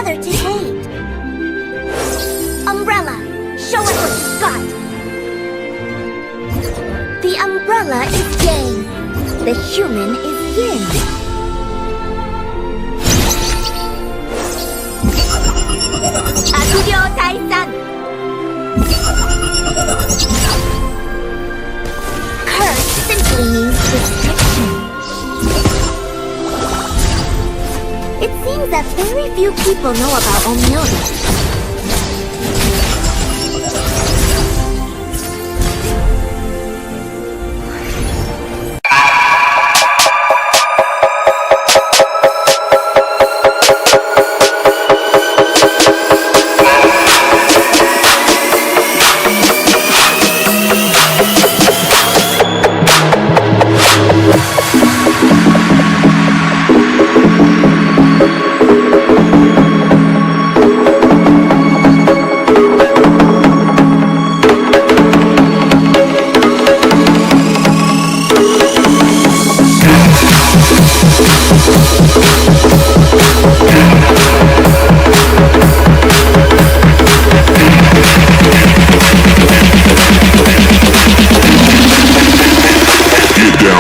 other to hate. Umbrella, show us what you've got. The umbrella is yang. The human is yin. Akugyo Taisan. Curse simply means restriction. It seems that very few people know about Omyobi.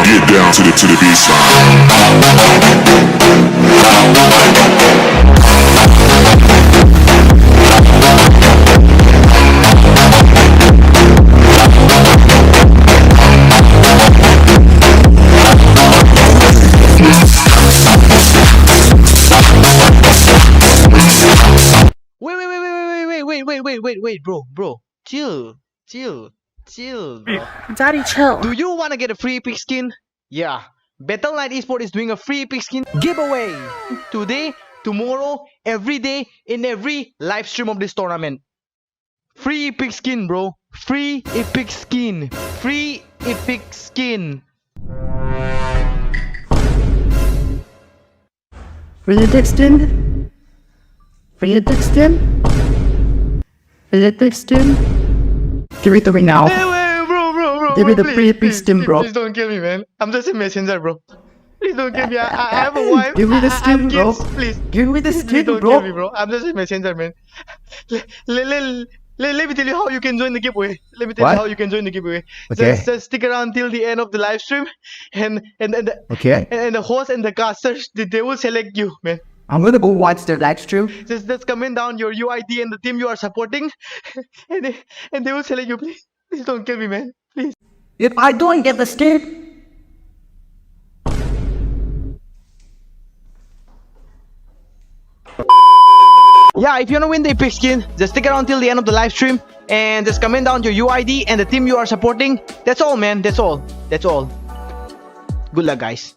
Get down to the baseline. Wait, bro. Chill. Bro. Daddy, chill. Do you want to get a free epic skin? Yeah. Battle Knight Esports is doing a free epic skin giveaway today, tomorrow, every day, in every live stream of this tournament. Free epic skin, bro. Free epic skin. Free epic skin. Free the Dixon? Free the Dixon? Free the Dixon? Give me the ring now. Hey, bro. Give me the please, free epic please, skin, please, bro. Please don't kill me, man. I'm just a messenger, bro. Please don't kill me. I have a wife. Give me the I skin, have bro. kids. Please. Give me the Please skin, don't bro. kill me, bro. I'm just a messenger, man. Let me tell you how you can join the giveaway. Let me tell What? you how you can join the giveaway. Okay. Just stick around till the end of the live stream, and Okay. the host and the casters they will select you, man. I'm gonna go watch the live stream. Just comment down your UID and the team you are supporting, and they will select you. Please don't kill me, man. Please. If I don't get the skin, Yeah, if you wanna win the epic skin, just stick around till the end of the live stream and just comment down your UID and the team you are supporting. That's all, man. That's all. Good luck, guys.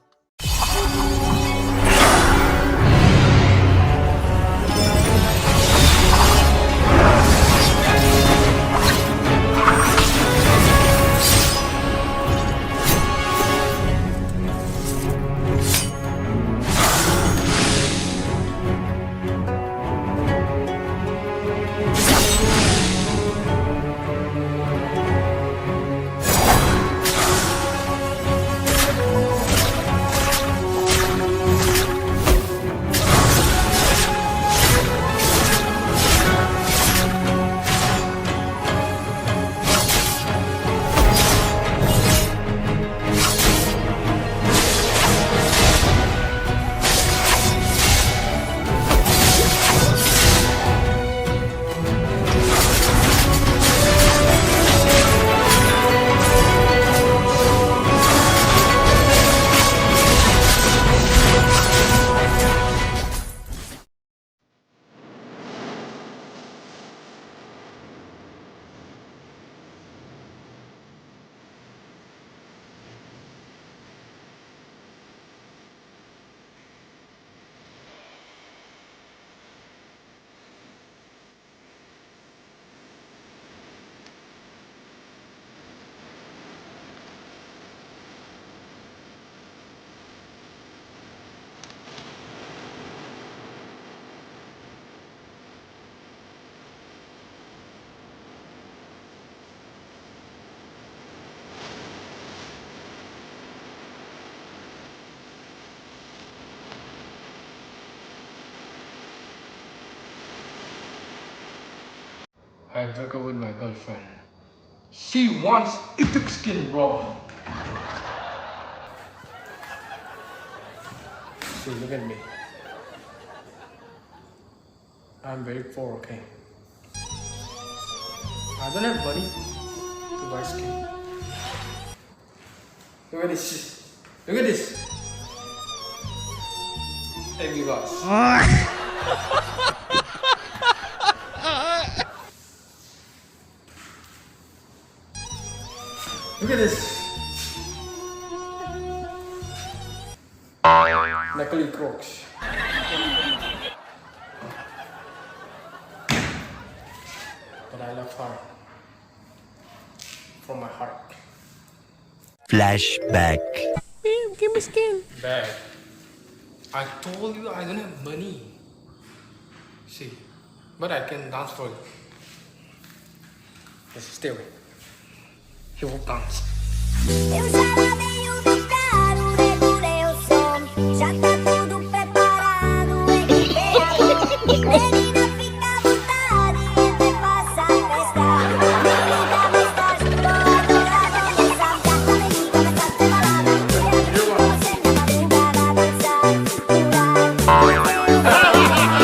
I broke up with my girlfriend. She wants epic skin, bro. See, look at me. I'm very poor, okay? I don't have money to buy skin. Look at this. Look at this. Hey, you guys. Look at this. Natalie Crocs. But I love her. From my heart. Flashback. Give me skin. Bad. I told you I don't have money. See, but I can dance for you. Just stay away. He will dance. Eu já lavei o meu carro, regulei o som. Já tá tudo preparado, equipei a mão. Menina, fica à vontade, entra e faça a festa. Menina, vai estar junto, adorar, começar. Já falei que começar a ter balada. Você na madrugada, dançar,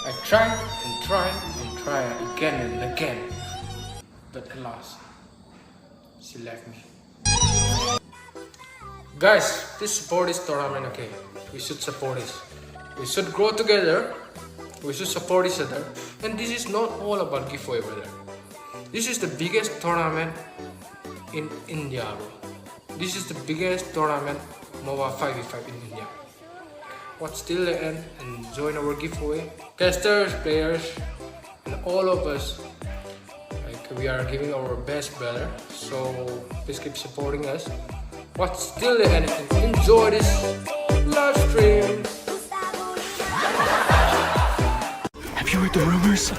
I tried and tried and tried again and again, but alas, she left me. Guys, please support this tournament, okay? We should support this. We should grow together. We should support each other. And this is not all about giveaway, brother. This is the biggest tournament in India, bro. This is the biggest tournament MOBA 5v5 in India. Watch till the end and join our giveaway. Casters, players, and all of us, like, we are giving our best, brother. So please keep supporting us. Watch till the end and enjoy this live stream. Have you heard the rumors?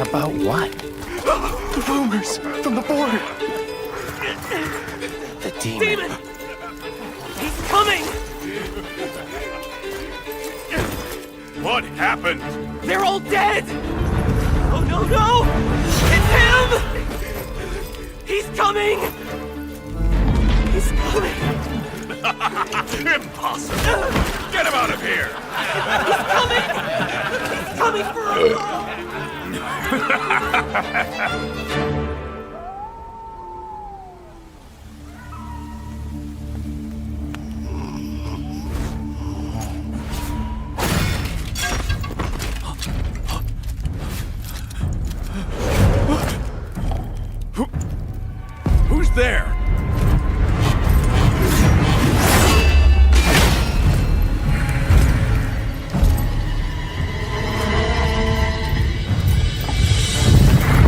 About what? The rumors from the board. The demon. He's coming! What happened? They're all dead! Oh no, no! It's him! He's coming! He's coming! Impossible! Get him out of here! He's coming! He's coming for us all! Who's there?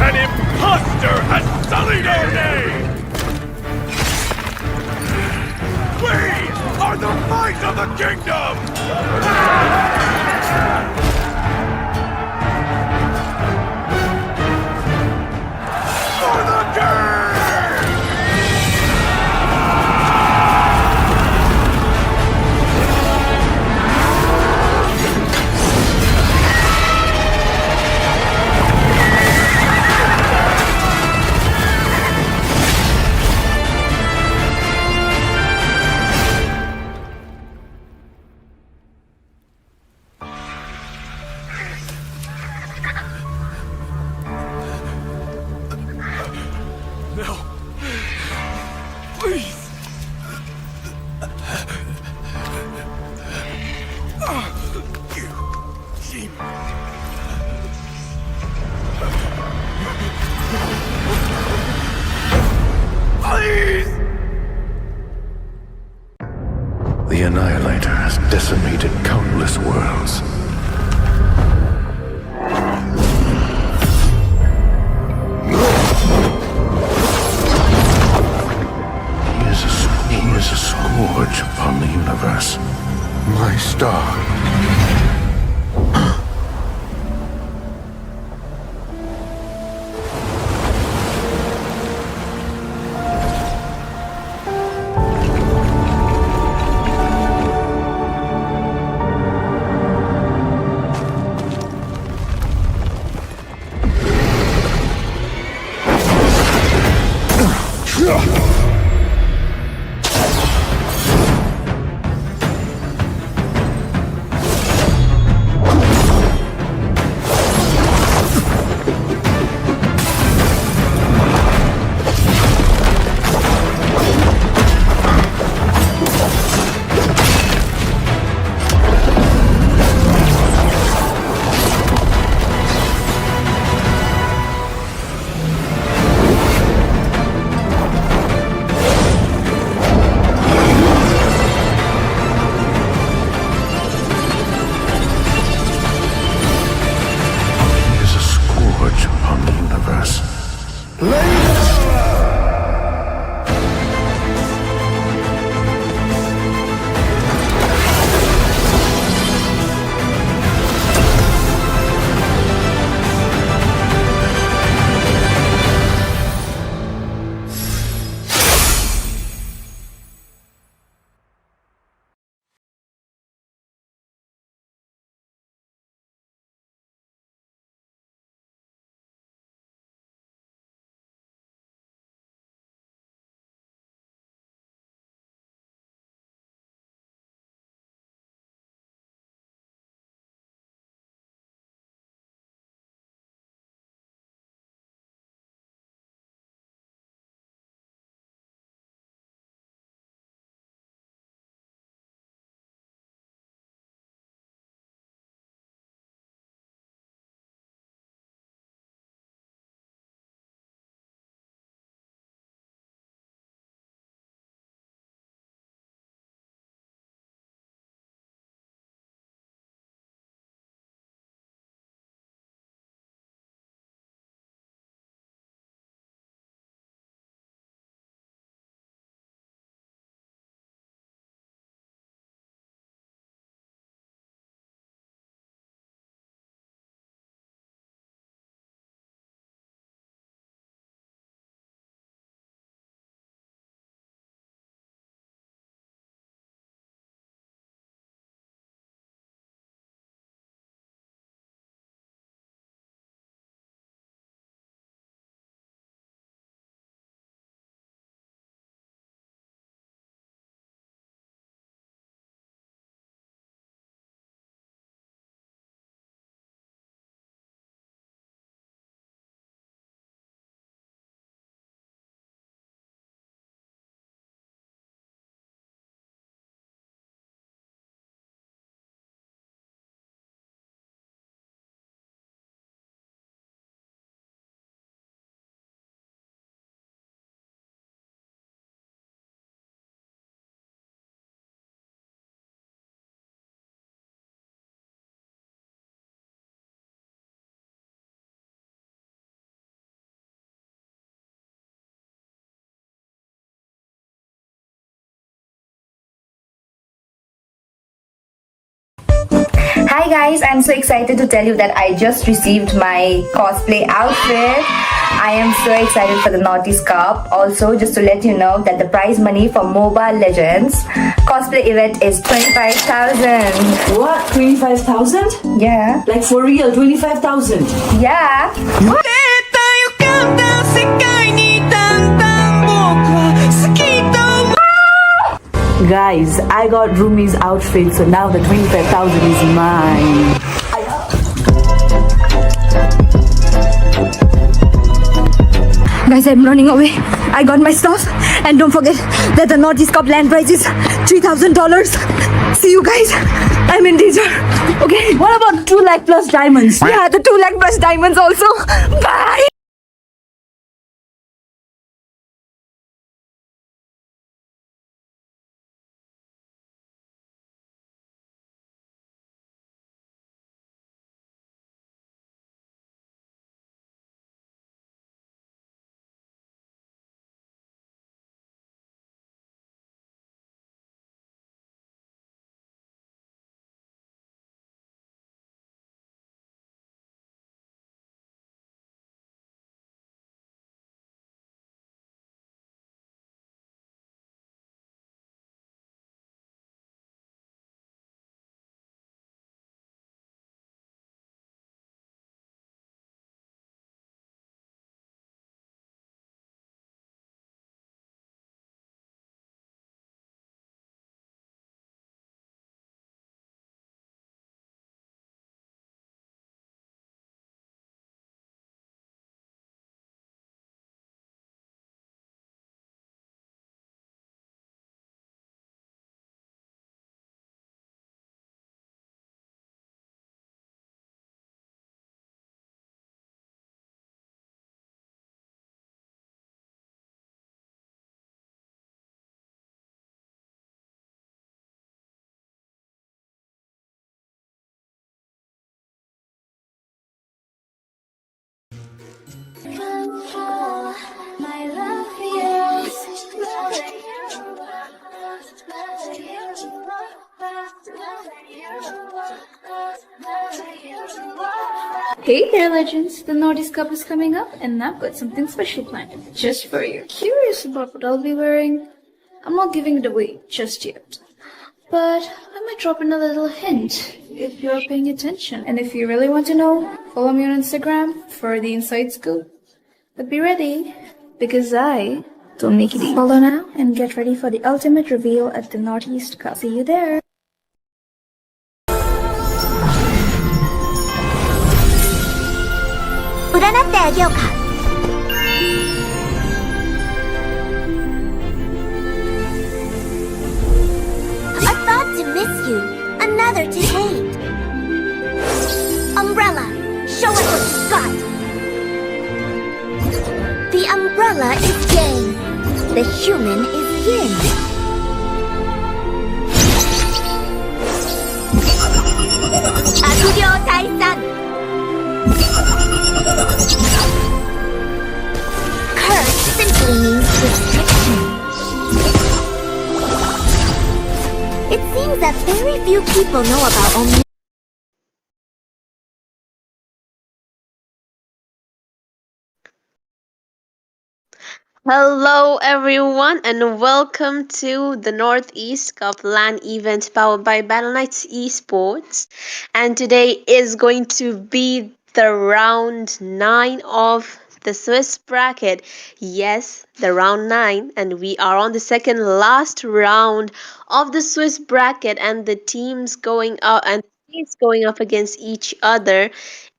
An imposter has sullied our name! We are the might of the kingdom! For the king! No. Please. You demon. Please. The Annihilator has decimated countless worlds. He is a scourge upon the universe. My star. Hi guys, I'm so excited to tell you that I just received my cosplay outfit. I am so excited for the Naughty's Cup. Also, just to let you know that the prize money for MOBA Legends cosplay event is 25,000. What? 25,000? Yeah. Like for real, 25,000? Yeah. Guys, I got Rumi's outfit, so now the 25,000 is mine. Guys, I'm running away. I got my stuff. And don't forget that the Naughty's Cup land prize is $3,000. See you guys. I'm in danger. Okay. What about 2 lakh plus diamonds? Yeah, the 2 lakh plus diamonds also. Bye. Hey there, legends! The Naughty's Cup is coming up, and I've got something special planned just for you. Curious about what I'll be wearing? I'm not giving it away just yet, but I might drop in a little hint if you're paying attention. And if you really want to know, follow me on Instagram for the inside scoop. But be ready, because I don't make it easy. Follow now and get ready for the ultimate reveal at the Naughty's Cup. See you there! A thought to miss you, another to hate. Umbrella, show us what you got. The umbrella is yang, the human is yin. Aguryo Taisan. Curse simply means restriction. It seems that very few people know about Omni. Hello everyone and welcome to the Northeast Cup LAN event powered by Battle Knights Esports. And today is going to be the round 9 of the Swiss bracket. Yes, the round 9, and we are on the second last round of the Swiss bracket, and the teams going up against each other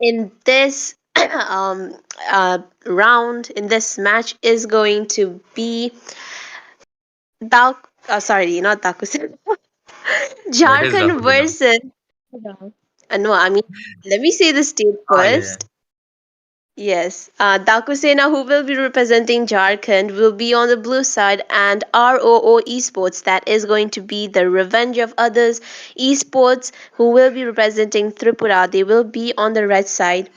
in this round. In this match is going to be not Dakusena. Jharkhand versus no, I mean, let me say the state first. Yes, Dakusena, who will be representing Jharkhand, will be on the blue side, and ROO Esports, that is going to be the Revenge of Others Esports, who will be representing Tripura. They will be on the red side.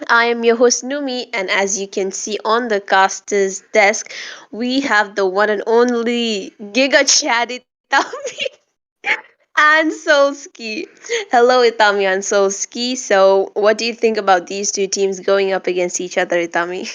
I am your host Numi, and as you can see on the caster's desk, we have the one and only Giga Chatty Tami. and Solski. Hello, Itami and Solski. So, what do you think about these two teams going up against each other, Itami?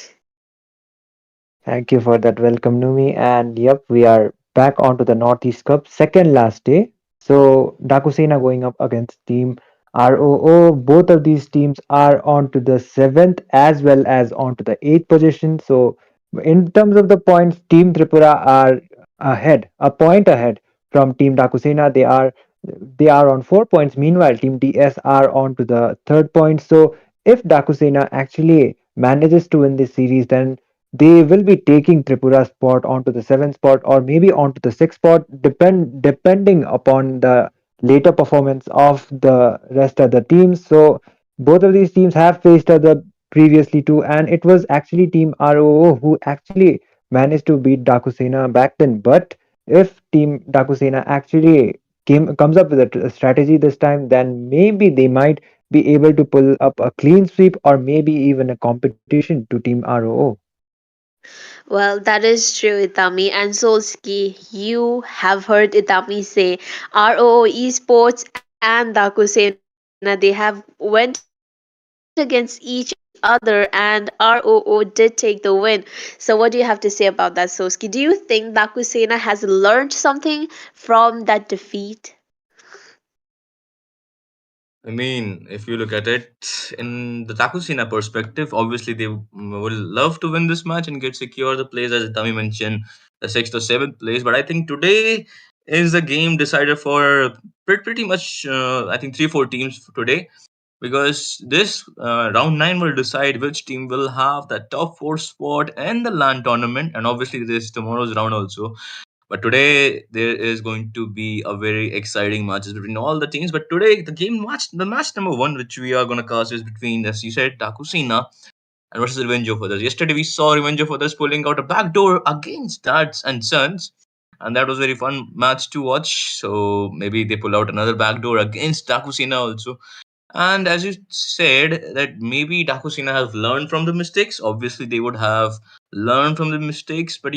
Thank you for that welcome, Numi. And yep, we are back onto the Northeast Cup, second last day. So Dakusena going up against Team ROO. Both of these teams are on to the seventh as well as on to the eighth position. So in terms of the points, Team Tripura are ahead, a point ahead from Team Dakusena. They are on 4 points. Meanwhile, Team DS are on to the third point. So if Dakusena actually manages to win this series, then they will be taking Tripura's spot onto the seventh spot or maybe onto the sixth spot, depending upon the later performance of the rest of the teams. So both of these teams have faced other previously too, and it was actually Team ROO who actually managed to beat Dakusena back then. But if Team Dakusena actually comes up with a strategy this time, then maybe they might be able to pull up a clean sweep or maybe even a competition to Team ROO. Well, that is true, Itami. And Solski, you have heard Itami say ROO Esports and Dakusena, they have went against each other and ROO did take the win. So what do you have to say about that, Solski? Do you think Dakusena has learned something from that defeat? I mean, if you look at it in the Takusina perspective, obviously they will love to win this match and get secure the place, as Tami mentioned, the sixth or seventh place. But I think today is the game decider for pretty much, I think, three, four teams for today, because this round nine will decide which team will have the top four spot and the LAN tournament. And obviously, this tomorrow's round also. But today there is going to be a very exciting matches between all the teams. But today the match number one, which we are gonna cast, is between, as you said, Takusina and versus Revenge of Others. Yesterday we saw Revenge of Others pulling out a backdoor against Dads and Sons, and that was very fun match to watch. So maybe they pull out another backdoor against Takusina also. And as you said, that maybe Dakusina have learned from the mistakes. Obviously, they would have learned from the mistakes, but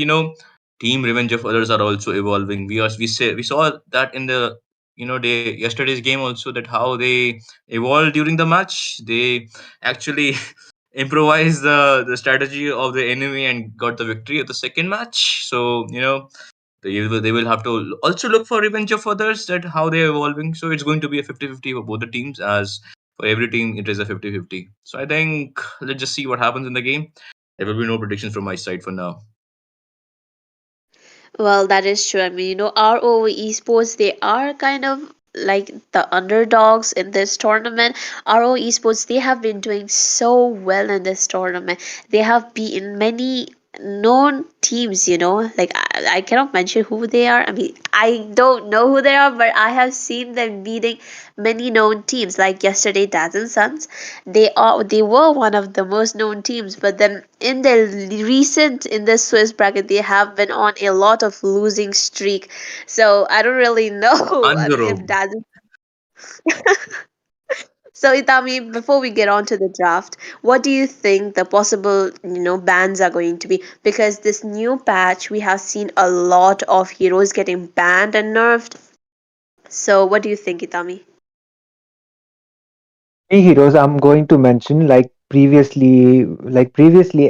Team Revenge of Others are also evolving. We saw that in the day yesterday's game also, that how they evolved during the match. They actually improvised the strategy of the enemy and got the victory of the second match. So they will have to also look for Revenge of Others, that how they're evolving. So it's going to be a 50-50 for both the teams, as for every team it is a 50-50. So I think let's just see what happens in the game. There will be no predictions from my side for now. Well, that is true. I mean, ROV Esports, they are kind of like the underdogs in this tournament. RO Esports, they have been doing so well in this tournament. They have beaten many known teams, like I cannot mention who they are. I mean, I don't know who they are, but I have seen them beating many known teams. Like yesterday, Dads and Sons, they were one of the most known teams, but then in the recent in the Swiss bracket, they have been on a lot of losing streak. So I don't really know if Anjaro. Dads. So Itami, before we get on to the draft, what do you think the possible, bans are going to be? Because this new patch, we have seen a lot of heroes getting banned and nerfed. So what do you think, Itami? Three heroes I'm going to mention, like previously,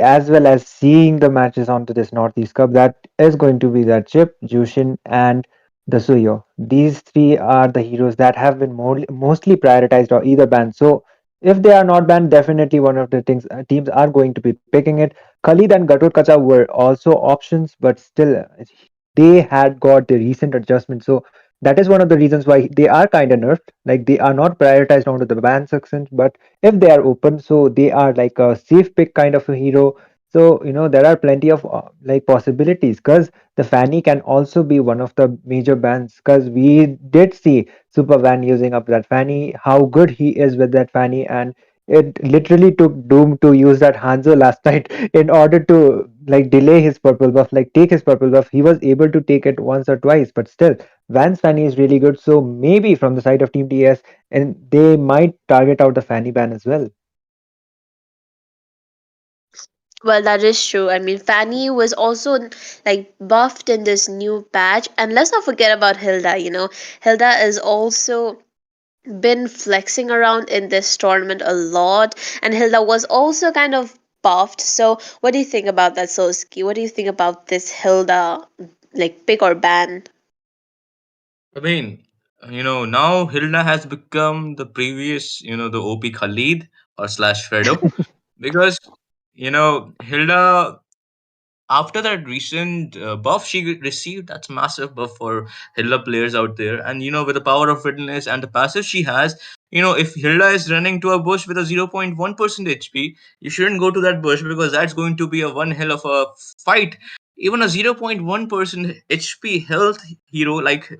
as well as seeing the matches onto this Northeast Cup, that is going to be the Chip, Jushin, and the Suyo. These three are the heroes that have been mostly prioritized or either banned. So if they are not banned, definitely one of the teams are going to be picking it. Khalid and Gatot Kacha were also options, but still they had got the recent adjustment. So that is one of the reasons why they are kind of nerfed. Like they are not prioritized onto the ban sections, but if they are open, so they are like a safe pick kind of a hero. So there are plenty of like possibilities, because the Fanny can also be one of the major bans, because we did see Super Van using up that Fanny, how good he is with that Fanny, and it literally took Doom to use that Hanzo last night in order to like delay his purple buff, like take his purple buff. He was able to take it once or twice, but still Van's Fanny is really good. So maybe from the side of Team DS, and they might target out the Fanny ban as well. Well, that is true. I mean, Fanny was also like buffed in this new patch, and let's not forget about Hilda. Hilda is also been flexing around in this tournament a lot, and Hilda was also kind of buffed. So, what do you think about that, Soski? What do you think about this Hilda, like pick or ban? I mean, now Hilda has become the previous, the OP Khalid or slash Fredo, because Hilda, after that recent buff she received, that's massive buff for Hilda players out there. And with the power of fitness and the passive she has, if Hilda is running to a bush with a 0.1% HP, you shouldn't go to that bush, because that's going to be a one hell of a fight. Even a 0.1% HP health hero, like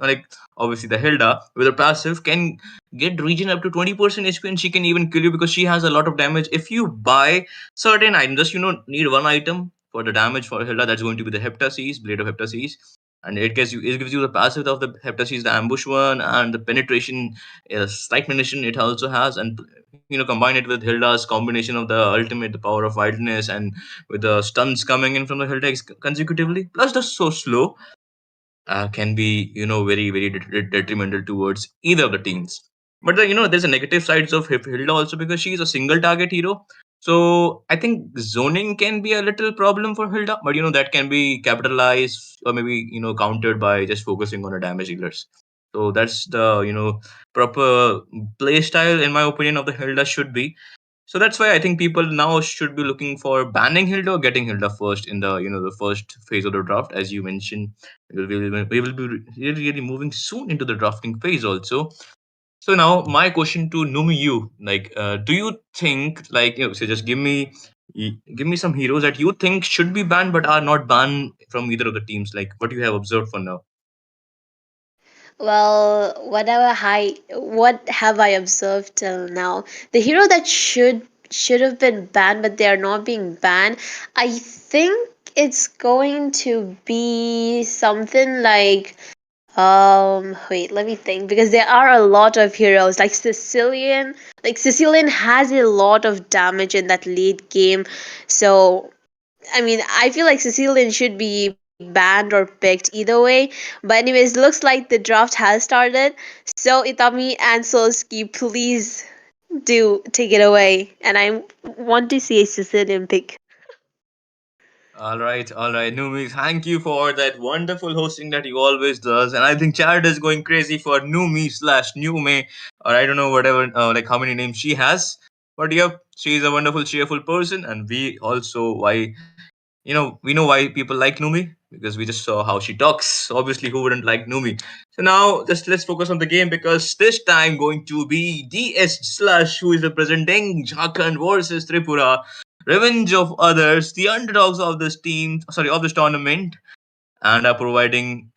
obviously the Hilda with her passive, can get regen up to 20% HP, and she can even kill you because she has a lot of damage. If you buy certain items, just need one item for the damage for Hilda, that's going to be the Heptasis, Blade of Heptasis. And it gives you the passive of the Heptasis, the ambush one, and the penetration, slight munition it also has. And combine it with Hilda's combination of the ultimate, the power of wildness, and with the stuns coming in from the Hilda consecutively, plus the so slow, can be very very detrimental towards either of the teams. But there's a negative sides of Hilda also, because she's a single target hero. So I think zoning can be a little problem for Hilda, but that can be capitalized or maybe countered by just focusing on the damage dealers. So that's the proper play style, in my opinion, of the Hilda should be. So that's why I think people now should be looking for banning Hilda or getting Hilda first in the the first phase of the draft, as you mentioned. We will be really moving soon into the drafting phase also. So now my question to Numi, you, like, do you think, like, so just give me some heroes that you think should be banned but are not banned from either of the teams, like what you have observed for now. Well, what have I observed till now? The hero that should have been banned, but they are not being banned. I think it's going to be something like wait, let me think, because there are a lot of heroes like Sicilian. Like Sicilian has a lot of damage in that late game. So I mean, I feel like Sicilian should be banned or picked either way. But anyways, looks like the draft has started. So Itami and Solski, please do take it away. And I want to see a Sicilian pick. All right, Numi, thank you for that wonderful hosting that you always does. And I think Chad is going crazy for Numi slash Nume, or I don't know, whatever, like how many names she has. But yep, she is a wonderful, cheerful person, and we also why we know why people like Numi, because we just saw how she talks. Obviously, who wouldn't like Numi? So now just let's focus on the game, because this time going to be DS slash who is representing Jharkhand versus Tripura. Revenge of others, the underdogs of this team, sorry, of this tournament, and are providing,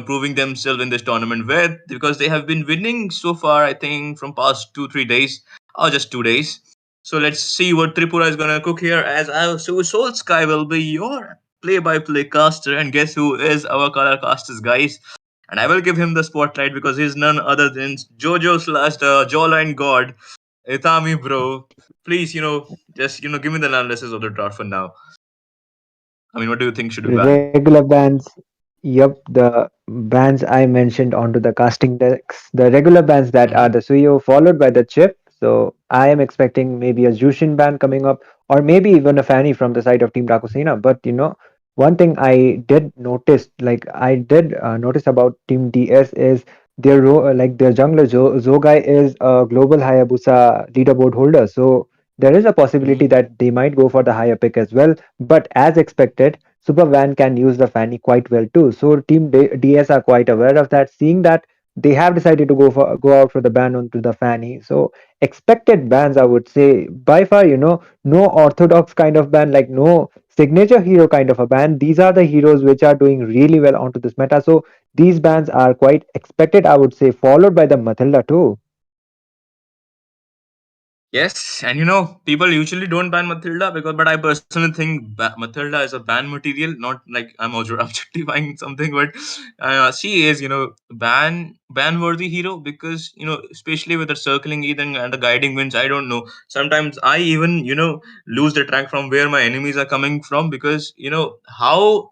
proving themselves in this tournament, where because they have been winning so far, I think from past 2 3 days or just 2 days. So let's see what Tripura is gonna cook here. As I so Soul Sky will be your play-by-play caster, and guess who is our color casters, guys? And I will give him the spotlight because he's none other than Jojo slash the Jawline God, Itami, bro. Please, just give me the analysis of the draft for now. I mean, what do you think should be banned? Regular bans. Yep, the bans I mentioned onto the casting decks. The regular bans that are the Suyo followed by the chip. So I am expecting maybe a Jushin ban coming up, or maybe even a Fanny from the side of Team Dakusina. But one thing I did notice, like I did notice about Team DS is like their jungler Zogai is a global Hayabusa leaderboard holder. So there is a possibility that they might go for the higher pick as well. But as expected, Super Van can use the Fanny quite well too. So Team DS are quite aware of that, seeing that they have decided to go out for the ban onto the Fanny. So expected bans, I would say, by far, no orthodox kind of ban, like no signature hero kind of a ban. These are the heroes which are doing really well onto this meta. So these bans are quite expected, I would say, followed by the Matilda too. Yes, and people usually don't ban Matilda because, but I personally think Matilda is a ban material. Not like I'm also objectifying something, but she is, ban worthy hero because especially with the circling even and the guiding winds. I don't know. Sometimes I even lose the track from where my enemies are coming from because how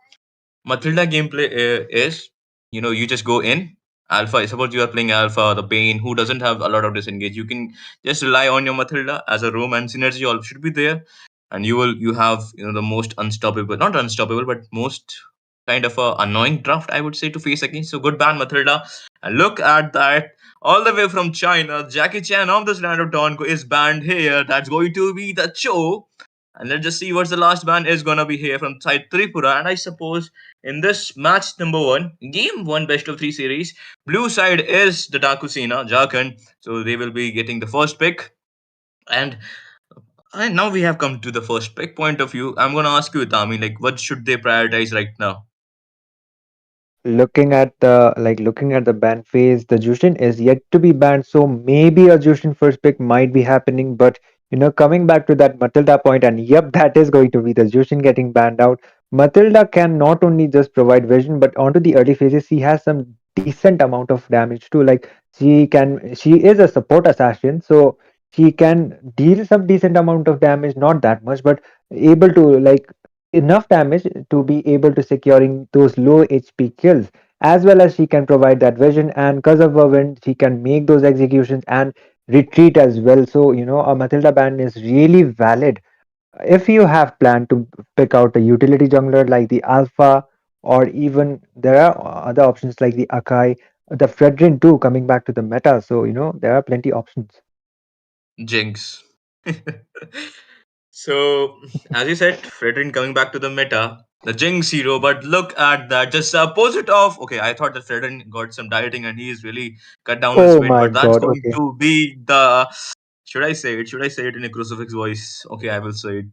Matilda gameplay is, you just go in alpha. Suppose you are playing alpha, the Bane, who doesn't have a lot of disengage. You can just rely on your Matilda as a roam, and synergy all should be there, and you have the most unstoppable, not unstoppable, but most kind of a annoying draft I would say to face against. So good ban Matilda, and look at that. All the way from China, Jackie Chan of this land of Dawn is banned here. That's going to be the show. And let's just see what's the last ban is gonna be here from side Tripura. And I suppose in this match number one, game one best of three series, blue side is the Takusina, Jharkhand. So they will be getting the first pick. And now we have come to the first pick point of view. I'm gonna ask you, Tami, like what should they prioritize right now? Looking at the ban phase, the Jushin is yet to be banned, so maybe a Jushin first pick might be happening. But coming back to that Matilda point, and yep, that is going to be the Jushin getting banned out. Matilda can not only just provide vision, but onto the early phases, she has some decent amount of damage too. Like she is a support assassin, so she can deal some decent amount of damage, not that much, but able to enough damage to be able to securing those low HP kills, as well as she can provide that vision, and because of her wind she can make those executions and retreat as well. So a Matilda ban is really valid if you have planned to pick out a utility jungler like the Alpha, or even there are other options like the Akai, the Fredrin too coming back to the meta. So there are plenty options. Jinx. So, as you said, Fredrin coming back to the meta, the Jinx hero, but look at that, just the opposite of. Okay, I thought that Fredrin got some dieting and he's really cut down his Oh weight, my but that's god, going okay. to be the. Should I say it? Should I say it in a crucifix voice? Okay, I will say it.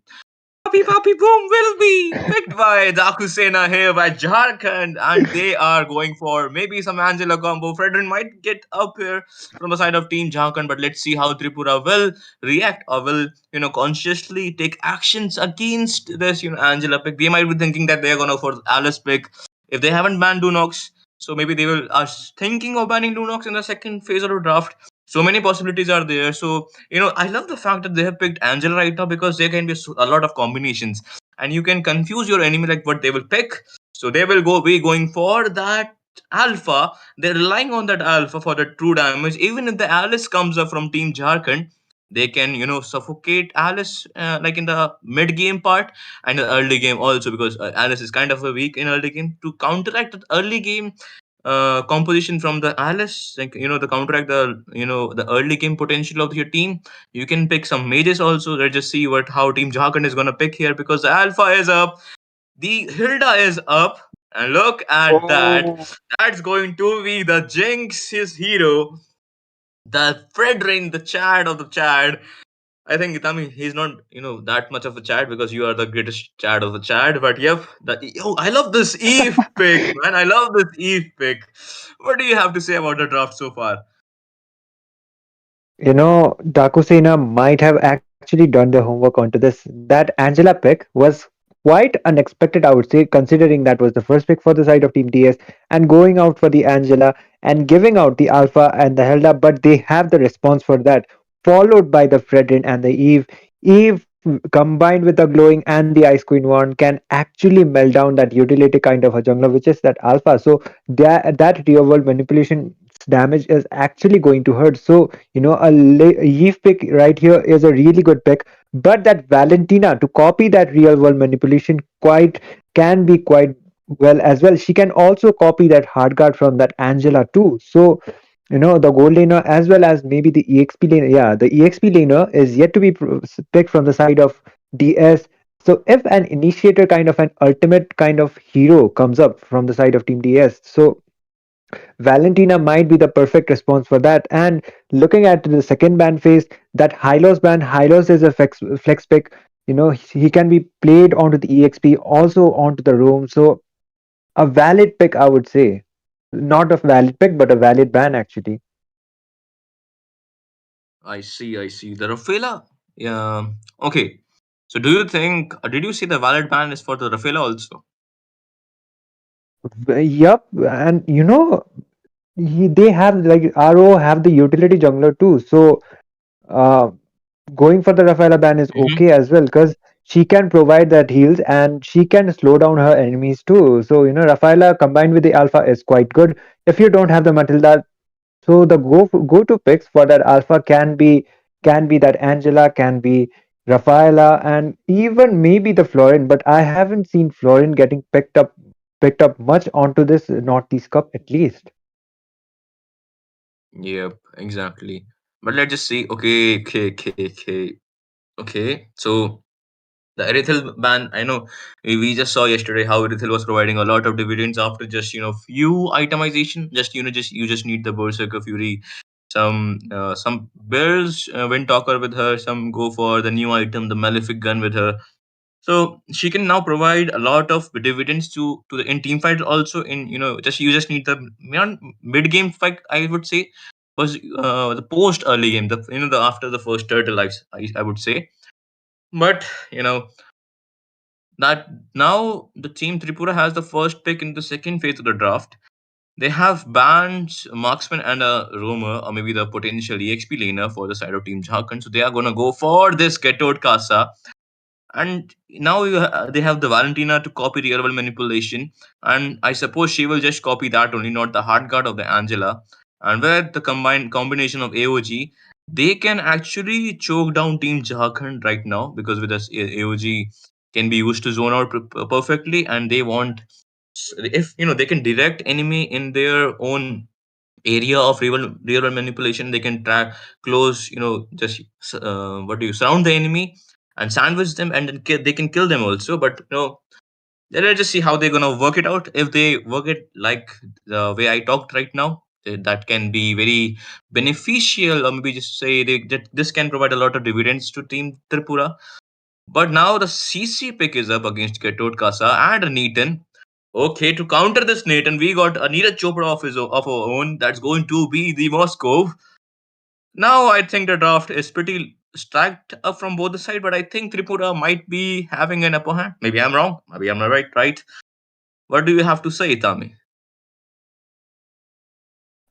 Papi Papi Boom will be picked by Dakusena here by Jharkhand, and they are going for maybe some Angela combo. Fredrin might get up here from the side of Team Jharkhand, but let's see how Tripura will react or will consciously take actions against this Angela pick. They might be thinking that they're gonna for Alice pick if they haven't banned Dunox. So maybe they will are thinking of banning Dunox in the second phase of the draft. So many possibilities are there. So I love the fact that they have picked Angela right now because there can be a lot of combinations, and you can confuse your enemy like what they will pick. So they will be going for that alpha. They're relying on that alpha for the true damage. Even if the Alice comes up from Team Jharkhand, they can suffocate Alice like in the mid game part and the early game also, because Alice is kind of a weak in early game. To counteract the early game composition from the Alice, like to counteract the the early game potential of your team, you can pick some mages also. Let's just see what how Team Jharkhand is gonna pick here, because the Alpha is up, the Hilda is up, and look at that. Oh, That's going to be the Jinx, his hero, the Fredrin, the Chad of the Chad. I think he's not that much of a Chad because you are the greatest Chad of the Chad. But yep, I love this Eve pick, man. I love this Eve pick. What do you have to say about the draft so far? Dakusena might have actually done the homework onto this. That Angela pick was quite unexpected, I would say, considering that was the first pick for the side of Team DS, and going out for the Angela and giving out the Alpha and the Helda, but they have the response for that, followed by the Fredrin and the Eve. Eve combined with the glowing and the Ice Queen one can actually melt down that utility kind of a jungler, which is that Alpha. So that real world manipulation damage is actually going to hurt. So a Eve pick right here is a really good pick, but that Valentina to copy that real world manipulation quite can be quite well as well. She can also copy that hard guard from that Angela too. So the gold laner as well as maybe the EXP laner. Yeah, the EXP laner is yet to be picked from the side of DS. So if an initiator kind of an ultimate kind of hero comes up from the side of Team DS, so Valentina might be the perfect response for that. And looking at the second ban phase, that Hylos ban, Hylos is a flex pick. He can be played onto the EXP, also onto the room. So a valid pick, I would say. Not a valid pick, but a valid ban actually. I see, I see. The Rafaela. Yeah. Okay. So do you think? Did you see the valid ban is for the Rafaela also? Yup, and they have like RO have the utility jungler too. So uh, going for the Rafaela ban is Mm-hmm. okay as well because she can provide that heals and she can slow down her enemies too. So Rafaela combined with the Alpha is quite good. If you don't have the Matilda, so the go to picks for that Alpha can be that Angela, can be Rafaela, and even maybe the Florin. But I haven't seen Florin getting picked up much onto this Northeast Cup at least. Yep, exactly. But let's just see. Okay, okay, okay, okay. Okay. So the Erithel ban, I know we just saw yesterday how Erithel was providing a lot of dividends after just few itemization. Just just you just need the Berserker Fury, some bears wind talker with her, some go for the new item, the Malefic gun with her. So she can now provide a lot of dividends to the in team fight also. In just you just need the mid game fight, I would say, was the post early game, the the after the first turtle lives, I would say. But that now the team Tripura has the first pick in the second phase of the draft. They have banned marksman and a roamer, or maybe the potential EXP laner for the side of team Jharkhand. So they are gonna go for this Ghetto Casa. And now they have the Valentina to copy real world manipulation, and I suppose she will just copy that only, not the hard guard of the Angela. And with the combined combination of AOG, they can actually choke down Team Jharkhand right now, because with this AOG can be used to zone out perfectly, and they want, if they can direct enemy in their own area of real world manipulation. They can track close, just what do you surround the enemy and sandwich them, and then they can kill them also. But let's just see how they're gonna work it out. If they work it like the way I talked right now, that can be very beneficial, or maybe just say that this can provide a lot of dividends to Team Tripura. But now the CC pick is up against Ketod Kasa and Neaton. Okay, to counter this Nathan, we got a Neeraj Chopra of our own that's going to be the Moscow. Now I think the draft is pretty stacked up from both the side, but I think Tripura might be having an upper hand. Maybe I'm wrong. Maybe I'm right. Right. What do you have to say, Tami?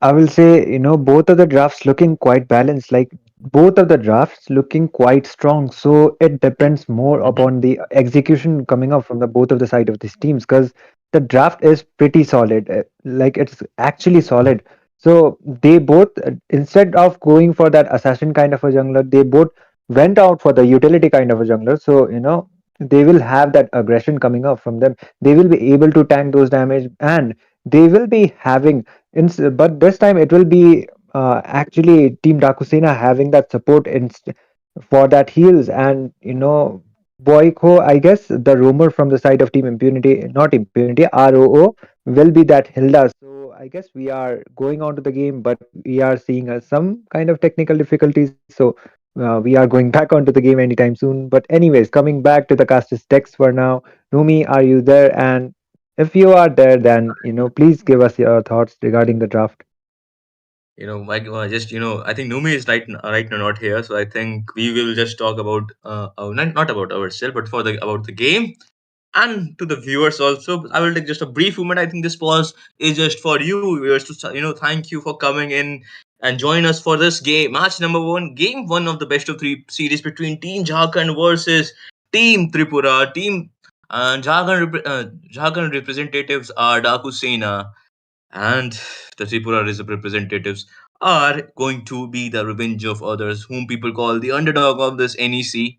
I will say, both of the drafts looking quite balanced, like both of the drafts looking quite strong. So it depends more Mm-hmm. upon the execution coming up from the both of the side of these teams because the draft is pretty solid. Like it's actually solid. So they both, instead of going for that assassin kind of a jungler, they both went out for the utility kind of a jungler. So, they will have that aggression coming up from them. They will be able to tank those damage and they will be having but this time it will be actually Team Dakusena having that support for that heals and Boyko, I guess the rumor from the side of Team Impunity, not Impunity, ROO, will be that Hilda. So I guess we are going on to the game, but we are seeing some kind of technical difficulties. So we are going back onto the game anytime soon. But anyways, coming back to the casters text for now. Numi, are you there? And if you are there, then please give us your thoughts regarding the draft. Mike, just I think Numi is right now not here, so I think we will just talk about not about ourselves, but for the about the game and to the viewers also. I will take just a brief moment. I think this pause is just for you viewers to thank you for coming in and join us for this game, match number one, game one of the best of three series between Team Jharkhand versus Team Tripura. Team Jharkhand representatives are Daku Sena, and the Tripura representatives are going to be the revenge of others, whom people call the underdog of this NEC.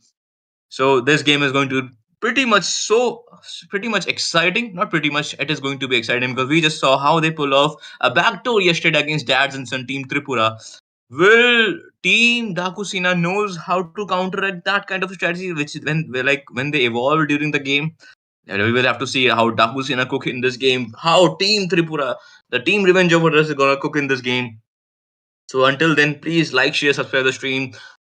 So this game is going to pretty much exciting. Not pretty much, it is going to be exciting because we just saw how they pull off a backdoor yesterday against Dads and Son Team Tripura. Will Team Dakusina knows how to counteract that kind of strategy, which when they evolve during the game. And we will have to see how Dakusina cook in this game, how Team Tripura, the Team Revenge over us, is gonna cook in this game. So until then, please like, share, subscribe the stream.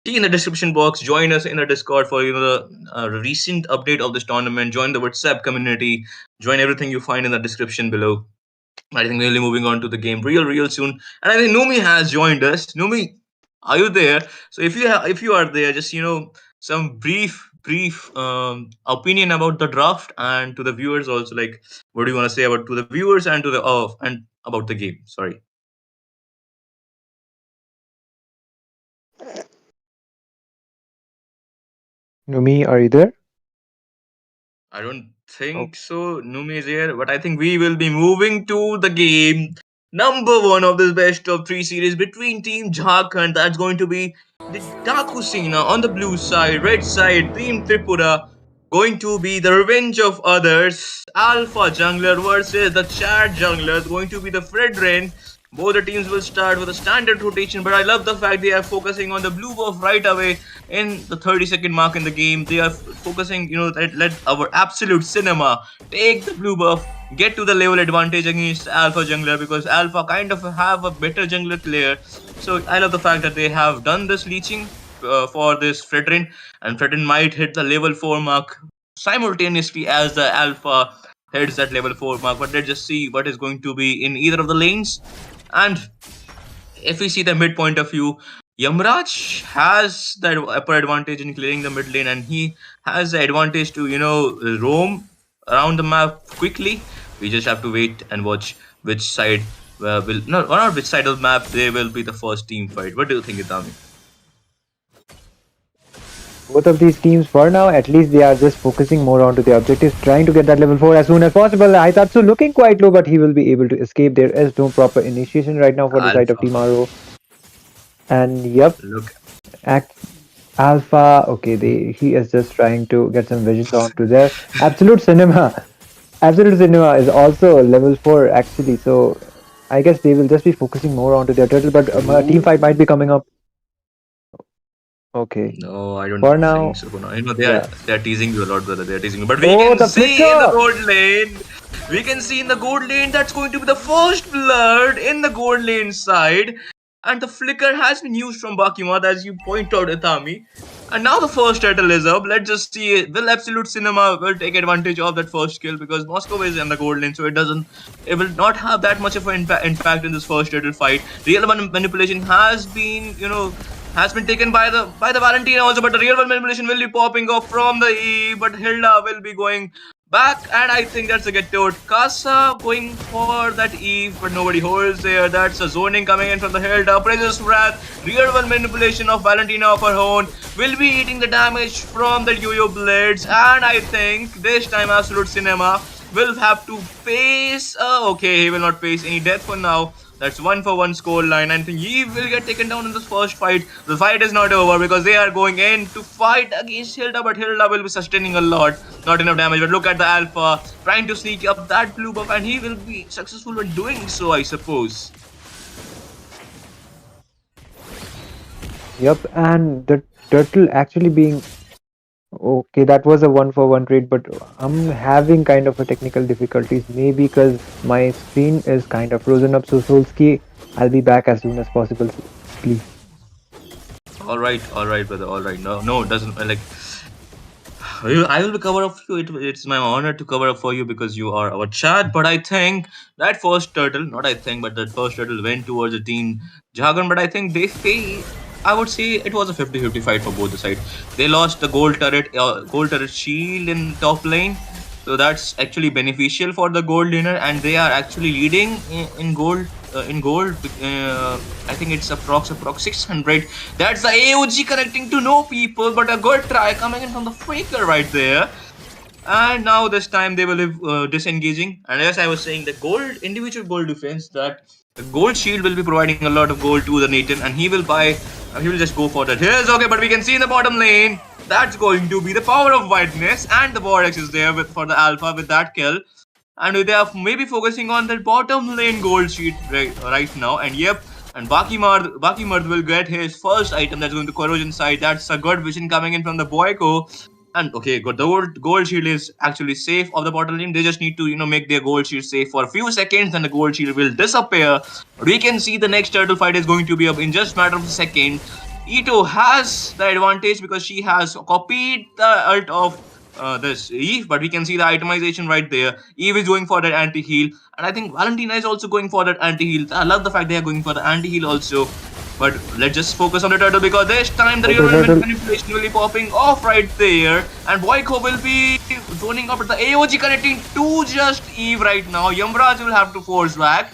See in the description box. Join us in the Discord for the recent update of this tournament. Join the WhatsApp community. Join everything you find in the description below. I think we'll be moving on to the game real soon. And I think Numi has joined us. Numi, Are you there? So if you are there, just some brief opinion about the draft, and to the viewers also, like what do you want to say about to the viewers and to the and about the game. Sorry. Numi, are you there? I don't Oh, think so. Numi is here, but I think we will be moving to the game number one of this best of three series between Team Jharkhand. That's going to be the Dakusina on the blue side, red side, Team Tripura. Going to be the revenge of others. Alpha Jungler versus the Chad Junglers. Going to be the Fredrin. Both the teams will start with a standard rotation, but I love the fact they are focusing on the blue buff right away in the 30-second mark in the game. They are focusing, let our absolute cinema take the blue buff, get to the level advantage against Alpha Jungler, because Alpha kind of have a better jungler player. So I love the fact that they have done this leeching for this Fredrin, and Fredrin might hit the level 4 mark simultaneously as the Alpha heads that level 4 mark. But let's just see what is going to be in either of the lanes. And if we see the mid point of view, Yamraj has the upper advantage in clearing the mid lane, and he has the advantage to roam around the map quickly. We just have to wait and watch which side will not which side of the map they will be the first team fight. What do you think, Itami? both of these teams for now, at least they are just focusing more onto their objectives, trying to get that level 4 as soon as possible. Aitatsu looking quite low, but he will be able to escape. There is no proper initiation right now for the side of Team RO. And yep, Look, Alpha, okay, he is just trying to get some visions onto there. Absolute Cinema is also level 4 actually, so I guess they will just be focusing more onto their turtle, but a team fight might be coming up. Okay. No, I don't For think now, so. For now. They are teasing you a lot, brother. They are teasing you. But we Oh, can the see flicker! in the gold lane. We can see in the gold lane that's going to be the first blood in the gold lane side. And the flicker has been used from Bakimat, as you point out, Itami. And now the first turtle is up. Let's just see. Will Absolute Cinema will take advantage of that first kill, because Moscow is in the gold lane, so it will not have that much of an impact in this first turtle fight. Real manipulation has been, has been taken by the Valentina also, but the real manipulation will be popping off from the E, but Hilda will be going back, and I think that's a get to it. Casa going for that E, but nobody holds there. That's a zoning coming in from the Hilda. Precious Wrath, real one manipulation of Valentina of her own, will be eating the damage from the Yo-Yo Blades, and I think this time Absolute Cinema will have to face. Okay, he will not face any death for now. That's 1-for-1 scoreline. I think he will get taken down in this first fight. The fight is not over because they are going in to fight against Hilda, but Hilda will be sustaining a lot. Not enough damage, but look at the Alpha trying to sneak up that blue buff, and he will be successful in doing so, I suppose. Yep, and the turtle actually being okay, that was a 1-for-1 trade, but I'm having kind of a technical difficulties, maybe because my screen is kind of frozen up. So Solski, I'll be back as soon as possible, please. All right, brother. All right. No, it doesn't like. I will cover up for you. It's my honor to cover up for you because you are our chat. But I think that first turtle, not I think, but that first turtle went towards the team Jagan. But I think they failed. I would say it was a 50-50 fight for both the sides. They lost the gold turret shield in top lane. So that's actually beneficial for the gold laner, and they are actually leading in gold. I think it's approx 600. That's the AOG connecting to no people, but a good try coming in from the faker right there. And now this time they will be disengaging. And as I was saying, the individual gold defense, that the gold shield will be providing a lot of gold to the Nathan, and he will just go for that. Here's okay, but we can see in the bottom lane, that's going to be the power of whiteness, and the Vortex is there for the Alpha with that kill. And they are maybe focusing on the bottom lane gold sheet right now. And yep, and Bakimard will get his first item that's going to corrosion side. That's a good vision coming in from the Boyko. And okay, good. The gold shield is actually safe of the bottom lane. They just need to, make their gold shield safe for a few seconds, and the gold shield will disappear. But we can see the next turtle fight is going to be up in just a matter of a second. Ito has the advantage because she has copied the ult of this Eve, but we can see the itemization right there. Eve is going for that anti-heal, and I think Valentina is also going for that anti-heal. I love the fact they are going for the anti-heal also. But let's just focus on the turtle because this time the real manipulation will be popping off right there. And Boyko will be zoning up at the AOG connecting to just Eve right now. Yamraj will have to force back.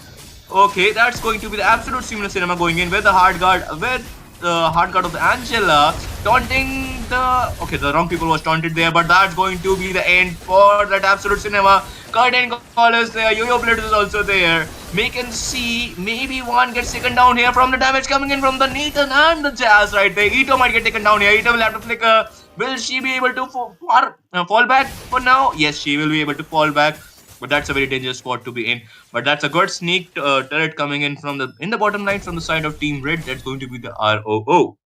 Okay, that's going to be the absolute seamless cinema going in with the hard guard of Angela taunting the... Okay, the wrong people was taunted there, but that's going to be the end for that absolute cinema. Curtain call is there, Yo-Yo Blitz is also there. We can see maybe one gets taken down here from the damage coming in from the Nathan and the Jazz right there. Ito might get taken down here. Ito will have to flicker. Will she be able to fall back for now? Yes, she will be able to fall back. But that's a very dangerous spot to be in. But that's a good sneak turret coming in from the bottom line from the side of Team Red. That's going to be the ROO.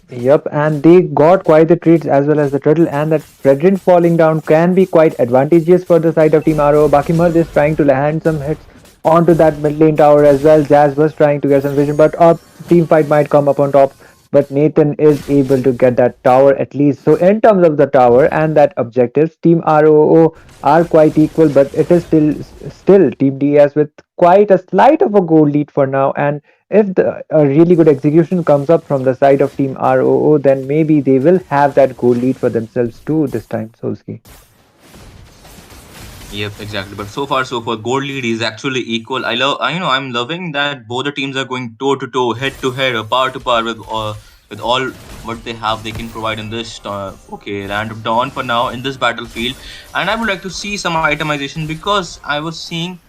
Yep, and they got quite the treats as well as the turtle, and that Fredrin falling down can be quite advantageous for the side of Team RO. Bakimard is trying to land some hits onto that mid lane tower as well. Jazz was trying to get some vision, but team fight might come up on top. But Nathan is able to get that tower at least. So in terms of the tower and that objectives, Team ROO are quite equal, but it is still Team DS with quite a slight of a goal lead for now. And if a really good execution comes up from the side of Team ROO, then maybe they will have that goal lead for themselves too this time, Solski. Yep, exactly. But so far, so far, gold lead is actually equal. I'm loving that both the teams are going toe to toe, head to head, or par to par with all what they have. They can provide in this. Okay, random dawn for now in this battlefield, and I would like to see some itemization because I was seeing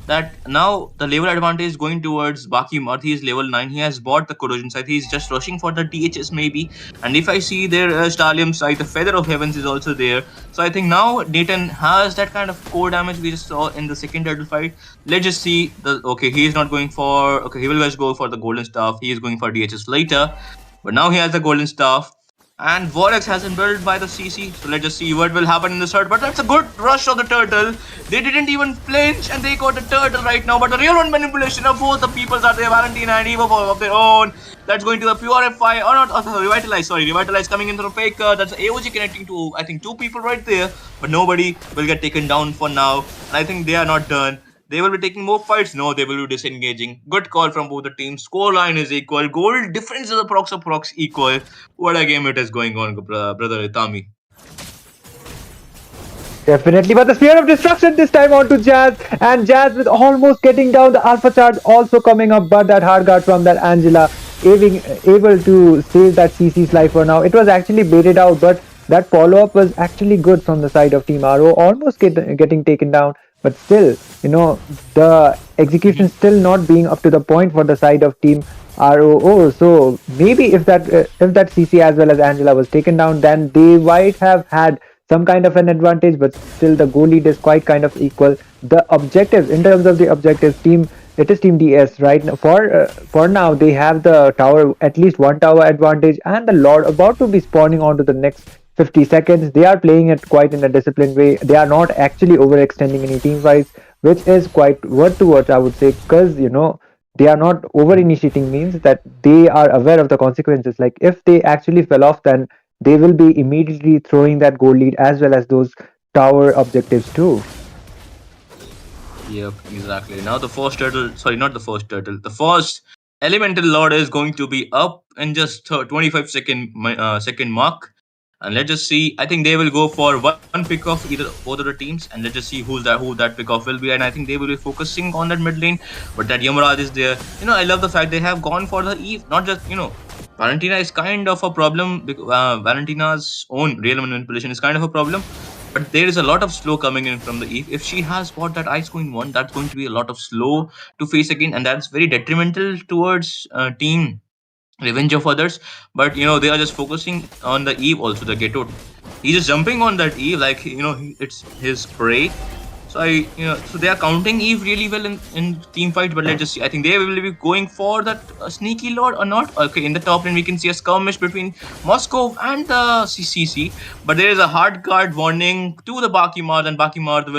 that now the level advantage is going towards Baki Marth. He is level 9. He has bought the corrosion scythe. He's just rushing for the DHS maybe. And if I see their Stallium scythe, the Feather of Heavens is also there. So I think now Nathan has that kind of core damage we just saw in the second turtle fight. Let's just see. Okay, he is not going for... Okay, he will just go for the golden staff. He is going for DHS later. But now he has the golden staff. And Vorex has been built by the CC. So let's just see what will happen in this third. But that's a good rush of the turtle. They didn't even flinch and they got the turtle right now. But the real one manipulation of both the peoples are there. Valentina and Eva of their own. That's going to the Purify. Or not, Revitalize. Sorry, Revitalize coming into the Faker. That's AOG connecting to, I think, 2 people right there. But nobody will get taken down for now. And I think they are not done. They will be taking more fights. No, they will be disengaging. Good call from both the teams. Scoreline is equal. Goal difference is a prox equal. What a game it is going on, brother Itami. Definitely, but the Spear of Destruction this time onto Jazz, and Jazz with almost getting down. The Alpha Charge also coming up, but that hard guard from that Angela able to save that CC's life for now. It was actually baited out, but that follow-up was actually good from the side of Team RO, almost getting taken down. But still, the execution still not being up to the point for the side of Team ROO. So maybe if that CC as well as Angela was taken down, then they might have had some kind of an advantage. But still, the goal lead is quite kind of equal. The objectives, in terms of the objectives, it is Team DS right now. For now, they have the tower, at least one tower advantage, and the Lord about to be spawning onto the next 50 seconds. They are playing it quite in a disciplined way. They are not actually overextending any team fights, which is quite worth to watch, I would say, because they are not over initiating, means that they are aware of the consequences. Like if they actually fell off, then they will be immediately throwing that goal lead as well as those tower objectives too. Yep, exactly. Now the first turtle, sorry, not the first turtle, the first elemental lord is going to be up in just 25 second mark. And let's just see. I think they will go for one pick off both of the teams, and let's just see who that pick off will be. And I think they will be focusing on that mid lane. But that Yamaraj is there. I love the fact they have gone for the Eve. Not just Valentina is kind of a problem. Valentina's own real manipulation is kind of a problem. But there is a lot of slow coming in from the Eve. If she has bought that Ice Queen 1, that's going to be a lot of slow to face again, and that's very detrimental towards team Revenge of Others. But they are just focusing on the Eve also, the Ghetto. He's just jumping on that Eve like it's his prey. So so they are counting Eve really well in team fight. But let's just see. I think they will be going for that sneaky lord or not. Okay, in the top lane we can see a skirmish between Moscow and the CCC. But there is a hard guard warning to the Baki Marth, and Baki Marth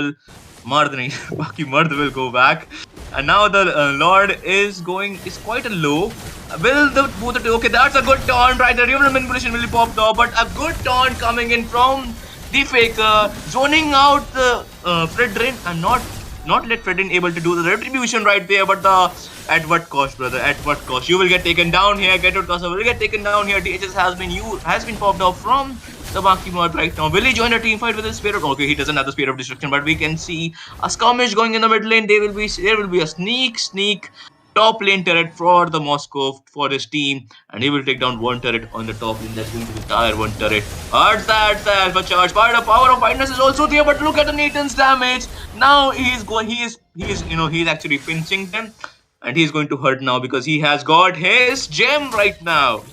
will go back. And now the Lord is quite a low. Okay, that's a good taunt, right? The river manipulation will pop off, but a good taunt coming in from the Faker, zoning out the Fredrin and not not let Fredin able to do the retribution right there, but at what cost, brother? At what cost? You will get taken down here. Get out, Casa will get taken down here. DHS has been popped off from the Baki mod right now. Will he join a team fight with his Spirit? Okay, he doesn't have the Spirit of Destruction, but we can see a skirmish going in the mid lane. There will be a sneak top lane turret for the Moscow for his team, and he will take down one turret on the top lane. That's going to be tier 1 turret. That's the alpha charge. But the power of Fineness is also there, but look at the Nathan's damage. Now he's actually pinching them, and he's going to hurt now because he has got his gem right now.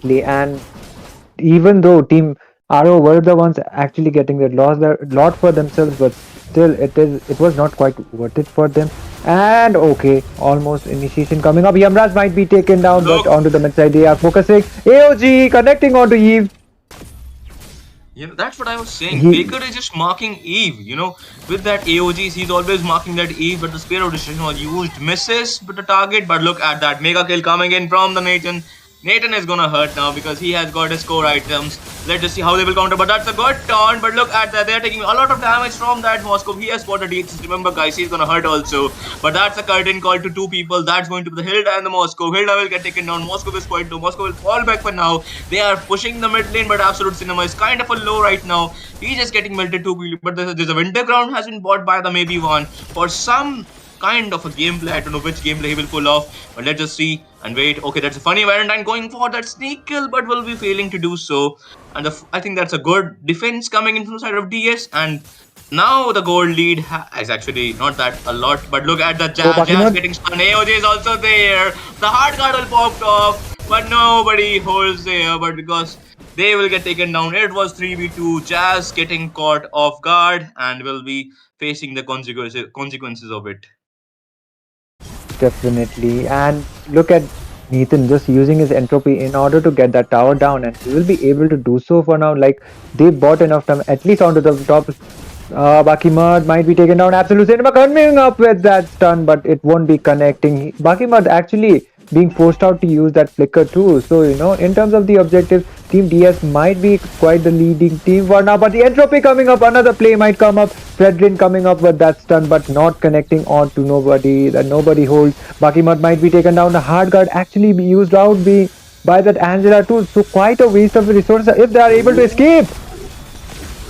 And even though Team RO were the ones actually getting the lot for themselves, but still it was not quite worth it for them. And okay, almost initiation coming up. Yamraj might be taken down, but onto the mid side they are focusing. AOG connecting onto Eve. That's what I was saying. Baker is just marking Eve, with that AOGs, he's always marking that Eve, but the Spirit of Destruction was used, misses with the target, but look at that, mega kill coming in from the Nathan. Nathan is gonna hurt now because he has got his core items. Let's just see how they will counter, but that's a good taunt, but look at that, they're taking a lot of damage from that Moscow. He has got a DHS, remember guys, he's gonna hurt also, but that's a curtain call to 2 people. That's going to be the Hilda and the Moscow. Hilda will get taken down, Moscow is quite low, Moscow will fall back for now. They are pushing the mid lane, but Absolute Cinema is kind of a low right now. He's just getting melted too quickly, but there's a Winter Ground has been bought by the maybe one for some kind of a gameplay. I don't know which gameplay he will pull off, but let's just see and wait. Okay, that's a funny Valentine going for that sneak kill, but will be failing to do so. And I think that's a good defense coming in from the side of DS. And now the gold lead is actually not that a lot, but look at the Jazz getting spun. AOJ is also there. The hard guard will pop off, but nobody holds there. But because they will get taken down, it was 3v2. Jazz getting caught off guard and will be facing the consequences of it. Definitely. And look at Nathan just using his entropy in order to get that tower down, and he will be able to do so for now. Like, they bought enough time, at least onto the top. Bakimad might be taken down. Absolute Cinema coming up with that stun, but it won't be connecting. Bakimad actually being forced out to use that flicker too. So, in terms of the objectives, Team DS might be quite the leading team for now, but the entropy coming up, another play might come up. Fredrin coming up with that stun, but not connecting on to nobody. That nobody holds. Bakimad might be taken down. The hard guard actually be used out by that Angela too. So quite a waste of resources if they are able to escape.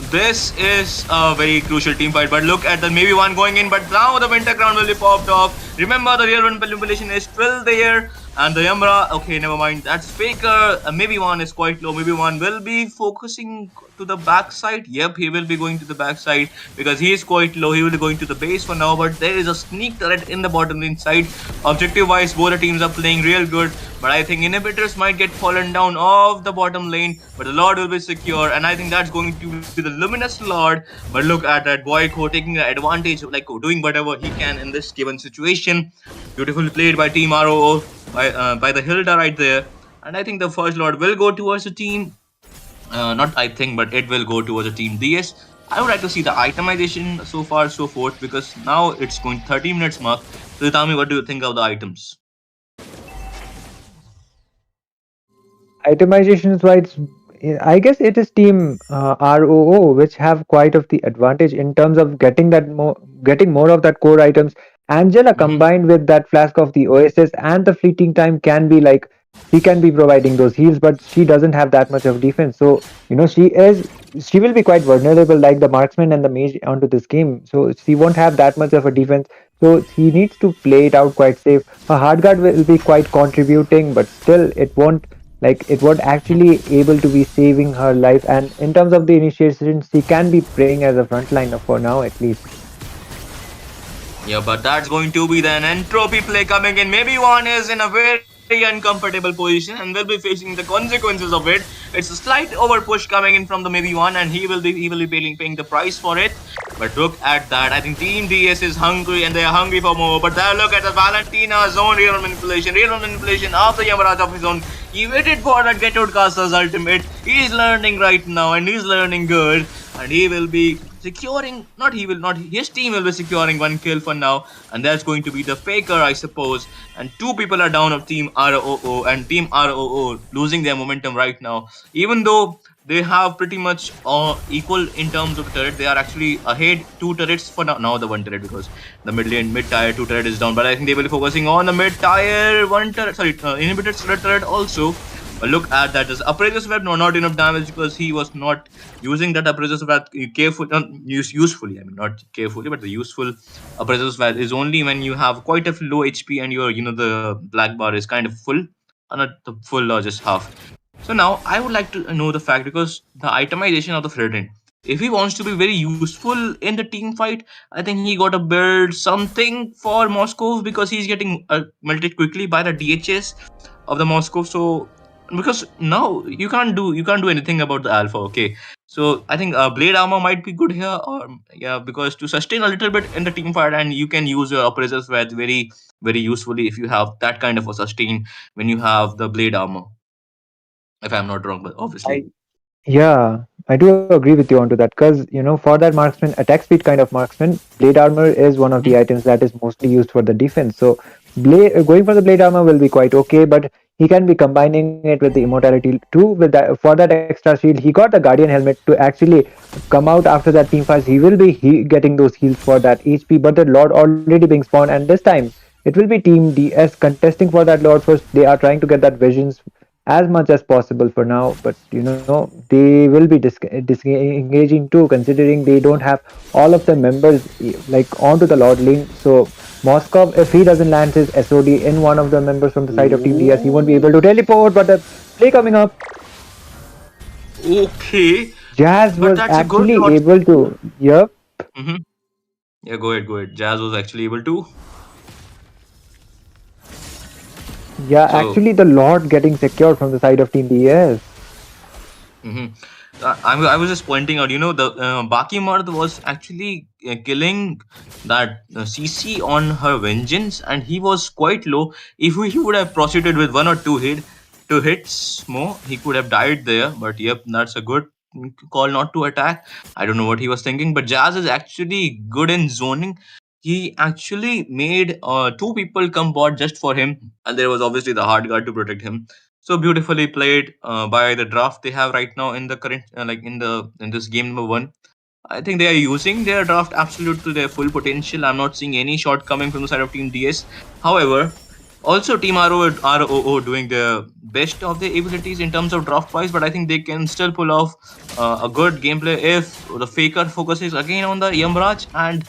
This is a very crucial team fight, but look at the maybe one going in, but now the Winter Crown will be popped off. Remember, the real one manipulation is still there, and the Yamra, okay, never mind, that's Faker. Maybe one is quite low, maybe one will be focusing to the backside. Yep, he will be going to the backside because he is quite low. He will be going to the base for now, but there is a sneak turret in the bottom lane side. Objective wise, both the teams are playing real good, but I think inhibitors might get fallen down off the bottom lane, but the Lord will be secure, and I think that's going to be the Luminous Lord. But look at that Boyko taking the advantage, like doing whatever he can in this given situation. Beautifully played by Team ROO, by the Hilda right there, and I think the first Lord will go towards the team. Not I think, but it will go towards the Team DS. I would like to see the itemization so far, so forth, because now it's going 30 minutes mark. So tell me, what do you think of the items? Itemization wise, I guess it is Team ROO which have quite of the advantage in terms of getting more of that core items. Angela combined with that flask of the OSS and the fleeting time can be like, she can be providing those heals, but she doesn't have that much of defense. So she will be quite vulnerable like the marksman and the mage onto this game. So she won't have that much of a defense. So he needs to play it out quite safe. A hard guard will be quite contributing, but still it won't actually able to be saving her life. And in terms of the initiation, she can be playing as a frontliner for now at least. Yeah, but that's going to be then entropy play coming in. Maybe one is in a very uncomfortable position and will be facing the consequences of it. It's a slight over push coming in from the maybe one, and he will be paying the price for it. But look at that. I think Team DS is hungry and they are hungry for more. But there, look at the Valentina zone real manipulation of the Yamaraj of his own. He waited for that Get Out Caster's ultimate. He's learning right now and he's learning good. And he will be securing, his team will be securing one kill for now. And that's going to be the Faker, I suppose. And 2 people are down of Team ROO, and Team ROO losing their momentum right now. Even though they have pretty much equal in terms of the turret. They are actually ahead two turrets for now the one turret, because the mid lane, mid tier two turret is down. But I think they will be focusing on the mid tier one turret, sorry, inhibited turret also. But look at that. This appraiser's web, no, not enough damage because he was not using that appraiser's web carefully, usefully. I mean, not carefully, but the useful appraiser's web is only when you have quite a low HP and your, the black bar is kind of full, and not the full or just half. So now I would like to know the fact, because the itemization of the Fredrin. If he wants to be very useful in the team fight, I think he got to build something for Moscow, because he's getting melted quickly by the DHS of the Moscow. So because now you can't do anything about the alpha. Okay, so I think blade armor might be good here, or yeah, because to sustain a little bit in the team fight, and you can use your appraisers very very usefully if you have that kind of a sustain when you have the blade armor, if I'm not wrong, but I obviously. Yeah, I do agree with you onto that because for that marksman, attack speed kind of marksman, blade armor is one of the items that is mostly used for the defense. So going for the blade armor will be quite okay, but he can be combining it with the immortality too. With that, for that extra shield, he got the guardian helmet to actually come out after that team fight. He will be getting those heals for that HP, but the lord already being spawned, and this time it will be Team DS contesting for that lord first. They are trying to get that visions as much as possible for now, but they will be disengaging too, considering they don't have all of the members like onto the lord lane. So Moskov, if he doesn't land his SOD in one of the members from the side of Team DS, he won't be able to teleport. But the play coming up, Okay, Jazz but was that's a good actually lot. able to. Yep. Mm-hmm. Yeah, go ahead, go ahead. Jazz was actually able to. Yeah, So actually the lord getting secured from the side of Team DS. hmm I was just pointing out, the Baki Mard was actually killing that CC on her vengeance, and he was quite low. If he would have proceeded with one or two hits more, he could have died there. But yep, that's a good call not to attack. I don't know what he was thinking, but Jazz is actually good in zoning. He actually made two people come bot just for him, and there was obviously the hard guard to protect him. So beautifully played by the draft they have right now in the current, like in this game number one. I think they are using their draft absolute to their full potential. I'm not seeing any shortcoming from the side of Team DS. However, also Team ROO doing their best of their abilities in terms of draft wise, but I think they can still pull off a good gameplay if the Faker focuses again on the Yamraj, and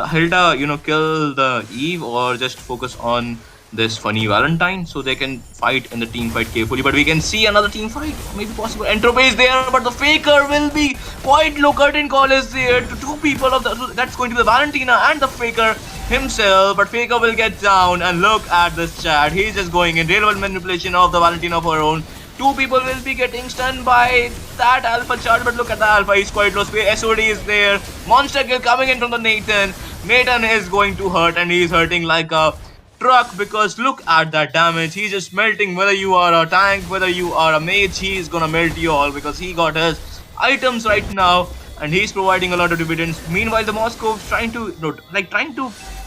Hilda, kill the Eve, or just focus on this funny Valentine so they can fight in the team fight carefully. But we can see another team fight, maybe possible. Entropy is there, but the Faker will be quite low. Curtain call is there to two people of the. So that's going to be the Valentina and the Faker himself. But Faker will get down, and look at this chat. He's just going in real world manipulation of the Valentina of her own. Two people will be getting stunned by that alpha chart, but look at the alpha, he's quite low. SOD is there. Monster kill coming in from the Nathan. Nathan is going to hurt, and he's hurting like a truck, because look at that damage. He's just melting. Whether you are a tank, whether you are a mage, he's gonna melt you all, because he got his items right now, and he's providing a lot of dividends. Meanwhile, the Moscow's trying to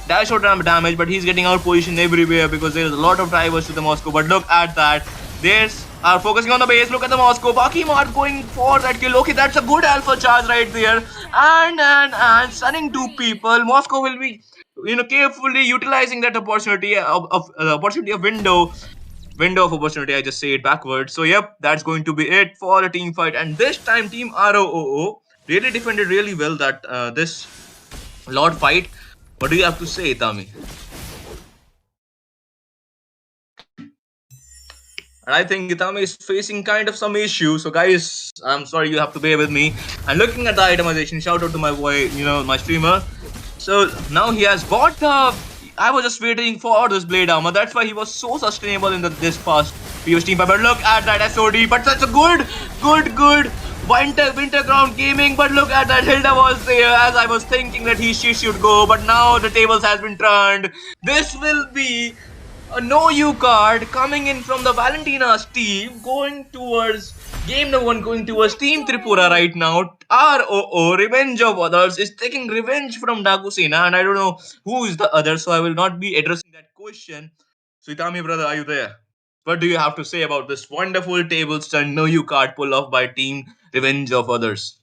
dash out damage, but he's getting out position everywhere because there's a lot of drivers to the Moscow. But look at that. There's are focusing on the base. Look at the Moscow. Baki Mart going for that kill. Okay, that's a good alpha charge right there. And stunning two people. Moscow will be carefully utilizing that opportunity of opportunity of window of opportunity. I just say it backwards. So yep, that's going to be it for the team fight. And this time, Team ROO really defended really well that this Lord fight. What do you have to say, Tami? And I think Itami is facing kind of some issues. So guys, I'm sorry, you have to bear with me. And looking at the itemization, shout out to my boy, my streamer. So now he has bought the. I was just waiting for this blade armor. That's why he was so sustainable in this past previous team. But look at that SOD. But that's a good winter ground gaming. But look at that, Hilda was there as I was thinking that she should go. But now the tables has been turned. This will be a no you card coming in from the Valentina's team, going towards game number one, going towards Team Tripura right now. ROO, Revenge of Others, is taking revenge from Dakusena, and I don't know who is the other, so I will not be addressing that question. So Itami brother, are you there? What do you have to say about this wonderful table stunt no you card pull off by Team Revenge of Others?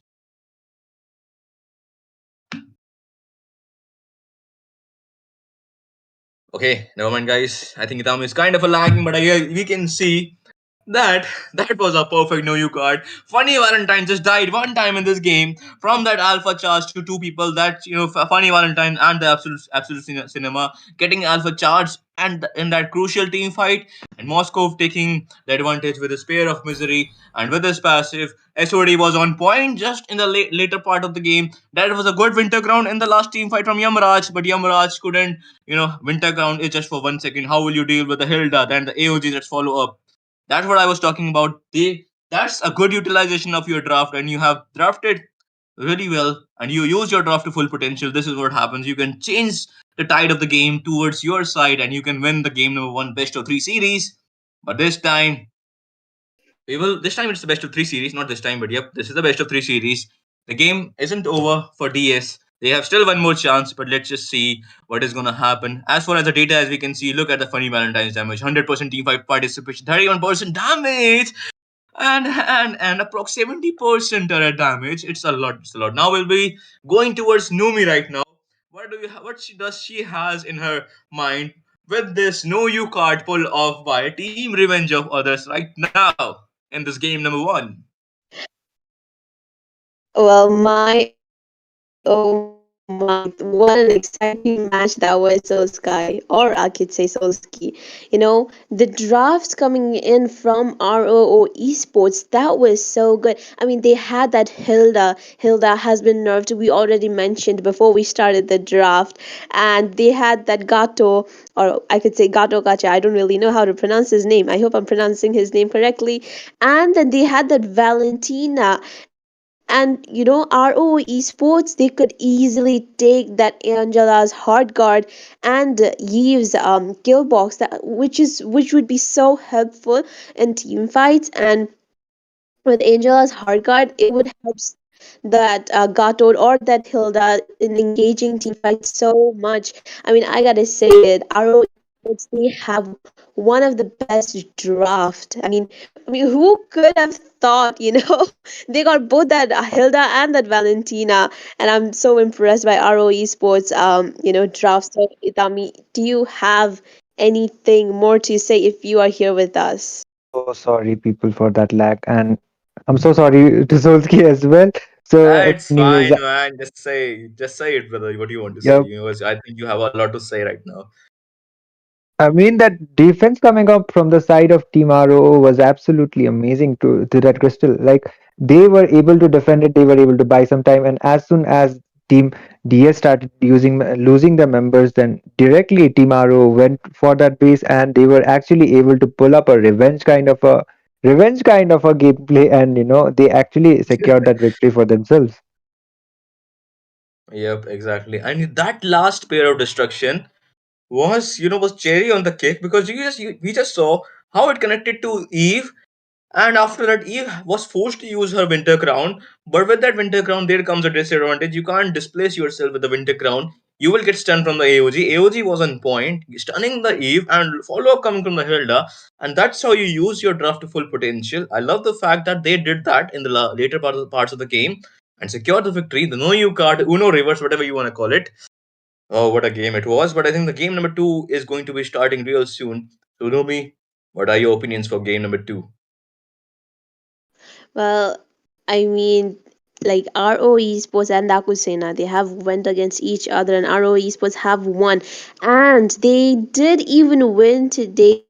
Okay, never mind, guys. I think Itam is kind of a lagging, but we can see that that was a perfect no you card. Funny Valentine just died one time in this game from that alpha charge to two people. That Funny Valentine and the Cinema getting alpha charge and in that crucial team fight, and Moscow taking the advantage with his pair of misery and with his passive. SOD was on point just in the later part of the game. That was a good winter ground in the last team fight from Yamraj, but Yamraj couldn't. Winter ground is just for 1 second. How will you deal with the Hilda? Then the AOG that follow up. That's what I was talking about. That's a good utilization of your draft, and you have drafted really well, and you use your draft to full potential. This is what happens. You can change the tide of the game towards your side, and you can win the game number one best of three series. But this time, we will. This time it's the best of three series, not this time, but yep, this is the best of three series. The game isn't over for DS. They have still one more chance, but let's just see what is gonna happen. As far as the data as we can see, look at the Funny Valentine's damage. 100% team fight participation, 31% damage, and approx 70% turret damage. It's a lot. It's a lot. Now we'll be going towards Numi right now. What she has in her mind with this no you card pull off by Team Revenge of Others right now in this game number one? Well, my oh my, what an exciting match that was, Solsky, or I could say Solsky. The draft coming in from ROO Esports, that was so good. I mean, they had that Hilda. Hilda has been nerfed, we already mentioned before we started the draft. And they had that Gato, or I could say Gato Gacha. I don't really know how to pronounce his name. I hope I'm pronouncing his name correctly. And then they had that Valentina, and RO Esports, they could easily take that Angela's hard guard and Eve's kill box, which would be so helpful in team fights. And with Angela's hard guard, it would help that Gatod or that Hilda in engaging team fights so much. I mean, I gotta say it, RO Esports, they have one of the best draft. I mean, who could have thought? They got both that Hilda and that Valentina, and I'm so impressed by RO Esports. Draft. So, Itami, do you have anything more to say if you are here with us? So sorry, people, for that lag, and I'm so sorry to Solskjaer as well. So, It's anyways, fine, man. Just say it, brother. What do you want to say? yep. I think you have a lot to say right now. I mean, that defense coming up from the side of Team ROO was absolutely amazing to that crystal. Like, they were able to defend it, they were able to buy some time, and as soon as Team DS started losing their members, then directly Team ROO went for that base, and they were actually able to pull up a revenge kind of a gameplay, and they actually secured that victory for themselves. Yep, exactly. And that last pair of destruction was cherry on the cake, because we just saw how it connected to Eve. And after that, Eve was forced to use her winter crown. But with that winter crown, there comes a disadvantage. You can't displace yourself with the winter crown. You will get stunned from the AOG. AOG was on point, stunning the Eve, and follow up coming from the Hilda. And that's how you use your draft to full potential. I love the fact that they did that in the later parts of the game and secured the victory. The no you card, Uno reverse, whatever you want to call it. Oh, what a game it was. But I think the game number two is going to be starting real soon. So, Nomi, what are your opinions for game number two? Well, I mean, like RO Esports and Dakusena, they have went against each other, and RO Esports have won, and they did even win today's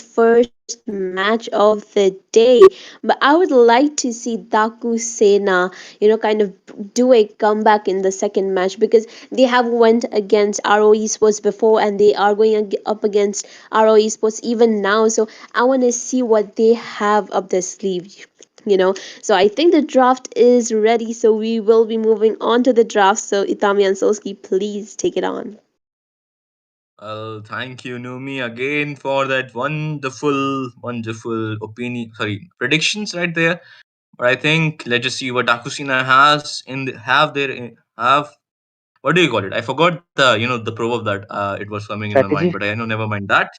first match of the day. But I would like to see Dakusena, kind of do a comeback in the second match, because they have went against RO Esports before, and they are going up against RO Esports even now. So I want to see what they have up their sleeve. So I think the draft is ready, so we will be moving on to the draft. So Itami and Solski, please take it on. Well, thank you, Numi, again for that wonderful opinion. Sorry, predictions right there. But I think let's just see what Akusina has have. What do you call it? I forgot the proverb that it was coming in my mind, Strategy. but I know never mind that.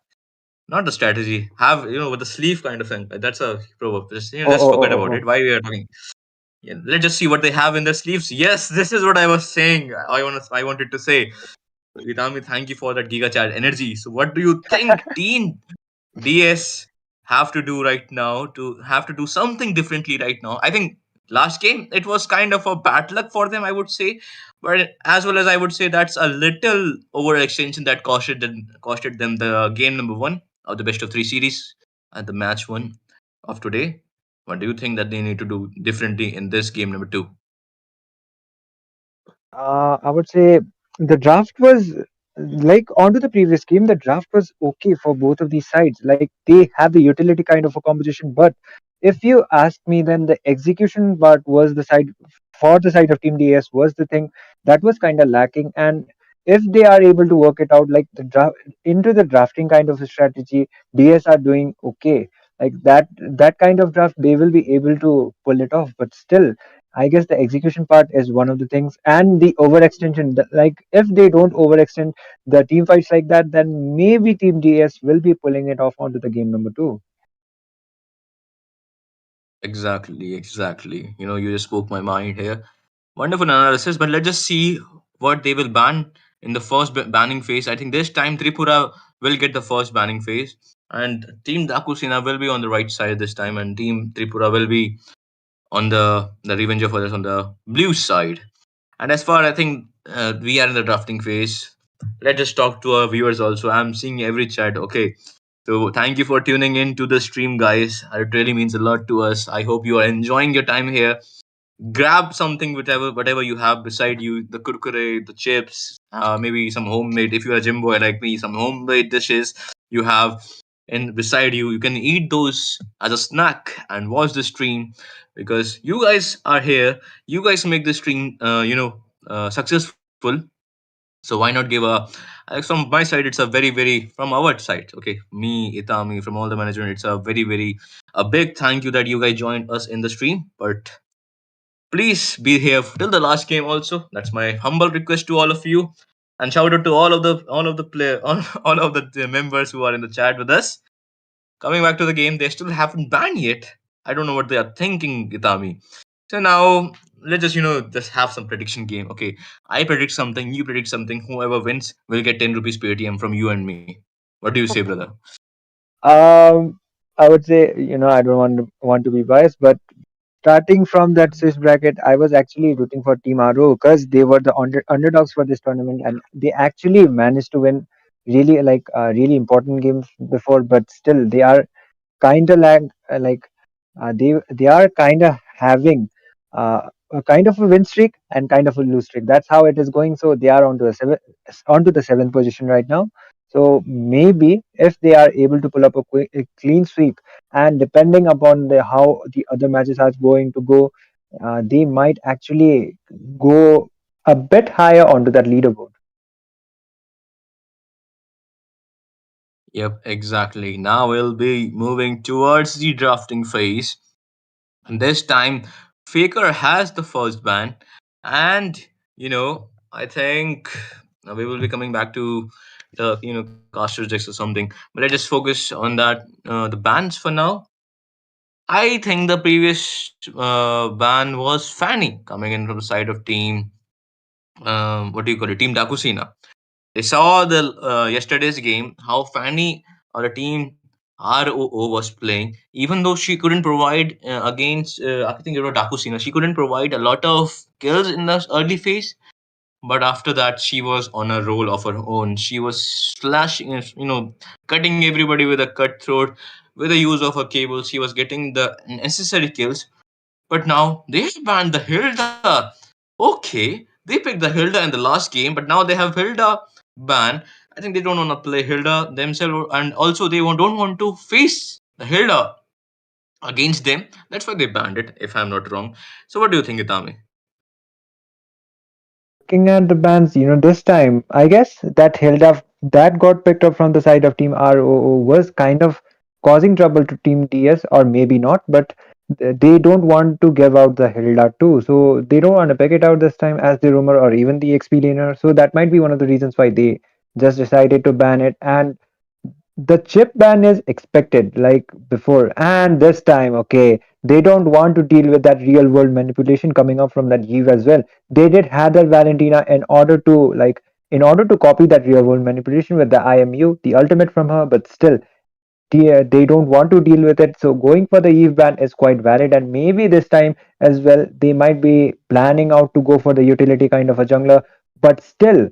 not the strategy. Have with the sleeve kind of thing. That's a proverb. Oh, Just oh, forget oh, about oh, it. Why we are talking? Yeah, let's just see what they have in their sleeves. Yes, this is what I was saying. I wanted to say. Vitami, thank you for that Giga Chat energy. So, what do you think, Team DS have to do right now to have to do something differently right now? I think last game it was kind of a bad luck for them, I would say, but as well as I would say that's a little overextension that costed them the game number one of the best of three series and the match one of today. What do you think that they need to do differently in this game number two? I would say the draft was like onto the previous game. The draft was okay for both of these sides. Like they have the utility kind of a composition, but if you ask me, then the execution part was the side for the side of Team DS was the thing that was kind of lacking. And if they are able to work it out, like the draft into the drafting kind of a strategy, DS are doing okay. Like that kind of draft, they will be able to pull it off. But still, I guess the execution part is one of the things, and the overextension. Like if they don't overextend the team fights like that, then maybe Team DS will be pulling it off onto the game number two. Exactly, exactly. You just spoke my mind here. Wonderful analysis, but let's just see what they will ban in the first banning phase. I think this time Tripura will get the first banning phase, and Team Dakusina will be on the right side this time, and Team Tripura will be on the Revenge of Others on the blue side. And as far I think we are in the drafting phase, let's just talk to our viewers also. I'm seeing every chat. Okay, so thank you for tuning in to the stream, guys. It really means a lot to us. I hope you are enjoying your time here. Grab something, whatever you have beside you, the kurkure, the chips, maybe some homemade. If you're a gym boy like me, some homemade dishes you have in beside you. You can eat those as a snack and watch the stream because you guys are here. You guys make the stream, successful. So why not give from my side? It's a very from our side. Okay, me, Itami, from all the management. It's a very a big thank you that you guys joined us in the stream. But please be here till the last game also. That's my humble request to all of you. And shout out to all of the player all of the members who are in the chat with us. Coming back to the game, they still haven't banned yet. I don't know what they are thinking, Itami. So now let's just have some prediction game. Okay, I predict something, you predict something. Whoever wins will get 10 rupees PTM from you and me. What do you say, brother? Um, I would say, I don't want to be biased, but starting from that Swiss bracket, I was actually rooting for Team RO because they were the underdogs for this tournament, and they actually managed to win really important games before. But still, they are kind of they are kind of having a kind of a win streak and kind of a lose streak. That's how it is going. So they are onto the seventh position right now. So maybe if they are able to pull up a clean sweep, and depending upon how the other matches are going to go, they might actually go a bit higher onto that leaderboard. Yep, exactly. Now we'll be moving towards the drafting phase. And this time, Faker has the first ban. And, I think we will be coming back to the, caster checks or something. But let's just focus on that, the bans for now. I think the previous ban was Fanny coming in from the side of team, what do you call it, Team Dakusina. They saw the yesterday's game how Fanny or the team ROO was playing. Even though she couldn't provide against, I think it was Dakusina, she couldn't provide a lot of kills in the early phase. But after that, she was on a roll of her own. She was slashing, cutting everybody with a cutthroat, with the use of her cables. She was getting the necessary kills. But now they banned the Hilda. Okay, they picked the Hilda in the last game, but now they have Hilda ban. I think they don't want to play Hilda themselves, and also they don't want to face the Hilda against them. That's why they banned it, if I'm not wrong. So, what do you think, Itami? Looking at the bans, this time, I guess that Hilda that got picked up from the side of Team ROO was kind of causing trouble to Team DS, or maybe not, but they don't want to give out the Hilda too. So they don't want to pick it out this time as the rumor or even the XP laner. So that might be one of the reasons why they just decided to ban it. And the chip ban is expected like before, and this time, okay, they don't want to deal with that real world manipulation coming up from that Eve as well. They did have that Valentina in order to copy that real world manipulation with the IMU, the ultimate from her, but still they don't want to deal with it. So going for the Eve ban is quite valid, and maybe this time as well they might be planning out to go for the utility kind of a jungler, but still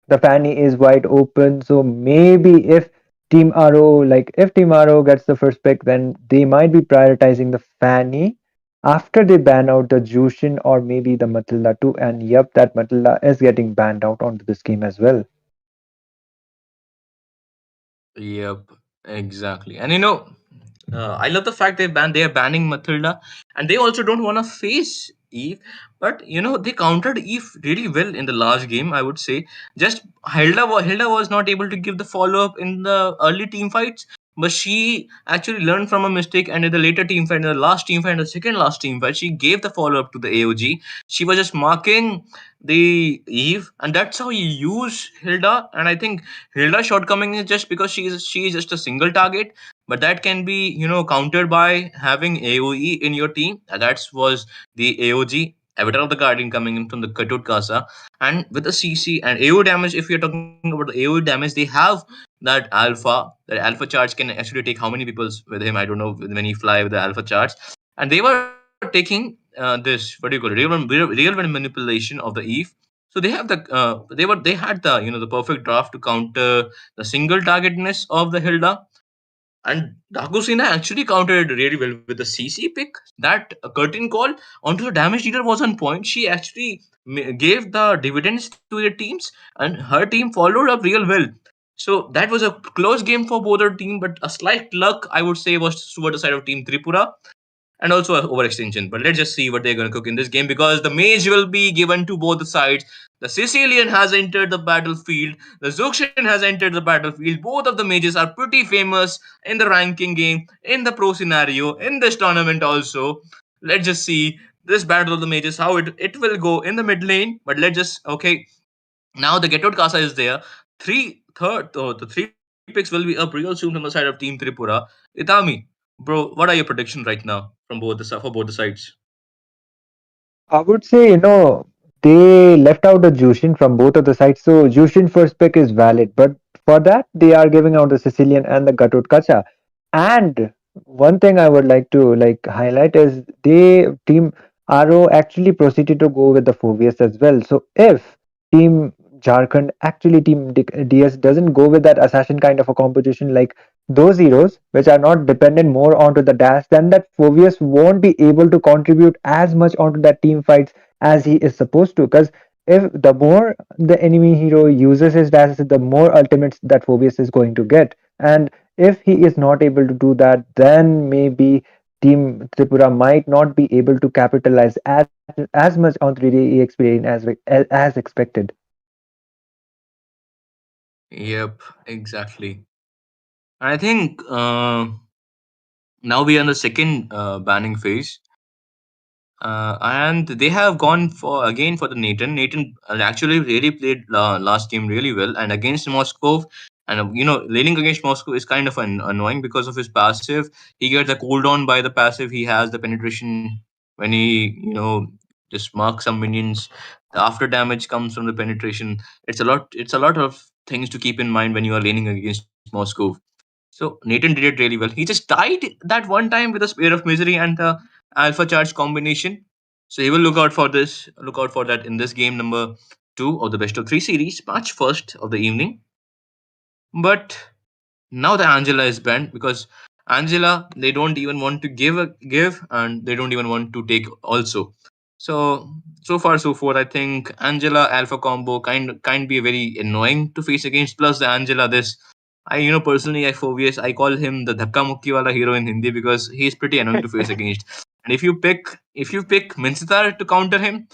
the Fanny is wide open. So maybe if Team RO gets the first pick, then they might be prioritizing the Fanny after they ban out the Jushin or maybe the Matilda too. And yep, that Matilda is getting banned out onto this game as well. Yep, exactly. And I love the fact they are banning Matilda, and they also don't want to face Eve. But they countered Eve really well in the last game. I would say just Hilda was not able to give the follow up in the early team fights, but she actually learned from a mistake, and in the later team fight, in the last team fight, the second last team fight, she gave the follow up to the AOG. She was just marking the Eve, and that's how you use Hilda. And I think Hilda's shortcoming is just because she is just a single target, but that can be countered by having AOE in your team. That was the AOG Avatar of the Guardian coming in from the Katut Casa, and with the CC and AO damage. If you're talking about the AO damage, they have that alpha charge can actually take how many people with him? I don't know when he fly with the alpha charge, and they were taking this what do you call it real world manipulation of the Eve. So they have they had the the perfect draft to counter the single targetness of the Hilda, and Dakusina actually countered really well with the CC pick. That curtain call onto the damage dealer was on point. She actually gave the dividends to their teams, and her team followed up real well. So that was a close game for both our team, but a slight luck I would say was toward the side of Team Tripura, and also an overextension. But let's just see what they're going to cook in this game, because the mage will be given to both the sides. The Sicilian has entered the battlefield. The Zuxian has entered the battlefield. Both of the mages are pretty famous in the ranking game, in the pro scenario, in this tournament also. Let's just see this battle of the mages, how it will go in the mid lane. But let's just, okay, now the Get Out Casa is there. The three picks will be up real soon from the side of Team Tripura. Itami, bro, what are your predictions right now from for both the sides? I would say, they left out the Jushin from both of the sides. So Jushin first pick is valid, but for that they are giving out the Sicilian and the Gatut Kacha. And one thing I would like to highlight is team RO actually proceeded to go with the Phobius as well. So if team Jharkhand actually team DS doesn't go with that assassin kind of a composition like those heroes which are not dependent more onto the dash, then that Phobius won't be able to contribute as much onto that team fights as he is supposed to. Because if the more the enemy hero uses his dash, the more ultimates that Phobius is going to get. And if he is not able to do that, then maybe Team Tripura might not be able to capitalize as much on 3D EXP as expected. Yep, exactly. I think now we are in the second banning phase. And they have gone for again for the Nathan. Nathan actually really played last game really well, and against Moscow. And laning against Moscow is kind of annoying because of his passive. He gets a cooldown by the passive. He has the penetration when he just marks some minions. The after damage comes from the penetration. It's a lot. It's a lot of things to keep in mind when you are laning against Moscow. So Nathan did it really well. He just died that one time with a Spear of Misery and the Alpha Charge combination. So he will look out for that in this game number 2 of the best of 3 series, March 1st of the evening. But now the Angela is banned because Angela they don't even want to give, and they don't even want to take also. So far so forth, I think Angela Alpha combo kind be very annoying to face against. Plus the Angela this I personally I phobias I call him the dhakka mukki wala hero in Hindi because he's pretty annoying to face against. And if you pick Minsitar to counter him,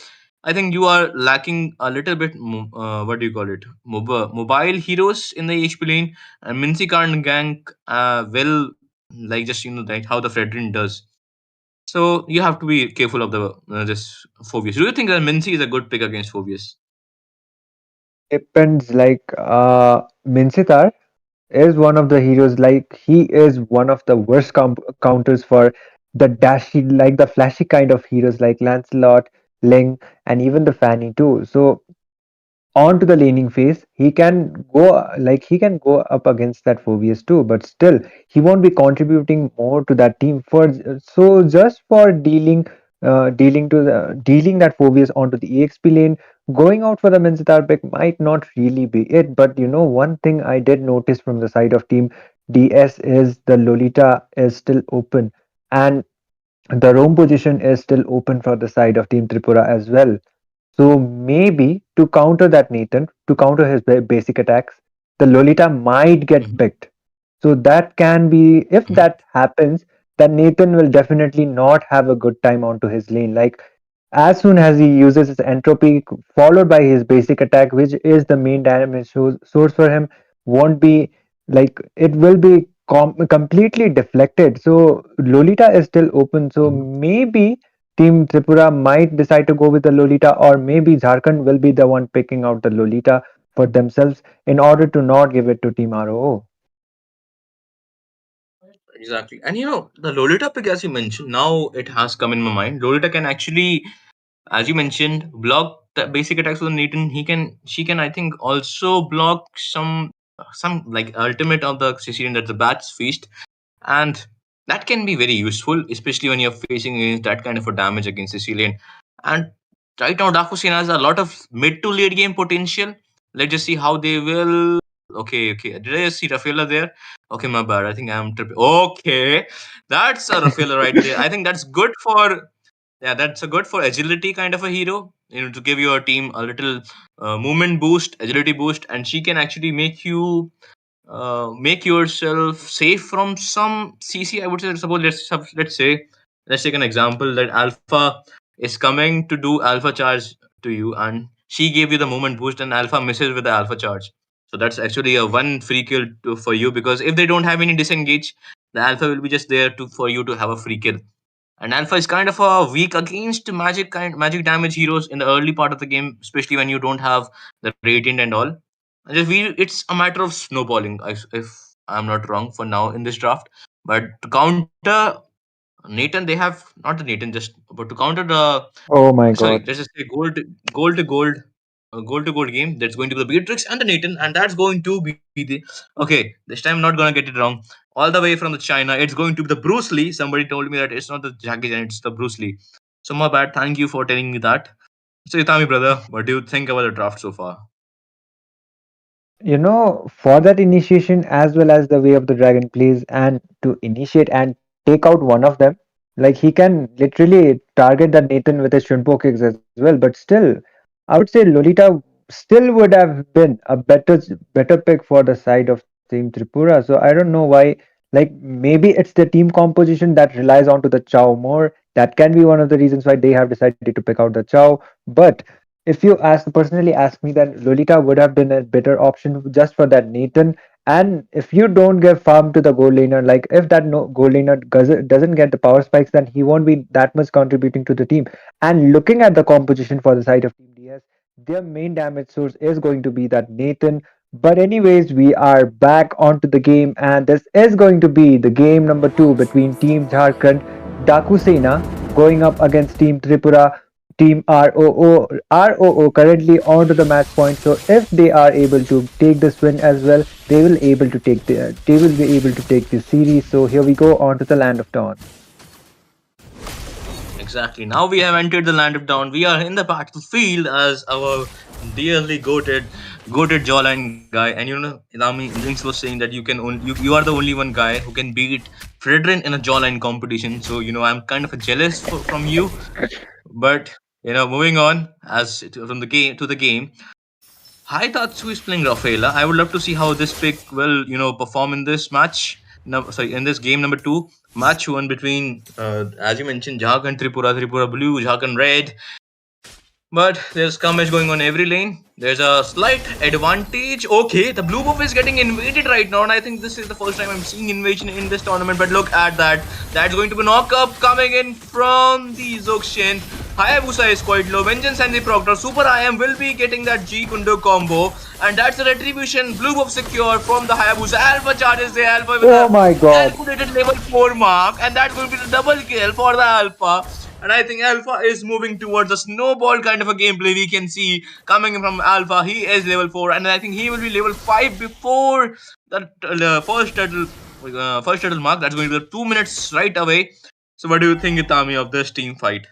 I think you are lacking a little bit. What do you call it? Mobile heroes in the HP lane, and Mincy can't gank well, like just like how the Fredrin does. So you have to be careful of the this Phobius. Do you think that Mincy is a good pick against Phobius? Depends, Minsitar. is one of the heroes. Like he is one of the worst counters for the dashy, like the flashy kind of heroes like Lancelot, Ling, and even the Fanny too. So onto the laning phase, he can go up against that Phobius too, but still he won't be contributing more to that team for so just for dealing that Phobius onto the EXP lane, going out for the Menzitar pick might not really be it. But you know, one thing I did notice from the side of team DS is the Lolita is still open, and the roam position is still open for the side of Team Tripura as well. So maybe to counter that Nathan, to counter his basic attacks, the Lolita might get picked. So that can be, if that happens, then Nathan will definitely not have a good time onto his lane. Like as soon as he uses his entropy followed by his basic attack, which is the main damage source for him, won't be like it will be completely deflected. So Lolita is still open. So maybe Team Tripura might decide to go with the Lolita, or maybe Jharkhand will be the one picking out the Lolita for themselves in order to not give it to Team ROO. Exactly. And the Lolita pick, as you mentioned, now it has come in my mind. Lolita can actually, as you mentioned, block the basic attacks with Nathan. She can, I think, also block some like ultimate of the Sicilian, that's the Bat's Feast, and that can be very useful, especially when you're facing against that kind of a damage against Sicilian. And right now, Dakusina has a lot of mid to late game potential. Let's just see how they will. Okay, okay. Did I just see Rafaela there? Okay, my bad. I think I'm tripping. Okay, that's a Rafaela right there. I think that's good for, yeah, that's a good for agility kind of a hero. To give your team a little movement boost, agility boost, and she can actually make yourself safe from some CC. I would say, suppose let's take an example that Alpha is coming to do Alpha charge to you, and she gave you the movement boost, and Alpha misses with the Alpha charge. So that's actually a one free kill for you, because if they don't have any disengage, the Alpha will be just there to for you to have a free kill. And Alpha is kind of a weak against magic damage heroes in the early part of the game, especially when you don't have the radiant and all. And it's a matter of snowballing, if I'm not wrong for now in this draft. But to counter Nathan, they have not the Nathan, just but to counter the, Oh my sorry, god. let's just say gold to gold, gold to gold game. That's going to be the Beatrix and the Nathan, and that's going to be the, okay. This time I'm not gonna get it wrong. All the way from the China, it's going to be the Bruce Lee. Somebody told me that it's not the Jackie Chan, it's the Bruce Lee. So my bad. Thank you for telling me that. So Itami brother, what do you think about the draft so far? You know, for that initiation as well as the way of the dragon plays, and to initiate and take out one of them, like he can literally target that Nathan with his Shunpo kicks as well. But still, I would say Lolita still would have been a better pick for the side of Team Tripura. So I don't know why. Like maybe it's the team composition that relies onto the Chow more. That can be one of the reasons why they have decided to pick out the Chow. But if you personally ask me, then Lolita would have been a better option just for that Nathan. And if you don't give farm to the gold laner, like if that no gold laner doesn't get the power spikes, then he won't be that much contributing to the team. And looking at the composition for the side of Team DS, their main damage source is going to be that Nathan. But anyways, we are back onto the game, and this is going to be the game number 2 between Team Jharkhand Daku Sena going up against Team Tripura. Team ROO currently onto the match point. So if they are able to take this win as well, they will be able to take this series. So here we go on to the Land of Dawn. Exactly. Now we have entered the Land of Dawn. We are in the battlefield as our dearly goated jawline guy. And Ilami Links was saying that you are the only one guy who can beat Fredrin in a jawline competition. So I'm kind of jealous from you. But moving on from the game to the game. Haitatsu is playing Rafaela. I would love to see how this pick will perform in this match. No, sorry, in this game number 2, match 1 between as you mentioned, Jharkhand Tripura Blue, Jharkhand Red. But there's skirmish going on every lane. There's a slight advantage. Okay, the blue buff is getting invaded right now, and I think this is the first time I'm seeing invasion in this tournament. But look at that. That's going to be knock up coming in from the Zokshin. Hayabusa is quite low. Vengeance and the Proctor. Super IM will be getting that G Kundo combo. And that's a retribution. Blue buff secure from the Hayabusa. Alpha charges the Alpha with Oh a my god. calculated level 4 mark. And that's going to be the double kill for the Alpha. And I think Alpha is moving towards a snowball kind of a gameplay we can see coming from Alpha. He is level 4. And I think he will be level 5 before the first turtle mark. That's going to be 2 minutes right away. So what do you think, Itami, of this team fight?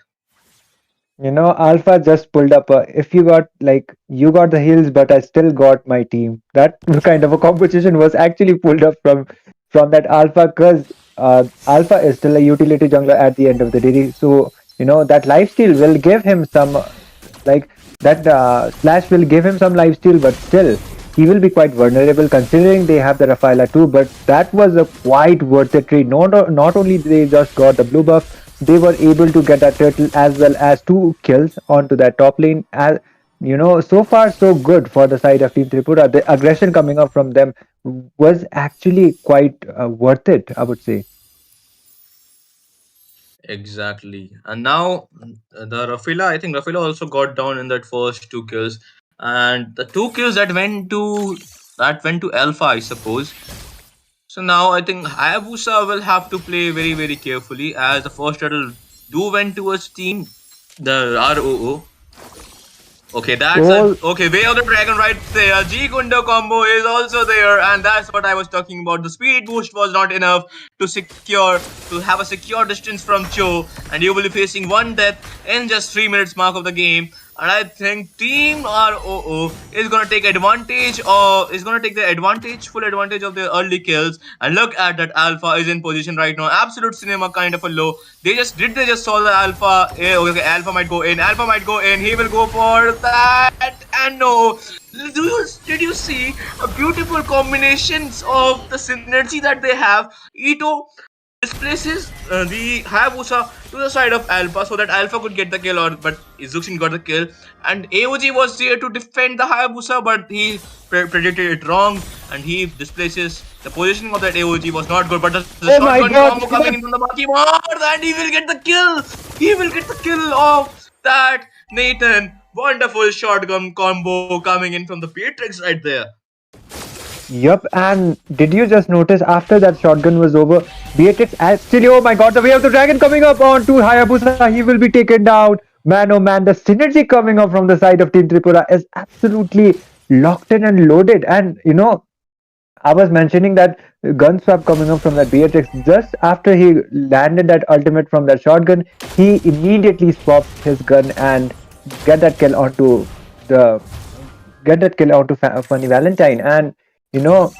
You know, Alpha just pulled up a, if you got like you got the heals, but I still got my team. That kind of a competition was actually pulled up from that Alpha, because Alpha is still a utility jungler at the end of the day. So you know that lifesteal will give him some like that slash will give him some lifesteal, but still he will be quite vulnerable considering they have the Rafaela too. But that was a quite worth it trade. Not only they just got the blue buff, they were able to get that turtle as well as 2 kills onto that top lane. As you know, so far so good for the side of Team Tripura. The aggression coming up from them was actually quite worth it, I would say. Exactly. And now the Rafila, I think Rafila also got down in that first 2 kills. And the 2 kills that went to Alpha, I suppose. So now I think Hayabusa will have to play very, very carefully, as the first turtle do went towards team the ROO. Okay, that's okay. Way of the Dragon right there. G Gundo combo is also there, and that's what I was talking about. The speed boost was not enough to have a secure distance from Cho, and you will be facing one death in just 3 minutes mark of the game. And I think Team ROO is gonna take full advantage of their early kills. And look at that, Alpha is in position right now. Absolute cinema kind of a low. They just saw the Alpha. Okay, Alpha might go in. Alpha might go in. He will go for that. And no. Did you see a beautiful combinations of the synergy that they have? Ito displaces the Hayabusa to the side of Alpha so that Alpha could get the kill, but Izuxin got the kill. And AOG was there to defend the Hayabusa, but he predicted it wrong, and he displaces. The positioning of that AOG was not good, but the shotgun combo coming in from the Baki Mord, and he will get the kill. He will get the kill of that Nathan. Wonderful shotgun combo coming in from the Beatrix right there. Yup, and did you just notice after that shotgun was over, Beatrix actually, oh my god, the way of the dragon coming up onto Hayabusa, he will be taken down. Man, oh man, the synergy coming up from the side of Team Tripura is absolutely locked in and loaded. And you know, I was mentioning that gun swap coming up from that Beatrix. Just after he landed that ultimate from that shotgun, he immediately swapped his gun and get that kill onto Funny Valentine. And you know,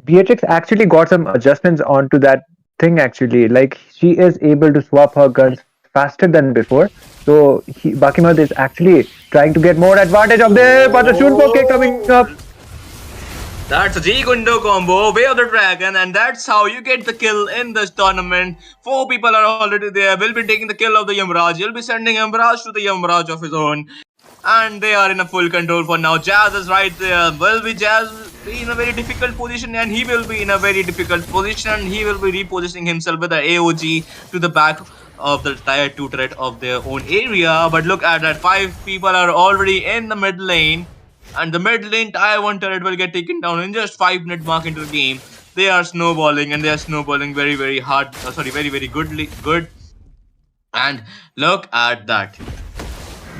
Beatrix actually got some adjustments onto that thing actually. Like she is able to swap her guns faster than before. So Bakimad is actually trying to get more advantage of this, but the Shunpoke coming up. That's a G-Gundo combo, Way of the Dragon, and that's how you get the kill in this tournament. 4 people are already there. We'll be taking the kill of the Yamraj. He'll be sending Yamraj to the Yamraj of his own. And they are in a full control for now. Jazz is right there. Will be Jazz be in a very difficult position, and he will be in a very difficult position. He will be repositioning himself with the AOG to the back of the tier 2 turret of their own area. But look at that, 5 people are already in the mid lane. And the mid lane tier 1 turret will get taken down in just 5-minute mark into the game. They are snowballing, and they are snowballing very, very hard. Very, very good. And look at that.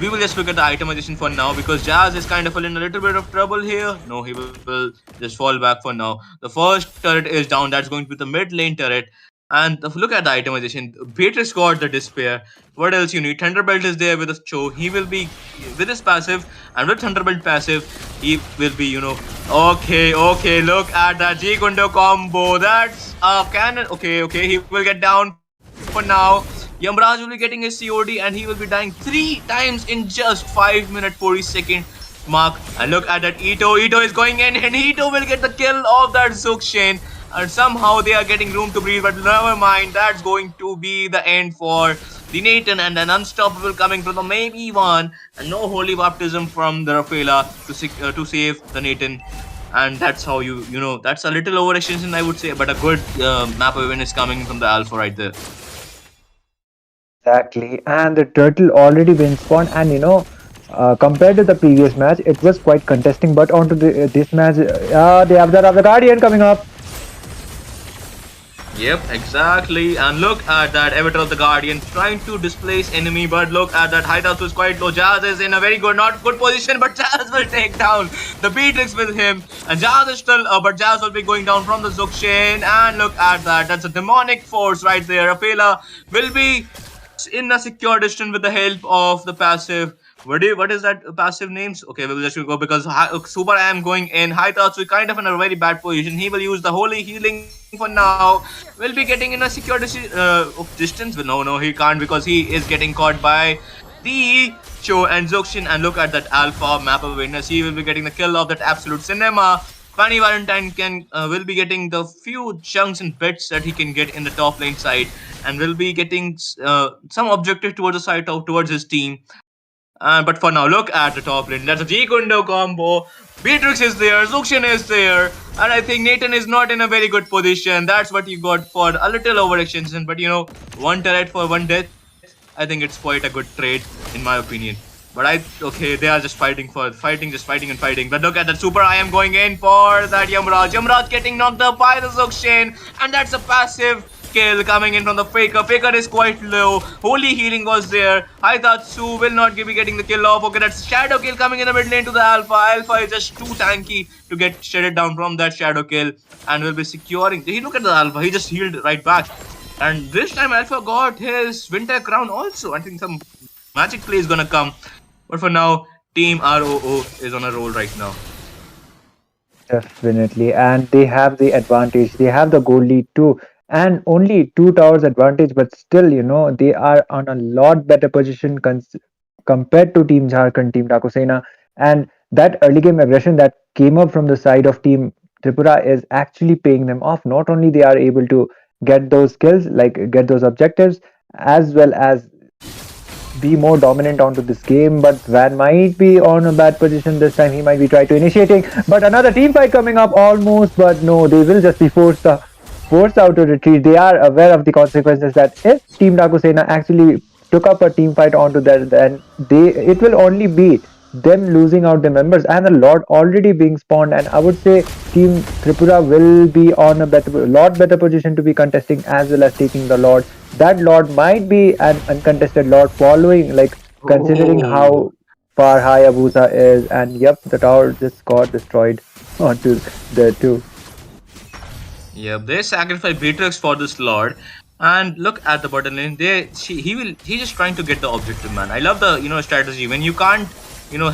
We will just look at the itemization for now, because Jazz is kind of in a little bit of trouble here. No, he will just fall back for now. The first turret is down. That's going to be the mid lane turret. And look at the itemization. Beatrice got the Despair. What else you need? Thunderbolt is there with a Cho. He will be with his passive, and with Thunderbolt passive, he will be, you know. Okay. Look at that G Gundo combo. That's a cannon. Okay. He will get down for now. Yamraj will be getting his COD, and he will be dying 3 times in just 5-minute 40-second mark. And look at that Ito. Ito is going in, and Ito will get the kill of that Zuxin. And somehow they are getting room to breathe, but never mind. That's going to be the end for the Nathan, and an unstoppable coming from the maybe one, and no holy baptism from the Rafaela to save the Nathan. And that's how you know, that's a little overextension, I would say, but a good map win is coming from the Alpha right there. Exactly, and the turtle already been spawned, and compared to the previous match, it was quite contesting. But onto this match, they have the guardian coming up. Yep, exactly. And look at that Avatar of the Guardian trying to displace enemy, but look at that Hideout is quite low. Jazz is in a very good, not good position, but Jazz will take down the Beatrix with him. And Jazz is still, but Jazz will be going down from the Zukshin. And look at that. That's a demonic force right there. Apela will be in a secure distance with the help of the passive. What is that passive names? Okay, we will just go because Super I am going in. Hitatsu kind of in a very bad position. He will use the holy healing for now. Will be getting in a secure distance. But no, he can't because he is getting caught by the Cho and Zokshin. And look at that alpha map awareness. He will be getting the kill of that absolute cinema. Funny Valentine will be getting the few chunks and bits that he can get in the top lane side, and will be getting some objective towards the side towards his team. But for now, look at the top lane. That's a G-Kundo combo. Beatrix is there, Zuxian is there, and I think Nathan is not in a very good position. That's what you got for a little overextension. But one turret for one death, I think it's quite a good trade in my opinion. But okay, they are just fighting, just fighting and fighting. But look at that super. I am going in for that Yamraj. Yamraj getting knocked up by the Zuxian, and that's a passive kill coming in from the Faker. Faker is quite low. Holy healing was there. I thought Su will not be getting the kill off. Okay, that's Shadow kill coming in the mid lane to the Alpha. Alpha is just too tanky to get shredded down from that Shadow kill, and will be securing. He look at the Alpha. He just healed right back. And this time Alpha got his Winter Crown also. I think some magic play is gonna come. But for now, Team ROO is on a roll right now. Definitely, and they have the advantage. They have the gold lead too, and only 2 towers advantage. But still, they are on a lot better position compared to Team Jharkhand, Team Takusena. And that early game aggression that came up from the side of Team Tripura is actually paying them off. Not only they are able to get those kills, like get those objectives, as well as be more dominant onto this game. But Van might be on a bad position this time. He might be trying to initiating, but another team fight coming up almost. But no, they will just be forced out to retreat. They are aware of the consequences that if Team Dakusena actually took up a team fight onto that, then it will only be them losing out the members and a lot already being spawned. And I would say Team Tripura will be on a lot better position to be contesting as well as taking the Lord. That Lord might be an uncontested Lord following, considering how far Hayabusa is. And yep, the tower just got destroyed onto the two. Yep, they sacrifice Beatrix for this Lord. And look at the bottom lane. He's just trying to get the objective, man. I love the strategy. When you can't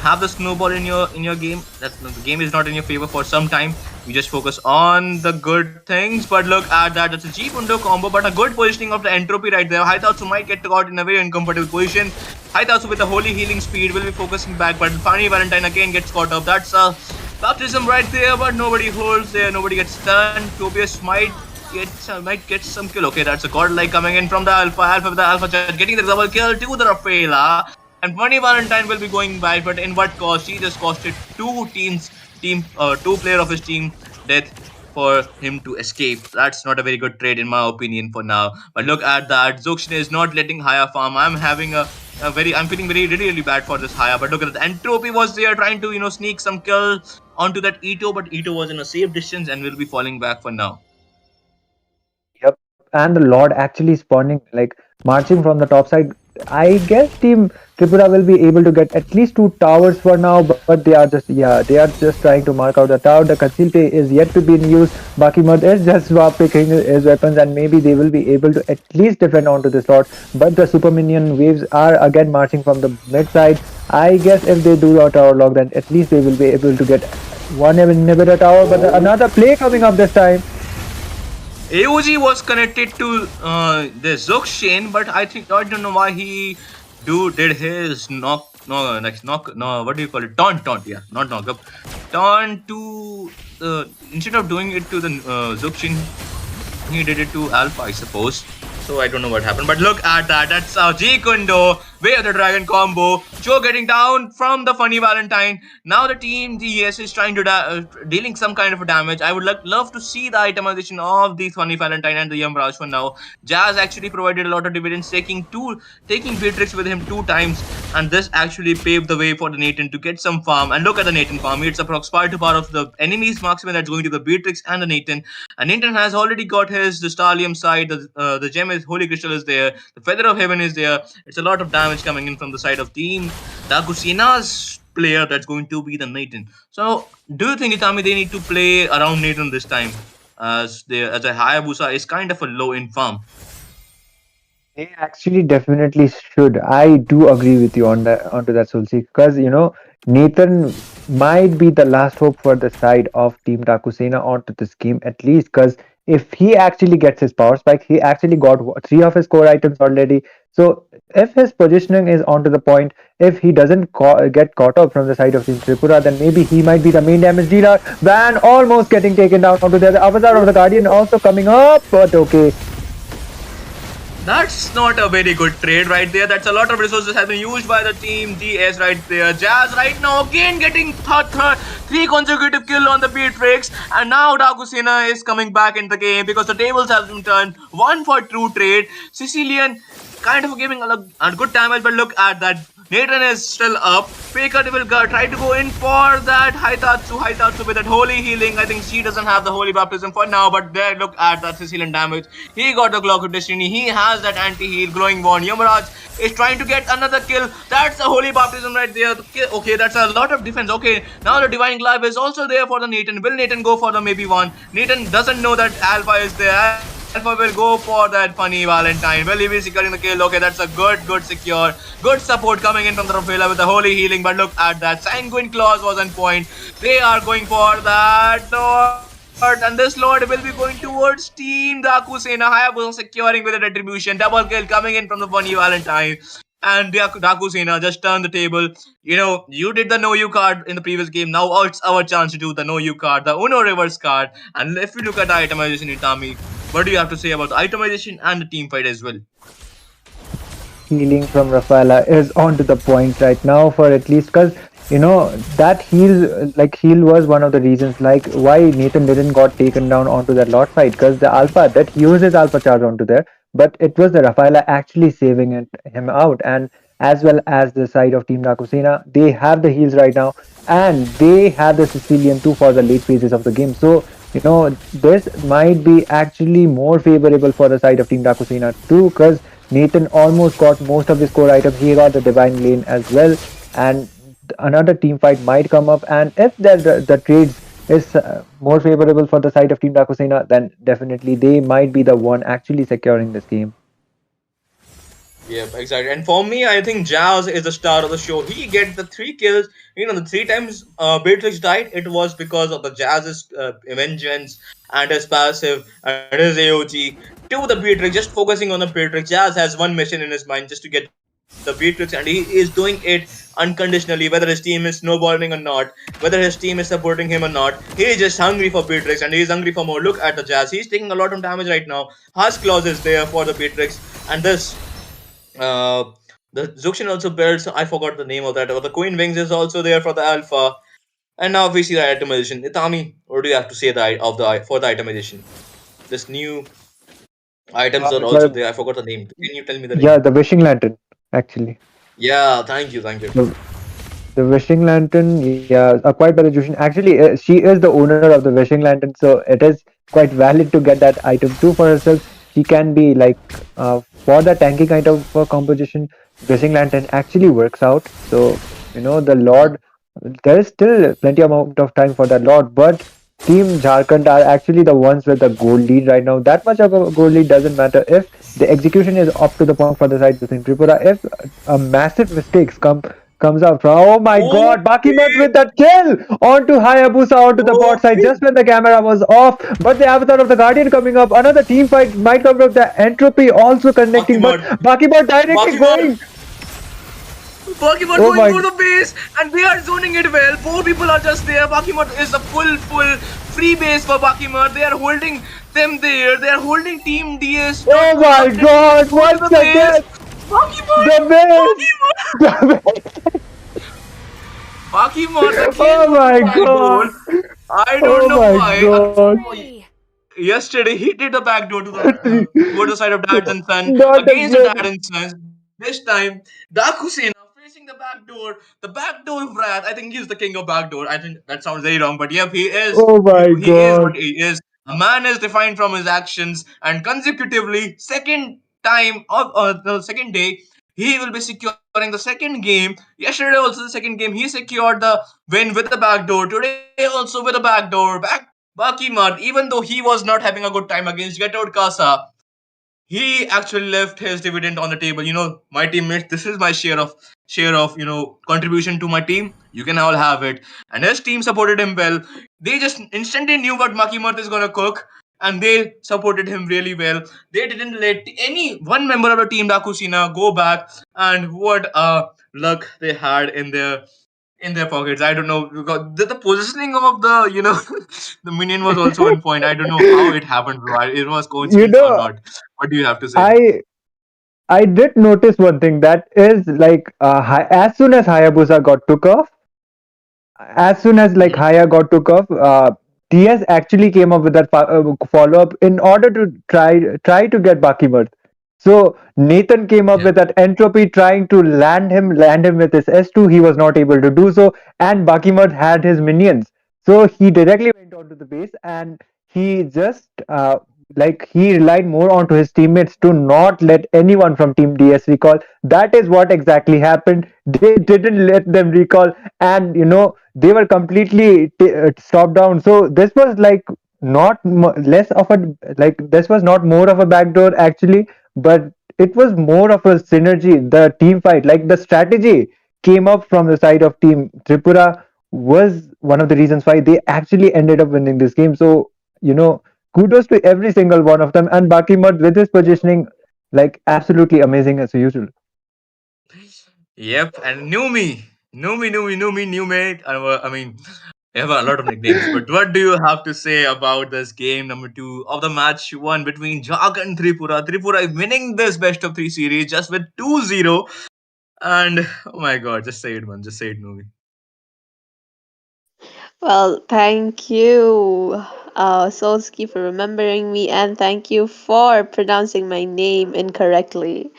have the snowball in your game, that the game is not in your favor for some time. You just focus on the good things. But look at that. That's a G Pundo combo, but a good positioning of the entropy right there. Hitatsu might get caught in a very uncomfortable position. Hitatsu with a holy healing speed will be focusing back, but Funny Valentine again gets caught up. That's a baptism right there, but nobody holds there. Nobody gets stunned. Tobias might get some kill. Okay, that's a godlike coming in from the Alpha. Alpha with the Alpha Chat getting the double kill to the Rafaela. And Funny Valentine will be going back, but in what cost? He just costed two player of his team death for him to escape. That's not a very good trade in my opinion for now. But look at that. Zuxin is not letting Haya farm. I'm feeling really bad for this Haya. But look at that. Entropy was there trying to sneak some kill onto that Ito, but Ito was in a safe distance and will be falling back for now. Yep, and the Lord actually spawning, marching from the top side. I guess Team Tripura will be able to get at least 2 towers for now, but they are just trying to mark out the tower. The conceal play is yet to be in use. Bakimud is just swap picking his weapons, and maybe they will be able to at least defend onto this Lord. But the super minion waves are again marching from the mid side. I guess if they do a tower lock, then at least they will be able to get one inhibitor tower. But another play coming up this time. AOG was connected to the Zokshin, but I don't know why he did his knock, what do you call it? Taunt, yeah, not knock up. Taunt to, instead of doing it to the Zokshin, he did it to Alpha, I suppose. So I don't know what happened, but look at that. That's G Kundo Way of the Dragon combo. Joe getting down from the Funny Valentine. Now the team DS is trying to dealing some kind of a damage. I would love to see the itemization of the Funny Valentine and the Yamraj for now. Jazz actually provided a lot of dividends, taking Beatrix with him 2 times, and this actually paved the way for the Nathan to get some farm. And look at the Nathan farm. It's approx par to par of the enemy's marksman that's going to the Beatrix and the Nathan. And Nathan has already got the Stallium side. The gem is Holy Crystal is there. The Feather of Heaven is there. It's a lot of damage coming in from the side of Team Dakusina's player that's going to be the Nathan. So, do you think, Itami, they need to play around Nathan this time? As a Hayabusa is kind of a low in farm. They actually definitely should. I do agree with you on that onto that, Sulsi, because Nathan might be the last hope for the side of Team Takusena onto this game, at least because if he actually gets his power spike, he actually got 3 of his core items already. So if his positioning is onto the point, if he doesn't get caught up from the side of Team Tripura, then maybe he might be the main damage dealer. Van almost getting taken down onto the avatar of the Guardian also coming up, but okay. That's not a very good trade right there. That's a lot of resources have been used by the team DS right there. Jazz right now again getting 3 consecutive kill on the Beatrix, and now Dakusina is coming back in the game because the tables have been turned. 1 for 2 trade. Sicilian kind of giving a good damage, but look at that. Nathan is still up. Faker will try to go in for that Haitatsu with that holy healing. I think she doesn't have the holy baptism for now, but there, look at that Sicilian damage. He got the Clock of Destiny. He has that anti-heal, glowing bond. Yamaraj is trying to get another kill. That's the holy baptism right there. Okay, that's a lot of defense. Okay, now the Divine Glaive is also there for the Nathan. Will Nathan go for the maybe one? Nathan doesn't know that Alpha is there. Alpha will go for that Funny Valentine. Will he be securing the kill? Okay, that's a good secure. Good support coming in from the Rafaela with the holy healing. But look at that. Sanguine Claws was on point. They are going for that Lord. And this Lord will be going towards Team Dakusena. Hayabusa securing with a retribution. Double kill coming in from the Funny Valentine. And Dakusena just turned the table. You did the No You card in the previous game. Now it's our chance to do the No You card, the Uno reverse card. And if we look at the itemization, Itami, what do you have to say about the itemization and the team fight as well? Healing from Rafaela is on to the point right now for at least because that heal was one of the reasons why Nathan didn't got taken down onto that Lord fight, because the Alpha that uses Alpha charge onto there, but it was the Rafaela actually saving him out. And as well as the side of Team Dakusena, they have the heals right now, and they have the Sicilian too for the late phases of the game. So this might be actually more favorable for the side of Team Dakusena too, because Nathan almost got most of his core items. He got the Divine Lane as well, and another team fight might come up. And if the trades is more favorable for the side of Team Dakusena, then definitely they might be the one actually securing this game. Yeah, exactly. And for me, I think Jazz is the star of the show. He gets the 3 kills. The 3 times Beatrix died, it was because of the Jazz's vengeance and his passive and his AOG to the Beatrix, just focusing on the Beatrix. Jazz has one mission in his mind, just to get the Beatrix, and he is doing it unconditionally, whether his team is snowballing or not, whether his team is supporting him or not. He is just hungry for Beatrix, and he is hungry for more. Look at the Jazz. He's taking a lot of damage right now. Husk Claws is there for the Beatrix, and this the Zuxian also builds, I forgot the name of that, or the Queen Wings is also there for the Alpha. And now we see the itemization. Itami, what do you have to say for the itemization? This new items are also there. I forgot the name. Can you tell me the name? Yeah, the Wishing Lantern, actually. Yeah, thank you. The Wishing Lantern, yeah, acquired by the Jushin. Actually, she is the owner of the Wishing Lantern, so it is quite valid to get that item too for herself. She can be for the tanking kind of composition, Wishing Lantern actually works out. So the Lord, there is still plenty amount of time for that Lord, but Team Jharkhand are actually the ones with the gold lead right now. That much of a gold lead doesn't matter if the execution is up to the point for the side within Tripura. If a massive mistakes comes out from, oh my god, Bakimat with that kill onto Hayabusa onto the bot side just when the camera was off. But the avatar of the Guardian coming up, another team fight might come from the Entropy also connecting, but Bakimat directly going. Bakimot going for the base, and they are zoning it well. 4 people are just there. Bakimot is a full free base for Bakimot. They are holding them there. They are holding Team DS. Oh my god, once again! Pokemon! The best! Pokemon! The best! Pokemon, the king Oh of the my backdoor. god! I don't Oh know my why. god! Yesterday, he did a backdoor to the towards the side of Dads and Son Not against the Dad again! and Sons. This time, Dakusena facing the backdoor of Wrath. I think he's the king of backdoor. I think that sounds very wrong, but yep, he is. Oh my He is what god! he is. A man is defined from his actions, and consecutively, second time of the second day, he will be securing the second game. Yesterday, also the second game, he secured the win with the backdoor. Today, also with a backdoor. Baki Mart, even though he was not having a good time against Get Out Casa, he actually left his dividend on the table. My teammates, this is my share of contribution to my team. You can all have it. And his team supported him well. They just instantly knew what Maki Mart is gonna cook. And they supported him really well. They didn't let any one member of the team Dakusina go back. And what luck they had in their pockets. I don't know because the positioning of the the minion was also on point. I don't know how it happened, bro. It was You coincidence or know, not. What do you have to say? I I did notice one thing that is like as soon as Hayabusa got took off, as soon as like Haya got took off, TS actually came up with that follow up in order to try to get Bakimat. So Nathan came up Yeah. with that entropy trying to land him with his S2. He was not able to do so, and Bakimat had his minions. So he directly went onto the base and he just like he relied more onto his teammates to not let anyone from Team DS recall. That is what exactly happened. They didn't let them recall, and they were completely stopped down. So this was like not less of a like this was not more of a backdoor actually, but it was more of a synergy. The team fight, like the strategy came up from the side of Team Tripura, was one of the reasons why they actually ended up winning this game. So kudos to every single one of them, and Baki Mud with his positioning, like absolutely amazing as usual. Yep. And new mate. I mean, I have a lot of nicknames. But what do you have to say about this game number 2 of the match one between Jharkhand and Tripura? Tripura is winning this best of 3 series just with 2-0. And oh my god, just say it, man. Just say it, Novi. Well, thank you, Solsky, for remembering me, and thank you for pronouncing my name incorrectly.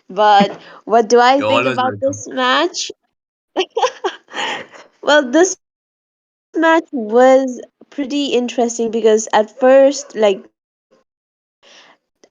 But what do I You're think always about welcome. this match? Well, this match was pretty interesting because at first, like,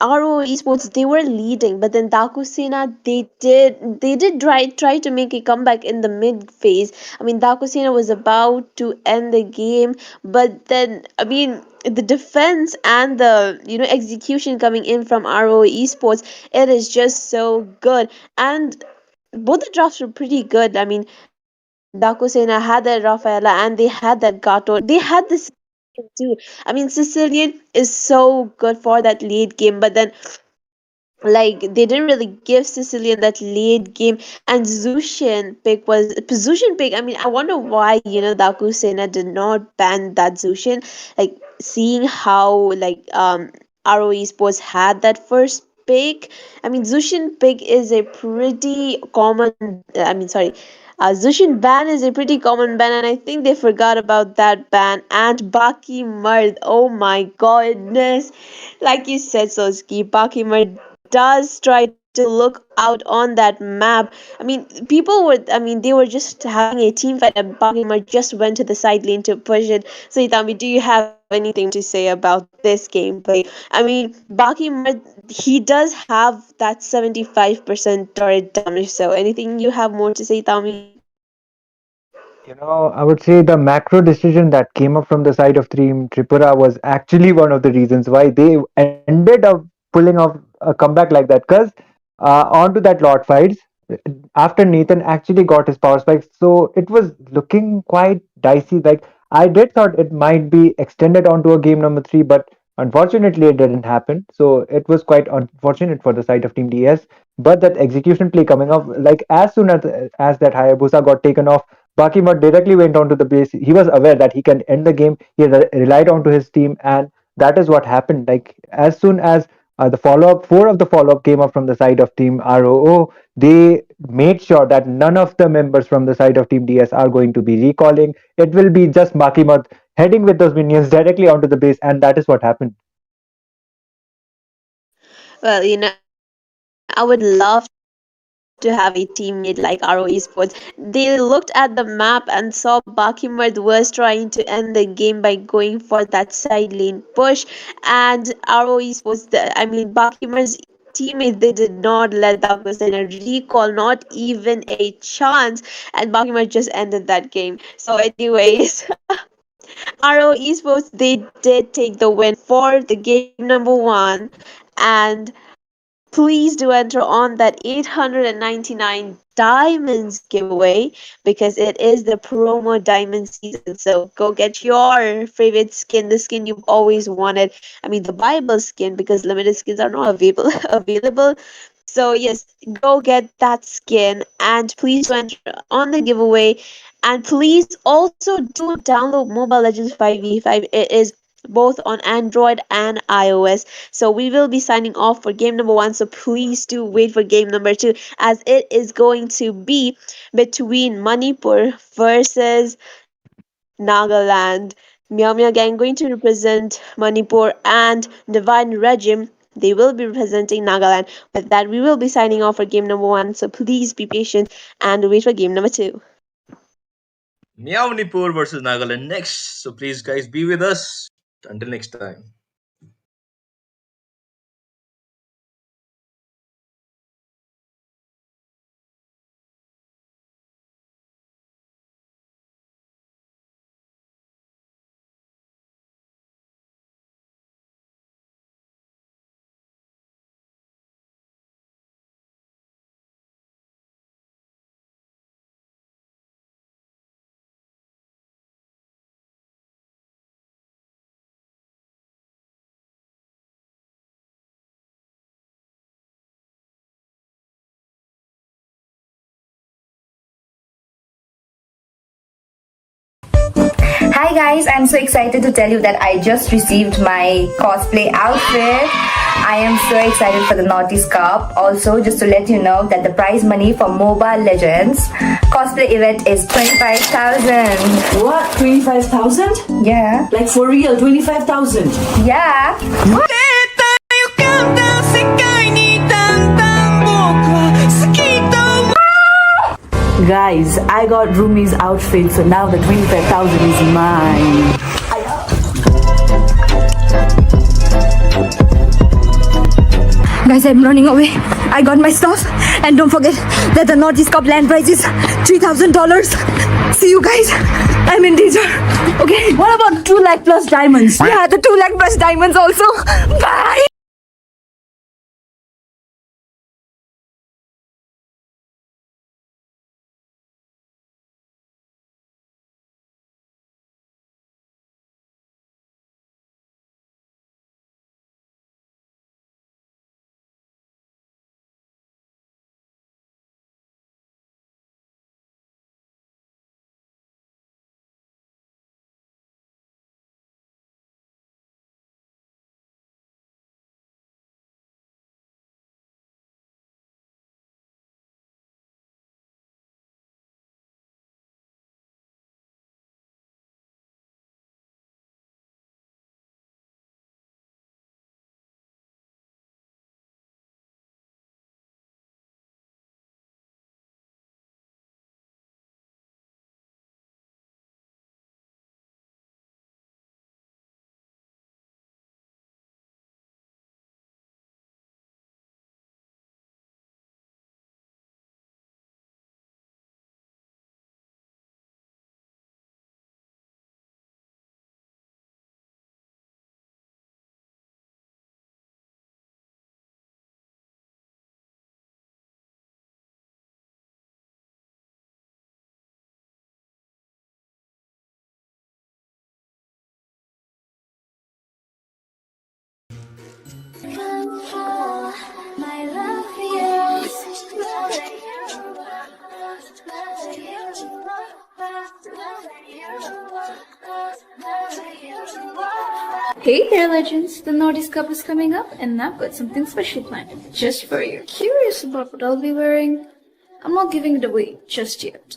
RO Esports, they were leading, but then Dakusena, they did try to make a comeback in the mid phase. I mean, Dakusena was about to end the game, but then I mean the defense and the execution coming in from RO Esports, it is just so good. And both the drafts were pretty good. I mean, Dakusena had that Rafaela and they had that Gato. They had this too. I mean, Sicilian is so good for that late game, but then like they didn't really give Sicilian that late game. And Zushin pick. I mean, I wonder why Dakusena did not ban that Zushin. Like seeing how like ROE Sports had that first pick. I mean, Zushin pick is a pretty common. I mean, sorry. Zushin ban is a pretty common ban, and I think they forgot about that ban. And Baki Mard, oh my goodness, like you said, Soski, Baki Mard does try to look out on that map. I mean, they were just having a team fight, and Bakimar just went to the side lane to push it. So, Itami, do you have anything to say about this gameplay? I mean, Bakimar, he does have that 75% turret damage. So, anything you have more to say, Itami? I would say the macro decision that came up from the side of Team Tripura was actually one of the reasons why they ended up pulling off a comeback like that. Because onto that Lord fights, after Nathan actually got his power spikes, so it was looking quite dicey. Like I did thought it might be extended onto a game number 3, but unfortunately it didn't happen. So it was quite unfortunate for the side of Team DS. But that execution play coming off, like as soon as that Hayabusa got taken off, Bakimot directly went onto the base. He was aware that he can end the game. He relied onto his team, and that is what happened. Like as soon as The follow-up, four of the follow-up came up from the side of Team ROO. They made sure that none of the members from the side of Team DS are going to be recalling. It will be just Makimat heading with those minions directly onto the base, and that is what happened. Well, I would love to have a teammate like RO Esports. They looked at the map and saw Bakimard was trying to end the game by going for that side lane push, and RO Esports, Bakimard's teammates, they did not let Dakusena recall, not even a chance, and Bakimard just ended that game. So, anyways, RO Esports, they did take the win for the game number one, and please do enter on that 899 diamonds giveaway because it is the promo diamond season. So go get your favorite skin, the skin you've always wanted. I mean, the Bible skin, because limited skins are not available. So yes, go get that skin and please do enter on the giveaway. And please also do download Mobile Legends 5v5. It is both on Android and iOS. So we will be signing off for game number one. So please do wait for game number two, as it is going to be between Manipur versus Nagaland. Meow Meow Gang going to represent Manipur, and Divine Regime, they will be representing Nagaland. With that, we will be signing off for game number one. So please be patient and wait for game number two. Meownipur versus Nagaland next. So please, guys, be with us. Until next time. Hi guys, I'm so excited to tell you that I just received my cosplay outfit. I am so excited for the Naughty's Cup. Also, just to let you know that the prize money for Mobile Legends cosplay event is 25,000. What? 25,000? Yeah. Like for real, 25,000? Yeah. Guys, I got Rumi's outfit, so now the 25,000 is mine. Guys, I'm running away. I got my stuff. And don't forget that the Naughty's Cup land prize is $3,000. See you guys. I'm in danger. Okay. What about 2 lakh plus diamonds? Yeah, the 2 lakh plus diamonds also. Bye. Hey there, legends! The Nordics Cup is coming up, and I've got something special planned just for you. Curious about what I'll be wearing? I'm not giving it away just yet,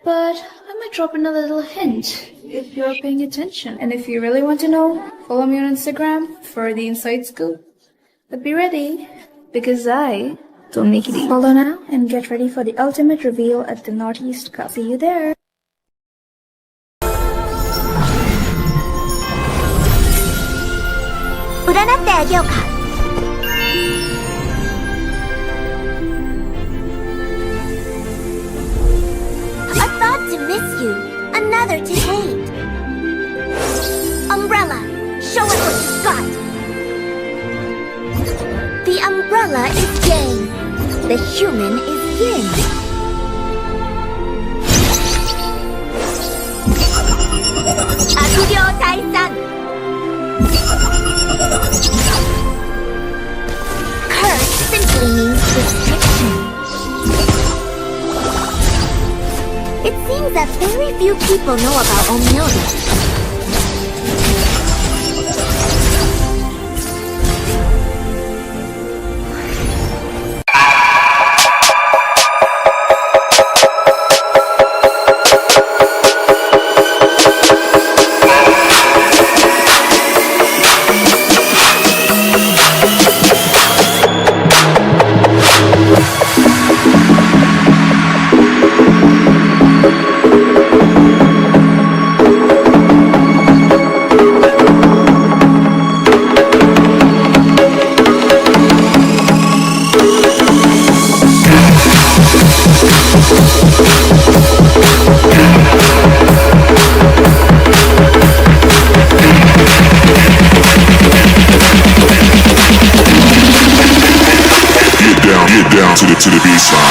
but I might drop in a little hint if you're paying attention. And if you really want to know, follow me on Instagram for the inside scoop. But be ready, because I don't make it easy. Follow now and get ready for the ultimate reveal at the Northeast Cup. See you there! A thought to miss you, another to hate. Umbrella, show us what you got. The umbrella is yang, the human is yin. Akugyo Taisan. Curse simply means restriction. It seems that very few people know about Omyoda. To the baseline.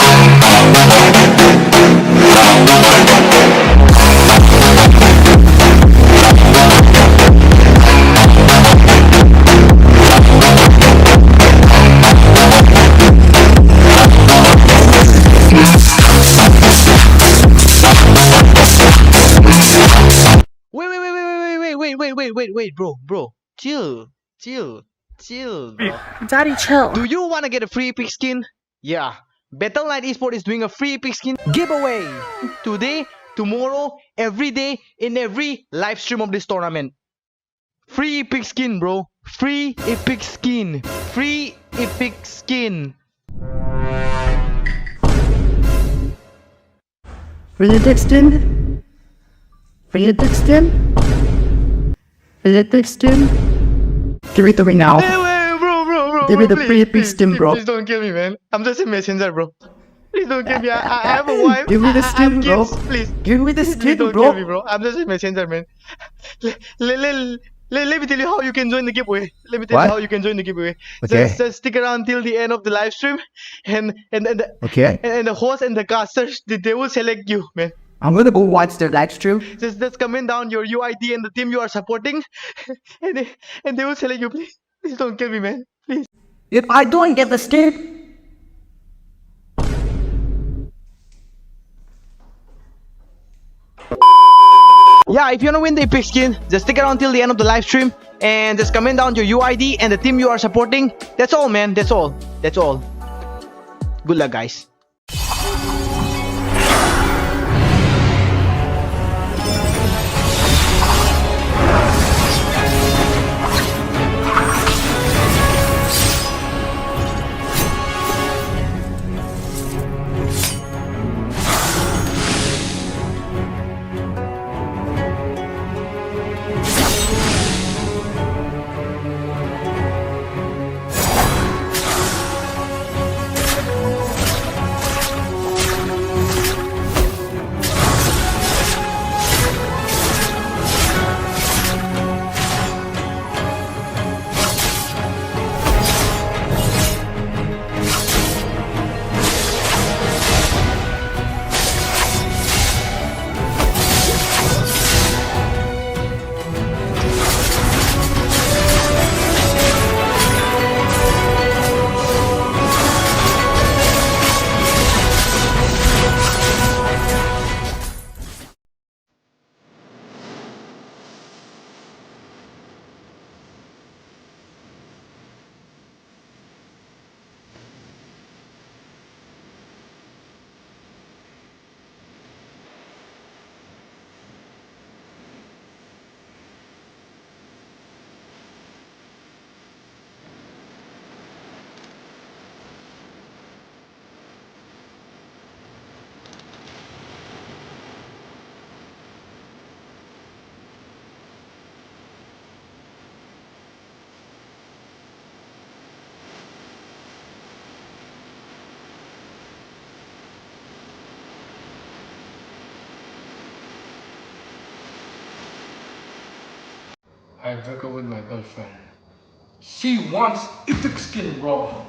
Wait, bro. Chill, bro. Daddy, chill. Do you want to get a free epic skin? Yeah. Battle.net Esports is doing a free epic skin giveaway today, tomorrow, every day in every live stream of this tournament. Free epic skin, bro. Free epic skin. Free epic skin. Read the extend. Read the extend. Read the extend. Give it to me now. Bro. Give me the free epic skin, bro. Please don't kill me, man. I'm just a messenger, bro. Please don't kill me. I have a wife. Give me the skin, bro. Please. Give me the Please skin, don't bro. kill me, bro. I'm just a messenger, man. Let me tell you how you can join the giveaway. Okay. Just stick around till the end of the live stream, and the host and the casters they will select you, man. I'm gonna go watch the live stream. Just comment down your UID and the team you are supporting, and they will select you. Please don't kill me, man. Please. If I don't get the skin, yeah, if you wanna win the epic skin, just stick around till the end of the live stream and just comment down your UID and the team you are supporting. That's all, man. That's all. Good luck, guys. I broke up with my girlfriend. She wants epic skin, bro.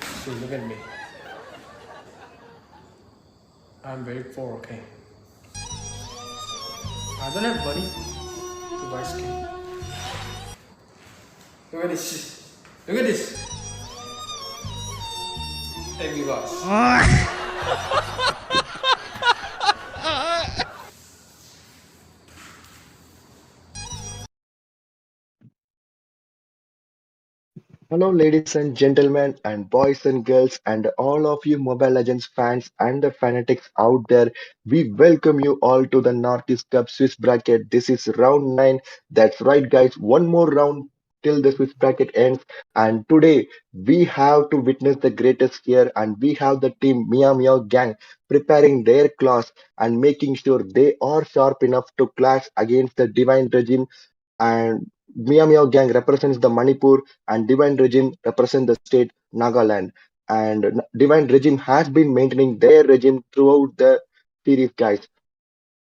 See, look at me. I'm very poor, okay? I don't have money to buy skin. Look at this. Look at this. Hey, viewers. Hello, ladies and gentlemen, and boys and girls, and all of you Mobile Legends fans and the fanatics out there. We welcome you all to the Northeast Cup Swiss bracket. This is round 9. That's right, guys. One more round till the Swiss bracket ends. And today we have to witness the greatest here, and we have the team Mia Meow Gang preparing their class and making sure they are sharp enough to clash against the Divine Regime, and Mia Meow Gang represents the Manipur, and Divine Regime represents the state Nagaland. And Divine Regime has been maintaining their regime throughout the series, guys.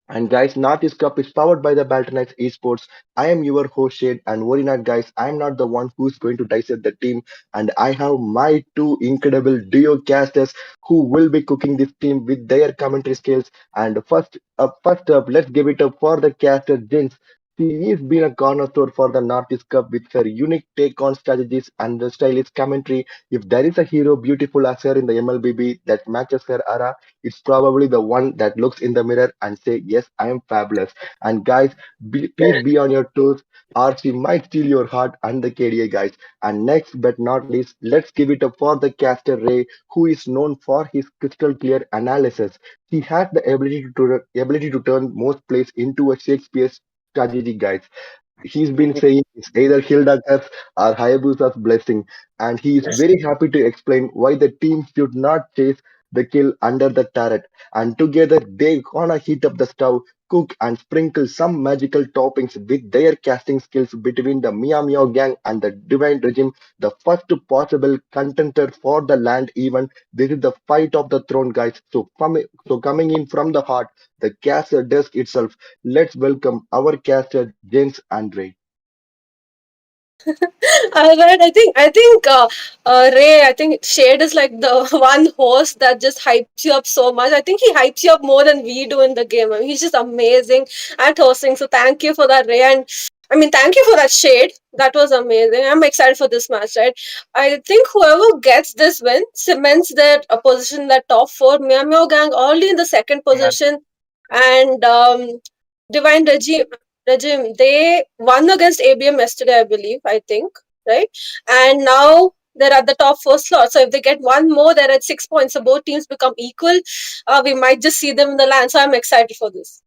And guys, Northeast Cup is powered by the Baltonites Esports. I am your host Shade, and worry not, guys. I am not the one who's going to dissect the team, and I have my two incredible duo casters who will be cooking this team with their commentary skills. And first up, let's give it up for the caster Jins. She has been a cornerstone for the Northeast Cup with her unique take on strategies and the stylish commentary. If there is a hero beautiful as her in the MLBB that matches her aura, it's probably the one that looks in the mirror and say, "Yes, I am fabulous." And guys, please be on your toes, or she might steal your heart and the KDA, guys. And next but not least, let's give it up for the caster Ray, who is known for his crystal clear analysis. He has the ability to turn most plays into a Shakespeare strategy, guys. He's been saying it's either Hilda curse or Hayabusa's blessing, and he is very happy to explain why the team should not chase the kill under the turret. And together they gonna heat up the stove, cook and sprinkle some magical toppings with their casting skills between the Mia Meow gang and the Divine Regime, the first possible contender for the land event. This is the fight of the throne, guys. So coming in from the heart, the caster desk itself. Let's welcome our caster James Andre. All right, I think Ray, I think Shade is like the one host that just hypes you up so much. I think he hypes you up more than we do in the game. I mean, he's just amazing at hosting. So thank you for that, Ray, and I mean thank you for that, Shade. That was amazing. I'm excited for this match, right? I think whoever gets this win cements their position in the top four. Meow Meow Gang already in the second position, and Divine Regime, they won against ABM yesterday, I believe, I think, right? And now they're at the top four slot. So if they get one more, they're at 6 points. So both teams become equal. We might just see them in the land. So I'm excited for this.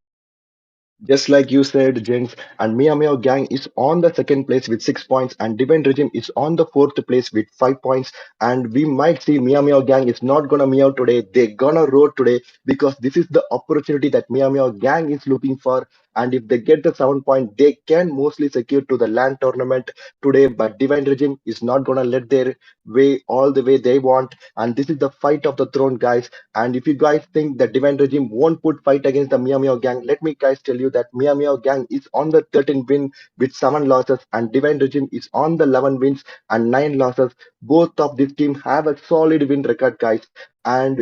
Just like you said, James, and Mia Meow Gang is on the second place with 6 points, and Divine Regime is on the fourth place with 5 points. And we might see Mia Meow Gang is not gonna meow today, they're gonna roar today because this is the opportunity that Mia Meow Gang is looking for. And if they get the 7 point, they can mostly secure to the land tournament today. But Divine Regime is not gonna let their way all the way they want. And this is the fight of the throne, guys. And if you guys think that Divine Regime won't put fight against the Mia Meow Gang, let me guys tell you that Mia Meow Gang is on the 13 win with 7 losses, and Divine Regime is on the 11 wins and 9 losses. Both of these teams have a solid win record, guys. And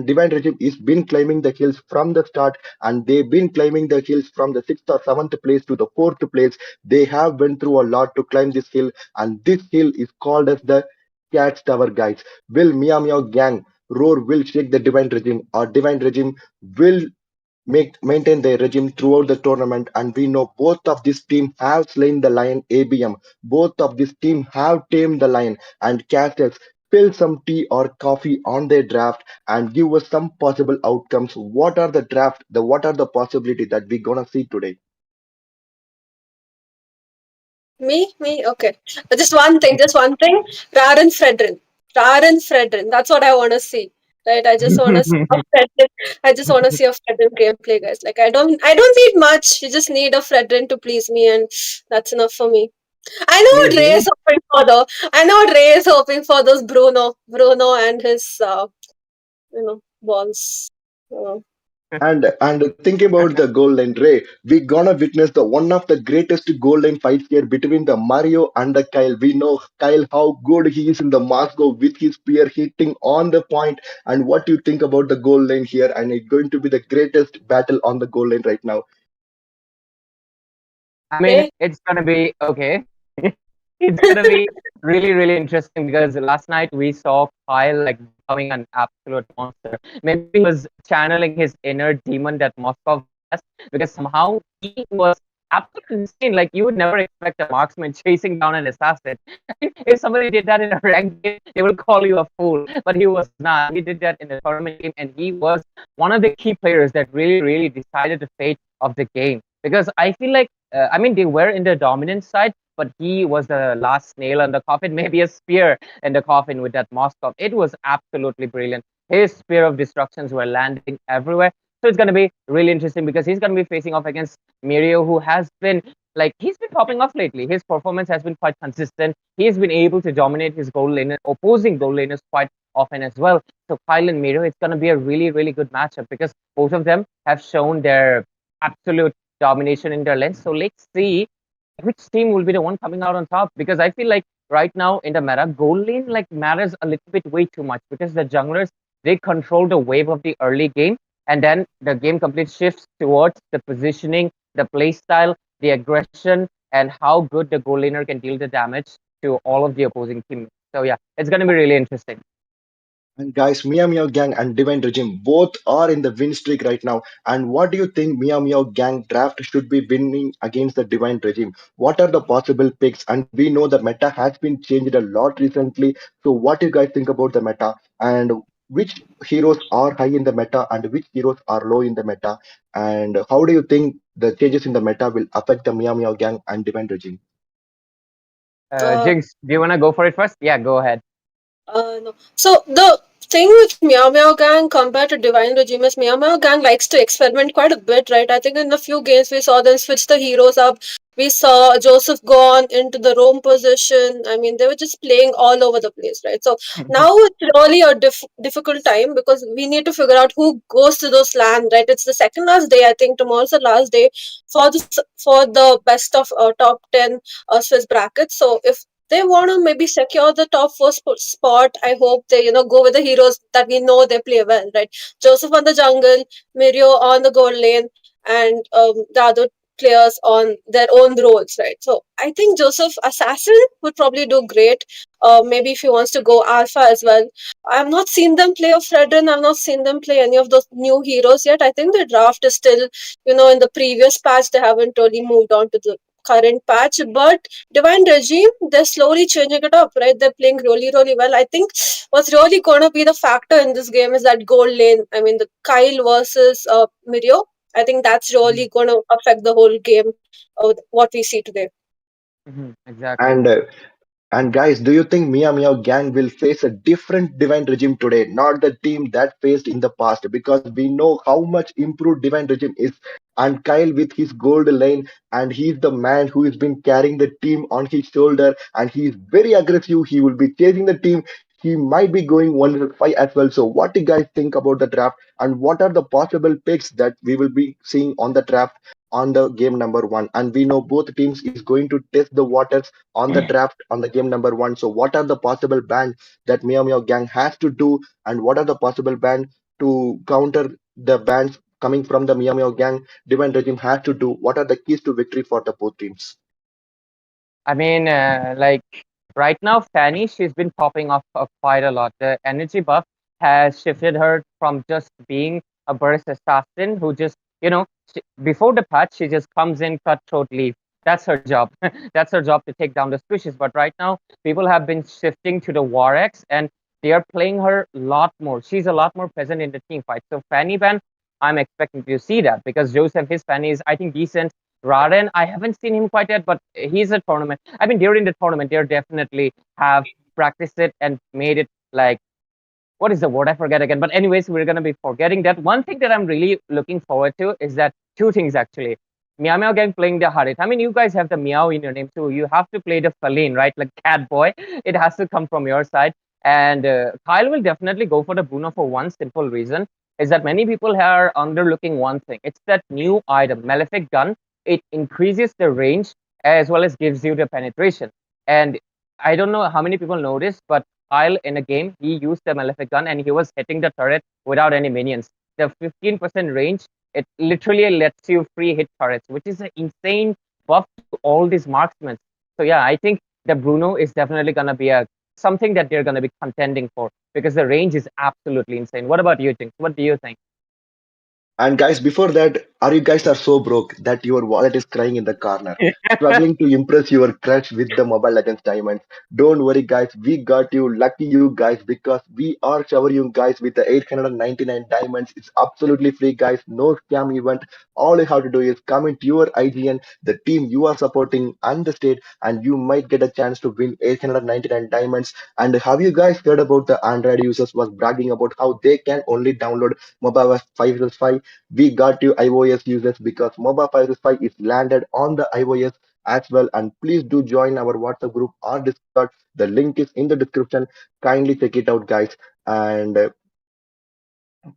Divine Regime is been climbing the hills from the start, and they've been climbing the hills from the 6th or 7th place to the 4th place. They have went through a lot to climb this hill, and this hill is called as the Cat's Tower, guys. Will Mia Meow Gang roar will shake the Divine Regime, or Divine Regime will maintain their regime throughout the tournament? And we know both of these teams have slain the lion ABM. Both of these teams have tamed the lion. And casters, spill some tea or coffee on their draft and give us some possible outcomes. What are the draft? What are the possibility that we're gonna see today? Me? Okay. Just one thing. Raren Fredrin. That's what I want to see. Right? I just want to see a Fredrin. I just want to see a Fredrin gameplay, guys. Like I don't need much. You just need a Fredrin to please me, and that's enough for me. I know what Ray is hoping for, though. I know what Ray is hoping for. Those Bruno and his balls. And think about the goal line, Ray. We gonna witness the one of the greatest goal line fights here between the Mario and the Kyle. We know Kyle how good he is in the Moscow with his spear hitting on the point. And what do you think about the goal line here? And it's going to be the greatest battle on the goal line right now. I mean, it's gonna be okay. It's gonna be really, really interesting because last night we saw Kyle like becoming an absolute monster. Maybe he was channeling his inner demon that Moskov has because somehow he was absolutely insane. Like you would never expect a marksman chasing down an assassin. If somebody did that in a ranked game, they will call you a fool. But he was not. He did that in a tournament game, and he was one of the key players that really, really decided the fate of the game. Because I feel like I mean, they were in the dominant side, but he was the last nail in the coffin, maybe a spear in the coffin with that Moskov. It was absolutely brilliant. His spear of destructions were landing everywhere. So it's going to be really interesting because he's going to be facing off against Mirio, who has been like he's been popping off lately. His performance has been quite consistent. He's been able to dominate his goal laner, opposing goal laners quite often as well. So Kyle and Mirio, it's going to be a really, really good matchup because both of them have shown their absolute domination in their lane. So let's see which team will be the one coming out on top because I feel like right now in the meta, gold lane like matters a little bit way too much because the junglers they control the wave of the early game and then the game complete shifts towards the positioning, the play style, the aggression, and how good the gold laner can deal the damage to all of the opposing teammates. So yeah, it's gonna be really interesting. And guys, Mia Meow Gang and Divine Regime both are in the win streak right now. And what do you think Mia Meow Gang draft should be winning against the Divine Regime? What are the possible picks? And we know the meta has been changed a lot recently. So what do you guys think about the meta? And which heroes are high in the meta and which heroes are low in the meta? And how do you think the changes in the meta will affect the Mia Meow Gang and Divine Regime? Jinx, do you wanna go for it first? Yeah, go ahead. No. So the thing with Meow Meow Gang compared to Divine Regime is Meow Meow Gang likes to experiment quite a bit, right? I think in a few games we saw them switch the heroes up. We saw Joseph gone into the roam position. I mean, they were just playing all over the place, right? So now it's really a difficult time because we need to figure out who goes to those lands, right? It's the second last day. I think tomorrow's the last day for the best of top 10 Swiss brackets. So if they want to maybe secure the top four spot, I hope they go with the heroes that we know they play well, right? Joseph on the jungle, Mirio on the gold lane, and the other players on their own roles, right? So I think Joseph Assassin would probably do great. Maybe if he wants to go alpha as well. I've not seen them play a Fredrin. I've not seen them play any of those new heroes yet. I think the draft is still, in the previous patch. They haven't really moved on to the current patch, but Divine Regime, they're slowly changing it up, right? They're playing really, really well. I think what's really going to be the factor in this game is that gold lane. I mean, the Kyle versus Mirio. I think that's really going to affect the whole game of what we see today. Exactly. And And guys, do you think Mia Meow Gang will face a different Divine Regime today, not the team that faced in the past? Because we know how much improved Divine Regime is. And Kyle with his gold lane, and he's the man who has been carrying the team on his shoulder, and he's very aggressive. He will be chasing the team. He might be going 1-5 as well. So, what do you guys think about the draft, and what are the possible picks that we will be seeing on the draft on the game number one? And we know both teams is going to test the waters on the draft on the game number one. So what are the possible bans that Meow Meow Gang has to do, and what are the possible bans to counter the bans coming from the Meow Meow Gang Divine Regime has to do? What are the keys to victory for the both teams? I mean, like right now, Fanny, she's been popping off quite a lot. The energy buff has shifted her from just being a burst assassin who just, before the patch, she just comes in, cutthroat, leave. That's her job. That's her job to take down the squishes. But right now, people have been shifting to the War X and they are playing her a lot more. She's a lot more present in the team fight. So Fanny ban, I'm expecting to see that because Joseph, his Fanny is, I think, decent. Raden, I haven't seen him quite yet, but he's a tournament. I mean, during the tournament, they definitely have practiced it and made it like, what is the word? I forget again. But anyways, we're going to be forgetting that. One thing that I'm really looking forward to is that two things actually. Meow Meow Gang playing the Harit. I mean, you guys have the Meow in your name too. You have to play the Feline, right? Like Cat Boy. It has to come from your side. And Kyle will definitely go for the Bruno for one simple reason. is that many people are underlooking one thing. It's that new item, Malefic Gun. It increases the range as well as gives you the penetration. And I don't know how many people noticed, but Kyle in a game, he used the Malefic Gun and he was hitting the turret without any minions. The 15% range, it literally lets you free hit turrets, which is an insane buff to all these marksmen. So yeah, I think the Bruno is definitely gonna be a something that they're gonna be contending for because the range is absolutely insane. What about you, Jinx? What do you think? And guys, before that, are you guys are so broke that your wallet is crying in the corner, struggling to impress your crush with the Mobile Legends diamonds? Don't worry, guys. We got you. Lucky you guys, because we are showering you guys with the 899 diamonds. It's absolutely free, guys. No scam event. All you have to do is come into your IGN, the team you are supporting, and the state, and you might get a chance to win 899 diamonds. And have you guys heard about the Android users was bragging about how they can only download MOBA 5 we got you iOS users because MOBA 5 is landed on the iOS as well. And please do join our WhatsApp group or Discord. The link is in the description. Kindly check it out, guys. And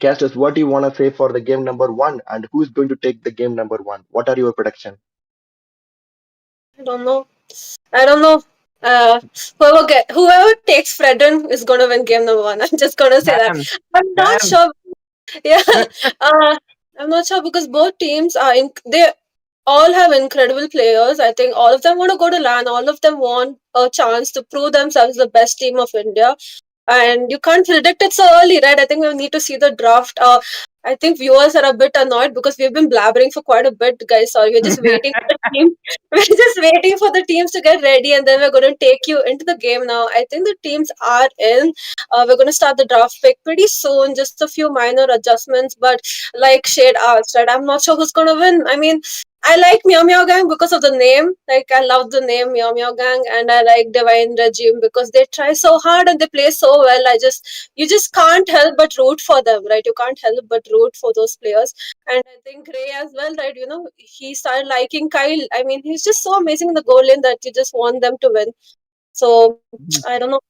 casters, what do you want to say for the game number one? And who's going to take the game number one? What are your prediction? I don't know. I don't know. Whoever takes Fredden is gonna win game number one. I'm just gonna say that. Damn, I'm not damn. sure. Yeah, I'm not sure because both teams are they all have incredible players. I think all of them want to go to LAN. All of them want a chance to prove themselves the best team of India. And you can't predict it so early, right? I think we need to see the draft. I think viewers are a bit annoyed because we've been blabbering for quite a bit, guys. Sorry, we're just waiting for the team. We're just waiting for the teams to get ready, and then we're going to take you into the game now. I think the teams are in. We're going to start the draft pick pretty soon. Just a few minor adjustments, but like Shade asked, right? I'm not sure who's going to win. I mean, I like Meow Meow Gang because of the name. Like, I love the name Meow Meow Gang, and I like Divine Regime because they try so hard and they play so well. You just can't help but root for them, right? You can't help but root for those players. And I think Ray as well, right? You know, he started liking Kyle. I mean, he's just so amazing in the goal lane that you just want them to win. So, I don't know.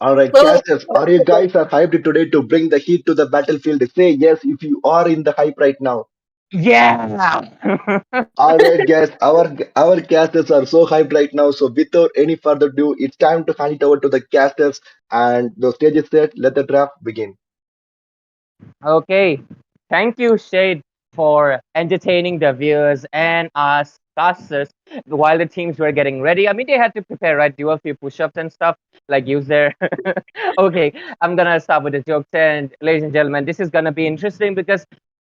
All right, Well, casters, are you guys are hyped today to bring the heat to the battlefield? Say yes if you are in the hype right now. Yeah. All right, guys, our casters are so hyped right now. So without any further ado, it's time to hand it over to the casters, and the stage is set. Let the draft begin. Okay. Thank you, Shade, for entertaining the viewers and us casters while the teams were getting ready. I mean, they had to prepare, right? Do a few push-ups and stuff, like use their. Okay, I'm gonna start with the jokes, and ladies and gentlemen, this is gonna be interesting because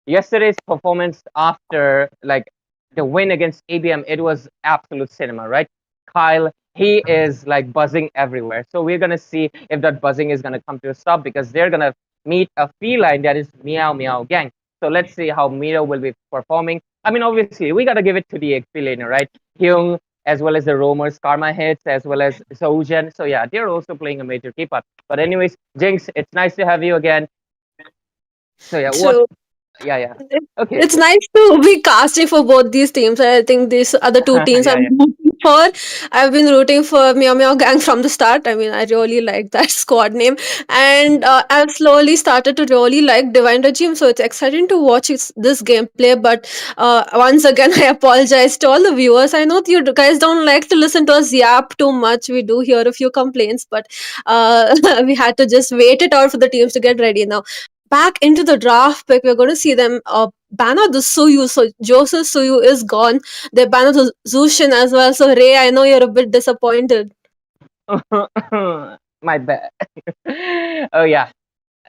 yesterday's performance after like the win against ABM, it was absolute cinema, right? Kyle, he is like buzzing everywhere. So we're gonna see if that buzzing is gonna come to a stop because they're gonna meet a feline that is Meow Meow Gang. So let's see how Miro will be performing. I mean, obviously, we gotta give it to the XP laner, right? Hyung, as well as the roamers, Karma Hits, as well as Soulgen. So yeah, they're also playing a major key part. But anyways, Jinx, it's nice to have you again. So yeah, what? true. Yeah. Okay. It's nice to be casting for both these teams. I think these are the two teams Yeah. I'm rooting for. I've been rooting for Meow Meow Gang from the start. I mean, I really like that squad name. And I've slowly started to really like Divine Regime. So it's exciting to watch this gameplay. But once again, I apologize to all the viewers. I know you guys don't like to listen to us yap too much. We do hear a few complaints. But we had to just wait it out for the teams to get ready now. Back into the draft pick, we're going to see them ban out the Suyu. So Joseph Suyu is gone. They ban out the Zushin as well. So Ray, I know you're a bit disappointed. My bad. Oh yeah,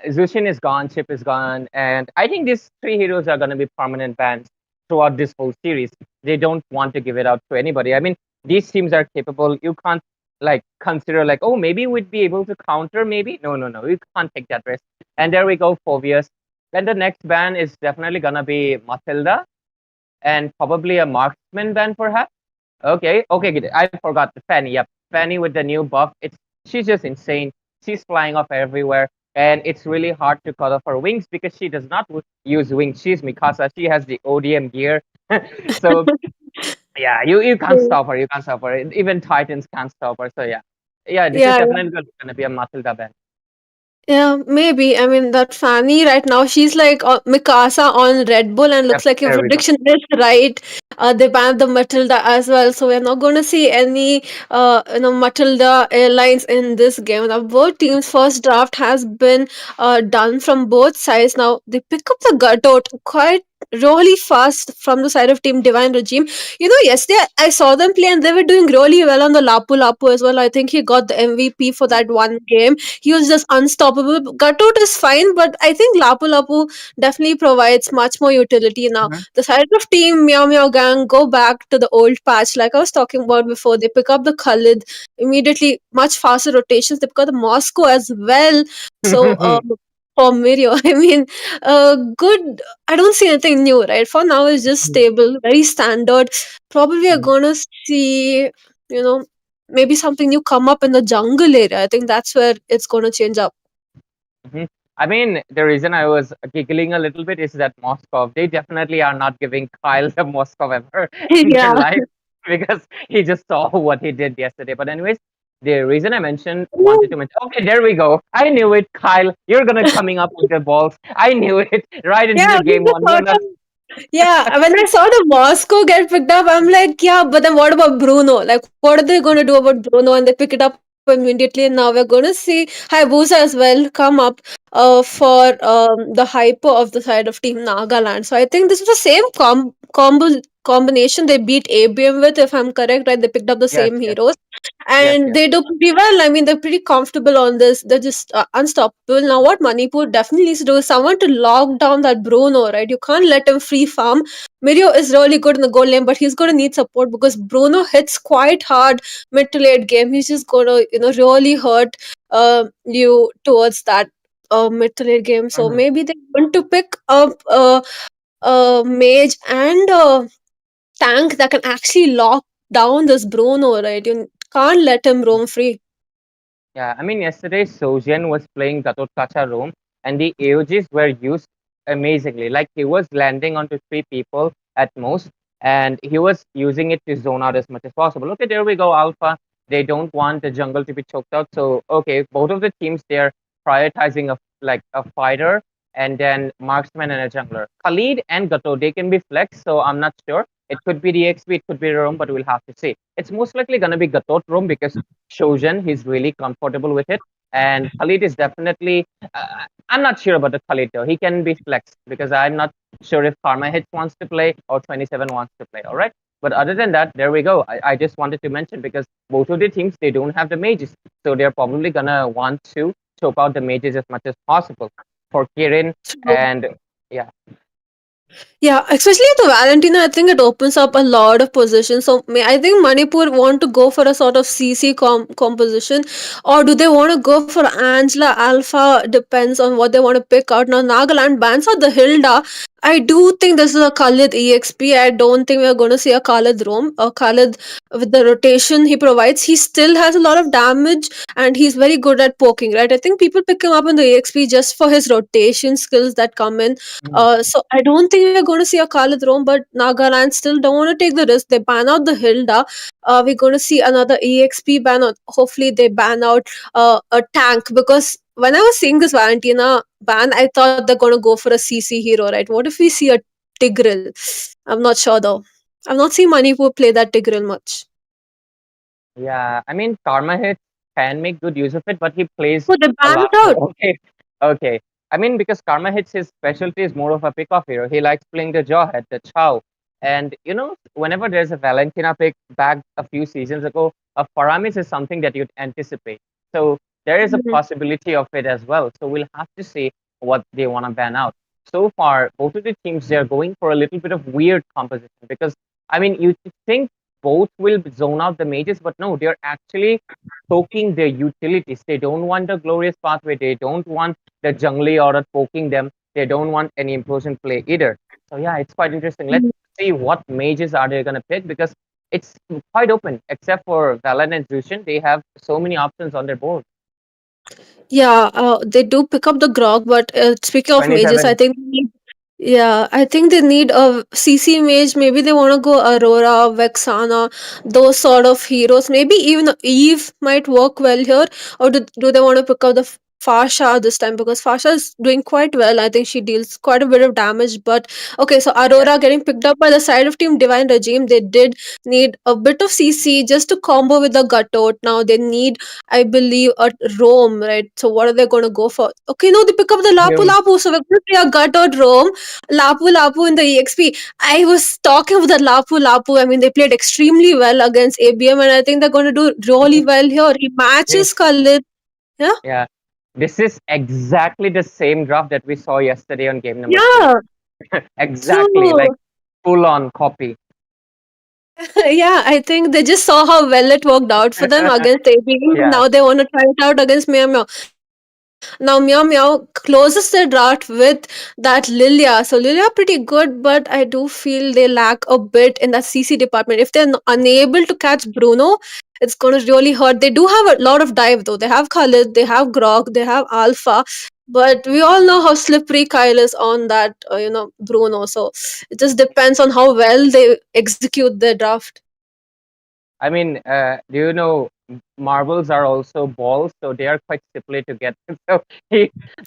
Zushin is gone, Chip is gone, and I think these three heroes are going to be permanent bans throughout this whole series. They don't want to give it out to anybody. I mean, these teams are capable. You can't like consider like, oh, maybe we'd be able to counter. Maybe no. You can't take that risk. And there we go, Phobius. Then the next ban is definitely gonna be Matilda, and probably a marksman ban perhaps. Okay, good. I forgot the Fanny. Yep, Fanny with the new buff. She's just insane. She's flying off everywhere, and it's really hard to cut off her wings because she does not use wings. She's Mikasa. She has the ODM gear. So yeah, you can't stop her. You can't stop her. Even Titans can't stop her. So yeah, this is Yeah. definitely gonna be a Matilda ban. Yeah, maybe. I mean, that Fanny right now, she's like Mikasa on Red Bull, and Yep, looks like your there we go. prediction is right. They banned the Matilda as well, so we're not going to see any, Matilda airlines in this game. Now, both teams' first draft has been done from both sides. Now, they pick up the Gutout quite really fast from the side of Team Divine Regime. Yesterday I saw them play, and they were doing really well on the Lapu Lapu as well. I think he got the MVP for that one game. He was just unstoppable. Gatot is fine, but I think Lapu Lapu definitely provides much more utility now. Mhm. The side of Team Meow Meow Gang go back to the old patch, like I was talking about before. They pick up the Khalid immediately, much faster rotations. They pick up the Moscow as well. So, for Mirio, I mean, good. I don't see anything new, right? For now, it's just stable, very standard. Probably are gonna see, you know, maybe something new come up in the jungle area. I think that's where it's gonna change up. Mhm. I mean, the reason I was giggling a little bit is that Moscow, they definitely are not giving Kyle the Moscow ever in their Yeah. life because he just saw what he did yesterday. But anyways, the reason I wanted to mention, okay, there we go. I knew it, Kyle. You're gonna coming up with the balls. I knew it right into Yeah, the game one. You're not. yeah. When I saw the Moscow get picked up, I'm like, yeah, but then what about Bruno? Like, what are they going to do about Bruno? And they pick it up immediately. And now we're going to see Hayabusa as well come up for the hyper of the side of Team Nagaland. So I think this is the same combination they beat ABM with, if I'm correct, right? They picked up the Yes, same yes, heroes. yes, And yes. they do pretty well. I mean, they're pretty comfortable on this. They're just unstoppable. Now, what Manipur definitely needs to do is someone to lock down that Bruno, right? You can't let him free farm. Mirio is really good in the goal lane, but he's going to need support because Bruno hits quite hard mid to late game. He's just going to, really hurt you towards that mid to late game. So Mhm. maybe they want to pick up mage and tank that can actually lock down this Bruno, right? You can't let him roam free. Yeah, I mean, yesterday Sojian was playing Gatot Kacha room, and the AOGs were used amazingly. Like, he was landing onto three people at most, and he was using it to zone out as much as possible. Okay, there we go, Alpha. They don't want the jungle to be choked out. So, okay, both of the teams, they're prioritizing a fighter and then marksman and a jungler. Khalid and Gato, they can be flex, so I'm not sure. It could be the XP, it could be roam, but we'll have to see. It's most likely gonna be Gatot roam because Shojan, he's really comfortable with it. And Khalid is definitely, I'm not sure about the Khalid though. He can be flexed because I'm not sure if Karma Hits wants to play or 27 wants to play. All right. But other than that, there we go. I just wanted to mention because both of the teams, they don't have the mages. So they're probably going to want to choke out the mages as much as possible. For Kirin and yeah. Yeah, especially the Valentina, I think it opens up a lot of positions. So I think Manipur want to go for a sort of CC composition, or do they want to go for Angela Alpha? Depends on what they want to pick out. Now Nagaland bans out the Hilda. I do think this is a Khalid EXP. I don't think we're going to see a Khalid roam. A Khalid with the rotation he provides, he still has a lot of damage and he's very good at poking. Right, I think people pick him up in the EXP just for his rotation skills that come in. So I don't think we're going to see a Khalid roam, but Nagaland still don't want to take the risk. They ban out the Hilda. We're going to see another EXP ban. Or hopefully, they ban out a tank because when I was seeing this Valentina ban, I thought they're going to go for a CC hero, right? What if we see a Tigreal? I'm not sure though. I've not seen Manipur play that Tigreal much. Yeah, I mean, Karma Hit can make good use of it, but he plays Oh, they a banned lot it out. more. Okay, okay. I mean, because Karma Hits, his specialty is more of a pick-off hero. He likes playing the Jawhead, the Chow. And, whenever there's a Valentina pick back a few seasons ago, a Paramis is something that you'd anticipate. So there is a Mhm. possibility of it as well. So we'll have to see what they want to ban out. So far, both of the teams, they're going for a little bit of weird composition because, I mean, you think both will zone out the mages, but no, they're actually poking their utilities. They don't want the glorious pathway. They don't want the jungly aura poking them. They don't want any implosion play either. So yeah, it's quite interesting. Let's see what mages are they gonna pick because it's quite open. Except for Valen and Zushin, they have so many options on their board. Yeah, they do pick up the grog, but speaking of mages, 27. I think they need a CC mage. Maybe they want to go Aurora, Vexana, those sort of heroes. Maybe even Eve might work well here. Or do they want to pick up the Fasha this time because Fasha is doing quite well. I think she deals quite a bit of damage. But okay, so Aurora getting picked up by the side of Team Divine Regime. They did need a bit of CC just to combo with the Gutout. Now they need, I believe, a Roam, right? So what are they going to go for? Okay, no, they pick up the Lapu Him. Lapu. So we're going to play a Gutout Roam, Lapu Lapu in the EXP. I was talking about the Lapu Lapu. I mean, they played extremely well against ABM, and I think they're going to do really well here. He matches Khalid. Yeah. Yeah. This is exactly the same draft that we saw yesterday on game number Yeah. 2. Exactly, like True. full on copy. Yeah, I think they just saw how well it worked out for them against ABM. Yeah. Now they want to try it out against Meow Meow. Now Meow Meow closes their draft with that Lilia. So Lilia pretty good, but I do feel they lack a bit in that CC department. If they're unable to catch Bruno, it's going to really hurt. They do have a lot of dive though. They have Khalid, they have Grog, they have Alpha, but we all know how slippery Kyle is on that, Bruno. So it just depends on how well they execute their draft. I mean, do you know marbles are also balls, so they are quite simply to get. So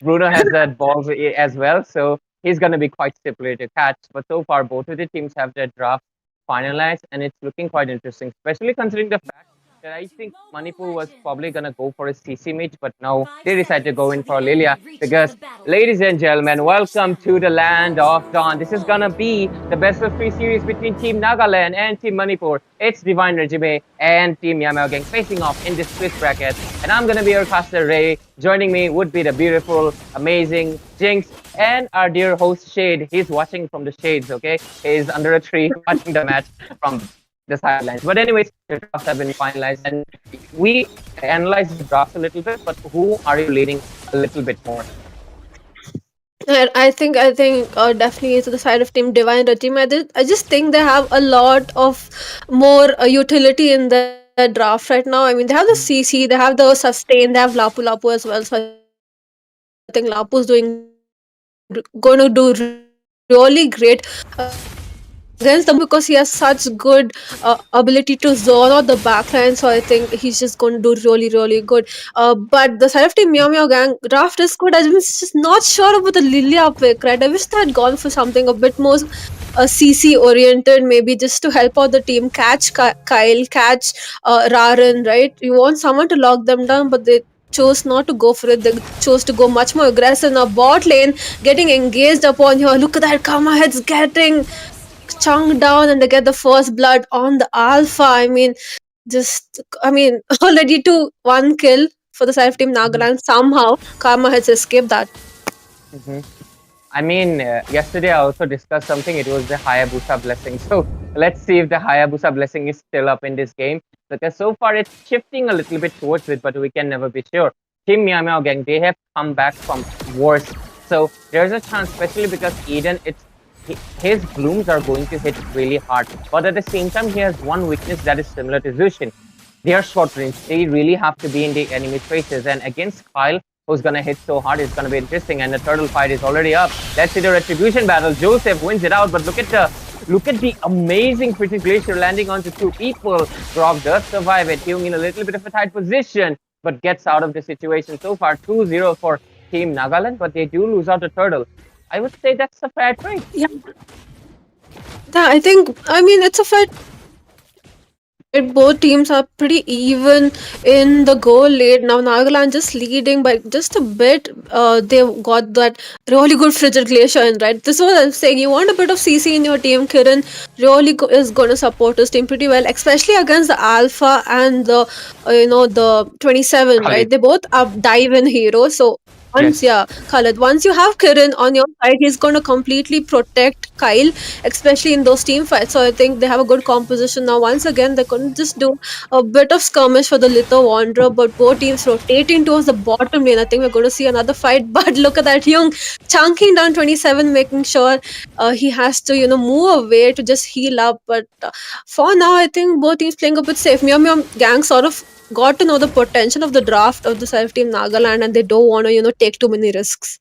Bruno has that balls as well, so he's gonna be quite simply to catch. But so far, both of the teams have their draft finalized, and it's looking quite interesting, especially considering the fact that I think Manipur was probably gonna go for a CC match, but now they decided to go in for Lilia because, ladies and gentlemen, welcome to the land of dawn. This is gonna be the best of 3 series between Team Nagaland and Team Manipur. It's Divine Regime and Team Yamao Gang facing off in this Swiss bracket, and I'm gonna be your caster Ray. Joining me would be the beautiful, amazing Jinx and our dear host Shade. He's watching from the shades, okay? He's under a tree watching the match from the sidelines. But anyways, the drafts have been finalized, and we analyzed the drafts a little bit. But who are you leading a little bit more? And I think definitely to the side of Team Divine Regime. I just think they have a lot of more utility in their draft right now. I mean, they have the CC, they have the sustain, they have Lapu Lapu as well. So I think Lapu's going to do really great against them because he has such good ability to zone out the backline. So I think he's just going to do really, really good. But the side of Team Meow Meow Gang draft is good. I'm just not sure about the Lilia pick, right? I wish they had gone for something a bit more CC oriented, maybe just to help out the team, catch Kyle, catch Raran, right? You want someone to lock them down, but they chose not to go for it. They chose to go much more aggressive. Now bot lane getting engaged upon here. Look at that, Kama Head's getting chunked down, and they get the first blood on the Alpha. I mean, already 1 kill for the side of Team Nagaland. Somehow Karma has escaped that. I mean, yesterday I also discussed something. It was the Hayabusa blessing. So let's see if the Hayabusa blessing is still up in this game. Because so far it's shifting a little bit towards it, but we can never be sure. Team Meow Meow Gang, they have come back from worse. So there's a chance, especially because Eden, his blooms are going to hit really hard. But at the same time, he has one weakness that is similar to Zushin. They are short range. They really have to be in the enemy spaces. And against Kyle, who's gonna hit so hard, it's gonna be interesting. And the turtle fight is already up. Let's see the retribution battle. Joseph wins it out, but look at the amazing Pretty Glacier landing onto 2 people. Grog does survive it, Hyung in a little bit of a tight position, but gets out of the situation. So far, 2-0 for Team Nagaland, but they do lose out the turtle. I would say that's a fair trade. Yeah, it's a fair. Both teams are pretty even in the goal late. Now Nagaland just leading by just a bit. They've got that really good Frigid Glacier in, right? This is what I'm saying. You want a bit of CC in your team. Kiran really is going to support his team pretty well, especially against the Alpha and the 27, right? They both are dive-in heroes. So Khalid, once you have Kiran on your side, he's going to completely protect Kyle, especially in those team fights. So I think they have a good composition now. Once again, they're going to just do a bit of skirmish for the Little Wanderer, but both teams rotating towards the bottom lane. I think we're going to see another fight. But look at that, Young chunking down 27, making sure he has to move away to just heal up. But for now, I think both teams playing a bit safe. Meow Meow Gang sort of got to know the potential of the draft of the self team Nagaland, and they don't want to take too many risks.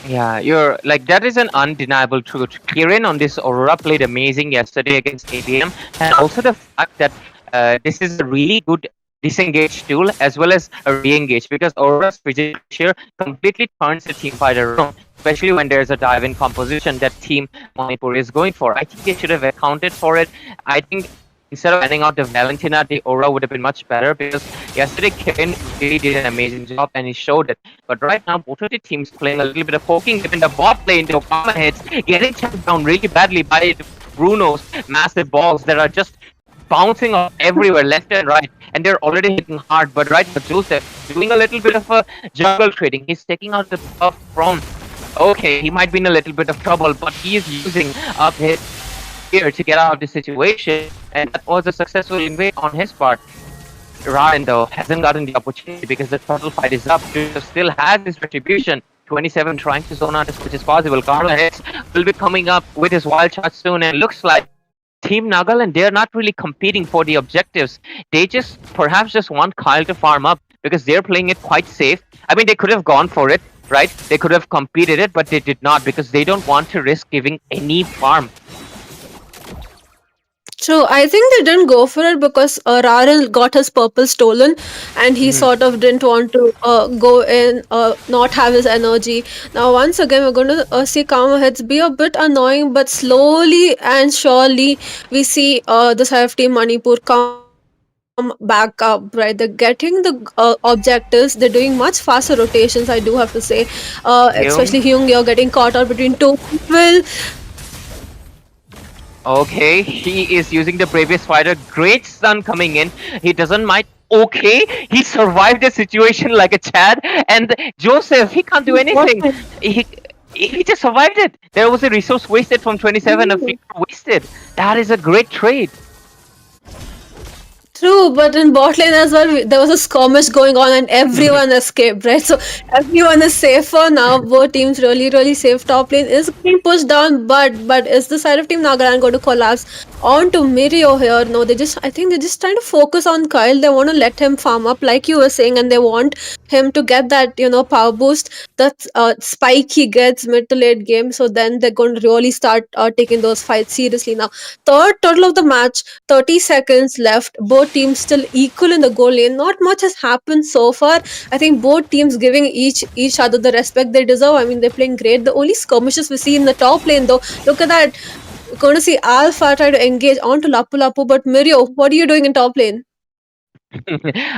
Yeah, you're like, that is an undeniable truth. Kiran on this Aurora played amazing yesterday against ABM, and also the fact that this is a really good disengage tool as well as a re-engage, because Aura's frigid shear completely turns the team fighter around, especially when there's a dive in composition that Team Manipur is going for. I think they should have accounted for it. I think instead of ending out the Valentina, the Aura would have been much better, because yesterday Kevin really did an amazing job and he showed it. But right now, both of the teams playing a little bit of poking in the bot lane. The Obama hits, getting chucked down really badly by Bruno's massive balls that are just bouncing off everywhere, left and right, and they're already hitting hard. But right now, Joseph doing a little bit of a jungle trading. He's taking out the buff from. Okay, he might be in a little bit of trouble, but he is using up his here to get out of the situation, and that was a successful invade on his part. Ryan though hasn't gotten the opportunity because the turtle fight is up. Joseph still has his retribution. 27 trying to zone out as much as possible. Carla Hicks will be coming up with his wild shot soon, and looks like Team Nagaland, they're not really competing for the objectives. They just perhaps just want Kyle to farm up because they're playing it quite safe. I mean, they could have gone for it, right? They could have competed it, but they did not because they don't want to risk giving any farm. True, I think they didn't go for it because Raran got his purple stolen, and he sort of didn't want to go in, not have his energy. Now, once again, we're going to see Karma Hits be a bit annoying, but slowly and surely, we see the side of Team Manipur come back up, right? They're getting the objectives. They're doing much faster rotations, I do have to say. Especially Hyung, you're getting caught out between two people. Okay, he is using the bravest fighter. Great stun coming in. He doesn't mind. Okay, he survived the situation like a Chad. And Joseph, he can't do anything. He just survived it. There was a resource wasted from 27, a flicker wasted. That is a great trade. True, but in bot lane as well, there was a skirmish going on and everyone escaped, right? So everyone is safer now. Both teams really safe. Top lane is being pushed down, but is the side of Team Nagaland going to collapse onto Mirio here? No, I think they're just trying to focus on Kyle. They want to let him farm up, like you were saying, and they want him to get that, power boost, that spike he gets mid to late game. So then they're going to really start taking those fights seriously now. Third total of the match, 30 seconds left. Both teams still equal in the goal lane. Not much has happened so far. I think both teams giving each other the respect they deserve. I mean, they're playing great. The only skirmishes we see in the top lane, though, look at that. We're going to see Alpha try to engage onto Lapu Lapu, but Mirio, what are you doing in top lane?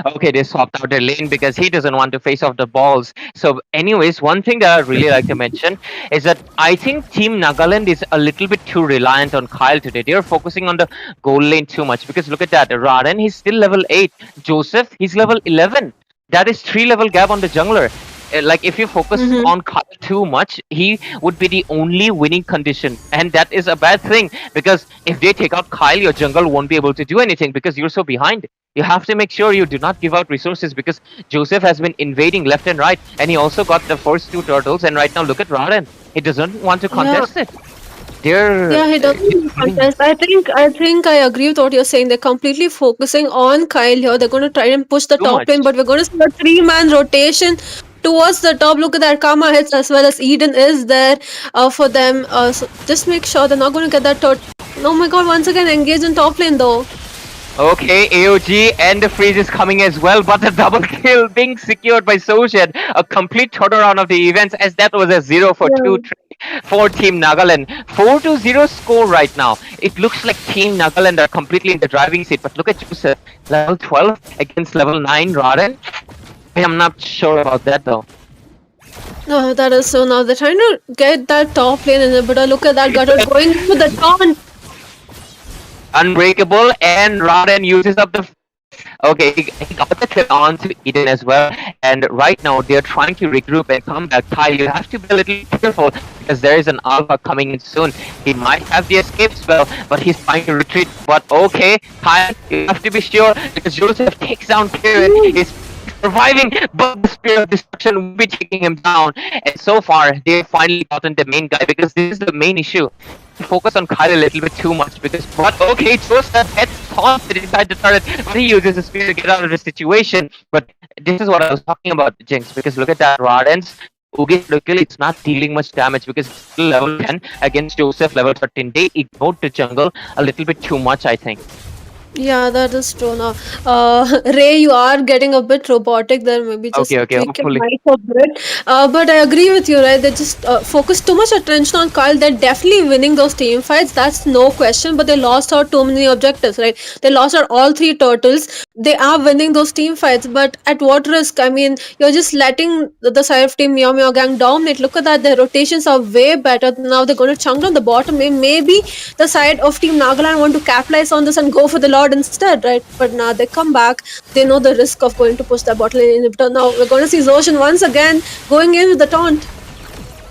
Okay, they swapped out their lane because he doesn't want to face off the balls. So anyways, one thing that I really like to mention is that I think Team Nagaland is a little bit too reliant on Kyle today. They're focusing on the goal lane too much because look at that. Raden, he's still level 8. Joseph, he's level 11. That is 3 level gap on the jungler. Like if you focus on Kyle too much, he would be the only winning condition, and that is a bad thing because if they take out Kyle, your jungle won't be able to do anything because you're so behind. You have to make sure you do not give out resources because Joseph has been invading left and right, and he also got the first 2 turtles, and right now look at Raden. He doesn't want to contest it. He doesn't contest. I think I agree with what you're saying. They're completely focusing on Kyle here. They're going to try and push the top lane, but we're going to see a 3-man rotation towards the top. Look at that. Karma Hits as well as Eden is there for them. So just make sure they're not going to get that third. Oh my god, once again engage in top lane though. Okay, AOG and the freeze is coming as well, but the double kill being secured by Sojed. A complete turnaround of the events as that was a 0 for 2 trade for Team Nagaland. 4-0 score right now. It looks like Team Nagaland are completely in the driving seat, but look at Joseph. Level 12 against level 9 Raden. I'm not sure about that though. No, that is so. Now they're trying to get that top lane inhibitor. Look at that gutter going to the taunt. Unbreakable, and Raden uses up the. Okay, he got the kill onto Eden as well, and right now they're trying to regroup and come back. Kyle, you have to be a little careful because there is an Alpha coming in soon. He might have the escape spell, but he's trying to retreat. But okay, Kyle, you have to be sure because Joseph takes down Kieran. He's surviving, but the Spear of Destruction will be taking him down. And so far, they've finally gotten the main guy because this is the main issue. Focus on Kyle a little bit too much because, but okay, Joseph gets taunted inside the turret, but he uses the spear to get out of the situation. But this is what I was talking about, Jinx, because look at that, Raden's Ugi kill, it's not dealing much damage because it's still level 10 against Joseph level 13. They ignored the jungle a little bit too much, I think. Yeah, that is true now. Ray, you are getting a bit robotic there. Maybe just Okay, okay, tweak your hopefully. mic a bit. But I agree with you, right? They just focus too much attention on Kyle. They're definitely winning those team fights. That's no question. But they lost out too many objectives, right? They lost out all three turtles. They are winning those team fights, but at what risk? I mean, you're just letting the side of Team Meow Meow Gang dominate. Look at that. Their rotations are way better. Now they're going to chunk down the bottom lane. Maybe the side of Team Nagaland want to capitalize on this and go for the Lord instead, right? But now they come back. They know the risk of going to push that bottom lane inhibitor. Now we're going to see Zoshin once again going in with the taunt.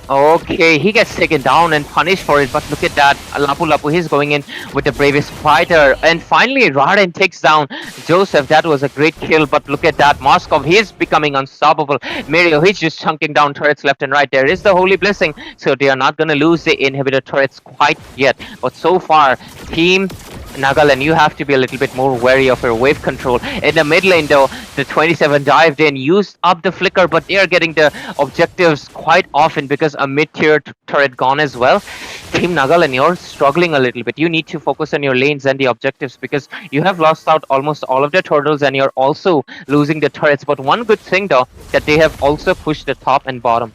Okay, he gets taken down and punished for it, but look at that. Lapu Lapu, he's going in with the bravest fighter. And finally, Raden takes down Joseph. That was a great kill, but look at that. Moskov, he's becoming unstoppable. Mario, he's just chunking down turrets left and right. There is the Holy Blessing, so they are not going to lose the inhibitor turrets quite yet. But so far, Team Nagaland, you have to be a little bit more wary of your wave control. In the mid lane though, the 27 dived in, used up the flicker, but they are getting the objectives quite often because a mid-tier turret gone as well. Team Nagaland, you're struggling a little bit. You need to focus on your lanes and the objectives because you have lost out almost all of the turtles and you're also losing the turrets. But one good thing though, that they have also pushed the top and bottom.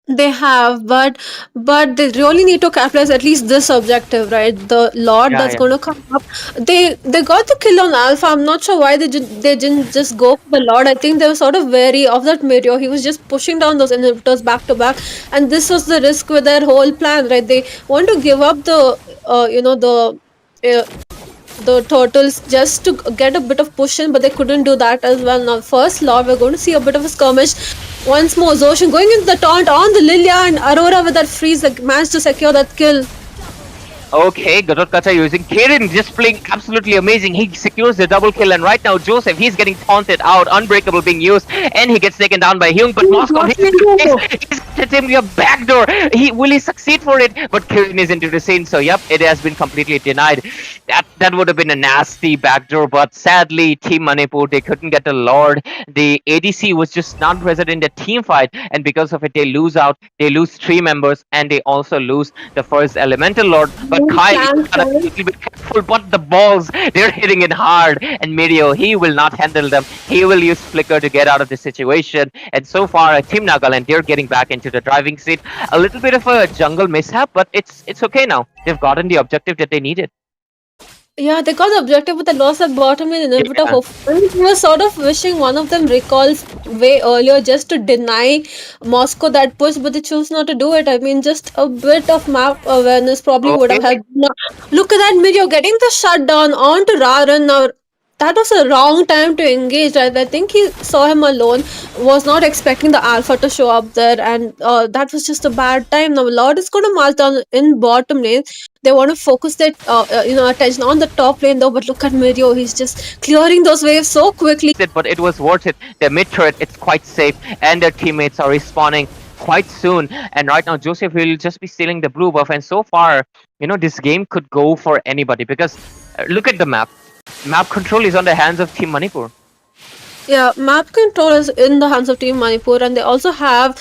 They have, but they really need to capitalize at least this objective, right? The Lord Yeah, that's yeah. going to come up. They got the kill on Alpha. I'm not sure why they didn't just go for the Lord. I think they were sort of wary of that Mirio. He was just pushing down those inhibitors back to back, and this was the risk with their whole plan, right? They want to give up the turtles just to get a bit of push in, but they couldn't do that as well. Now, first Lord, we're going to see a bit of a skirmish. Once more, Zoshin going into the taunt on the Lilia, and Aurora with that freeze managed to secure that kill. Okay, Gadot Kacha using Kirin, just playing absolutely amazing. He secures the double kill, and right now Joseph, he's getting taunted out, Unbreakable being used, and he gets taken down by Hyung. But Moscow, he's him a backdoor. Will he succeed for it? But Kirin is into the scene, so yep, it has been completely denied. That would have been a nasty backdoor, but sadly, Team Manipur, they couldn't get the Lord. The ADC was just not present in the team fight, and because of it, they lose out. They lose 3 members, and they also lose the first Elemental Lord. But Kai is a little bit careful, but the balls, they're hitting it hard. And Mirio, he will not handle them. He will use Flicker to get out of the situation. And so far, Team Nagaland, they're getting back into the driving seat. A little bit of a jungle mishap, but it's okay now. They've gotten the objective that they needed. Yeah, they got the objective, but they lost that bottom lane inhibitor. Hopefully, we were sort of wishing one of them recalls way earlier just to deny Moscow that push, but they chose not to do it. I mean, just a bit of map awareness probably would have helped. Now, look at that Mirio getting the shutdown onto Raran. Now, that was a wrong time to engage, right? I think he saw him alone, was not expecting the Alpha to show up there, and that was just a bad time. Now, Lord is going to march down in bottom lane. They want to focus their attention on the top lane though, but look at Mirio, he's just clearing those waves so quickly. But it was worth it. Their mid turret, it's quite safe, and their teammates are respawning quite soon. And right now, Joseph will just be stealing the blue buff. And so far, this game could go for anybody because look at the map. Map control is on the hands of Team Manipur. Yeah, map control is in the hands of Team Manipur, and they also have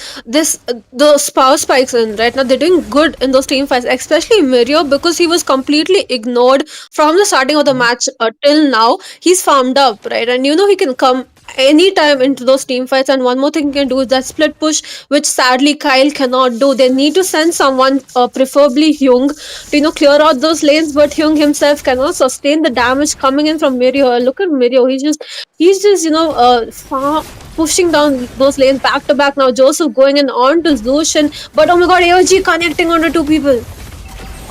those power spikes in right now. They're doing good in those team fights, especially Mirio, because he was completely ignored from the starting of the match till now. He's farmed up, right, and he can come anytime into those team fights. And one more thing he can do is that split push, which sadly Kyle cannot do. They need to send someone, preferably Hyung, to clear out those lanes, but Hyung himself cannot sustain the damage coming in from Mirio. Look at Mirio, he's just pushing down those lanes back to back. Now Joseph going in on to Zushin, but oh my god, AOG connecting onto 2 people.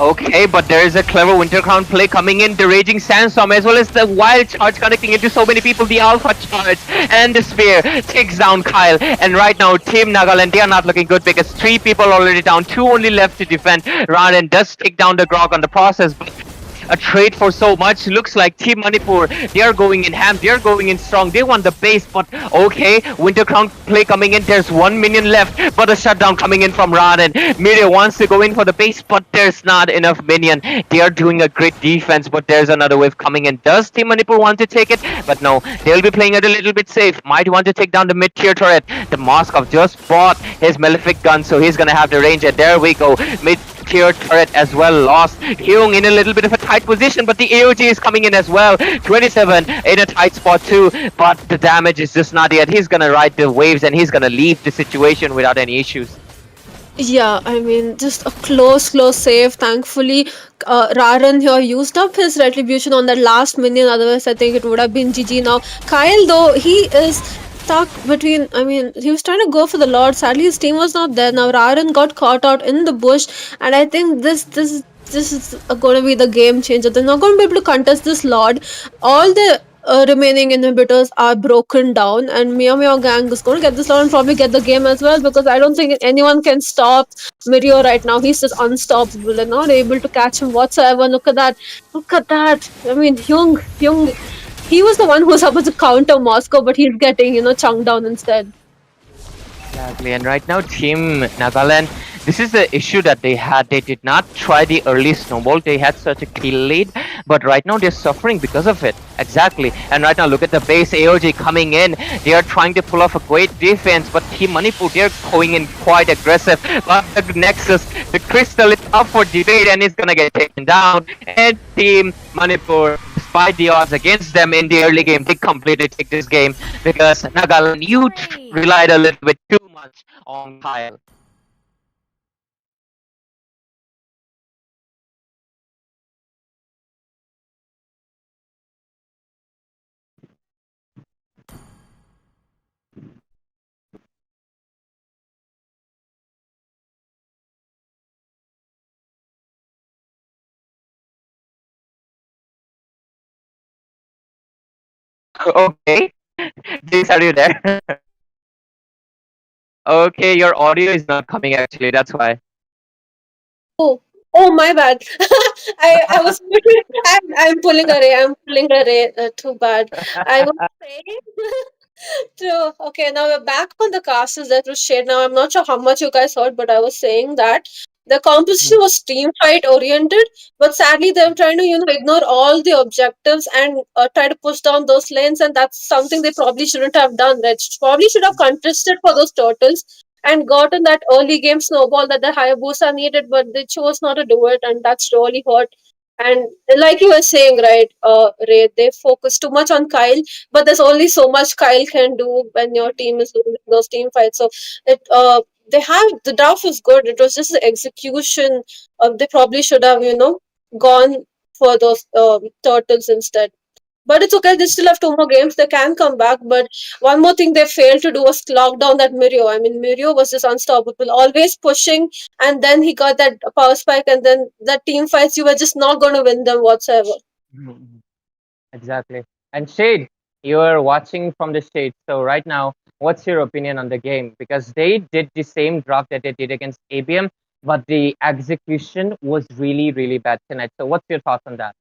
Okay, but there is a clever Winter Crown play coming in, the Raging Sandstorm, as well as the Wild Charge connecting into so many people, the Alpha Charge, and the Spear takes down Kyle. And right now, Team Nagaland, they are not looking good because 3 people already down, 2 only left to defend. Raden does take down the Grog on the process, but a trade for so much. Looks like Team Manipur, they are going in ham, they are going in strong, they want the base, but okay, Winter Crown play coming in, there's 1 minion left, but a shutdown coming in from Raden. Mirio wants to go in for the base, but there's not enough minion. They are doing a great defense, but there's another wave coming in. Does Team Manipur want to take it? But no, they'll be playing it a little bit safe. Might want to take down the mid-tier turret. The Moskov just bought his Malefic gun, so he's gonna have the range, and there we go. tier turret as well lost. Hyung in a little bit of a tight position, but the AOG is coming in as well. 27 in a tight spot too, but the damage is just not yet. He's gonna ride the waves and he's gonna leave the situation without any issues. Yeah, I mean, just a close save. Thankfully, Raran here used up his retribution on that last minion. Otherwise, I think it would have been GG now. Kyle, though, he is stuck between. I mean, he was trying to go for the Lord. Sadly, his team was not there. Now, Raran got caught out in the bush, and I think this is going to be the game changer. They're not going to be able to contest this Lord. All the remaining inhibitors are broken down, and Meow Meow Gang is going to get this Lord and probably get the game as well, because I don't think anyone can stop Mirio right now. He's just unstoppable and not able to catch him whatsoever. Look at that. Look at that. I mean, Hyung, he was the one who was supposed to counter Moscow, but he's getting, chunked down instead. Exactly, and right now Team Nagaland, this is the issue that they had. They did not try the early snowball. They had such a kill lead, but right now they're suffering because of it. Exactly, and right now look at the base AOG coming in. They are trying to pull off a great defense, but Team Manipur, they're going in quite aggressive. But the Nexus, the Crystal is up for debate and it's gonna get taken down. And Team Manipur, despite the odds against them in the early game, they completely take this game because Nagaland, you relied a little bit too much on Kyle. Okay, James, are you there? Okay, your audio is not coming actually, that's why. Oh, my bad. I was I'm pulling array. I'm pulling array. Too bad. I was saying. Okay, now we're back on the castles that was shared. Now I'm not sure how much you guys heard, but I was saying that the composition was team fight oriented, but sadly they were trying to ignore all the objectives and try to push down those lanes, and that's something they probably shouldn't have done. They probably should have contested for those turtles and gotten that early game snowball that the Hayabusa needed, but they chose not to do it, and that's really hurt. And like you were saying, right, Ray, they focus too much on Kyle, but there's only so much Kyle can do when your team is losing those team fights. So the draft was good. It was just the execution. They probably should have, gone for those turtles instead. But it's okay. They still have 2 more games. They can come back. But one more thing they failed to do was lock down that Mirio. I mean, Mirio was just unstoppable, always pushing, and then he got that power spike, and then the team fights, you were just not going to win them whatsoever. Exactly. And Shade, you're watching from the Shade. So right now, what's your opinion on the game? Because they did the same draft that they did against ABM, but the execution was really, really bad tonight. So what's your thoughts on that?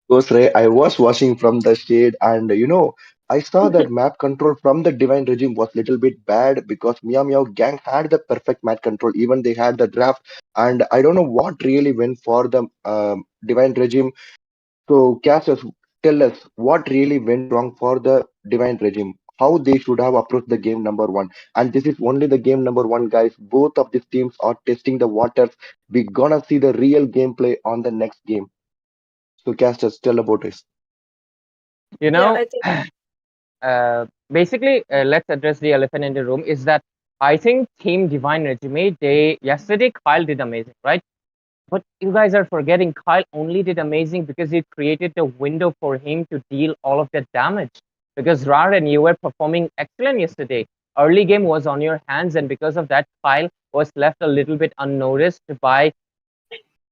Course, Ray, I was watching from the shade, and I saw that map control from the Divine Regime was little bit bad because Meow Meow Gang had the perfect map control. Even they had the draft, and I don't know what really went for the Divine Regime. So, Cassius, tell us what really went wrong for the Divine Regime. How they should have approached the game number one. And this is only the game number one, guys. Both of these teams are testing the waters. We're gonna see the real gameplay on the next game. So, Cassius, tell about it. You Yeah, know, I think. basically, let's address the elephant in the room is that I think Team Divine Regime, yesterday Kyle did amazing, right? But you guys are forgetting Kyle only did amazing because it created the window for him to deal all of that damage. Because Raren, you were performing excellent yesterday. Early game was on your hands, and because of that, Kyle was left a little bit unnoticed by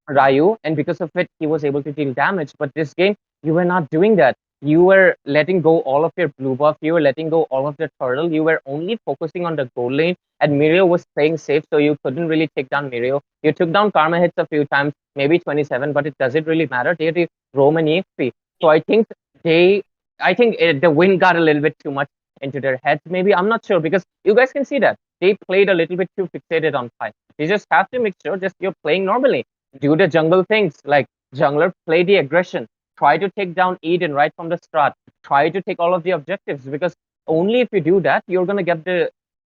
Ryu, and because of it, he was able to deal damage. But this game, you were not doing that. You were letting go all of your blue buff. You were letting go all of the turtle. You were only focusing on the gold lane, and Mirio was playing safe, so you couldn't really take down Mirio. You took down Karma hits a few times, maybe 27, but it doesn't really matter. They had Roam and EXP. So I think the win got a little bit too much into their heads. Maybe I'm not sure because you guys can see that they played a little bit too fixated on fight. You just have to make sure just you're playing normally. Do the jungle things like jungler, play the aggression, try to take down Eden right from the start, try to take all of the objectives because only if you do that, you're going to get the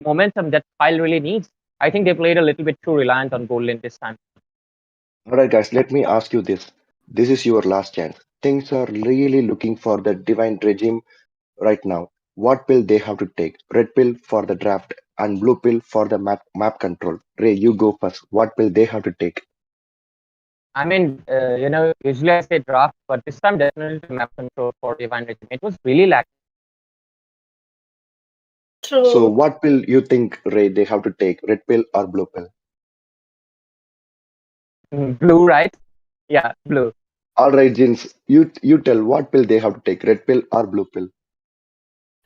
momentum that Kyle really needs. I think they played a little bit too reliant on gold lane this time. Alright, guys, let me ask you this. This is your last chance. Things are really looking for the divine regime right now. What pill they have to take? Red pill for the draft and blue pill for the map control. Ray, you go first. What pill they have to take? I mean, usually I say draft, but this time definitely the map control for Divine Regime. It was really lacking. So True. what pill you think, Ray, they have to take? Red pill or blue pill? Blue, right? Yeah, blue. Alright, Jins, you tell what pill they have to take, red pill or blue pill?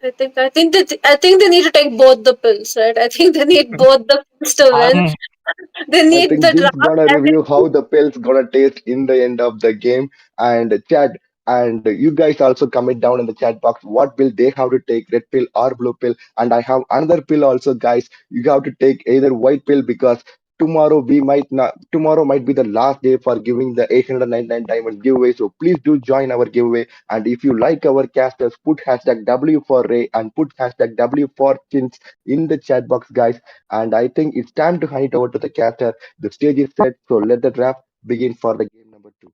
I think they need to take both the pills, right? I think they need both the pills to win. They I need think the Jin's draft gonna and review how the pills gonna taste in the end of the game. And Chad, and you guys also comment down in the chat box what pill they have to take, red pill or blue pill. And I have another pill also, guys. You have to take either white pill because tomorrow might be the last day for giving the 899 diamond giveaway. So please do join our giveaway. And if you like our casters, put hashtag W for Ray and put hashtag W for Chins in the chat box, guys. And I think it's time to hand it over to the caster. The stage is set, so let the draft begin for the game number 2.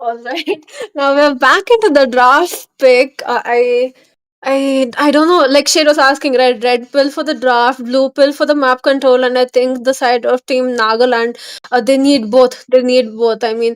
all right. Now we're back into the draft pick. I don't know. Like Shade was asking, right? Red pill for the draft, blue pill for the map control, and I think the side of Team Nagaland, they need both. They need both. I mean,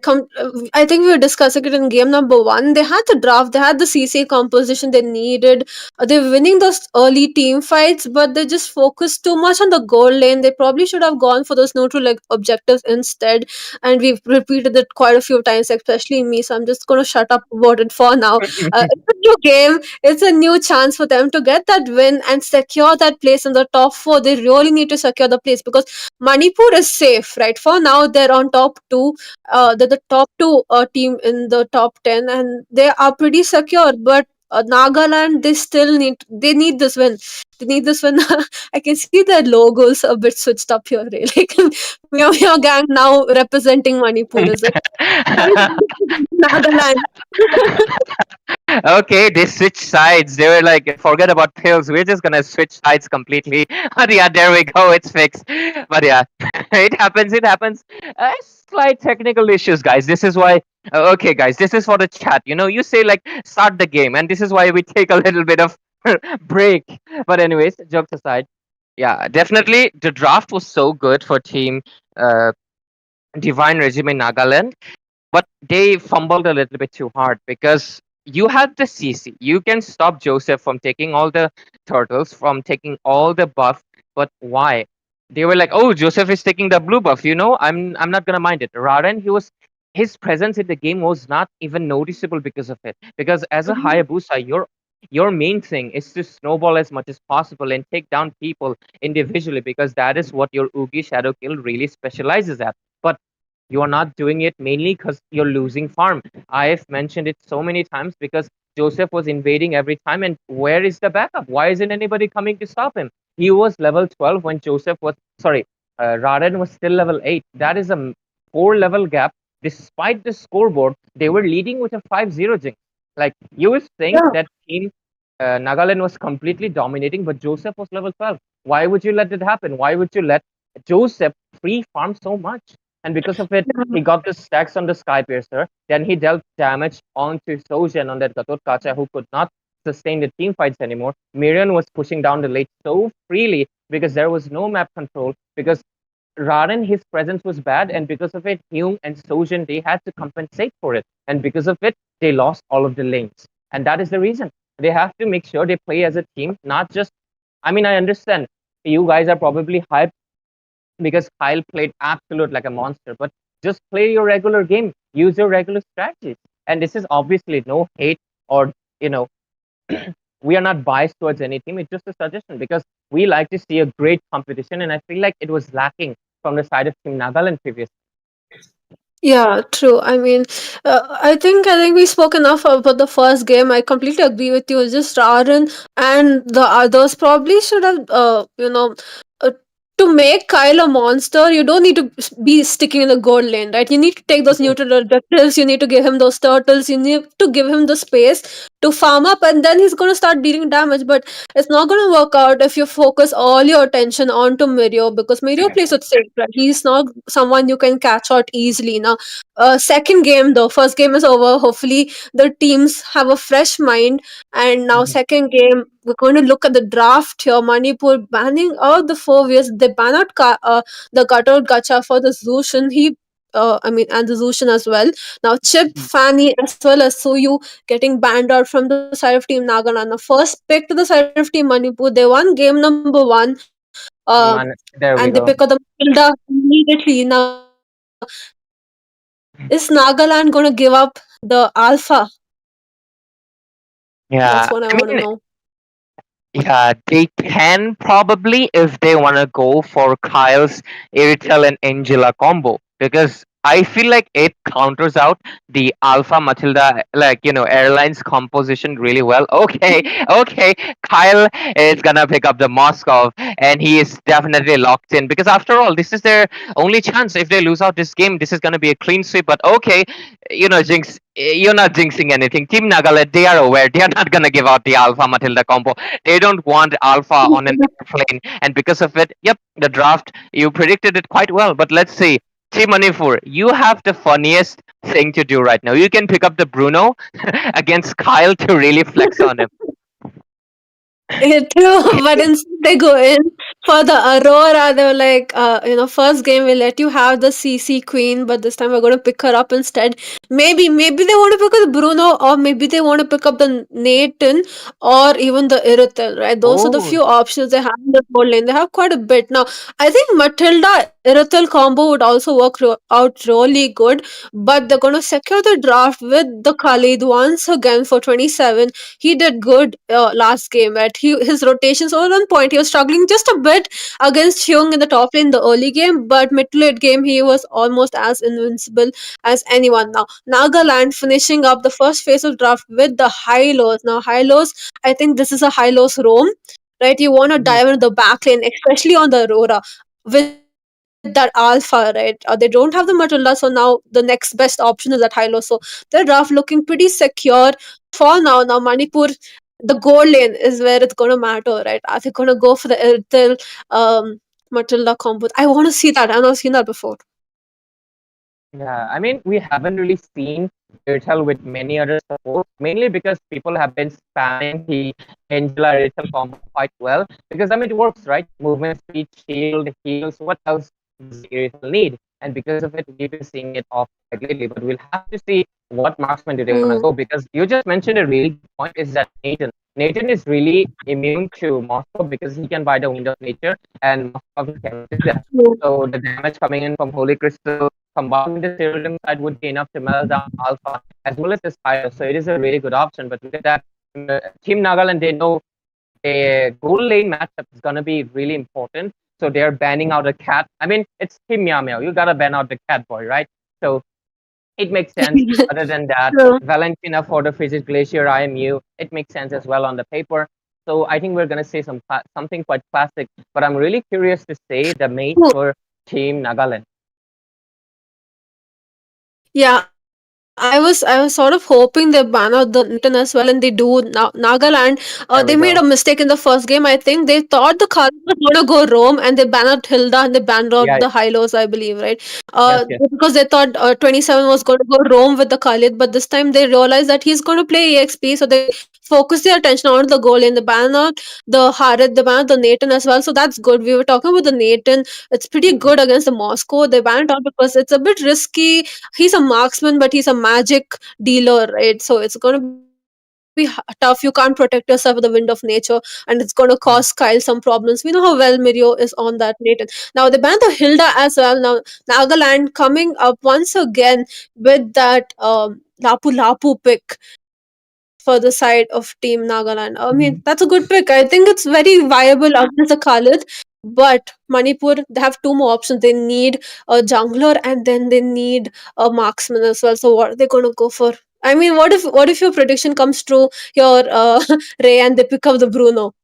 I think we were discussing it in game number one. They had the draft, they had the CC composition they needed. They're winning those early team fights, but they just focused too much on the goal lane. They probably should have gone for those neutral like objectives instead. And we've repeated it quite a few times, especially me. So I'm just gonna shut up about it for now. It's a new game. It's a new chance for them to get that win and secure that place in the top four. They really need to secure the place because Manipur is safe, right? For now, they're on top two. They're the top two team in the top 10, and they are pretty secure. But Nagaland, they need this win. They need this win. I can see their logos a bit switched up here. Really. Like Meow Meow Gang now representing Manipur, is it? Nagaland. Okay, they switched sides. They were like, forget about pills. We're just gonna switch sides completely. But yeah, there we go. It's fixed. But yeah, it happens. It happens. Slight technical issues, guys. This is why. Okay, guys, this is for the chat. You say like start the game, and this is why we take a little bit of break. But anyways, jokes aside, yeah, definitely the draft was so good for team uh, Divine Regime in Nagaland, but they fumbled a little bit too hard because you had the CC. You can stop Joseph from taking all the turtles, from taking all the buff, but why? They were like, "Oh, Joseph is taking the blue buff. I'm not gonna mind it." Raren, his presence in the game was not even noticeable because of it. Because as a Hayabusa, your main thing is to snowball as much as possible and take down people individually because that is what your Oogie Shadow Kill really specializes at. But you are not doing it mainly because you're losing farm. I've mentioned it so many times because Joseph was invading every time, and where is the backup? Why isn't anybody coming to stop him? He was level 12 when Raden was still level 8. That is a 4 level gap. Despite the scoreboard, they were leading with a 5-0 jinx. Like, you would think that team Nagaland was completely dominating, but Joseph was level 12. Why would you let it happen? Why would you let Joseph free farm so much? And because of it, he got the stacks on the Sky Piercer. Then he dealt damage onto Sojan on that Gatot Kacha, who could not sustain the team fights anymore. Miriam was pushing down the lane so freely because there was no map control. Because Raran, his presence was bad, and because of it, Hume and Sojan, they had to compensate for it. And because of it, they lost all of the lanes. And that is the reason. They have to make sure they play as a team, not just. I mean, I understand you guys are probably hyped because Kyle played absolute like a monster. But just play your regular game, use your regular strategies. And this is obviously no hate or we are not biased towards any team. It's just a suggestion because we like to see a great competition, and I feel like it was lacking from the side of Team Nagaland previously. Yeah, true. I mean, I think we spoke enough about the first game. I completely agree with you. It's just Aaron and the others probably should have, uh, to make Kyle a monster, you don't need to be sticking in the gold lane, right? You need to take those neutral objectives, you need to give him those turtles, you need to give him the space to farm up, and then he's going to start dealing damage. But it's not going to work out if you focus all your attention onto Mirio, because Mirio plays it safe, right? He's not someone you can catch out easily. Now, second game though, first game is over. Hopefully, the teams have a fresh mind, and now second game, we're going to look at the draft here. Manipur banning out the 4 years. They ban out the cutout gacha for the Zushin. And the Zushin as well. Now, Chip, Fanny, as well as Suyu getting banned out from the side of Team Nagaland. The first pick to the side of Team Manipur. They won game number one. There we And they go. pick up the Matilda immediately. Now, is Nagaland going to give up the Alpha? Yeah, That's what I I want to mean, know. yeah, they can probably if they want to go for Kyle's Airtel and Angela combo because I feel like it counters out the Alpha Matilda airlines composition really well. Okay, okay, Kyle is gonna pick up the Moscow and he is definitely locked in because after all, this is their only chance. If they lose out this game, this is gonna be a clean sweep. But okay, Jinx, you're not jinxing anything. Team Nagaland, they are aware. They are not gonna give out the Alpha Matilda combo. They don't want Alpha on an airplane, and because of it, yep, the draft you predicted it quite well. But let's see, Team Manipur, you have the funniest thing to do right now. You can pick up the Bruno against Kyle to really flex on him. True, but instead they go in for the Aurora. They were like, first game we'll let you have the CC Queen, but this time we're going to pick her up instead. Maybe they want to pick up the Bruno, or maybe they want to pick up the Nathan, or even the Iritel, right? Those are the Oh, few options they have in the gold lane. They have quite a bit. Now, I think Matilda Iritel combo would also work out really good, but they're going to secure the draft with the Khalid once again for 27. He did good last game, right? His rotations were on point. He was struggling just a bit against Hyung in the top lane in the early game, but mid to late game he was almost as invincible as anyone. Now Nagaland finishing up the first phase of draft with the high lows. Now high lows, I think this is a high lows roam, right? You want to dive into the back lane, especially on the Aurora with that alpha, right? They don't have the Matilda, so now the next best option is that high low. So their draft looking pretty secure for now. Now Manipur, the gold lane is where it's gonna matter, right? Are they gonna go for the Airtel Matilda combo? I want to see that. I've not seen that before. yeah, I mean, we haven't really seen Airtel with many other supports, mainly because people have been spamming the Angela Airtel combo quite well. Because I mean, it works, right? Movement speed, shield, heals. What else does Airtel need? And because of it, we've been seeing it off quite lately. But we'll have to see what marksman do they want to go. Because you just mentioned a really good point is that Nathan. Nathan is really immune to Moscow because he can buy the Wind of Nature, and Moscow can do that. So the damage coming in from Holy Crystal combined with the Cyrodium side would be enough to melt down Alpha as well as this fire. So it is a really good option. But look at that. Team Nagaland, they know a gold lane matchup is going to be really important. So they're banning out a cat. I mean, it's Team Meow Meow. You got to ban out the cat boy, right? So it makes sense. Other than that, Valentina for the Frigid Glacier IMU, it makes sense as well on the paper. So I think we're going to say something quite classic. But I'm really curious to say the mate for Team Nagaland. Yeah, I was sort of hoping they ban out the Newton as well, and they do. Now Nagaland, they made a mistake in the first game. I think they thought the Khalid was gonna go roam, and they banned out Hilda and they banned out the Hylos, I believe, right? Because they thought 27 was going to go roam with the Khalid, but this time they realized that he's going to play EXP, so they focus their attention on the goal and they ban out the Harid, they ban out the Nathan as well. So that's good. We were talking about the Nathan. It's pretty good against the Moscow. They banned out because it's a bit risky. He's a marksman, but he's a magic dealer, right? So it's going to be tough. You can't protect yourself with the wind of nature, and it's going to cause Kyle some problems. We know how well Mirio is on that Nathan. Now they banned the Hilda as well. Now Nagaland coming up once again with that Lapu Lapu pick for the side of Team Nagaland. I mean, that's a good pick. I think it's very viable against the Khalid. But Manipur, they have two more options. They need a jungler and then they need a marksman as well. So what are they going to go for? I mean, what if your prediction comes true, your Ray, and they pick up the Bruno?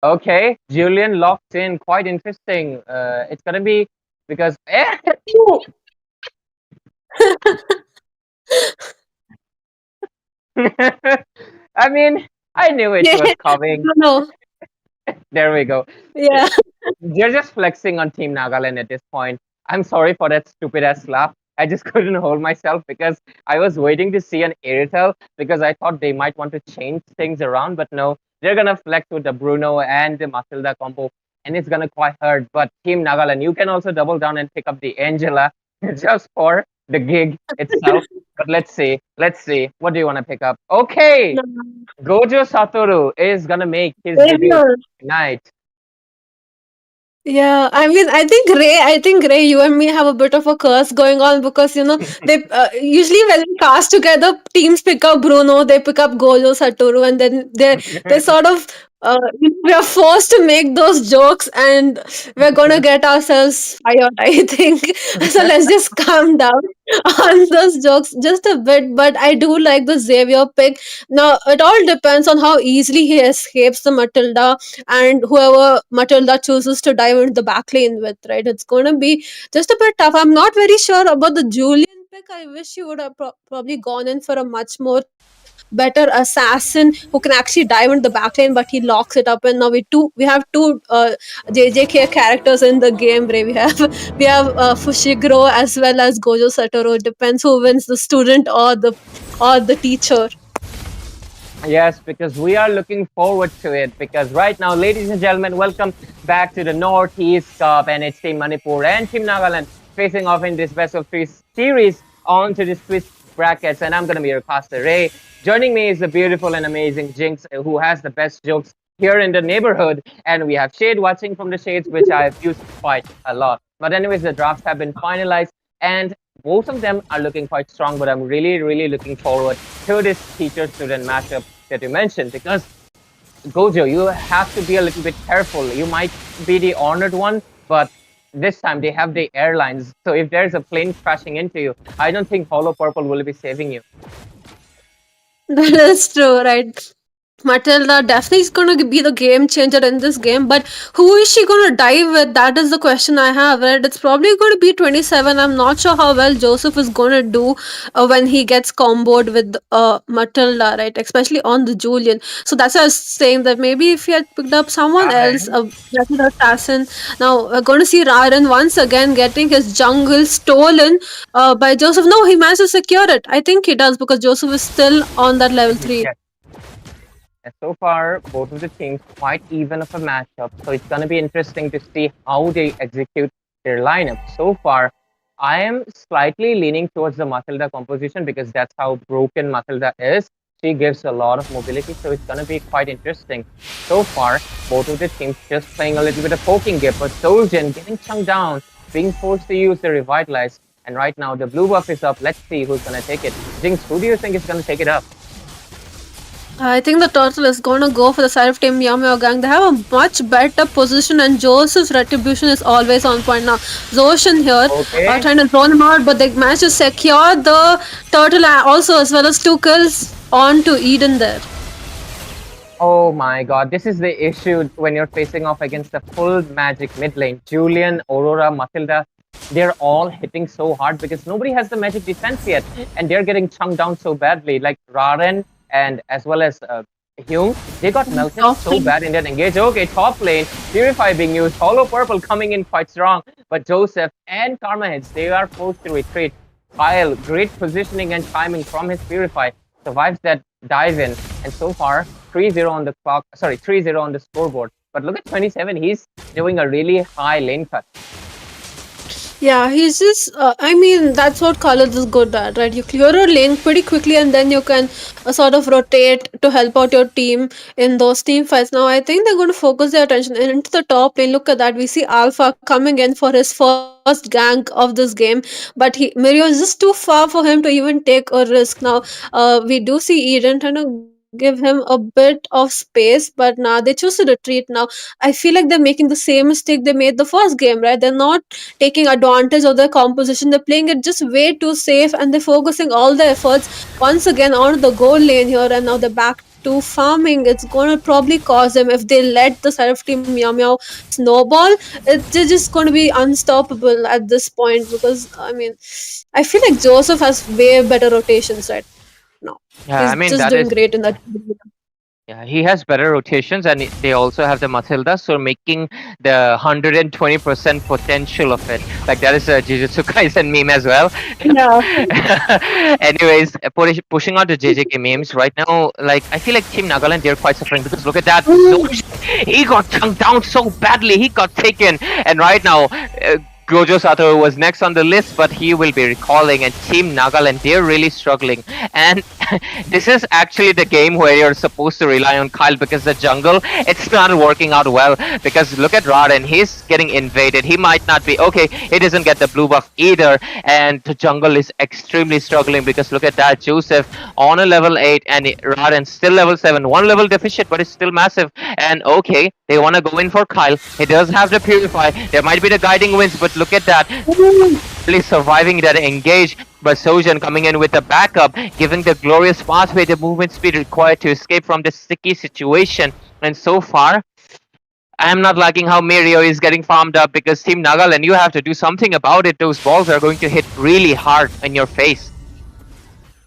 Okay, Julian locked in. Quite interesting. It's gonna be because I mean, I knew it Yeah, was coming. no. There we go. Yeah. You're just flexing on Team Nagaland at this point. I'm sorry for that stupid ass laugh. I just couldn't hold myself because I was waiting to see an Airtel because I thought they might want to change things around, but no, they're gonna flex with the Bruno and the Matilda combo, and it's gonna quite hurt. But Team Nagaland, you can also double down and pick up the Angela just for the gig itself. But let's see. What do you want to pick up? Okay, Gojo Satoru is gonna make his debut Xavier. tonight. Yeah, I think Ray, you and me have a bit of a curse going on because they usually when we cast together, teams pick up Bruno, they pick up Gojo, Satoru, and then they sort of we are forced to make those jokes, and we're gonna get ourselves fired. I think so. Let's just calm down on those jokes just a bit. But I do like the Xavier pick. Now it all depends on how easily he escapes the Matilda and whoever Matilda chooses to dive into the back lane with, right? It's going to be just a bit tough. I'm not very sure about the Julian pick. I wish you would have probably gone in for a much more better assassin who can actually dive into the back lane, but he locks it up. And now we have two JJK characters in the game. Ray. We have Fushiguro as well as Gojo Satoru. It depends who wins, the student or the teacher. Yes, because we are looking forward to it. Because right now, ladies and gentlemen, welcome back to the Northeast Cup, and it's Team Manipur and Team Nagaland facing off in this best of three series onto the Swiss brackets. And I'm going to be your caster, Ray. Joining me is the beautiful and amazing Jinx, who has the best jokes here in the neighborhood. And we have Shade watching from the Shades, which I've used quite a lot. But anyways, the drafts have been finalized, and both of them are looking quite strong, but I'm really, really looking forward to this teacher-student matchup that you mentioned, because Gojo, you have to be a little bit careful. You might be the honored one, but this time they have the airlines. So if there's a plane crashing into you, I don't think Hollow Purple will be saving you. That is true, right? Matilda definitely is going to be the game changer in this game, but who is she going to dive with? That is the question I have, right? It's probably going to be 27. I'm not sure how well Joseph is going to do when he gets comboed with Matilda, right? Especially on the Julian. So that's why I was saying that maybe if he had picked up someone else, a better assassin. Now we're going to see Ryan once again getting his jungle stolen by Joseph. No, he managed to secure it. I think he does because Joseph is still on that level 3. Yes. And so far, both of the teams quite even of a matchup. So it's going to be interesting to see how they execute their lineup. So far, I am slightly leaning towards the Matilda composition because that's how broken Matilda is. She gives a lot of mobility, so it's going to be quite interesting. So far, both of the teams just playing a little bit of poking game, but Soljan getting chunked down, being forced to use the Revitalize. And right now, the blue buff is up. Let's see who's going to take it. Jinx, who do you think is going to take it up? I think the turtle is going to go for the side of Team Meow Meow Gang. They have a much better position, and Joseph's retribution is always on point now. Zoshan here trying to drone him out, but they managed to secure the turtle also, as well as 2 kills onto Eden there. Oh my god, this is the issue when you're facing off against the full magic mid lane. Julian, Aurora, Matilda, they're all hitting so hard because nobody has the magic defense yet, and they're getting chunked down so badly. Like Raren and as well as Hume, they got melted so bad in that engage. Okay, top lane, Purify being used, Hollow Purple coming in quite strong, but Joseph and Karma Heads, they are forced to retreat. Kyle, great positioning and timing from his Purify, survives that dive in, and so far 3-0 on the clock, sorry, 3-0 on the scoreboard. But look at 27, he's doing a really high lane cut. Yeah, he's just, I mean, that's what Khalid is good at, right? You clear a lane pretty quickly and then you can sort of rotate to help out your team in those team fights. Now, I think they're going to focus their attention into the top lane. Look at that. We see Alpha coming in for his first gank of this game, but Mirio is just too far for him to even take a risk. Now, we do see Eden trying to give him a bit of space, but now they choose to retreat. Now I feel like they're making the same mistake they made the first game, right? They're not taking advantage of their composition. They're playing it just way too safe, and they're focusing all their efforts once again on the goal lane here, and now they're back to farming, it's gonna probably cause them, if they let the side of Team Meow Meow snowball, they're just gonna be unstoppable at this point. Because I mean, I feel like Joseph has way better rotations right now. He's Yeah, I just mean doing that great is in that. Yeah, he has better rotations, and they also have the Matilda, so making the 120% potential of it. Like that is a Jujutsu Kaisen meme as well. Yeah. Anyways, pushing out the JJK memes right now, like I feel like Team Nagaland, they're quite suffering because look at that. He got chunked down so badly, he got taken, and right now. Gojo Sato was next on the list, but he will be recalling, and Team Nagaland, they're really struggling. And this is actually the game where you're supposed to rely on Kyle because the jungle, it's not working out well. Because look at Raden, he's getting invaded. He might not be, okay, he doesn't get the blue buff either, and the jungle is extremely struggling because look at that, Joseph on a level 8, and Raden still level 7. One level deficit, but it's still massive. And okay, they want to go in for Kyle. He does have the Purify. There might be the guiding winds, but look at that. Really surviving that engage, but Sojan coming in with the backup, giving the glorious pathway, the movement speed required to escape from this sticky situation. And so far, I am not liking how Mirio is getting farmed up because Team Nagaland, you have to do something about it. Those balls are going to hit really hard in your face.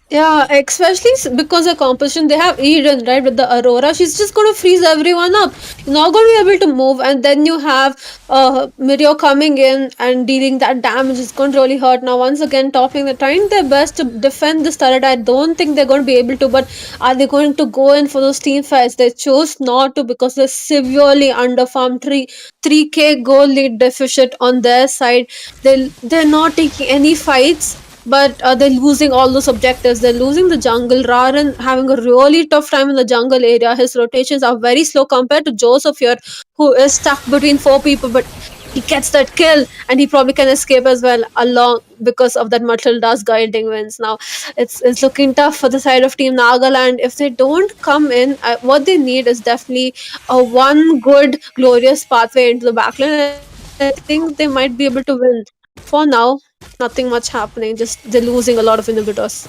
Yeah, especially because the composition, they have Eden, right, with the Aurora. She's just going to freeze everyone up. You're not going to be able to move, and then you have Mirio coming in and dealing that damage. It's going to really hurt. Now, once again, topping, they're trying their best to defend this turret. I don't think they're going to be able to, but are they going to go in for those team fights? They chose not to because they're severely underfarmed. 3k goal lead deficit on their side. They're not taking any fights, but they're losing all those objectives. They're losing the jungle. Raran having a really tough time in the jungle area. His rotations are very slow compared to Joseph here, who is stuck between 4 people, but he gets that kill, and he probably can escape as well along because of that Matilda's guiding wins. Now it's looking tough for the side of Team Nagaland. If they don't come in, what they need is definitely a one good glorious pathway into the backline. I think they might be able to win. For now, nothing much happening. Just they're losing a lot of inhibitors.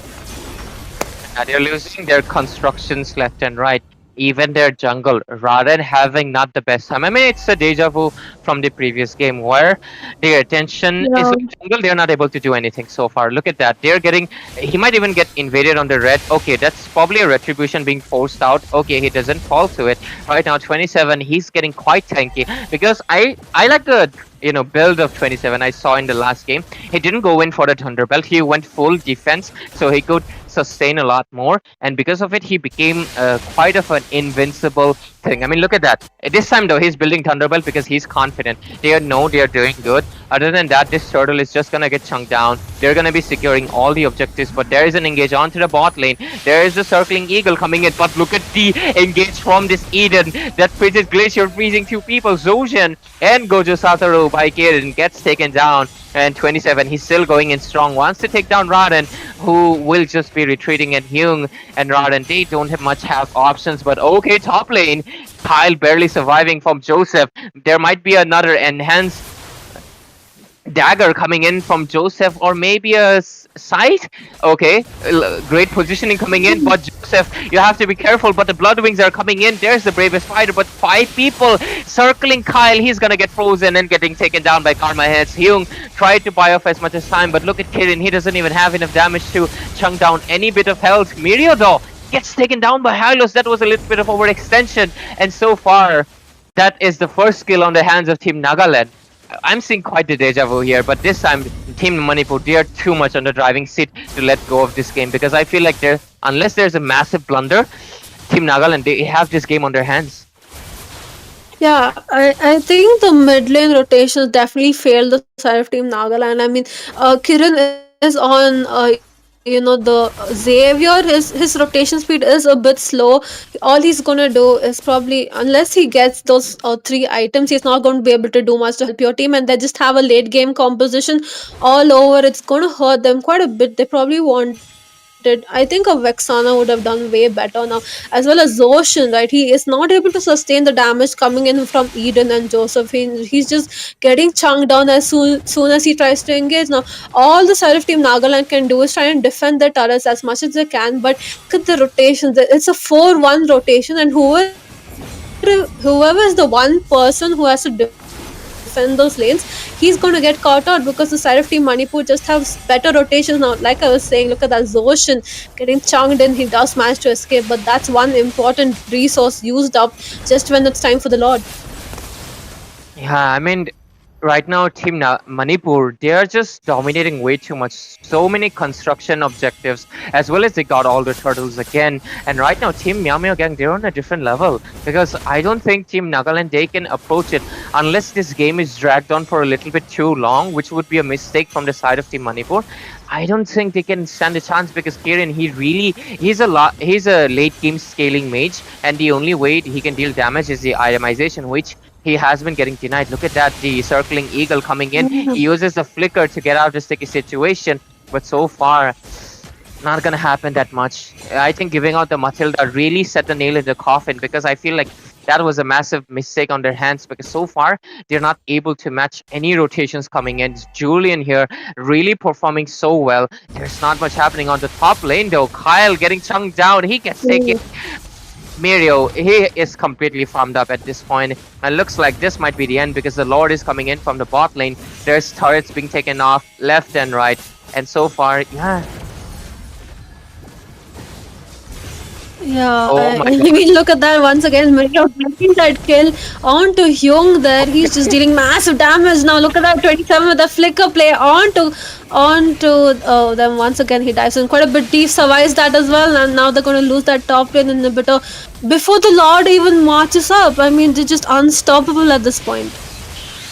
They're losing their constructions left and right, even their jungle, rather than having not the best time. I mean, it's a deja vu from the previous game where their attention is on jungle. They're not able to do anything so far. Look at that. They're getting. He might even get invaded on the red. Okay, that's probably a retribution being forced out. Okay, he doesn't fall to it. Right now, 27. He's getting quite tanky because I like the build of 27 I saw in the last game. He didn't go in for the Thunderbelt. He went full defense, so he could sustain a lot more, and because of it he became quite of an invincible thing. I mean, look at that. This time though, he's building Thunderbelt because he's confident. They know they're doing good. Other than that, this turtle is just gonna get chunked down. They're gonna be securing all the objectives, but there is an engage onto the bot lane. There is the circling eagle coming in, but look at the engage from this Eden. That Frigid Glacier freezing 2 people. Zosian and Gojo Satoru by Kaden gets taken down, and 27, he's still going in strong, wants to take down Raden, who will just be retreating, and Hyung and Raden, they don't have much options. But okay, top lane, Kyle barely surviving from Joseph. There might be another enhanced dagger coming in from Joseph, or maybe a sight. Okay, great positioning coming in, but Joseph, you have to be careful. But the Bloodwings are coming in. There's the bravest fighter, but 5 people circling Kyle. He's gonna get frozen and getting taken down by Karma Heads. Hyung tried to buy off as much as time, but look at Kirin. He doesn't even have enough damage to chunk down any bit of health. Mirio though gets taken down by Hylos. That was a little bit of overextension, and so far that is the first kill on the hands of Team Nagaland. I'm seeing quite the deja vu here, but this time Team Manipur, they are too much on the driving seat to let go of this game, because I feel like unless there's a massive blunder, Team Nagaland, they have this game on their hands. Yeah, I think the mid lane rotations definitely failed the side of Team Nagaland. I mean, Kiran is on the Xavier. His rotation speed is a bit slow. All he's gonna do is probably, unless he gets those 3 items, he's not going to be able to do much to help your team, and they just have a late game composition all over. It's gonna hurt them quite a bit. They probably wanted did. I think a Vexana would have done way better now, as well as Zoshin, right? He is not able to sustain the damage coming in from Eden and Josephine. He's just getting chunked down as soon as he tries to engage. Now, all the side of Team Nagaland can do is try and defend their turrets as much as they can, but look at the rotations. It's a 4-1 rotation, and whoever is the one person who has to defend those lanes, he's going to get caught out because the side of Team Manipur just has better rotations now. Like I was saying, look at that Zoshin getting chunked in. He does manage to escape, but that's one important resource used up just when it's time for the Lord. Yeah, I mean, right now, Team Manipur, they are just dominating way too much. So many construction objectives, as well as they got all the turtles again. And right now, Team Meow Meow Gang, they're on a different level. Because I don't think Team Nagaland, they can approach it unless this game is dragged on for a little bit too long, which would be a mistake from the side of Team Manipur. I don't think they can stand a chance because Kiran, he's a late game scaling mage, and the only way he can deal damage is the itemization, which he has been getting denied. Look at that, the circling eagle coming in. He uses the flicker to get out of the sticky situation, but so far, not gonna happen that much. I think giving out the Matilda really set the nail in the coffin because I feel like that was a massive mistake on their hands because so far they're not able to match any rotations coming in. Julian here really performing so well. There's not much happening on the top lane though. Kyle getting chunked down. He gets taken. Mirio, he is completely farmed up at this point, and looks like this might be the end because the Lord is coming in from the bot lane. There's turrets being taken off left and right, and so far, yeah. Yeah, Oh my I God. mean, look at that once again. Mirio getting that kill onto Hyung there. He's just dealing massive damage now. Look at that 27 with the flicker play onto them once again. He dives in quite a bit deep, survives that as well, and now they're going to lose that top lane inhibitor before the Lord even marches up. I mean, they're just unstoppable at this point.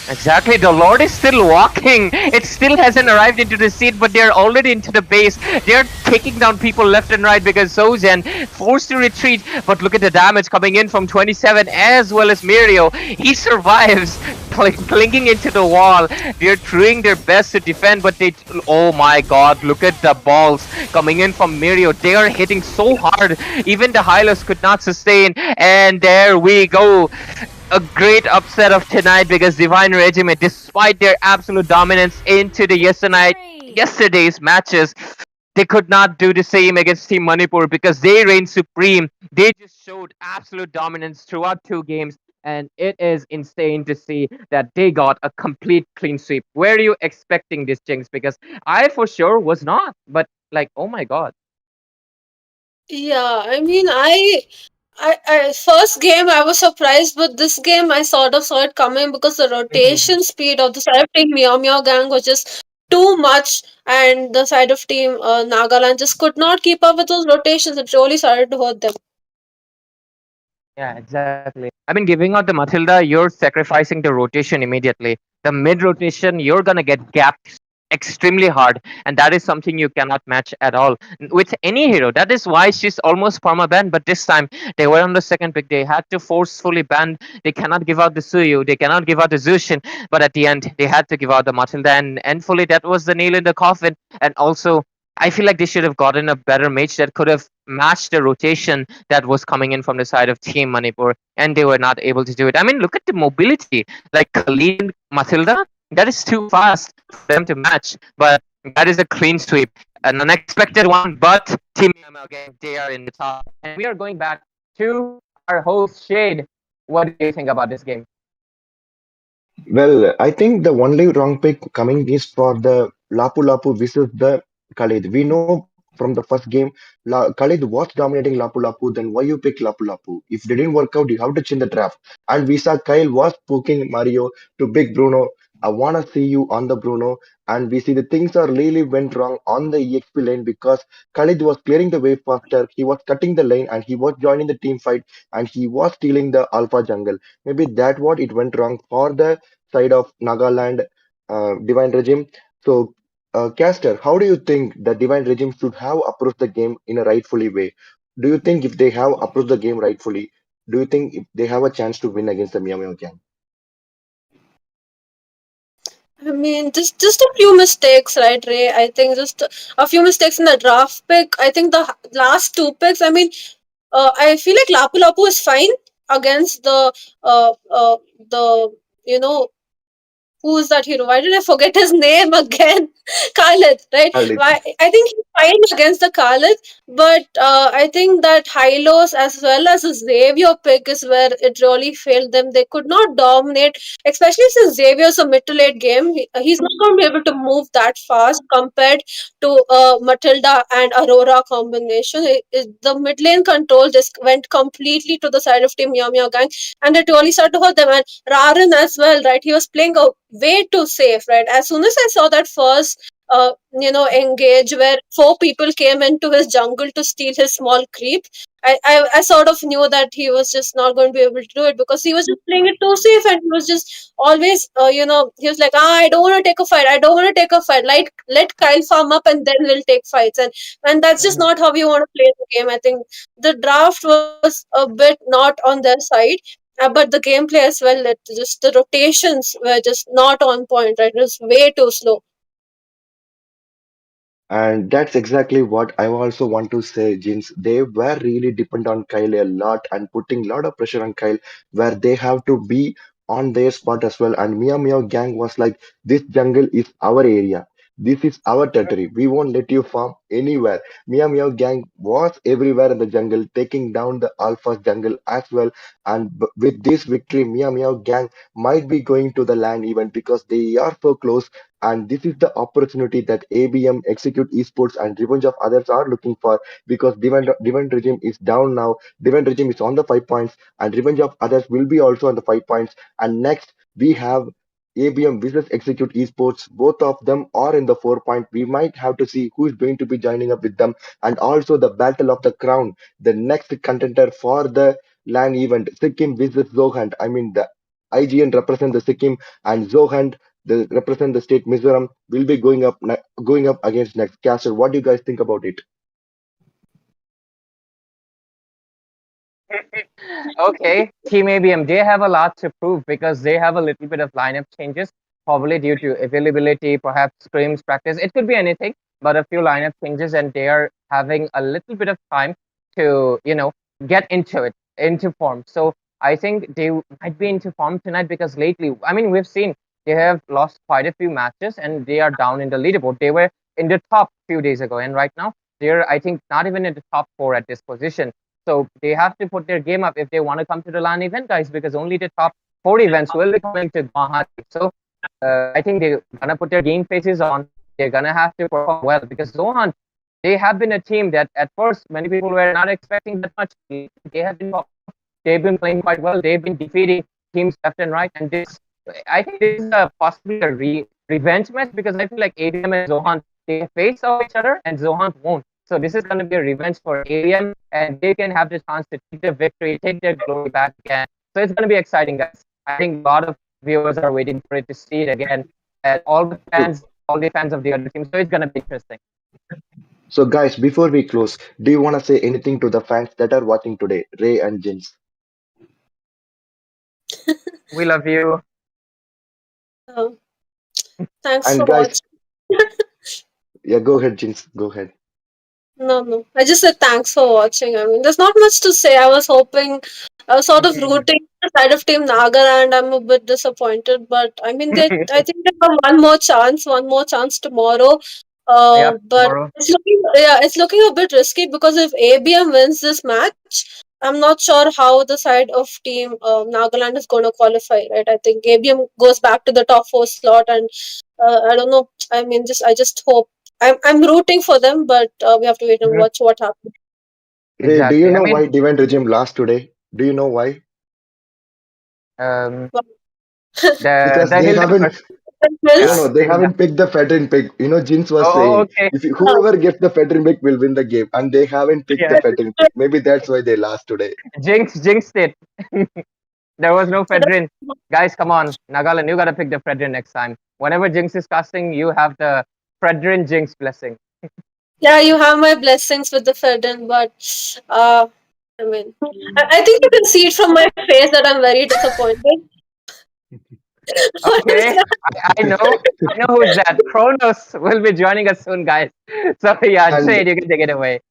Exactly, the Lord is still walking. It still hasn't arrived into the seat, but they're already into the base. They're taking down people left and right because Sozen forced to retreat. But look at the damage coming in from 27 as well as Mirio. He survives, clinging into the wall. They're trying their best to defend, but oh my God, look at the balls coming in from Mirio. They are hitting so hard. Even the Hylos could not sustain. And there we go. A great upset of tonight because Divine Regiment, despite their absolute dominance into the yesterday's matches, they could not do the same against Team Manipur because they reigned supreme. They just showed absolute dominance throughout 2 games, and it is insane to see that they got a complete clean sweep. Were you expecting this, Jinx? Because I for sure was not, but like, oh my God. Yeah, I mean, first game I was surprised, but this game I sort of saw it coming because the rotation speed of the side of Team Meow Meow Gang was just too much, and the side of Team Nagaland just could not keep up with those rotations. It really started to hurt them. Yeah, exactly. I mean, giving out the Matilda, you're sacrificing the rotation immediately. The mid rotation, you're gonna get gapped extremely hard, and that is something you cannot match at all with any hero. That is why she's almost perma banned. But this time they were on the second pick. They had to forcefully ban. They cannot give out the Suyu. They cannot give out the Zushin. But at the end, they had to give out the Matilda, and fully that was the nail in the coffin. And also, I feel like they should have gotten a better mage that could have matched the rotation that was coming in from the side of Team Manipur, and they were not able to do it. I mean, look at the mobility. Like Khalid and Matilda, that is too fast for them to match, but that is a clean sweep. An unexpected one, but Team ML Gang, they are in the top. And we are going back to our host, Shade. What do you think about this game? Well, I think the only wrong pick coming is for the Lapu Lapu versus the Khalid. We know from the first game, Khalid was dominating Lapu Lapu. Then why you pick Lapu Lapu? If it didn't work out, you have to change the draft. And we saw Kyle was poking Mario to big Bruno. I wanna see you on the Bruno. And we see the things are really went wrong on the EXP lane because Khalid was clearing the way faster. He was cutting the lane and he was joining the team fight and he was stealing the Alpha jungle. Maybe that what it went wrong for the side of Nagaland Divine Regime. So, Caster, how do you think the Divine Regime should have approached the game in a rightfully way? Do you think if they have approached the game rightfully, do you think if they have a chance to win against the Meow Meow Gang? I mean, just a few mistakes, right, Ray? I think just a few mistakes in the draft pick. I think the last two picks. I mean, I feel like Lapu Lapu is fine against uh, uh, the you know who's that hero? Why did I forget his name again? Khalid, right? Khalid. Why? I think he's fine against the Khalid, but I think that Hylos as well as the Xavier pick is where it really failed them. They could not dominate, especially since Xavier's a mid to late game. He's not going to be able to move that fast compared to Matilda and Aurora combination. The mid lane control just went completely to the side of Team Meow Meow Gang, and it really started to hurt them. And Raran as well, right? He was playing way too safe, right? As soon as I saw that first, engage where four people came into his jungle to steal his small creep, I sort of knew that he was just not going to be able to do it because he was just playing it too safe and he was just always, he was like, I don't want to take a fight. I don't want to take a fight. Like, let Kyle farm up and then we'll take fights. And that's just not how we want to play the game. I think the draft was a bit not on their side. But the gameplay as well, just the rotations were just not on point, right? It was way too slow. And that's exactly what I also want to say, Jins. They were really dependent on Kyle a lot and putting a lot of pressure on Kyle, where they have to be on their spot as well. And Meow Meow Gang was like, this jungle is our area. This is our territory. We won't let you farm anywhere. Meow Meow Gang was everywhere in the jungle, taking down the Alpha jungle as well. And with this victory, Meow Meow Gang might be going to the land event because they are so close, and this is the opportunity that ABM, Execute Esports, and Revenge of Others are looking for because Divine Regime is down now. Divine Regime is on the 5 points, and Revenge of Others will be also on the 5 points. And next, we have ABM versus Execute Esports. Both of them are in the 4 point. We might have to see who is going to be joining up with them. And also the Battle of the Crown, the next contender for the LAN event, Sikkim versus ZoHunt. I mean, the IGN represent the Sikkim and ZoHunt the represent the state Mizoram will be going up against next caster. What do you guys think about it? Okay, Team ABM, they have a lot to prove because they have a little bit of lineup changes, probably due to availability, perhaps scrims practice. It could be anything, but a few lineup changes, and they are having a little bit of time to, get into it, into form. So I think they might be into form tonight because lately, I mean, we've seen they have lost quite a few matches and they are down in the leaderboard. They were in the top few days ago, and right now they're, I think, not even in the top 4 at this position. So they have to put their game up if they want to come to the LAN event, guys, because only the top 4 events will be coming to Guwahati. So I think they're gonna put their game faces on. They're gonna have to perform well because ZoHunt, they have been a team that at first many people were not expecting that much. They've been playing quite well. They've been defeating teams left and right, and this, I think this is possibly a revenge match because I feel like ABM and ZoHunt, they face off each other and ZoHunt won't. So this is going to be a revenge for ABM, and they can have the chance to take the victory, take their glory back again. So it's going to be exciting, guys. I think a lot of viewers are waiting for it to see it again, and all the fans of the other team. So it's going to be interesting. So guys, before we close, do you want to say anything to the fans that are watching today, Ray and Jins? We love you. Oh, thanks And for guys, watching. yeah, go ahead, Jins. Go ahead. No. I just said thanks for watching. I mean, there's not much to say. I was sort of rooting the side of Team Nagar, and I'm a bit disappointed. But I mean, I think they have one more chance tomorrow. Yep, But tomorrow. it's looking a bit risky because if ABM wins this match, I'm not sure how the side of Team Nagaland is going to qualify. Right? I think ABM goes back to the top 4 slot, and I don't know. I mean, I just hope. I'm rooting for them, but we have to wait and watch what happens. Ray, do Exactly. you I know mean, why Divine Regime lost today? Do you know why? the Because the they Hilda. haven't. No, Yeah, no, they the Hilda. haven't picked the Fedrin pick. You know, Jins was Oh, saying okay. if whoever gets the Fedrin pick will win the game, and they haven't picked the Yeah, Fedrin pick. Maybe that's why they lost today. jinxed it. There was no Fedrin. Guys, come on. Nagaland, you gotta pick the Fedrin next time. Whenever Jinx is casting, you have the Fedrin Jinx blessing. Yeah, you have my blessings with the Fedden, but I mean, I think you can see it from my face that I'm very disappointed. Okay, I know who's that. Kronos will be joining us soon, guys. So yeah, And Trade, you can take it away.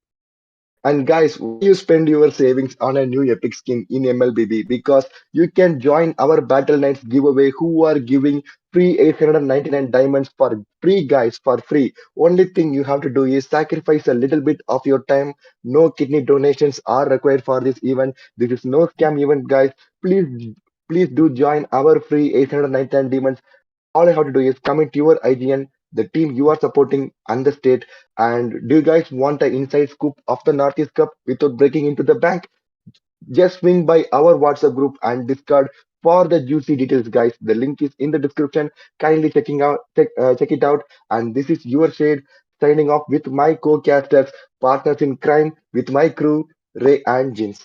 And guys, why you spend your savings on a new epic skin in MLBB? Because you can join our Battle Knights giveaway who are giving free 899 diamonds for free, guys, for free. Only thing you have to do is sacrifice a little bit of your time. No kidney donations are required for this event. This is no scam event, guys. Please do join our free 899 diamonds. All I have to do is comment your IGN, the team you are supporting, and the state. And do you guys want an inside scoop of the Northeast Cup without breaking into the bank? Just swing by our WhatsApp group and Discord for the juicy details, guys. The link is in the description. Kindly check it out. And this is your shade signing off with my co-casters, partners in crime, with my crew, Ray and Jins.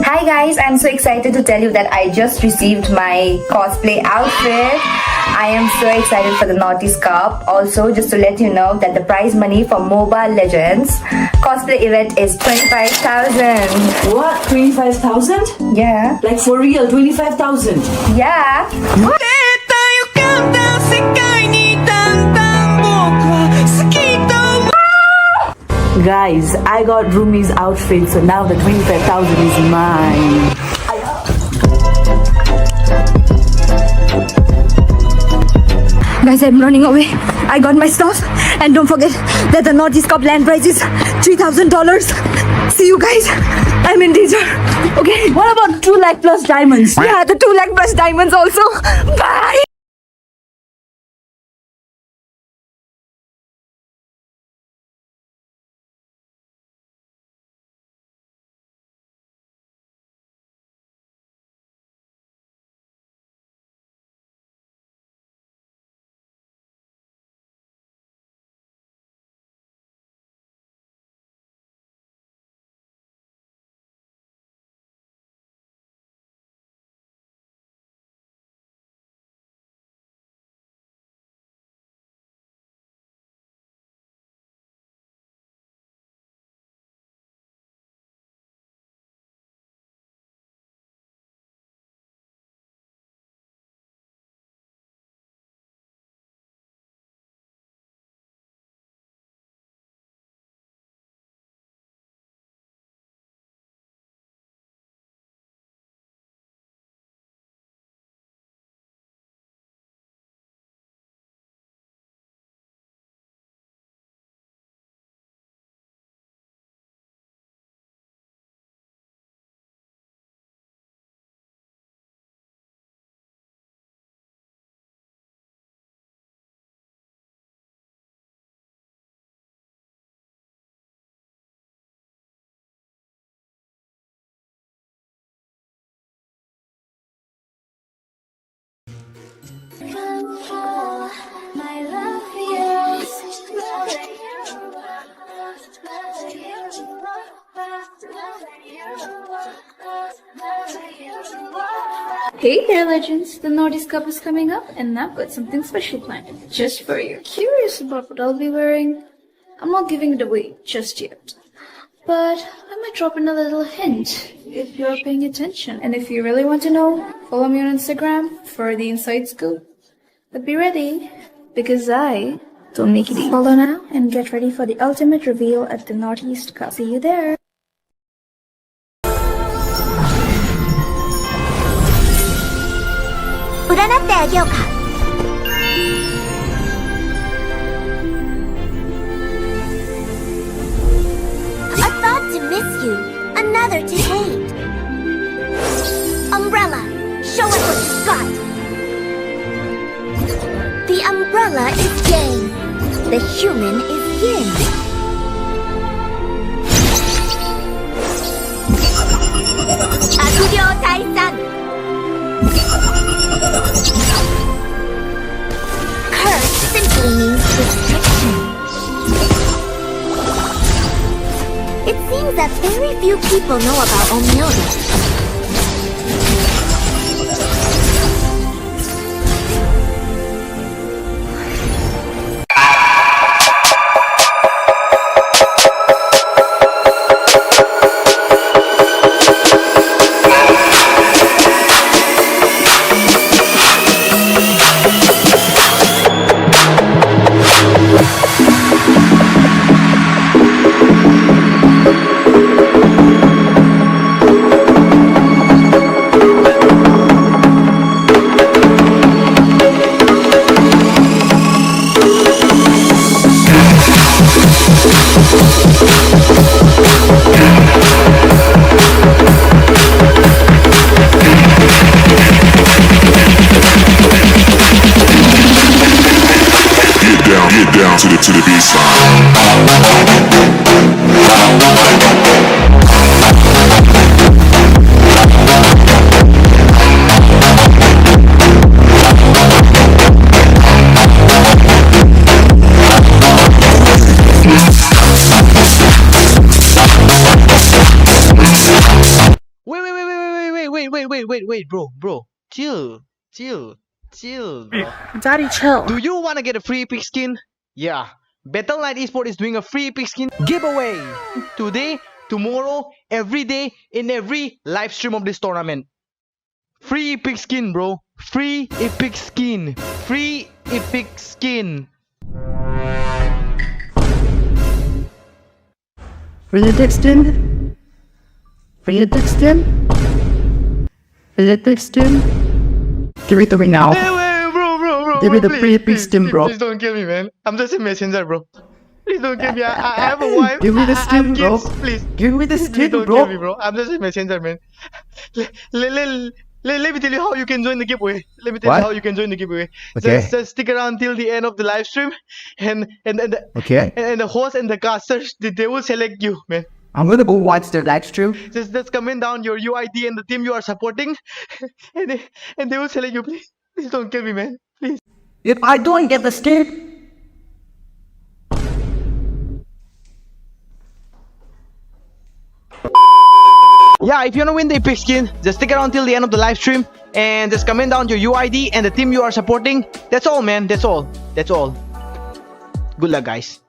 Hi guys, I'm so excited to tell you that I just received my cosplay outfit. I am so excited for the Northeast Cup. Also, just to let you know that the prize money for MOBA Legends cosplay event is 25,000. What? 25,000? Yeah. Like for real, 25,000? Yeah. What? Guys, I got Rumi's outfit, so now the 25,000 is mine. Guys, I'm running away. I got my stuff. And don't forget that the Northeast Cup land prize is $3,000. See you guys. I'm in danger. Okay. What about 2 lakh plus diamonds? Yeah, the 2 lakh plus diamonds also. Bye. Hey there, legends! The Northeast Cup is coming up, and I've got something special planned just for you. Curious about what I'll be wearing? I'm not giving it away just yet, but I might drop in a little hint if you're paying attention. And if you really want to know, follow me on Instagram for the inside scoop. But be ready, because I don't make it easy. Follow now and get ready for the ultimate reveal at the Northeast Cup. See you there. A thought to miss you, another to hate. Umbrella, show us what you've got. The umbrella The human is yin. 악우려 달상. Curse simply means restriction. It seems that very few people know about MOBA. Get down to the baseline. Wait, bro. Chill, bro. Daddy, chill. Do you want to get a free epic skin? Yeah. Battle.net Esports is doing a free epic skin giveaway today, tomorrow, every day in every live stream of this tournament. Free epic skin, bro. Free epic skin. Free epic skin. Realistic skin? Realistic skin? Realistic skin? Give it to me now. Hey, bro. Give me the please, free epic please, skin, please, bro. Please don't kill me, man. I'm just a messenger, bro. Please don't kill me. I have a wife. Give me the I skin, have bro. kids. Please. Give me the Please skin, don't bro. kill me, bro. I'm just a messenger, man. Let me tell you how you can join the giveaway. Let me tell you What? how you can join the giveaway. Okay. Just stick around till the end of the live stream, and Okay. the host and the casters they will select you, man. I'm gonna go watch the live stream. Just comment down your UID and the team you are supporting, and they will select you. Please don't kill me, man. Please. If I don't get the skin, Yeah, if you wanna win the epic skin, just stick around till the end of the live stream and just comment down your UID and the team you are supporting. That's all, man. That's all. Good luck, guys.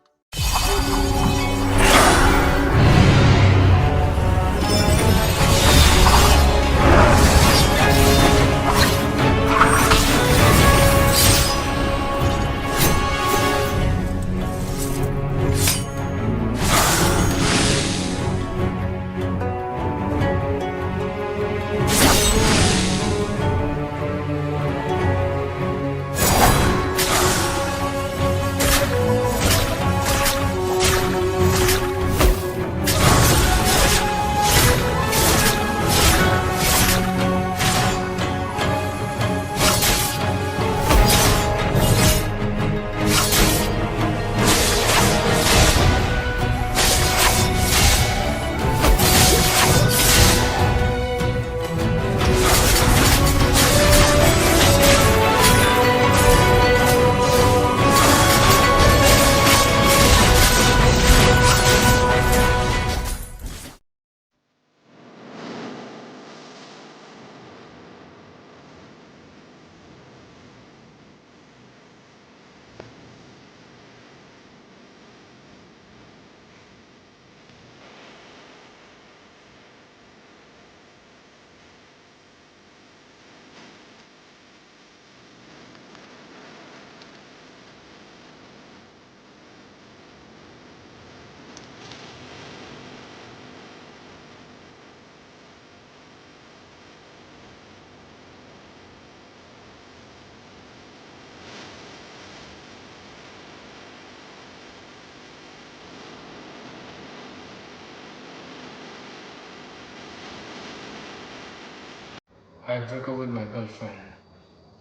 I broke up with my girlfriend.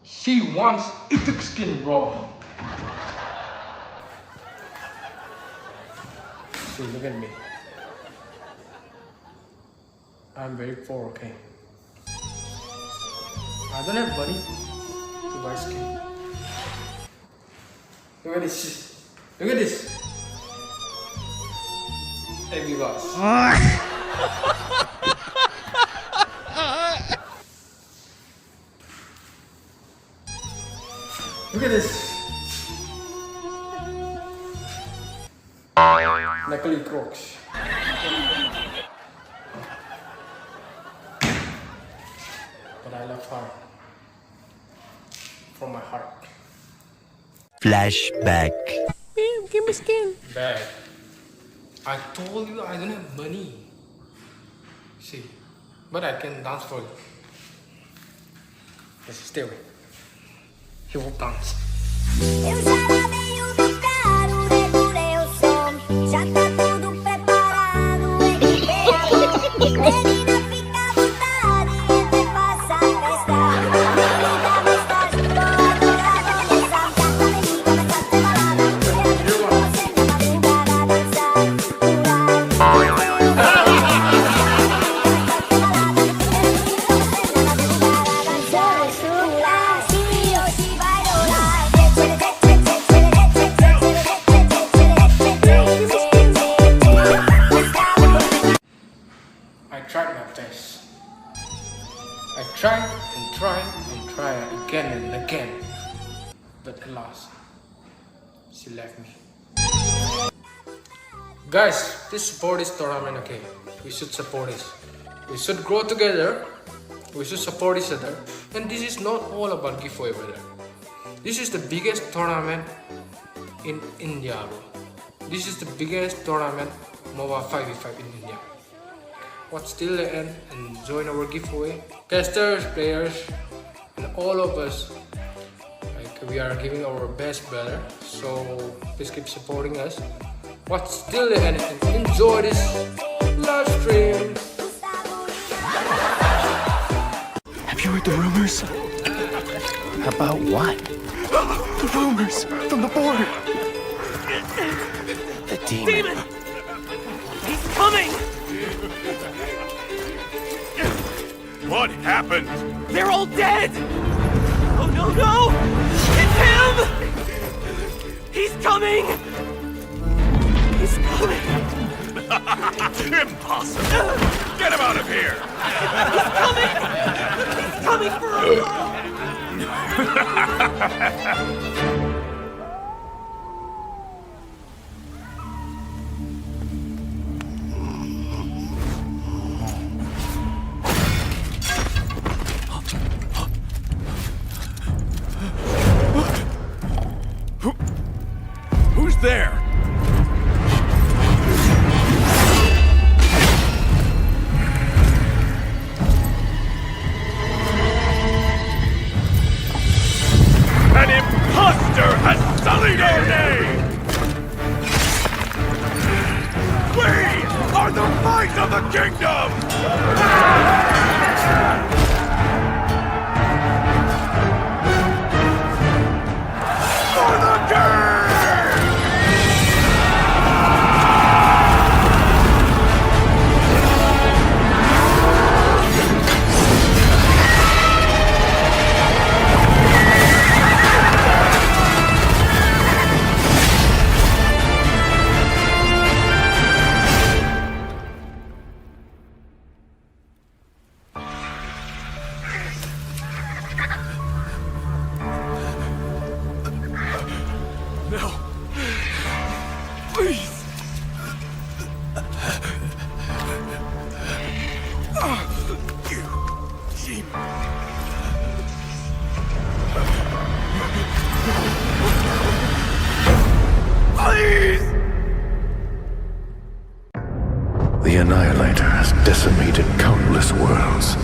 She wants epic skin, bro. See, look at me. I'm very poor, okay? I don't have money to buy skin. Look at this. Look at this. Hey, viewers. Look at this. Knuckly Crocs. But I love her. From my heart. Flashback. Give me skin. Bad. I told you I don't have money. See, but I can dance for you. Just stay away. He will dance. Eu já lavei o meu carro, regulei o som. Já tá tudo preparado, equipei a mão. Menina, fica à vontade, entre e faça a festa. Menina, mensagem, vou adorar começar. Já também me começar a ter balada. Você me madrugada a dançar. I tried my best. I tried and tried and tried again and again. But alas, she left me. Guys, please support this tournament, okay? We should support this. We should grow together. We should support each other. And this is not all about giveaway, brother. This is the biggest tournament in India, bro. This is the biggest tournament MOBA 5v5 in India. Watch till the end and join our giveaway. Casters, players, and all of us. Like, we are giving our best, brother. So please keep supporting us. Watch till the end and enjoy this live stream. Have you heard the rumors? About what? The rumors from the board. The demon. He's coming! What happened? They're all dead! Oh no, no! It's him! He's coming! He's coming! Impossible! Get him out of here! He's coming! He's coming for us! Who's there? An imposter has sullied our name! We are the might of the kingdom! For the king! No. Please. You demon. Please. The Annihilator has decimated countless worlds.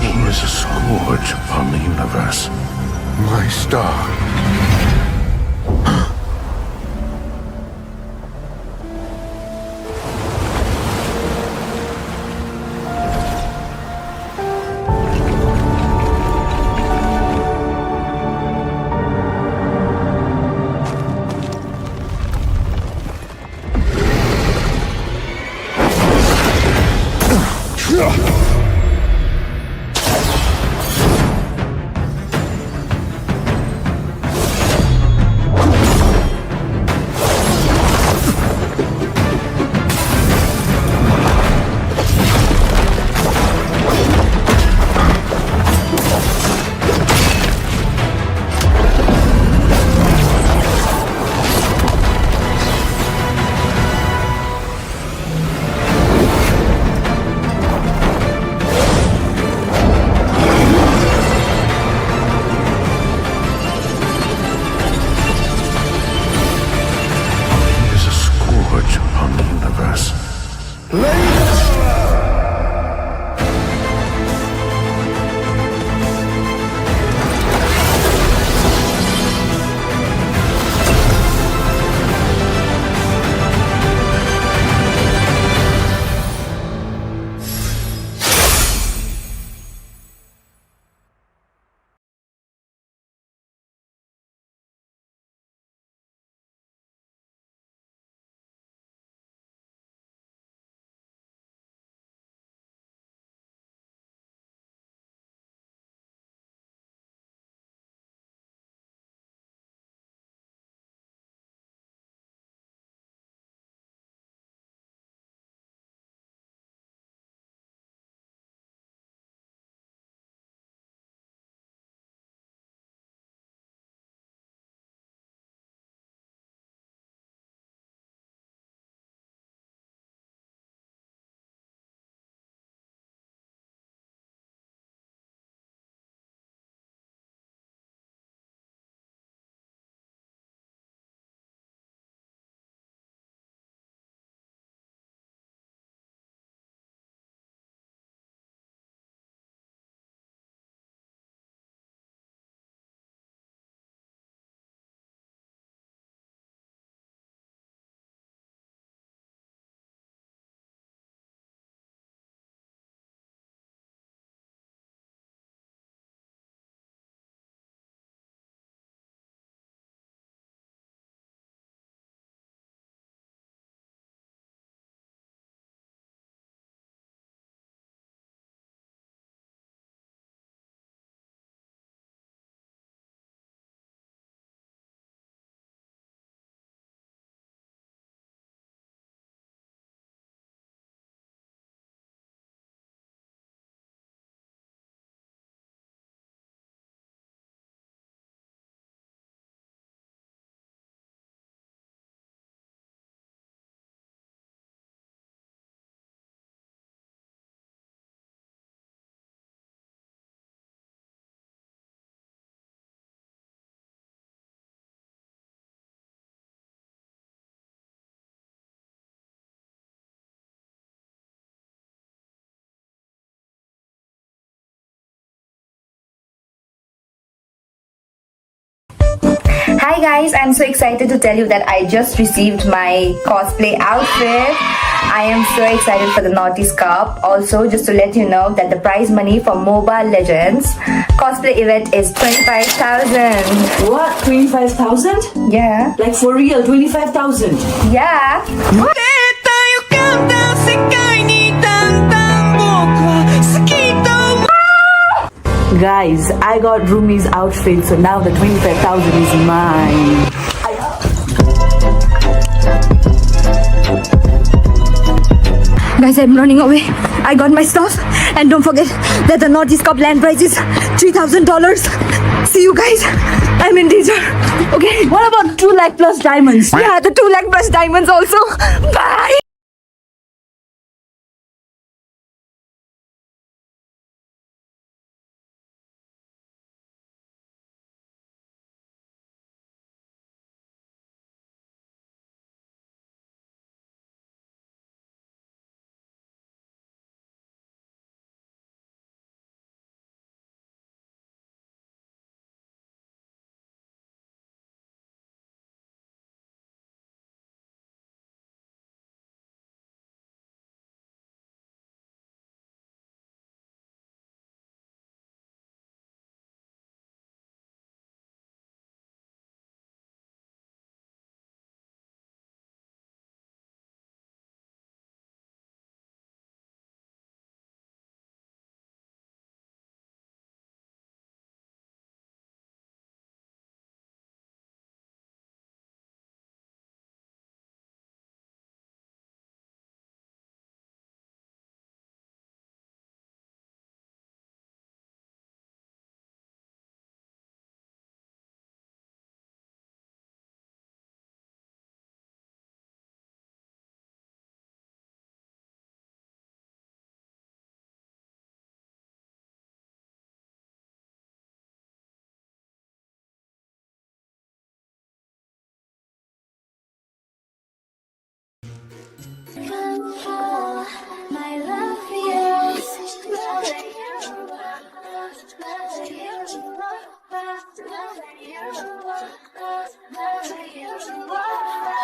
He is a scourge upon the universe. My star. Hi guys, I'm so excited to tell you that I just received my cosplay outfit. I am so excited for the Naughty's Cup. Also, just to let you know that the prize money for MOBA Legends cosplay event is 25,000. What? 25,000? Yeah. Like for real, 25,000? Yeah. Guys, I got Rumi's outfit, so now the 25,000 is mine. Guys, I'm running away. I got my stuff. And don't forget that the Naughty's Cup land prize is $3,000. See you guys. I'm in danger. Okay. What about 2 lakh plus diamonds? Yeah, the 2 lakh plus diamonds also. Bye.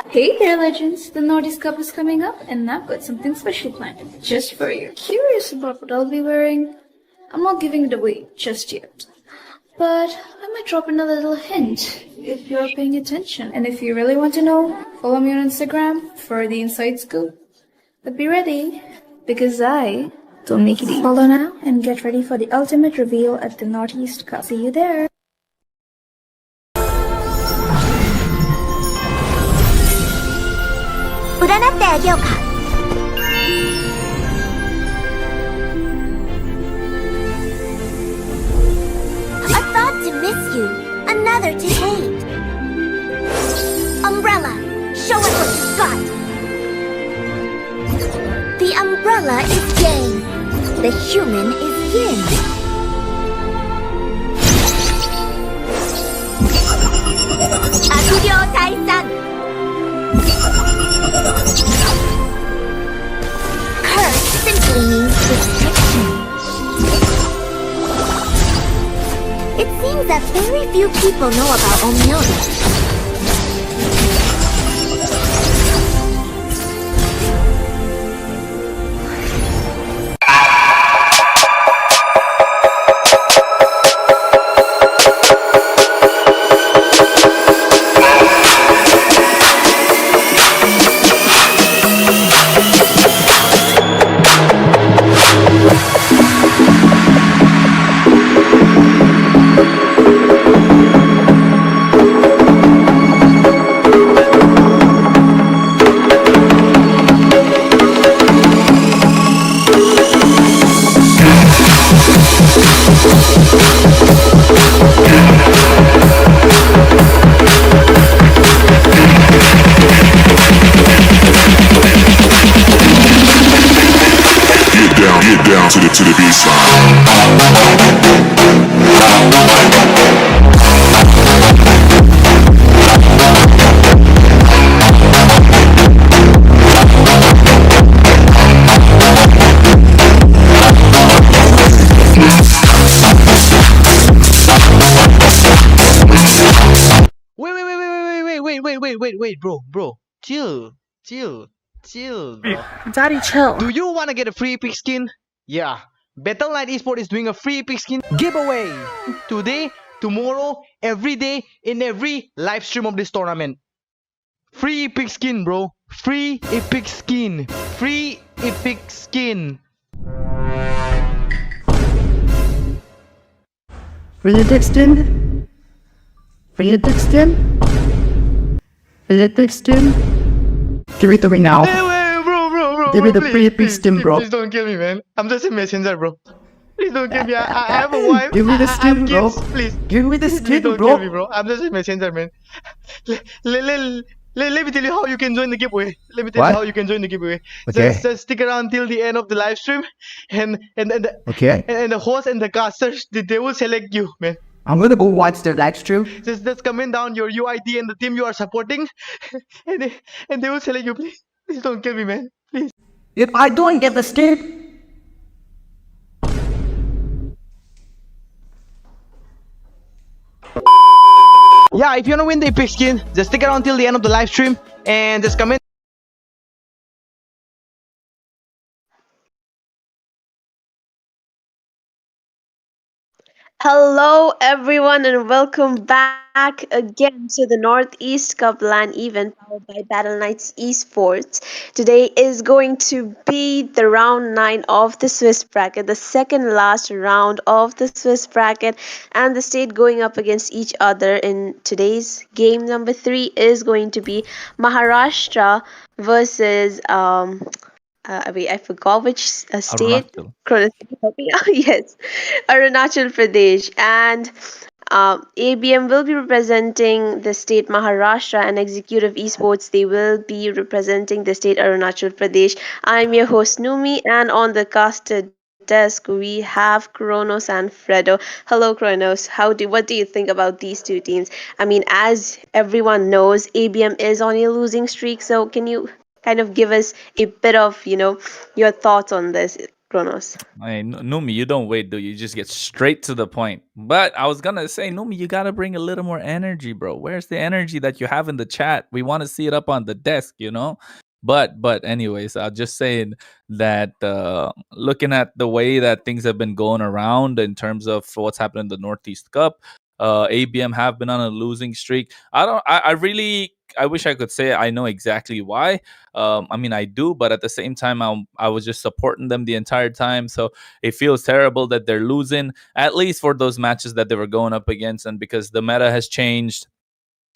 Hey there, legends! The Naughty's Cup is coming up, and I've got something special planned just for you. Curious about what I'll be wearing? I'm not giving it away just yet, but I might drop in a little hint if you're paying attention. And if you really want to know, follow me on Instagram for the inside scoop. But be ready, because I don't make it easy. Follow now and get ready for the ultimate reveal at the Naughty's Cup. See you there. A thought to miss you, another to hate. Umbrella, show us what you've got. The umbrella is yang, the human is yin. Akuryo Taisan. Curse simply means restriction. It seems that very few people know about Omyobi. wait, bro. Chill, bro. Daddy, chill. Do you want to get a free epic skin? Yeah. Battle.net Esports is doing a free epic skin giveaway today, tomorrow, every day in every live stream of this tournament. Free epic skin, bro. Free epic skin. Free epic skin. Read the extend. Read the extend. Read the extend. Give it to me now. Hey, bro. Give me the please, free epic please, stem, please, bro. Please don't kill me, man. I'm just a messenger, bro. Please don't kill me. I have a wife. Give me the I have stem, bro. kids. Please. Give me the Please stem, don't kill me, bro. bro. I'm just a messenger, man. Let me tell you how you can join the giveaway. Let me tell you What? how you can join the giveaway. Okay. Just stick around till the end of the live stream, and Okay. the host and the casters they will select you, man. I'm gonna go watch the live stream. Just comment down your UID and the team you are supporting, and they will select you. Please don't kill me, man. Please. If I don't get the skin, Yeah, if you wanna win the epic skin, just stick around till the end of the live stream and just comment. Hello, everyone, and welcome back again to the Northeast Cup LAN event powered by Battle Knights Esports. Today is going to be the round 9 of the Swiss bracket, the second last round of the Swiss bracket, and the state going up against each other in today's game. Number 3 is going to be Maharashtra versus wait, I forgot which state. Arunachal. Chronos, help me out. Yes, Arunachal Pradesh, and ABM will be representing the state Maharashtra, and Executive Esports they will be representing the state Arunachal Pradesh. I'm your host Numi, and on the caster desk we have Kronos and Fredo. Hello, Kronos. What do you think about these two teams? I mean, as everyone knows, ABM is on a losing streak, so can you kind of give us a bit of, your thoughts on this, Kronos? Hey, Numi, you don't wait, do you? Just get straight to the point. But I was gonna say, Numi, you gotta bring a little more energy, bro. Where's the energy that you have in the chat? We want to see it up on the desk, you know. But anyways, I'll just say that looking at the way that things have been going around in terms of what's happened in the Northeast Cup, ABM have been on a losing streak. I wish I could say I know exactly why. I mean, I do, but at the same time, I was just supporting them the entire time. So it feels terrible that they're losing, at least for those matches that they were going up against. And because the meta has changed,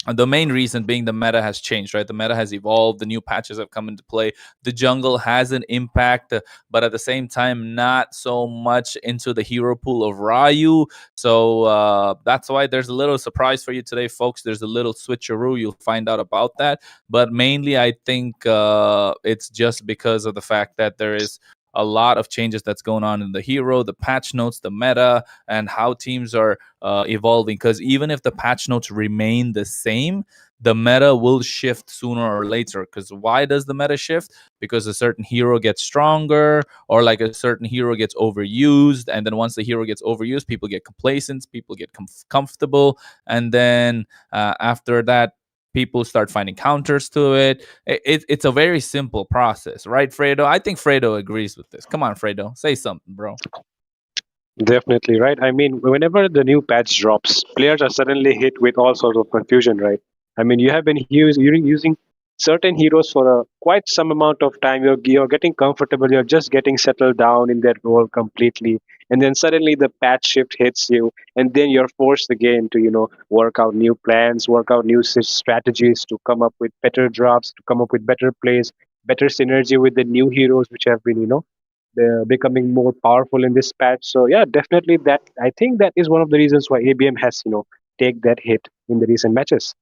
the main reason being the meta has changed, right? The meta has evolved. The new patches have come into play. The jungle has an impact, but at the same time, not so much into the hero pool of Ryu. So that's why there's a little surprise for you today, folks. There's a little switcheroo. You'll find out about that. But mainly, I think it's just because of the fact that there is a lot of changes that's going on in the hero, the patch notes, the meta, and how teams are evolving. Because even if the patch notes remain the same, the meta will shift sooner or later. Because why does the meta shift? Because a certain hero gets stronger, or like a certain hero gets overused, and then once the hero gets overused, people get complacent, people get comfortable, and then after that, people start finding counters to it. It's a very simple process, right, Fredo? I think Fredo agrees with this. Come on, Fredo, say something, bro. Definitely, right? I mean, whenever the new patch drops, players are suddenly hit with all sorts of confusion, right? I mean, you have been using certain heroes for quite some amount of time. You're getting comfortable. You're just getting settled down in that role completely, and then suddenly the patch shift hits you, and then you're forced again to work out new plans, work out new strategies to come up with better drops, to come up with better plays, better synergy with the new heroes which have been they're becoming more powerful in this patch. So yeah, definitely that I think that is one of the reasons why ABM has take that hit in the recent matches.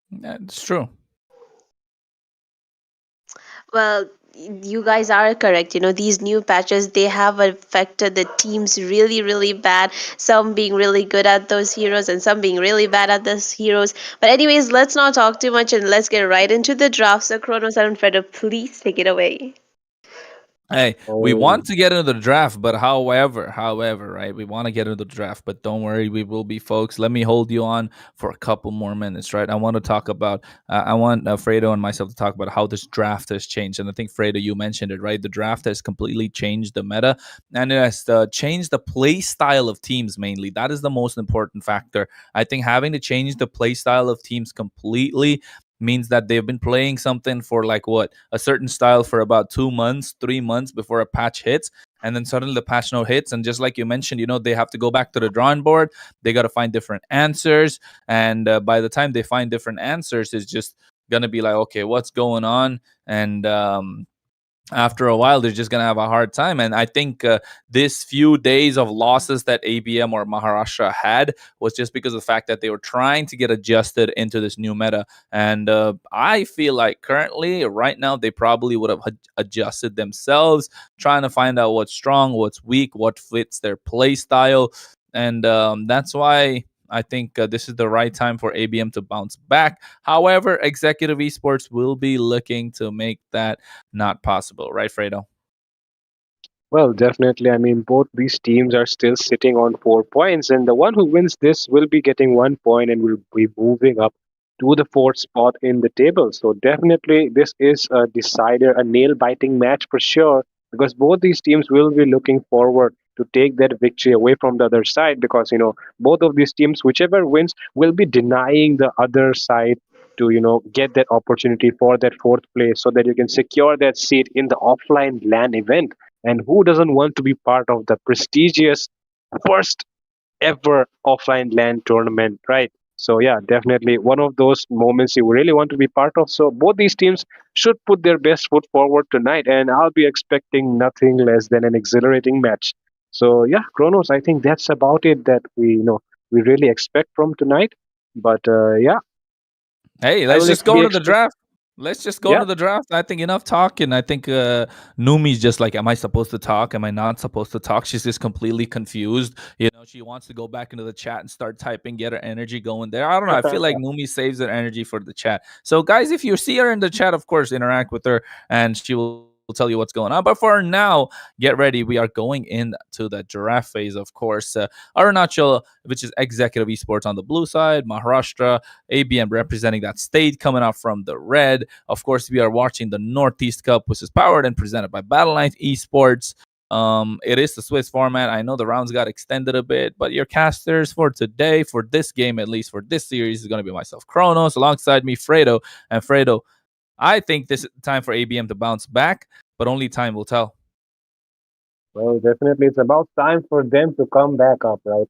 That's true. Well, you guys are correct. These new patches, they have affected the teams really, really bad. Some being really good at those heroes and some being really bad at those heroes. But anyways, let's not talk too much and let's get right into the draft. So Kronos and Fredo, please take it away. Hey, we Oh, want to get into the draft, but however, right? We want to get into the draft, but don't worry, we will be, folks. Let me hold you on for a couple more minutes, right? I want to talk about, I want Fredo and myself to talk about how this draft has changed. And I think, Fredo, you mentioned it, right? The draft has completely changed the meta and it has changed the play style of teams mainly. That is the most important factor. I think having to change the play style of teams completely means that they've been playing something for like what a certain style for about 2 months 3 months before a patch hits, and then suddenly the patch note hits, and just like you mentioned, they have to go back to the drawing board. They got to find different answers, and by the time they find different answers, it's just gonna be like, okay, what's going on? And after a while, they're just going to have a hard time. And I think this few days of losses that ABM or Maharashtra had was just because of the fact that they were trying to get adjusted into this new meta. And I feel like currently, right now, they probably would have adjusted themselves, trying to find out what's strong, what's weak, what fits their play style. And that's why I think this is the right time for ABM to bounce back. However, Executive Esports will be looking to make that not possible, right, Fredo? well, definitely. I mean, both these teams are still sitting on 4 points, and the one who wins this will be getting 1 point and will be moving up to the fourth spot in the table. So, definitely, this is a decider, a nail biting match for sure, because both these teams will be looking forward to take that victory away from the other side, because, both of these teams, whichever wins, will be denying the other side to get that opportunity for that fourth place so that you can secure that seat in the offline LAN event. And who doesn't want to be part of the prestigious first ever offline LAN tournament, right? So yeah, definitely one of those moments you really want to be part of. So both these teams should put their best foot forward tonight, and I'll be expecting nothing less than an exhilarating match. So yeah, Kronos, I think that's about it that we really expect from tonight. But yeah, Hey, I let's will just go be into the expect. draft. Let's just go Yeah. into the draft. I think enough talking. I think Numi's just like, am I supposed to talk? Am I not supposed to talk? She's just completely confused. She wants to go back into the chat and start typing, get her energy going there. I don't know. I feel like Numi saves her energy for the chat. So, guys, if you see her in the chat, of course, interact with her and she will tell you what's going on. But for now, get ready. We are going into the draft phase, of course. Arunachal, which is Executive Esports on the blue side, Maharashtra, ABM representing that state coming out from the red. Of course, we are watching the Northeast Cup, which is powered and presented by Battle9 Esports. It is the Swiss format. I know the rounds got extended a bit, but your casters for today, for this game, at least for this series, is going to be myself, Kronos, alongside me, Fredo. And Fredo, I think this is the time for ABM to bounce back, but only time will tell. Well, definitely, it's about time for them to come back up, right?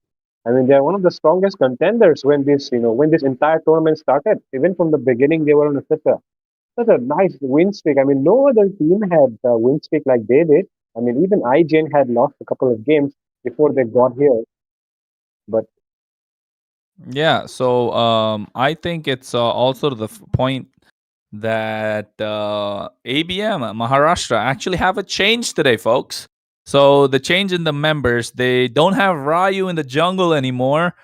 I mean, they're one of the strongest contenders when this entire tournament started. Even from the beginning, they were on such a nice win streak. I mean, no other team had a win streak like they did. I mean, even IGN had lost a couple of games before they got here. But Yeah, so I think it's also to the point that ABM Maharashtra actually have a change today, folks. So the change in the members, they don't have Ryu in the jungle anymore,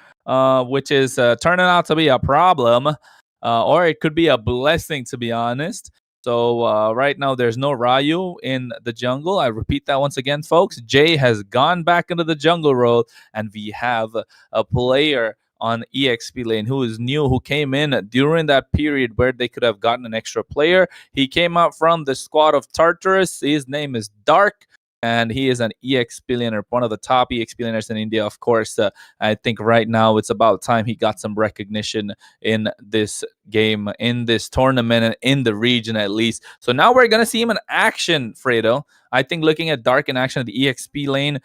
which is turning out to be a problem, or it could be a blessing, to be honest. So right now, there's no Ryu in the jungle. I repeat that once again, folks. Jay has gone back into the jungle role, and we have a player on EXP lane who is new, who came in during that period where they could have gotten an extra player. He came out from the squad of Tartarus. His name is Dark, and he is an EXP laner, one of the top EXP laners in India, of course. I think right now it's about time he got some recognition in this game, in this tournament, and in the region at least. So now we're going to see him in action, Fredo. I think looking at Dark in action at the EXP lane,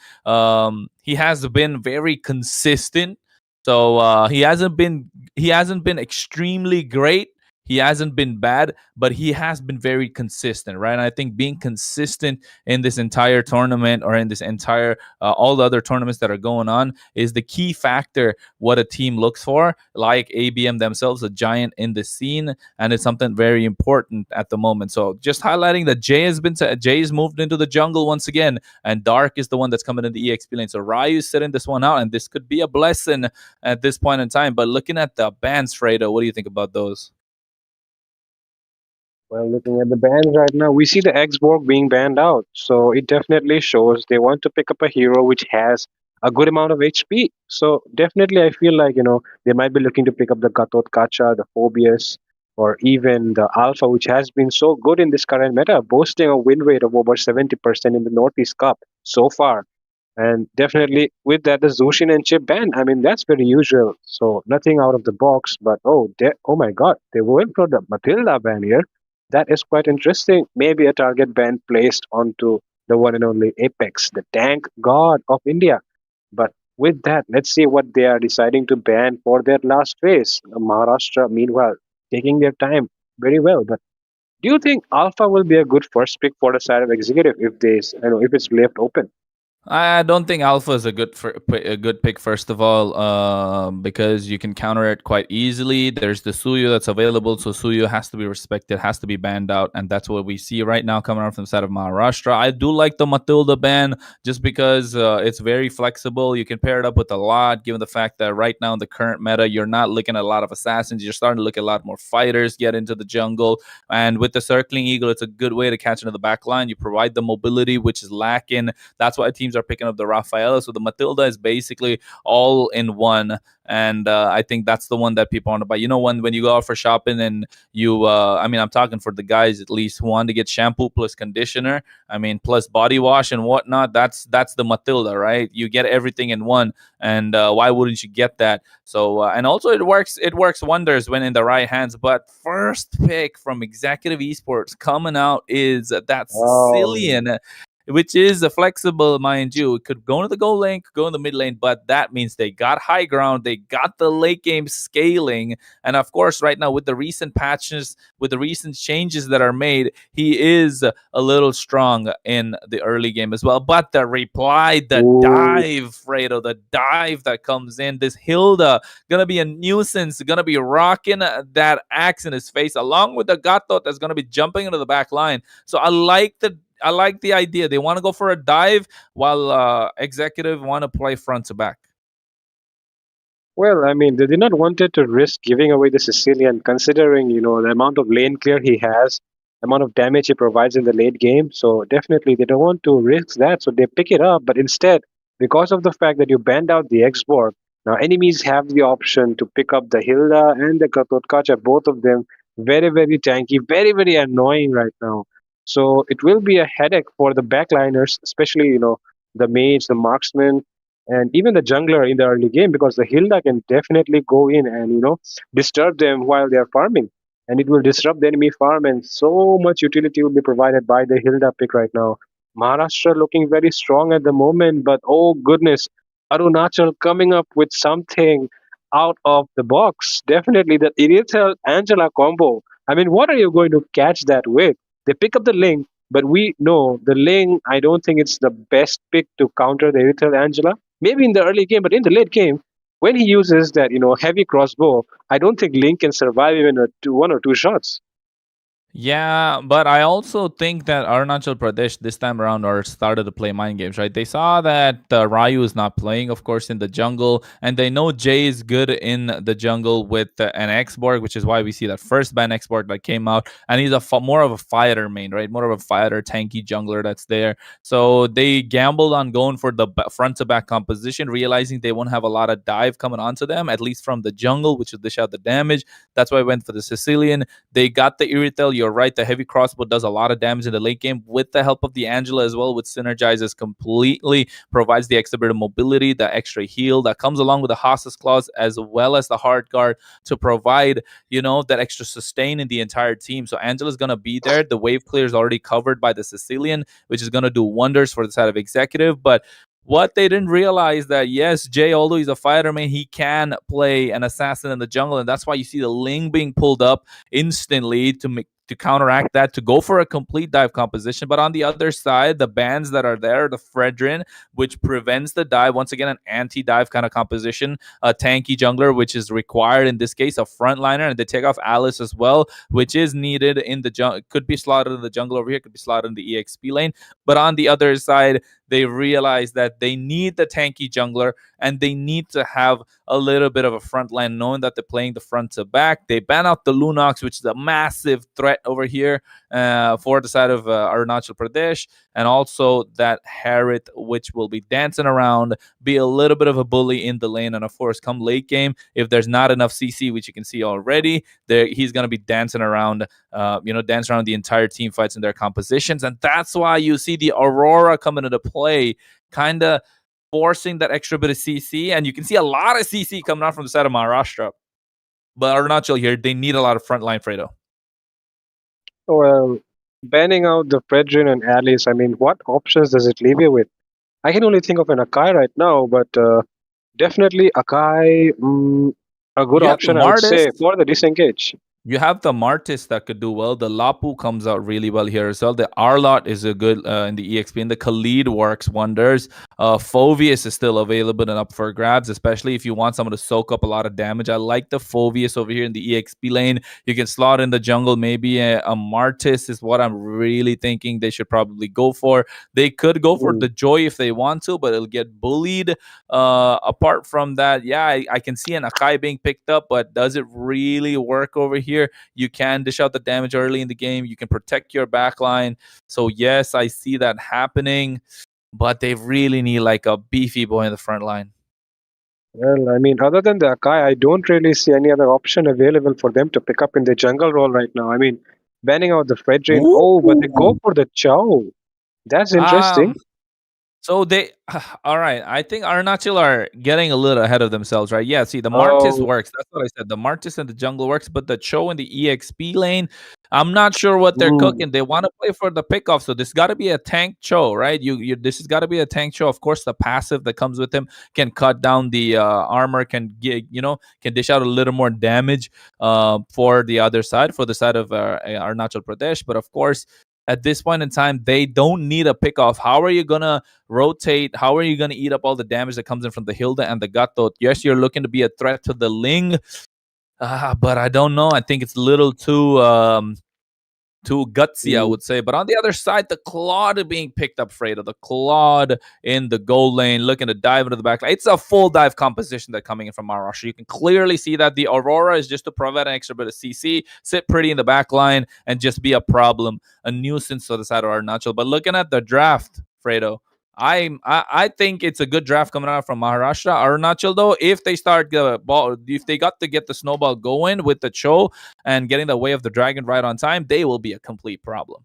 he has been very consistent. So he hasn't been extremely great. He hasn't been bad, but he has been very consistent, right? And I think being consistent in this entire tournament, or in this entire all the other tournaments that are going on, is the key factor what a team looks for. Like ABM themselves, a giant in the scene, and it's something very important at the moment. So just highlighting that Jay's moved into the jungle once again, and Dark is the one that's coming in the EXP lane. So Ryu's sitting this one out, and this could be a blessing at this point in time. But looking at the bans, Fredo, what do you think about those? Well, looking at the bans right now, we see the Xborg being banned out. So it definitely shows they want to pick up a hero which has a good amount of HP. So definitely, I feel like, they might be looking to pick up the Gatot Kacha, the Phobius, or even the Alpha, which has been so good in this current meta, boasting a win rate of over 70% in the Northeast Cup so far. And definitely with that, the Zushin and Chip ban. I mean, that's very usual. So nothing out of the box. But oh my God, they went for the Matilda ban here. That is quite interesting. Maybe a target ban placed onto the one and only Apex, the tank god of India. But with that, let's see what they are deciding to ban for their last phase. Maharashtra, meanwhile, taking their time very well. But do you think Alpha will be a good first pick for the side of Executive if it's left open? I don't think Alpha is a good pick. First of all, because you can counter it quite easily. There's the Suyu that's available, so Suyu has to be respected, has to be banned out, and that's what we see right now coming out from the side of Maharashtra. I do like the Matilda ban just because it's very flexible. You can pair it up with a lot, given the fact that right now in the current meta, you're not looking at a lot of assassins. You're starting to look at a lot more fighters get into the jungle, and with the circling eagle, it's a good way to catch into the back line. You provide the mobility, which is lacking. That's why teams are picking up the Rafaela. So the Matilda is basically all in one. And I think that's the one that people want to buy. When you go out for shopping and I'm talking for the guys at least who want to get shampoo plus conditioner, plus body wash and whatnot. That's the Matilda, right? You get everything in one, and why wouldn't you get that? So and also it works wonders when in the right hands. But first pick from Executive Esports coming out is that Sicilian. Which is flexible, mind you. It could go into the goal lane, could go in the mid lane, but that means they got high ground, they got the late game scaling, and of course, right now with the recent patches, with the recent changes that are made, he is a little strong in the early game as well. But the reply, the dive, Fredo, the dive that comes in, this Hilda gonna be a nuisance, gonna be rocking that axe in his face, along with the Gato that's gonna be jumping into the back line. So I like the idea. They want to go for a dive while Executive want to play front to back. Well, they did not wanted to risk giving away the Sicilian, considering the amount of lane clear he has, the amount of damage he provides in the late game. So definitely they don't want to risk that. So they pick it up, but instead, because of the fact that you banned out the Xborg, now enemies have the option to pick up the Hilda and the Katotkacha, both of them very, very tanky, very, very annoying right now. So it will be a headache for the backliners, especially the mage, the marksman, and even the jungler in the early game, because the Hilda can definitely go in and disturb them while they are farming, and it will disrupt the enemy farm, and so much utility will be provided by the Hilda pick right now. Maharashtra looking very strong at the moment, but oh goodness, Arunachal coming up with something out of the box. Definitely the Irithel Angela combo. What are you going to catch that with? They pick up the Ling, but we know the Ling, I don't think it's the best pick to counter the Irithel Angela. Maybe in the early game, but in the late game, when he uses that heavy crossbow, I don't think Ling can survive even one or two shots. Yeah, but I also think that Arunachal Pradesh this time around are started to play mind games, right? They saw that Ryu is not playing, of course, in the jungle, and they know Jay is good in the jungle with an Xborg, which is why we see that first ban Xborg that came out, and he's more of a fighter main, right? More of a fighter, tanky jungler that's there. So they gambled on going for the front to back composition, realizing they won't have a lot of dive coming onto them, at least from the jungle, which will dish out the damage. That's why I went for the Sicilian. They got the Irithel. You're right. The heavy crossbow does a lot of damage in the late game with the help of the Angela as well, which synergizes completely, provides the extra bit of mobility, the extra heal that comes along with the Haas's Claws as well as the hard guard to provide, that extra sustain in the entire team. So Angela's going to be there. The wave clear is already covered by the Sicilian, which is going to do wonders for the side of Executive. But what they didn't realize that, yes, Jay, although he's a fighter, man, he can play an assassin in the jungle. And that's why you see the Ling being pulled up instantly to counteract that, to go for a complete dive composition. But on the other side, the bans that are there, the Fredrin, which prevents the dive, once again, an anti-dive kind of composition, a tanky jungler, which is required in this case, a frontliner, and they take off Alice as well, which is needed in the jungle. Could be slotted in the jungle over here, could be slotted in the EXP lane. But on the other side, they realize that they need the tanky jungler and they need to have a little bit of a front line, knowing that they're playing the front to back. They ban out the Lunox, which is a massive threat over here for the side of Arunachal Pradesh, and also that Harriet, which will be dancing around, be a little bit of a bully in the lane, and of course, come late game, if there's not enough CC, which you can see already, he's going to be dancing around, dance around the entire team fights in their compositions, and that's why you see the Aurora coming into play, kind of forcing that extra bit of CC, and you can see a lot of CC coming out from the side of Maharashtra. But Arunachal here, they need a lot of frontline, Fredo. Well, banning out the Fredrin and Alice, I mean, what options does it leave you with? I can only think of an Akai right now, but definitely Akai, a good option, I would say, for the disengage. You have the Martis that could do well. The Lapu comes out really well here as well. The Arlot is a good in the EXP, and the Khalid works wonders. Phoveus is still available and up for grabs, especially if you want someone to soak up a lot of damage. I like the Phoveus over here in the EXP lane. You can slot in the jungle. Maybe a Martis is what I'm really thinking they should probably go for. They could go for the Joy if they want to, but it'll get bullied. Apart from that, yeah, I can see an Akai being picked up, but does it really work over here? You can dish out the damage early in the game. You can protect your backline. So yes, I see that happening, but they really need like a beefy boy in the front line. Well, I mean, other than the Akai, I don't really see any other option available for them to pick up in the jungle role right now. I mean, banning out the Fredrin. Oh, but they go for the Chow. That's interesting. So they, all right. I think Arunachal are getting a little ahead of themselves, right? Yeah. See, the Martis works. That's what I said. The Martis and the jungle works, but the Cho in the EXP lane, I'm not sure what they're cooking. They want to play for the pickoff, so this got to be a tank Cho, right? This has got to be a tank Cho. Of course, the passive that comes with him can cut down the armor, can dish out a little more damage for the other side, for the side of Arunachal Pradesh. But of course, at this point in time, they don't need a pickoff. How are you going to rotate? How are you going to eat up all the damage that comes in from the Hilda and the Gatot? Yes, you're looking to be a threat to the Ling, but I don't know. I think it's a little too gutsy, I would say. But on the other side, the Claude being picked up, Fredo. The Claude in the gold lane, looking to dive into the back line. It's a full dive composition that's coming in from Maharashtra. You can clearly see that the Aurora is just to provide an extra bit of CC, sit pretty in the back line, and just be a problem, a nuisance to the side of Arunachal. But looking at the draft, Fredo, I think it's a good draft coming out from Maharashtra. Arunachal, though, if they start if they got to get the snowball going with the Cho and getting the way of the dragon right on time, they will be a complete problem.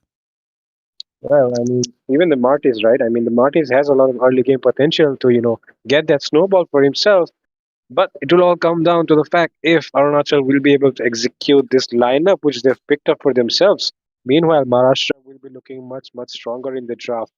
Well, I mean, even the Martis, right? I mean, the Martis has a lot of early game potential to, get that snowball for himself. But it will all come down to the fact if Arunachal will be able to execute this lineup, which they've picked up for themselves. Meanwhile, Maharashtra will be looking much, much stronger in the draft.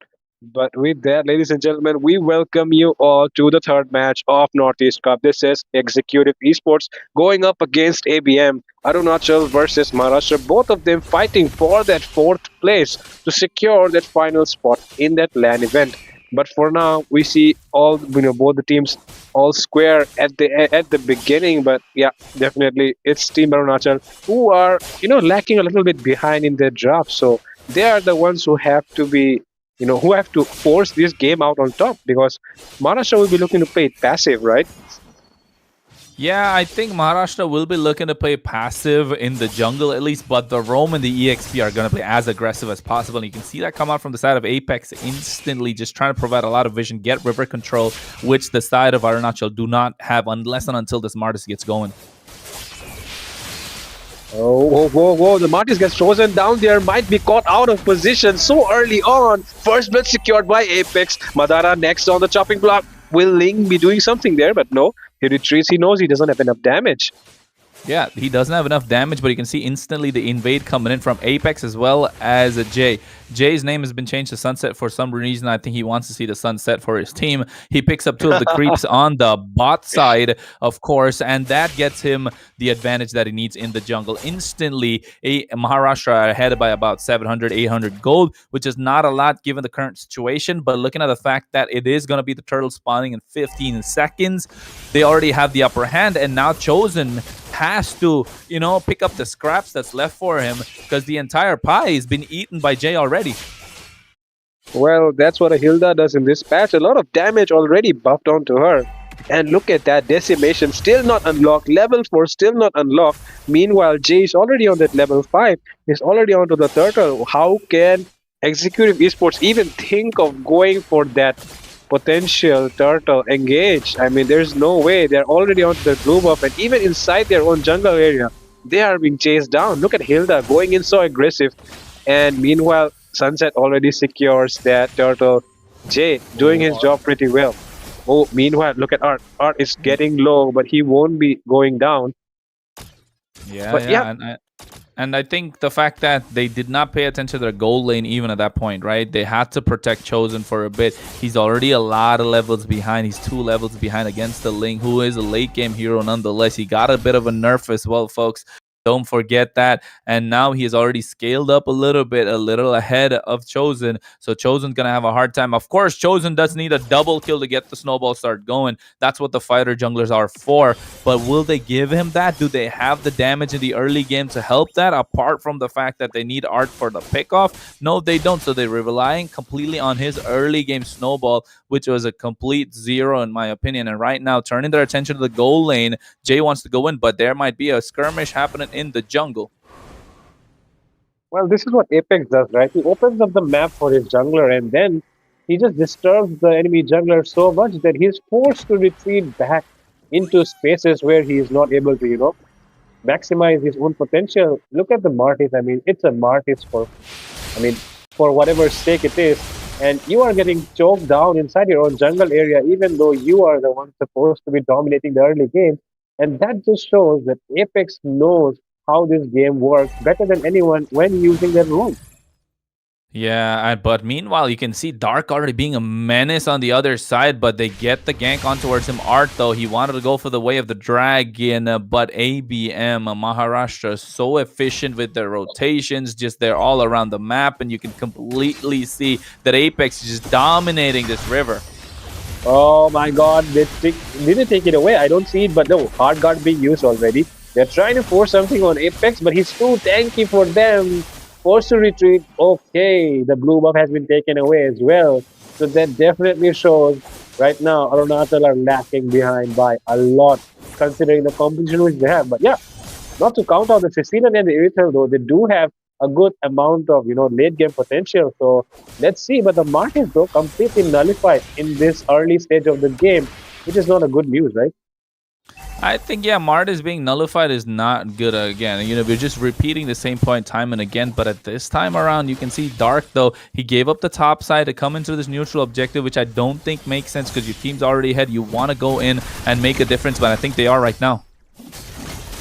But with that, ladies and gentlemen, we welcome you all to the third match of Northeast Cup. This is Executive Esports going up against ABM, Arunachal versus Maharashtra. Both of them fighting for that fourth place to secure that final spot in that LAN event. But for now, we see all both the teams all square at the beginning. But yeah, definitely it's Team Arunachal who are lacking a little bit behind in their draft. So they are the ones who have to be who have to force this game out on top, because Maharashtra will be looking to play it passive, right? Yeah, I think Maharashtra will be looking to play passive in the jungle at least, but the Roam and the EXP are going to play as aggressive as possible. And you can see that come out from the side of Apex instantly, just trying to provide a lot of vision, get river control, which the side of Arunachal do not have unless and until this Martis gets going. Oh, whoa. The Martis gets frozen down there, might be caught out of position so early on. First blood secured by Apex. Madara next on the chopping block. Will Ling be doing something there? But no, he retreats. He knows he doesn't have enough damage. Yeah, he doesn't have enough damage, but you can see instantly the invade coming in from Apex as well as a Jay. Jay's name has been changed to Sunset for some reason. I think he wants to see the sunset for his team. He picks up two of the creeps on the bot side, of course, and that gets him the advantage that he needs in the jungle. Instantly, Maharashtra are ahead by about 700, 800 gold, which is not a lot given the current situation, but looking at the fact that it is going to be the turtle spawning in 15 seconds, they already have the upper hand, and now Chosen has to, pick up the scraps that's left for him because the entire pie has been eaten by Jay already. Well, that's what a Hilda does in this patch. A lot of damage already buffed onto her. And look at that decimation, still not unlocked. Level 4 still not unlocked. Meanwhile, Jay is already on that level 5. He's already onto the turtle. How can Executive Esports even think of going for that potential turtle engage? I mean, there's no way. They're already onto the blue buff, and even inside their own jungle area, they are being chased down. Look at Hilda going in so aggressive. And meanwhile, Sunset already secures that turtle. Jay doing his job pretty well. Oh, meanwhile, look at Art. Art is getting low, but he won't be going down. Yeah, But yeah. And I think the fact that they did not pay attention to their goal lane even at that point, right? They had to protect Chosen for a bit. He's already a lot of levels behind. He's 2 levels behind against the Ling, who is a late game hero nonetheless. He got a bit of a nerf as well, folks. Don't forget that. And now he has already scaled up a little ahead of Chosen. So Chosen's going to have a hard time. Of course, Chosen does need a double kill to get the snowball start going. That's what the fighter junglers are for. But will they give him that? Do they have the damage in the early game to help that? Apart from the fact that they need Art for the pickoff? No, they don't. So they're relying completely on his early game snowball, which was a complete zero in my opinion. And right now, turning their attention to the goal lane, Jay wants to go in, but there might be a skirmish happening in the jungle. Well, this is what Apex does, right? He opens up the map for his jungler, and then he just disturbs the enemy jungler so much that he's forced to retreat back into spaces where he is not able to, maximize his own potential. Look at the Martis. I mean, it's a Martis for whatever stake it is. And you are getting choked down inside your own jungle area, even though you are the one supposed to be dominating the early game. And that just shows that Apex knows how this game works better than anyone when using their role. Yeah, but meanwhile, you can see Dark already being a menace on the other side, but they get the gank on towards him. Art, though, he wanted to go for the way of the dragon, but ABM, Maharashtra, is so efficient with their rotations, just they're all around the map, and you can completely see that Apex is just dominating this river. Oh my god, they didn't take it away. I don't see it, but no, hard guard being used already. They're trying to force something on Apex, but he's too tanky for them. Forced to retreat. Okay, the blue buff has been taken away as well. So that definitely shows right now Arunachal are lacking behind by a lot, considering the competition which they have. But yeah, not to count out the Cecilian and the Irithel, though, they do have a good amount of late game potential. So let's see. But the Martins, though, completely nullified in this early stage of the game, which is not a good news, right? I think, yeah, Martis being nullified is not good again. We're just repeating the same point time and again, but at this time around, you can see Dark, though, he gave up the top side to come into this neutral objective, which I don't think makes sense because your team's already ahead. You want to go in and make a difference, but I think they are right now.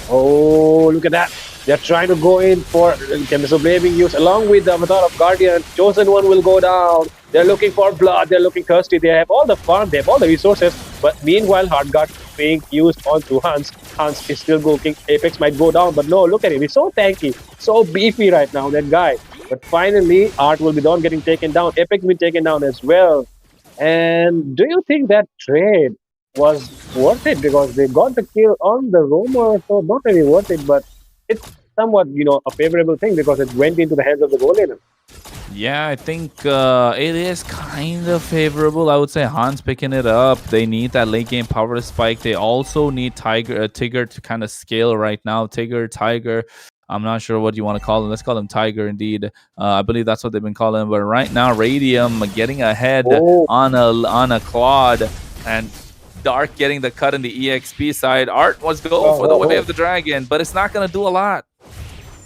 Oh, look at that. They're trying to go in for Chemical Blade being used along with the Avatar of Guardian. Chosen one will go down. They're looking for blood. They're looking thirsty. They have all the farm. They have all the resources. But meanwhile, Hard Guard being used onto Hans. Hans is still going. Apex might go down, but no, look at him. He's so tanky, so beefy right now, that guy. But finally, Art will be done getting taken down. Apex will be taken down as well. And do you think that trade was worth it? Because they got the kill on the roamer, so not really worth it, but it's somewhat, a favorable thing because it went into the hands of the goal laner. Yeah, I think it is kind of favorable. I would say Hans picking it up. They need that late game power spike. They also need Tigger to kind of scale right now. Tiger. I'm not sure what you want to call him. Let's call him Tiger indeed. I believe that's what they've been calling him. But right now, Radium getting ahead on a Claude, and Dark getting the cut in the EXP side. Art was going for the way of the dragon, but it's not going to do a lot.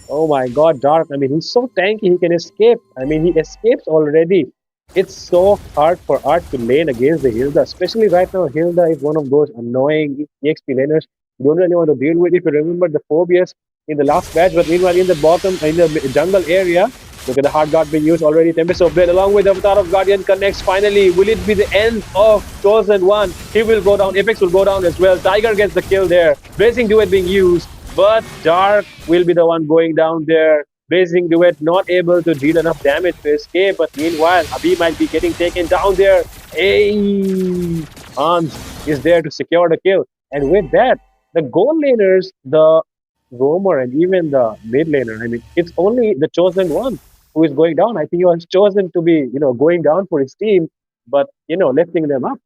Oh my god, Dark. I mean, he's so tanky, he can escape. I mean, he escapes already. It's so hard for Art to lane against the Hilda, especially right now. Hilda is one of those annoying EXP laners you don't really want to deal with. If you remember the phobias in the last match, but meanwhile in the jungle area, look at the hard guard being used already. Tempest of Blade along with Avatar of Guardian connects finally. Will it be the end of Chosen One? He will go down. Apex will go down as well. Tiger gets the kill there. Blazing Duet being used, but Dark will be the one going down there. Blazing Duet not able to deal enough damage to escape, but meanwhile, Abhi might be getting taken down there. Hey! Hans is there to secure the kill. And with that, the goal laners, the roamer, and even the mid laner, I mean, it's only the Chosen One who is going down. I think he was chosen to be, going down for his team, but lifting them up.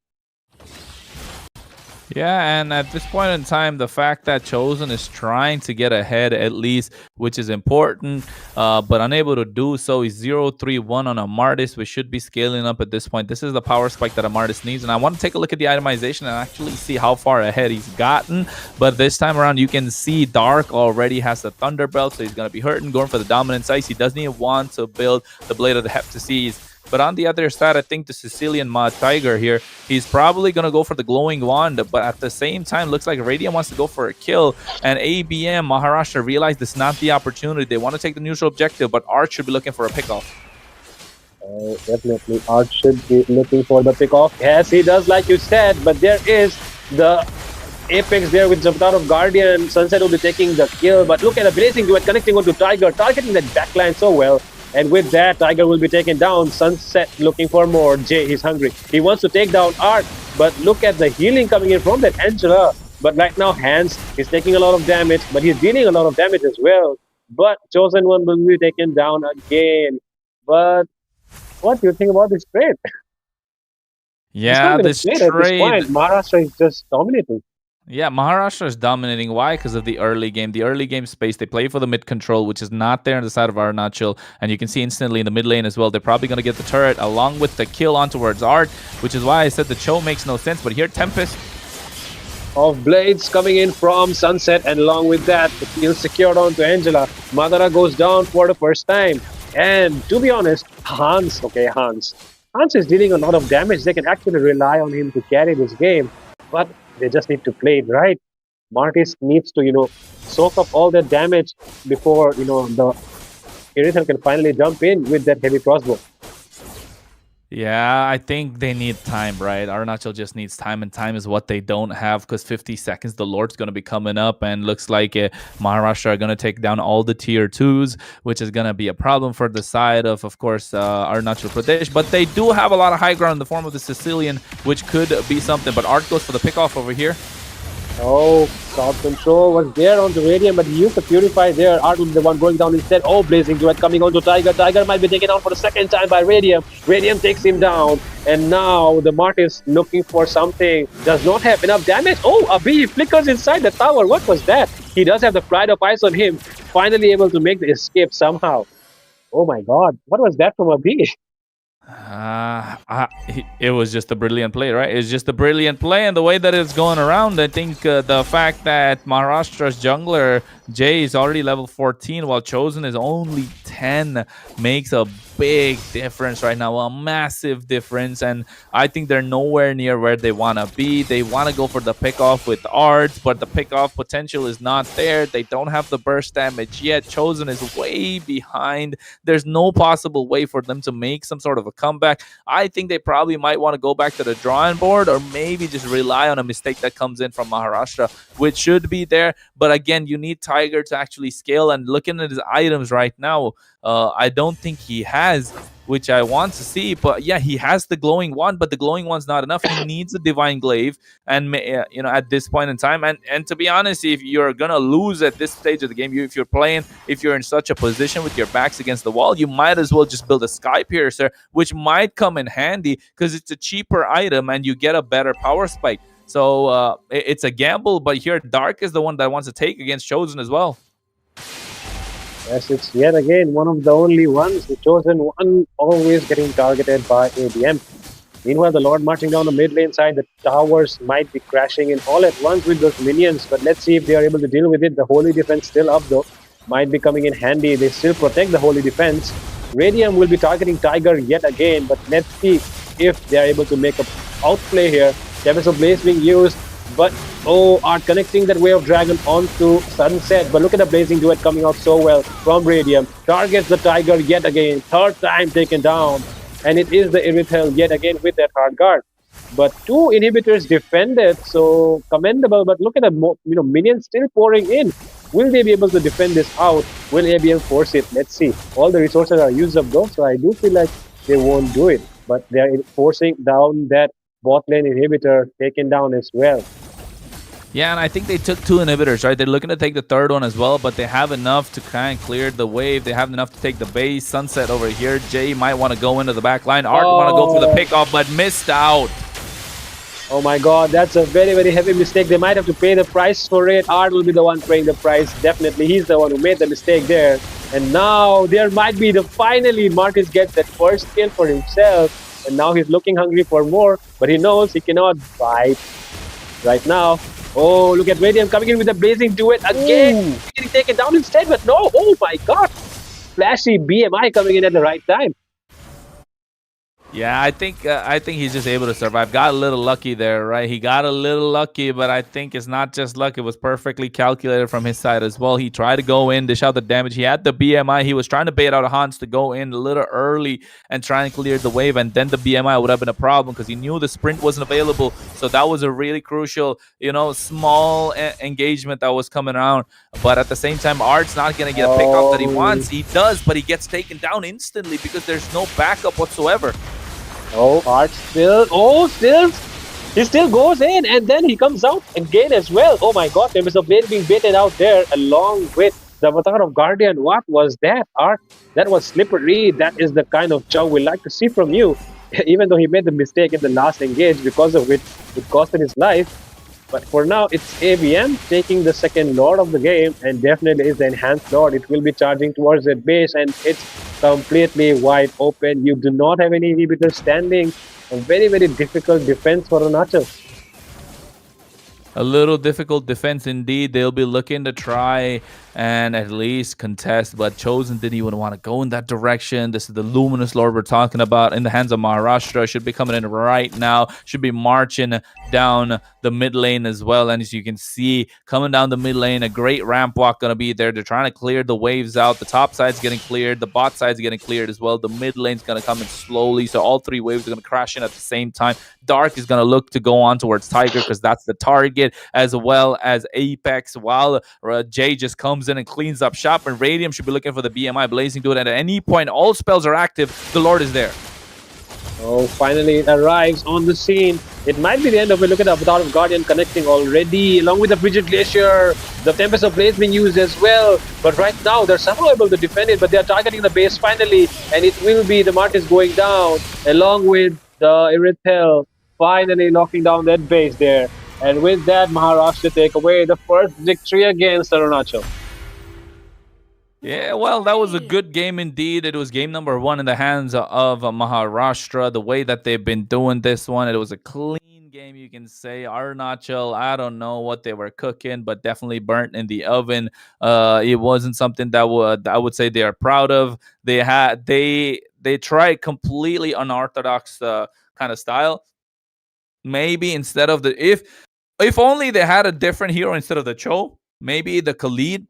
Yeah, and at this point in time, the fact that Chosen is trying to get ahead at least, which is important, but unable to do so. He's 0-3-1 on Amartys. We should be scaling up at this point. This is the power spike that Amartys needs, and I want to take a look at the itemization and actually see how far ahead he's gotten. But this time around, you can see Dark already has the Thunder Belt, so he's going to be hurting, going for the Dominance Ice. He doesn't even want to build the Blade of the Heptaseas. But on the other side, I think the Sicilian Mod Tiger here, he's probably going to go for the Glowing Wand. But at the same time, looks like Radiant wants to go for a kill. And ABM, Maharashtra, realized this is not the opportunity. They want to take the neutral objective, but Art should be looking for a pickoff. Definitely, Art should be looking for the pickoff. Yes, he does, like you said, but there is the Apex there with jumped out of Guardian. Sunset will be taking the kill, but look at the Blazing Duet connecting onto Tiger, targeting that backline so well. And with that, Tiger will be taken down. Sunset looking for more. Jay, he's hungry. He wants to take down Art, but look at the healing coming in from that Angela. But right now, Hans is taking a lot of damage, but he's dealing a lot of damage as well. But Chosen One will be taken down again. But what do you think about this trade? Yeah, this trade. At this point, Maharashtra is just dominating. Yeah, Maharashtra is dominating. Why? Because of the early game. The early game space, they play for the mid control, which is not there on the side of Arunachal. And you can see instantly in the mid lane as well, they're probably going to get the turret along with the kill on towards Art, which is why I said the Cho makes no sense. But here, Tempest of blades coming in from Sunset, and along with that, the kill secured onto Angela. Madara goes down for the first time. And to be honest, Hans is dealing a lot of damage. They can actually rely on him to carry this game. But they just need to play it right. Martis needs to, soak up all that damage before, the Irithel can finally jump in with that heavy crossbow. Yeah, I think they need time, right? Arunachal just needs time, and time is what they don't have, because 50 seconds, the Lord's going to be coming up, and looks like Maharashtra are going to take down all the tier 2s, which is going to be a problem for the side of course, Arunachal Pradesh. But they do have a lot of high ground in the form of the Sicilian, which could be something. But Art goes for the pickoff over here. Oh, crowd control was there on the Radiant, but he used the Purify there. Art was the one going down instead. Oh, Blazing Duet coming onto Tiger. Tiger might be taken down for the second time by Radiant. Radiant takes him down. And now the Martis looking for something. Does not have enough damage. Oh, Abhi flickers inside the tower. What was that? He does have the Pride of Ice on him. Finally able to make the escape somehow. Oh my god. What was that from Abhi? It was just a brilliant play, right? It's just a brilliant play, and the way that it's going around, I think the fact that Maharashtra's jungler Jay is already level 14 while Chosen is only 10 makes a big difference right now, a massive difference. And I think they're nowhere near where they want to be. They want to go for the pickoff with Art, but the pickoff potential is not there. They don't have the burst damage yet. Chosen is way behind. There's no possible way for them to make some sort of a comeback. I think they probably might want to go back to the drawing board, or maybe just rely on a mistake that comes in from Maharashtra, which should be there. But again, you need Tiger to actually scale, and looking at his items right now, I don't think he has, which I want to see. But yeah, he has the glowing wand, but the glowing wand's not enough. He needs a divine glaive, and at this point in time, and to be honest, if you're gonna lose at this stage of the game, if you're in such a position with your backs against the wall, you might as well just build a sky piercer, which might come in handy because it's a cheaper item and you get a better power spike. So it's a gamble, but here Dark is the one that wants to take against Chosen as well. Yes, it's yet again one of the only ones, the Chosen One, always getting targeted by ABM. Meanwhile, the Lord marching down the mid lane side, the towers might be crashing in all at once with those minions, but let's see if they are able to deal with it. The Holy Defense still up though, might be coming in handy. They still protect the Holy Defense. Radium will be targeting Tiger yet again, but let's see if they are able to make a outplay here. Tempest of Blaze being used, but Art connecting that Way of Dragon onto Sunset. But look at the Blazing Duet coming out so well from Radium. Targets the Tiger yet again, third time taken down, and it is the Irithel yet again with that hard guard. But 2 inhibitors defended, so commendable. But look at the minions still pouring in. Will they be able to defend this out? Will ABM force it? Let's see. All the resources are used up though, so I do feel like they won't do it. But they are forcing down that bot lane inhibitor, taken down as well. Yeah, and I think they took 2 inhibitors, right? They're looking to take the third one as well, but they have enough to kind of clear the wave. They have enough to take the base. Sunset over here. Jay might want to go into the back line. Art want to go for the pickoff, but missed out. Oh my god, that's a very, very heavy mistake. They might have to pay the price for it. Art will be the one paying the price. Definitely, he's the one who made the mistake there. And now there might be finally Martis gets that first kill for himself. And now he's looking hungry for more, but he knows he cannot bite right now. Oh, look at Radium coming in with a blazing duet again. Getting taken down instead, but no. Oh my god. Flashy BMI coming in at the right time. Yeah, I think he's just able to survive. Got a little lucky there, right? He got a little lucky, but I think it's not just luck. It was perfectly calculated from his side as well. He tried to go in, dish out the damage. He had the BMI. He was trying to bait out Hans to go in a little early and try and clear the wave, and then the BMI would have been a problem because he knew the sprint wasn't available. So that was a really crucial, small engagement that was coming around. But at the same time, Art's not going to get a pickoff that he wants. He does, but he gets taken down instantly because there's no backup whatsoever. Oh, Art he still goes in, and then he comes out again as well. Oh my god, there was a blade being baited out there along with the avatar of Guardian. What was that, Art? That was slippery. That is the kind of chow we like to see from you. Even though he made the mistake in the last engage, because of which it costed his life. But for now, it's ABM taking the second Lord of the game, and definitely is the enhanced Lord. It will be charging towards that base, and it's completely wide open. You do not have any inhibitor standing. A very, very difficult defense for Arunachal. A little difficult defense indeed. They'll be looking to try and at least contest, but Chosen didn't even want to go in that direction. This is the Luminous Lord we're talking about in the hands of Maharashtra. Should be coming in right now. Should be marching down the mid lane as well. And as you can see, coming down the mid lane, a great ramp walk going to be there. They're trying to clear the waves out. The top side's getting cleared. The bot side's getting cleared as well. The mid lane's going to come in slowly. So all 3 waves are going to crash in at the same time. Dark is going to look to go on towards Tiger because that's the target, as well as Apex, while Jay just comes in and cleans up shop, and Radium should be looking for the BMI blazing to it. And at any point, all spells are active. The Lord is there. Oh, finally it arrives on the scene. It might be the end of it. Look at the Avatar of Guardian connecting already, along with the Frigid Glacier. The Tempest of Blaze being used as well. But right now, they're somehow able to defend it, but they're targeting the base finally. And it will be the Martis going down, along with the Irithel finally knocking down that base there. And with that, Maharashtra take away the first victory against Arunachal. Yeah, well, that was a good game indeed. It was game number 1 in the hands of Maharashtra. The way that they've been doing this one, it was a clean game, you can say. Arunachal, I don't know what they were cooking, but definitely burnt in the oven. It wasn't something that I would say they are proud of. They tried completely unorthodox kind of style. Maybe instead of if only they had a different hero instead of the Cho, maybe the Khalid,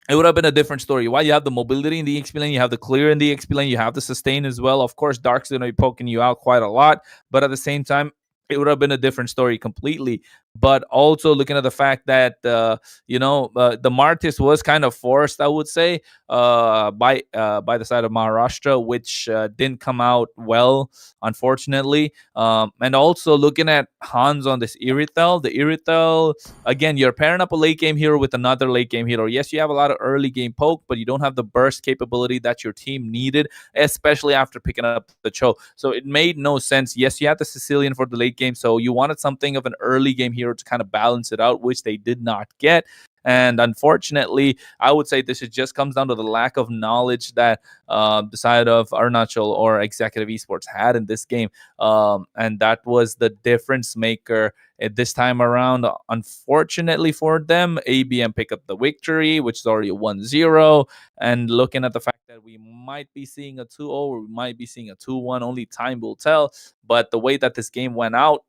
it would have been a different story. Why? You have the mobility in the XP lane, you have the clear in the XP lane, you have the sustain as well. Of course, Dark's going to be poking you out quite a lot, but at the same time, it would have been a different story completely. But also looking at the fact that the Martis was kind of forced, I would say, by the side of Maharashtra, which didn't come out well, unfortunately. And also looking at Hans on this Irithel, the Irithel, again, you're pairing up a late game hero with another late game hero. Yes, you have a lot of early game poke, but you don't have the burst capability that your team needed, especially after picking up the Cho. So it made no sense. Yes, you had the Sicilian for the late game, so you wanted something of an early game hero to kind of balance it out, which they did not get. And unfortunately, I would say this just comes down to the lack of knowledge that the side of Arunachal or Executive Esports had in this game. And that was the difference maker at this time around. Unfortunately for them, ABM pick up the victory, which is already a 1-0. And looking at the fact that we might be seeing a 2-0 or we might be seeing a 2-1, only time will tell. But the way that this game went out,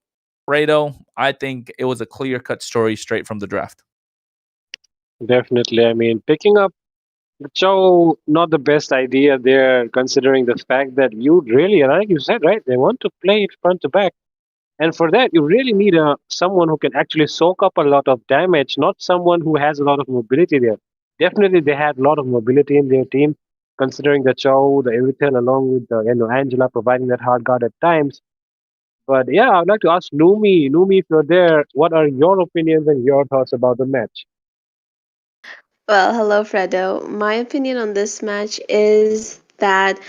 Fredo, I think it was a clear-cut story straight from the draft. Definitely. I mean, picking up the Chow, not the best idea there, considering the fact that you really, like you said, right, they want to play it front to back. And for that, you really need someone who can actually soak up a lot of damage, not someone who has a lot of mobility there. Definitely, they had a lot of mobility in their team, considering the Chow, the Irithel, along with the Angela providing that hard guard at times. But yeah, I'd like to ask Numi. Numi, if you're there, what are your opinions and your thoughts about the match? Well, hello, Fredo. My opinion on this match is that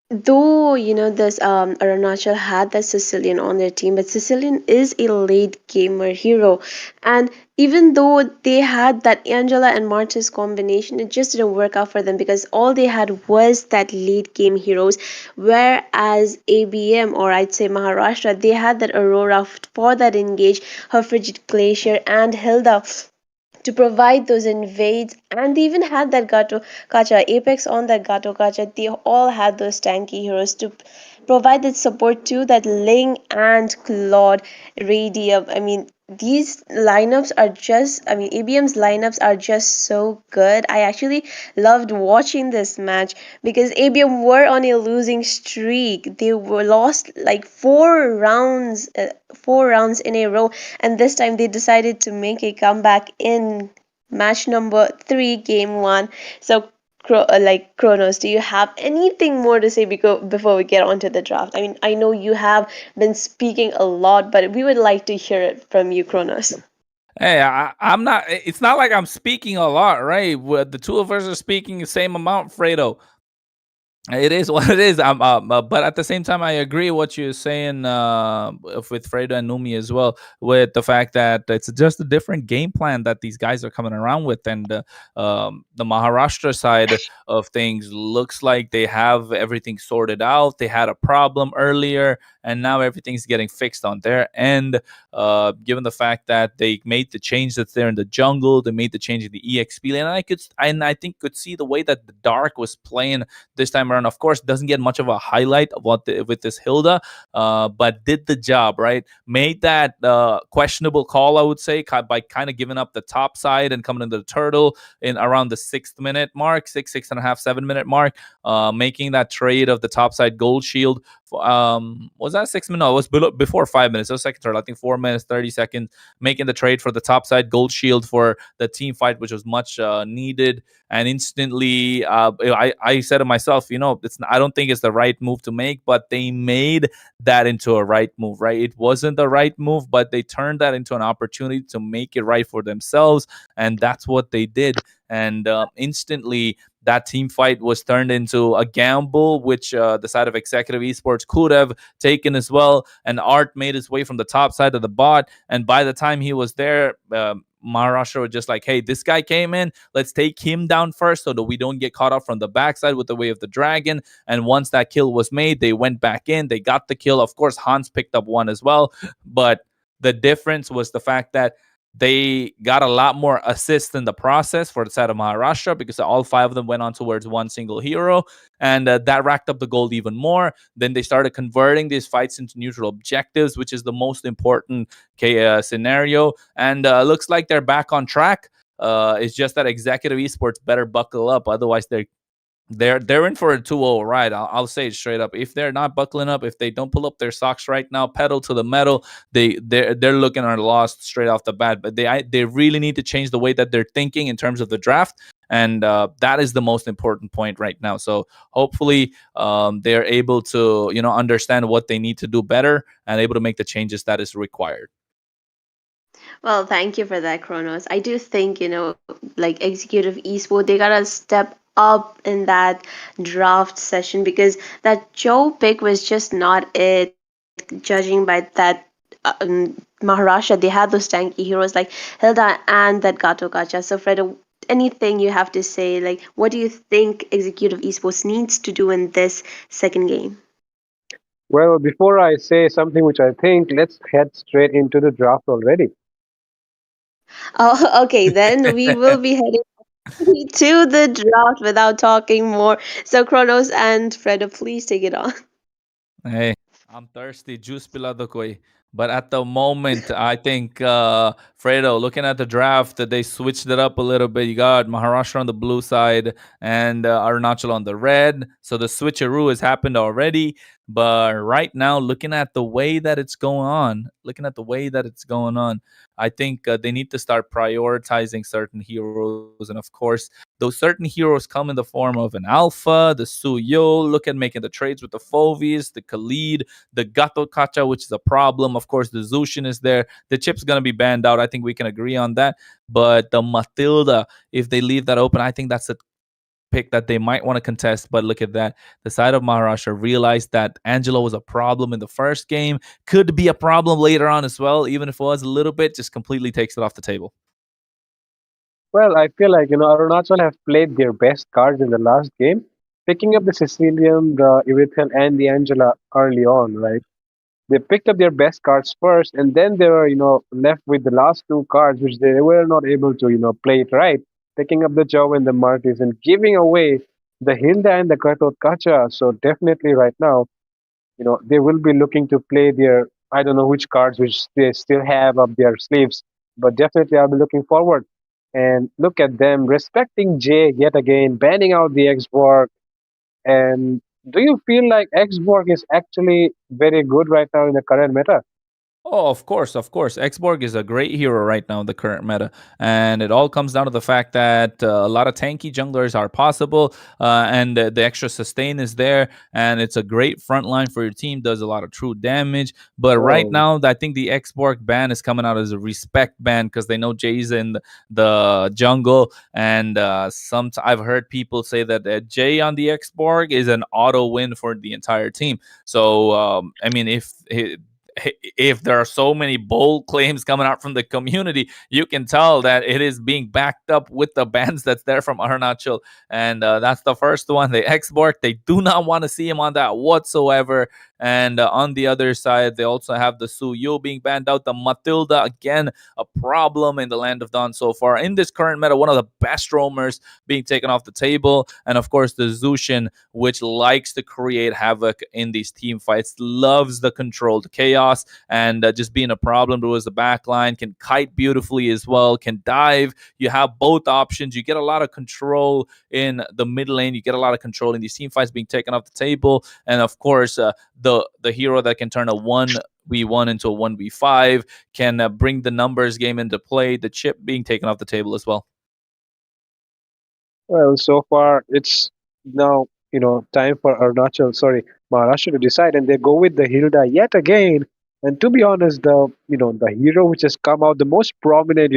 though this Arunachal had that Sicilian on their team, but Sicilian is a late gamer hero, and even though they had that Angela and Martis combination, it just didn't work out for them because all they had was that late game heroes. Whereas ABM, or I'd say Maharashtra, they had that Aurora for that engage, her Frigid Glacier, and Hilda to provide those invades, and they even had that Gato Kacha Apex on that Gato Kacha. They all had those tanky heroes to provide that support to that Ling and Claude Radium. I mean, these lineups are just, I mean, ABM's lineups are just so good. I actually loved watching this match because ABM were on a losing streak. They were lost like 4 rounds in a row, and this time they decided to make a comeback in match number 3, game 1. So Kronos, do you have anything more to say before we get on to the draft? I mean, I know you have been speaking a lot, but we would like to hear it from you, Kronos. Hey, I'm not. It's not like I'm speaking a lot, right? The two of us are speaking the same amount, Fredo. It is what it is. But at the same time, I agree what you're saying with Fredo and Numi as well, with the fact that it's just a different game plan that these guys are coming around with, and the Maharashtra side of things looks like they have everything sorted out. They had a problem earlier, and now everything's getting fixed on their end. Given the fact that they made the change that's there in the jungle, they made the change in the EXP lane, and I think could see the way that the Dark was playing this time around. Of course, doesn't get much of a highlight of with this Hilda, but did the job, right? Made that questionable call, I would say, by kind of giving up the top side and coming into the turtle in around the 6th minute mark, 6.5, 7 minute mark, making that trade of the top side gold shield. Was that 6 minutes? No, it was before 5 minutes. It was second turtle. I think 4 minutes 30 seconds, making the trade for the top side gold shield for the team fight, which was much needed. And instantly, I said to myself, I don't think it's the right move to make, but they made that into a right move, right? It wasn't the right move, but they turned that into an opportunity to make it right for themselves, and that's what they did. And instantly, that team fight was turned into a gamble, which the side of Executive Esports could have taken as well. And Art made his way from the top side of the bot, and by the time he was there, Maharashtra was just like, hey, this guy came in, let's take him down first so that we don't get caught up from the backside with the way of the dragon. And once that kill was made, they went back in, they got the kill. Of course, Hans picked up one as well, but the difference was the fact that they got a lot more assists in the process for the side of Maharashtra because all 5 of them went on towards one single hero, and that racked up the gold even more. Then they started converting these fights into neutral objectives, which is the most important scenario, and looks like they're back on track. It's just that Executive Esports better buckle up, otherwise they're in for a 2-0 ride. I'll say it straight up. If they're not buckling up, if they don't pull up their socks right now, pedal to the metal, they're looking at a loss straight off the bat. But they really need to change the way that they're thinking in terms of the draft, and that is the most important point right now. So hopefully they're able to understand what they need to do better and able to make the changes that is required. Well, thank you for that, Kronos. I do think, like Executive Esport, they gotta step up in that draft session because that Joe pick was just not it. Judging by that Maharashtra, they had those tanky heroes like Hilda and that Gato Kacha. So, Fredo, anything you have to say? Like, what do you think Executive Esports needs to do in this second game? Well, before I say something which I think, let's head straight into the draft already. Oh, okay, then we will be heading to the draft without talking more. So, Kronos and Fredo, please take it on. Hey, I'm thirsty. Juice pilado ko eh. But at the moment, I think Fredo, looking at the draft, that they switched it up a little bit. You got Maharashtra on the blue side and Arunachal on the red. So the switcheroo has happened already. But right now, looking at the way that it's going on, I think they need to start prioritizing certain heroes. And of course, those certain heroes come in the form of an Alpha, the Suyo. Look at making the trades with the Fovies, the Khalid, the Gato Kacha, which is a problem. Of course, the Zushin is there. The chip's going to be banned out. I think we can agree on that. But the Matilda, if they leave that open, I think that's a pick that they might want to contest. But look at that. The side of Maharashtra realized that Angelo was a problem in the first game, could be a problem later on as well, even if it was a little bit, just completely takes it off the table. Well, I feel like, Arunachal have played their best cards in the last game, picking up the Sicilian, the Irithel, and the Angela early on, right? They picked up their best cards first, and then they were, left with the last two cards, which they were not able to, play it right. Picking up the Joe and the Martis and giving away the Hilda and the Katot Kacha. So definitely right now, they will be looking to play their, I don't know which cards which they still have up their sleeves, but definitely I'll be looking forward. And look at them respecting Jay yet again, banning out the X-Borg. And do you feel like X-Borg is actually very good right now in the current meta? Oh, of course, of course. Xborg is a great hero right now in the current meta, and it all comes down to the fact that a lot of tanky junglers are possible, and the extra sustain is there, and it's a great front line for your team. Does a lot of true damage, but right now, I think the Xborg ban is coming out as a respect ban because they know Jay's in the jungle, and I've heard people say that Jay on the Xborg is an auto win for the entire team. So, I mean, if there are so many bold claims coming out from the community, you can tell that it is being backed up with the bans that's there from Arunachal. And that's the first one. The Xborg, they do not want to see him on that whatsoever. And on the other side, they also have the Suyu being banned out. The Matilda, again, a problem in the Land of Dawn so far. In this current meta, one of the best roamers being taken off the table. And of course, the Zushin, which likes to create havoc in these team fights, loves the controlled chaos and just being a problem towards the back line, can kite beautifully as well, can dive. You have both options. You get a lot of control in the mid lane. You get a lot of control in these team fights being taken off the table. And of course, the hero that can turn a 1v1 into a 1v5 can bring the numbers game into play. The chip being taken off the table as well. Well, so far it's now time for Maharashtra to decide, and they go with the Hilda yet again. And to be honest, the hero which has come out the most prominent,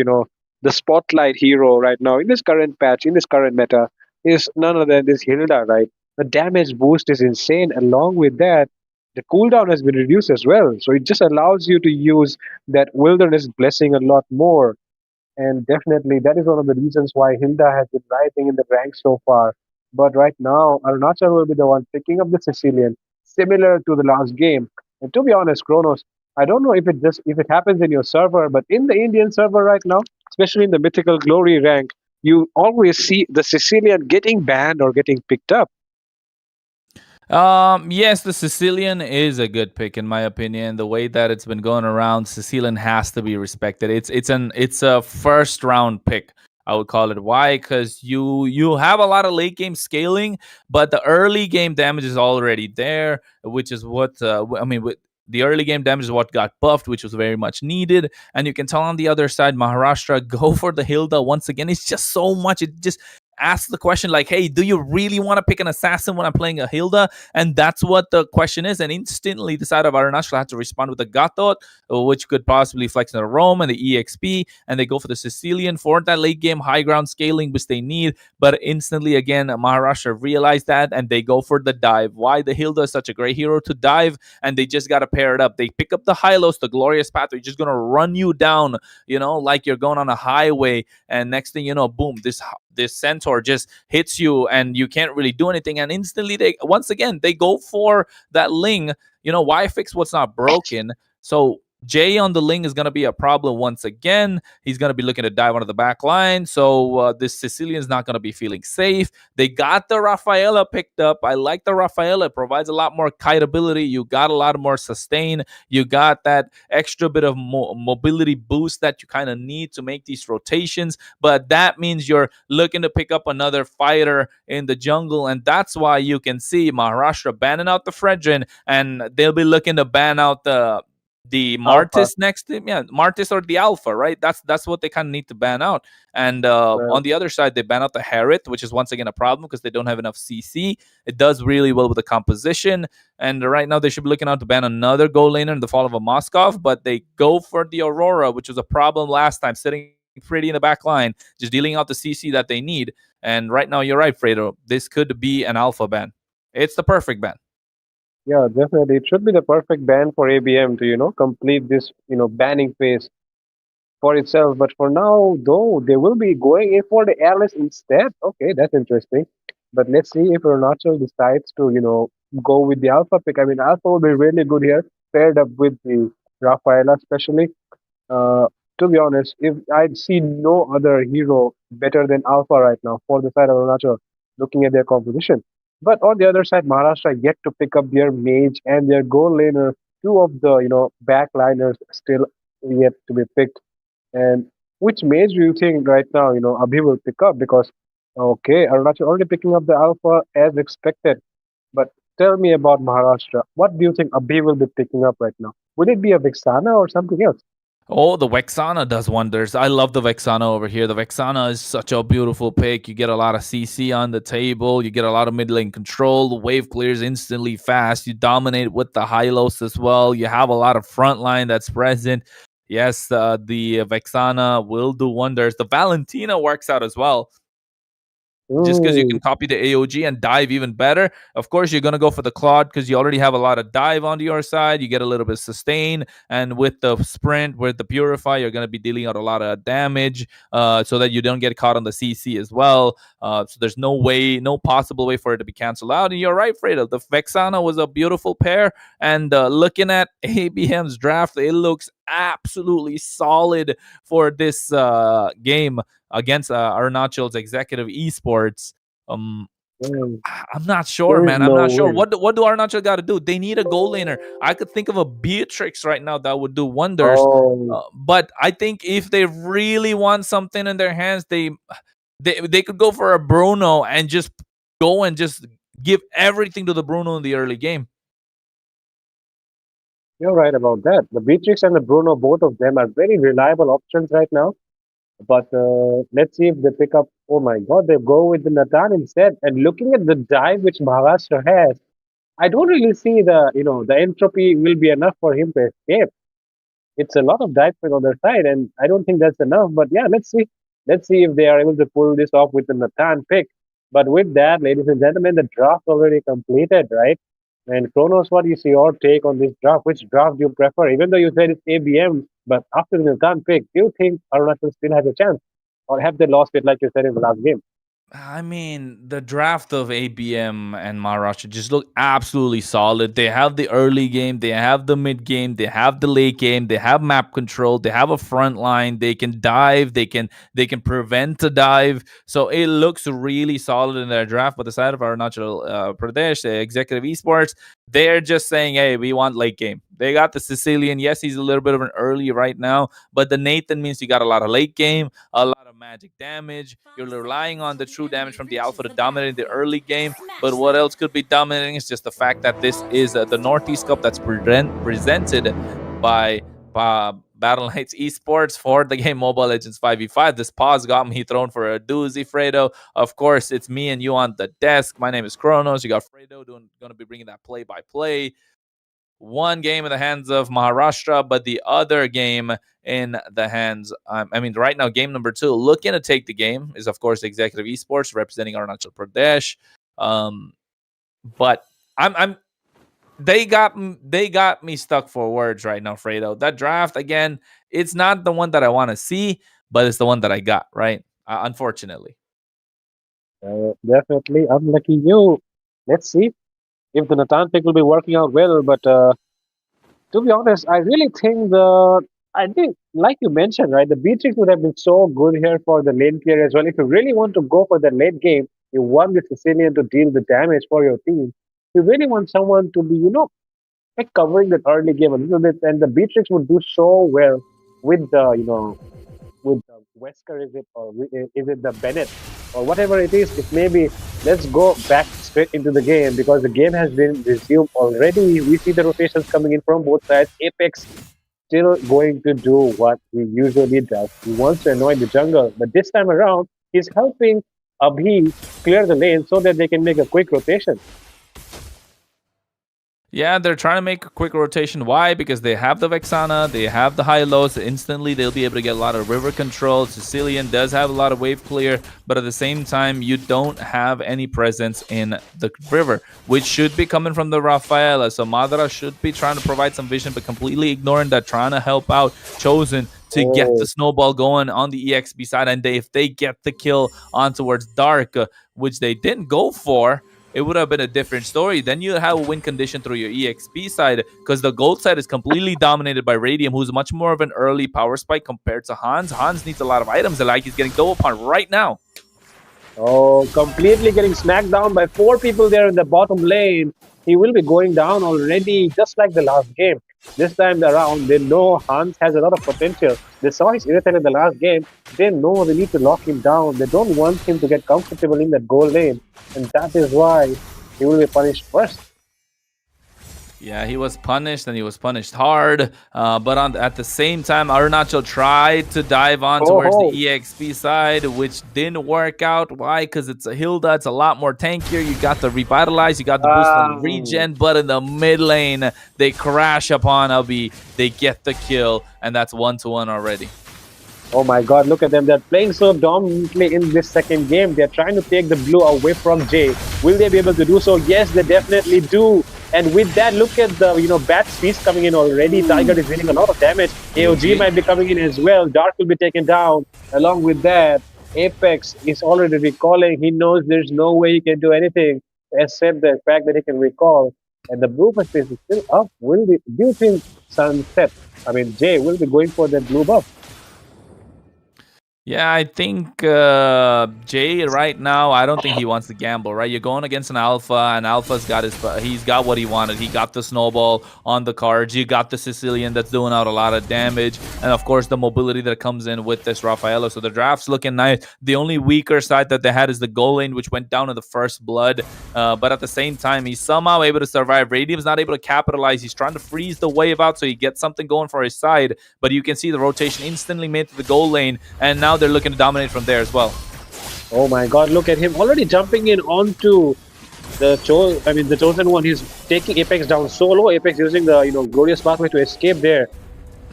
the spotlight hero right now in this current patch, in this current meta, is none other than this Hilda, right? The damage boost is insane. Along with that, the cooldown has been reduced as well. So it just allows you to use that wilderness blessing a lot more. And definitely that is one of the reasons why Hilda has been rising in the ranks so far. But right now, Arunachal will be the one picking up the Sicilian, similar to the last game. And to be honest, Kronos, I don't know if it happens in your server, but in the Indian server right now, especially in the Mythical Glory rank, you always see the Sicilian getting banned or getting picked up. Yes, the Sicilian is a good pick in my opinion. The way that it's been going around, Sicilian has to be respected. It's a first round pick, I would call it. Why? Because you have a lot of late game scaling, but the early game damage is already there, which is what the early game damage is what got buffed, which was very much needed. And you can tell on the other side, Maharashtra go for the Hilda once again. It's just so much. It just asks the question like, hey, do you really want to pick an assassin when I'm playing a Hilda? And that's what the question is. And instantly the side of Arunachal had to respond with a Gatot, which could possibly flex in the Rome and the EXP. And they go for the Sicilian for that late game high ground scaling, which they need. But instantly again, Maharashtra realized that and they go for the dive. Why? The Hilda is such a great hero to dive, and they just got to pair it up. They pick up the Hylos, the glorious path. They're just going to run you down, like you're going on a highway. And next thing you know, boom, this centaur just hits you and you can't really do anything. And instantly they go for that Ling. Why fix what's not broken? So Jay on the Ling is going to be a problem once again. He's going to be looking to dive onto the back line. So this Sicilian's not going to be feeling safe. They got the Rafaela picked up. I like the Rafaela. It provides a lot more kite ability. You got a lot more sustain. You got that extra bit of mobility boost that you kind of need to make these rotations. But that means you're looking to pick up another fighter in the jungle. And that's why you can see Maharashtra banning out the Fredrin, and they'll be looking to ban out the Martis next to him. Yeah, Martis or the Alpha, right? That's what they kind of need to ban out. And on the other side, they ban out the Harith, which is once again a problem because they don't have enough CC. It does really well with the composition. And right now, they should be looking out to ban another goal laner in the fall of a Moskov, but they go for the Aurora, which was a problem last time, sitting pretty in the back line, just dealing out the CC that they need. And right now, you're right, Fredo. This could be an Alpha ban. It's the perfect ban. Yeah, definitely. It should be the perfect ban for ABM to, complete this, banning phase for itself. But for now, though, they will be going in for the airless instead. Okay, that's interesting. But let's see if Arunachal decides to, go with the Alpha pick. I mean, Alpha will be really good here, paired up with the Rafaela, especially. To be honest, if I'd see no other hero better than Alpha right now for the side of Arunachal, looking at their composition. But on the other side, Maharashtra yet to pick up their mage and their goal laner. Two of the backliners still yet to be picked. And which mage do you think right now Abhi will pick up? Because okay, Arunachal already picking up the Alpha as expected. But tell me about Maharashtra. What do you think Abhi will be picking up right now? Would it be a Vixana or something else? Oh, the Vexana does wonders. I love the Vexana over here. The Vexana is such a beautiful pick. You get a lot of CC on the table. You get a lot of mid lane control. The wave clears instantly fast. You dominate with the Hylos as well. You have a lot of front line that's present. Yes, the Vexana will do wonders. The Valentina works out as well. Just because you can copy the AOG and dive even better. Of course, you're going to go for the Claude because you already have a lot of dive onto your side. You get a little bit of sustain. And with the sprint, with the Purify, you're going to be dealing out a lot of damage so that you don't get caught on the CC as well. So there's no possible way for it to be canceled out. And you're right, Fredo. The Vexana was a beautiful pair. And looking at ABM's draft, it looks absolutely solid for this game against Arunachal's executive esports. I'm not sure, man. I'm not sure. What do Arunachal got to do? They need a goal laner. I could think of a Beatrix right now that would do wonders. But I think if they really want something in their hands, they could go for a Bruno and just go and just give everything to the Bruno in the early game. You're right about that. The Beatrix and the Bruno, both of them are very reliable options right now. But let's see if they pick up. Oh my God, they go with the Natan instead. And looking at the dive which Maharashtra has, I don't really see the entropy will be enough for him to escape. It's a lot of dive on their side, and I don't think that's enough. But yeah, let's see. Let's see if they are able to pull this off with the Natan pick. But with that, ladies and gentlemen, the draft already completed, right? And Kronos, what is your take on this draft? Which draft do you prefer? Even though you said it's ABM, but after the Natan pick, do you think Arunachal still has a chance? Or have they lost it like you said in the last game? I mean, the draft of ABM and Maharashtra just look absolutely solid. They have the early game, they have the mid game, they have the late game, they have map control, they have a front line, they can dive, they can prevent a dive. So it looks really solid in their draft. But the side of Arunachal Pradesh, the executive esports, they're just saying, hey, we want late game. They got the Sicilian. Yes, he's a little bit of an early right now, but the Nathan means you got a lot of late game, a lot of magic damage. You're relying on the true damage from the Alpha to dominate the early game. But what else could be dominating is just the fact that this is the Northeast Cup that's presented by Battle Knights Esports for the game Mobile Legends 5v5. This pause got me thrown for a doozy, Fredo. Of course, it's me and you on the desk. My name is Kronos. You got Fredo going to be bringing that play-by-play. One game in the hands of Maharashtra, but the other game in the hands, right now, game number 2, looking to take the game is, of course, Executive Esports representing Arunachal Pradesh. But they got me stuck for words right now, Fredo. That draft, again, it's not the one that I want to see, but it's the one that I got, right? Unfortunately. Definitely. Unlucky you. Let's see if the Natan pick will be working out well, but To be honest, I really think I think, like you mentioned, right, the B3 would have been so good here for the lane clear as well. If you really want to go for the late game, you want the Sicilian to deal the damage for your team. You really want someone to be, like covering that early game a little bit, and the Beatrix would do so well with the, with the Wesker, is it, or is it the Bennett, or whatever it is. It may be. Let's go back straight into the game because the game has been resumed already. We see the rotations coming in from both sides. Apex still going to do what he usually does. He wants to annoy the jungle, but this time around, he's helping Abhi clear the lane so that they can make a quick rotation. Yeah, they're trying to make a quick rotation. Why? Because they have the Vexana, they have the high lows. Instantly, they'll be able to get a lot of river control. Sicilian does have a lot of wave clear, but at the same time, you don't have any presence in the river, which should be coming from the Rafaela. So Madara should be trying to provide some vision, but completely ignoring that, trying to help out Chosen to get the snowball going on the EXP side. And if they get the kill on towards Dark, which they didn't go for, it would have been a different story. Then you have a win condition through your EXP side because the gold side is completely dominated by Radium, who's much more of an early power spike compared to Hans. Hans needs a lot of items, like he's getting double upon right now. Oh, completely getting smacked down by 4 people there in the bottom lane. He will be going down already, just like the last game. This time around, they know Hans has a lot of potential. They saw his irritant in the last game. They know they need to lock him down. They don't want him to get comfortable in that goal lane. And that is why he will be punished first. Yeah, he was punished, and he was punished hard. But at the same time, Arunachal tried to dive on towards the EXP side, which didn't work out. Why? Because it's a Hilda. It's a lot more tankier. You got the Revitalize. You got the boost on the regen. But in the mid lane, they crash upon Abi. They get the kill, and that's 1-1 already. Oh my god, look at them. They're playing so dominantly in this second game. They're trying to take the blue away from Jay. Will they be able to do so? Yes, they definitely do. And with that, look at the, bat speeds coming in already. Tiger is dealing a lot of damage. AOG might be coming in as well. Dark will be taken down. Along with that, Apex is already recalling. He knows there's no way he can do anything except the fact that he can recall. And the blue buff is still up. Do you think Jay will be going for that blue buff? Yeah, I think Jay right now, I don't think he wants to gamble, right? You're going against an Alpha, and Alpha's got he's got what he wanted. He got the snowball on the cards. You got the Sicilian that's doing out a lot of damage. And of course, the mobility that comes in with this Rafaela. So the draft's looking nice. The only weaker side that they had is the goal lane, which went down in the first blood. But at the same time, he's somehow able to survive. Radium's not able to capitalize. He's trying to freeze the wave out so he gets something going for his side. But you can see the rotation instantly made to the goal lane. And now they're looking to dominate from there as well. Oh my god, look at him already jumping in onto the chosen one. He's taking Apex down so low. Apex using the glorious pathway to escape there.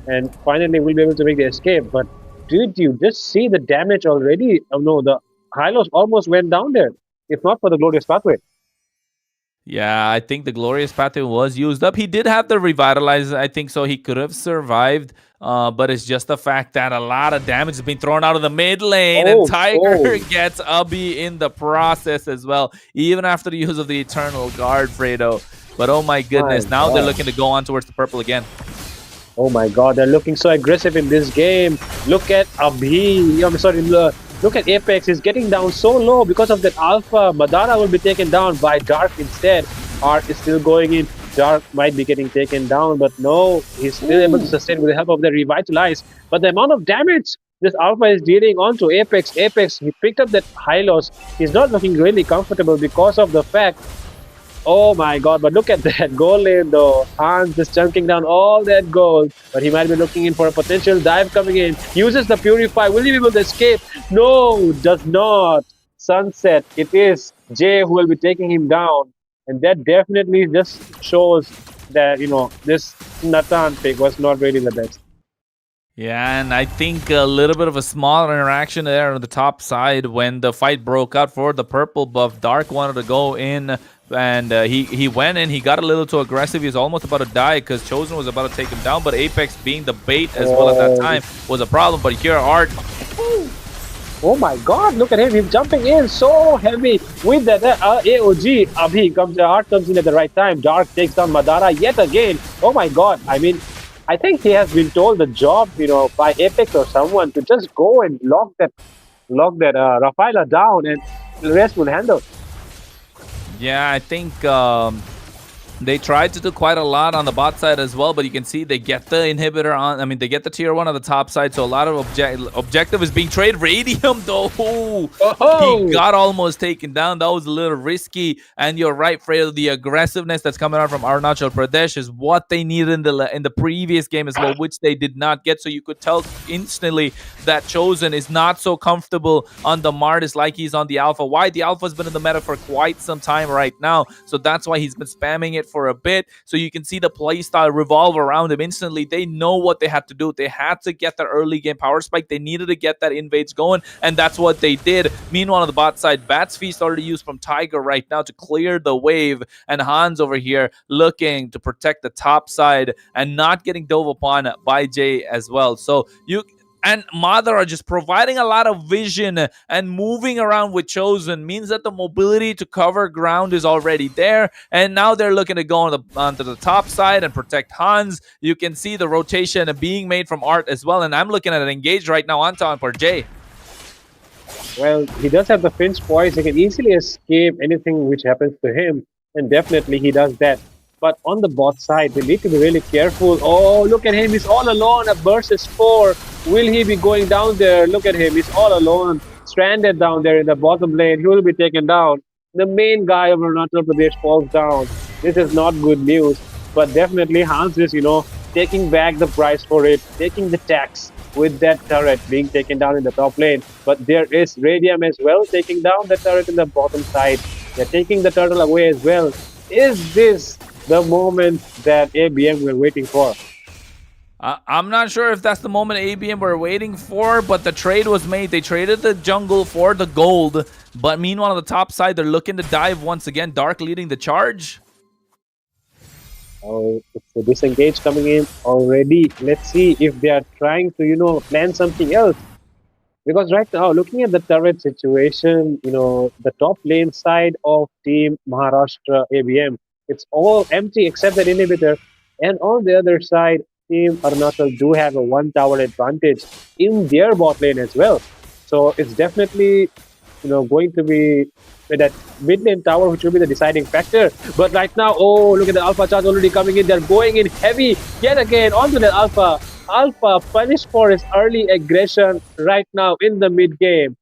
And finally we'll be able to make the escape. But did you just see the damage already? Oh no, the Hylos almost went down there. If not for the glorious pathway. Yeah, I think the glorious pathway was used up. He did have the revitalize, I think, so he could have survived. But it's just the fact that a lot of damage has been thrown out of the mid lane, and Tiger gets Ubby in the process as well, even after the use of the Eternal Guard, Fredo. But oh my goodness, now they're looking to go on towards the purple again. Oh my god, they're looking so aggressive in this game. Look at Abhi. I'm sorry, look at Apex. He's getting down so low because of that Alpha. Madara will be taken down by Dark instead. Art is still going in. Dark might be getting taken down, but no, he's still able to sustain with the help of the Revitalize. But the amount of damage this Alpha is dealing onto Apex. He picked up that high loss. He's not looking really comfortable because of the fact. Oh my god, but look at that goal lane though. Hans just chunking down all that gold. But he might be looking in for a potential dive coming in. Uses the Purify. Will he be able to escape? No, does not. Sunset. It is Jay who will be taking him down. And that definitely just shows that, this Nathan pick was not really the best. Yeah, and I think a little bit of a small interaction there on the top side when the fight broke out for the purple buff. Dark wanted to go in, and he went in. He got a little too aggressive. He was almost about to die because Chosen was about to take him down, but Apex being the bait as well at that time was a problem. But here, Art Oh my god, look at him. He's jumping in so heavy with that AOG. Abhi comes, Art comes in at the right time. Dark takes down Madara yet again. Oh my god. I mean, I think he has been told the job, by Apex or someone to just go and lock that Rafaela down and the rest will handle. Yeah, I think they tried to do quite a lot on the bot side as well, but you can see they get the inhibitor on. I mean, they get the tier 1 on the top side, so a lot of objective is being traded. Radium, though, he got almost taken down. That was a little risky, and you're right, Fredo. The aggressiveness that's coming out from Arunachal Pradesh is what they needed in the previous game as well, which they did not get. So you could tell instantly that Chosen is not so comfortable on the Martis like he's on the Alpha. Why? The Alpha's been in the meta for quite some time right now, so that's why he's been spamming it for a bit. So you can see the playstyle revolve around him instantly. They know what they had to do. They had to get that early game power spike. They needed to get that invades going, and that's what they did. Meanwhile, on the bot side, Bat's Feast already used from Tiger right now to clear the wave, and Hans over here looking to protect the top side and not getting dove upon by Jay as well. So you and Madara just providing a lot of vision and moving around with Chosen means that the mobility to cover ground is already there. And now they're looking to go onto the top side and protect Hans. You can see the rotation being made from Art as well. And I'm looking at it engaged right now on top for Jay. Well, he does have the Finch poise. He can easily escape anything which happens to him. And definitely he does that. But on the bot side, they need to be really careful. Oh, look at him. He's all alone at versus 4. Will he be going down there? Look at him. He's all alone, stranded down there in the bottom lane. He will be taken down. The main guy of Arunachal Pradesh falls down. This is not good news. But definitely Hans is, taking back the price for it, taking the tax with that turret being taken down in the top lane. But there is Radium as well taking down the turret in the bottom side. They're taking the turtle away as well. Is this the moment that ABM were waiting for? I'm not sure if that's the moment ABM were waiting for, but the trade was made. They traded the jungle for the gold. But meanwhile, on the top side, they're looking to dive once again. Dark leading the charge. Oh, it's a disengage coming in already. Let's see if they are trying to, plan something else. Because right now, looking at the turret situation, the top lane side of Team Maharashtra ABM, it's all empty except that inhibitor. And on the other side, Team Arunachal do have a 1 tower advantage in their bot lane as well. So it's definitely, going to be that mid lane tower, which will be the deciding factor. But right now, oh, look at the Alpha charge already coming in. They're going in heavy yet again onto the Alpha. Alpha punished for his early aggression right now in the mid game.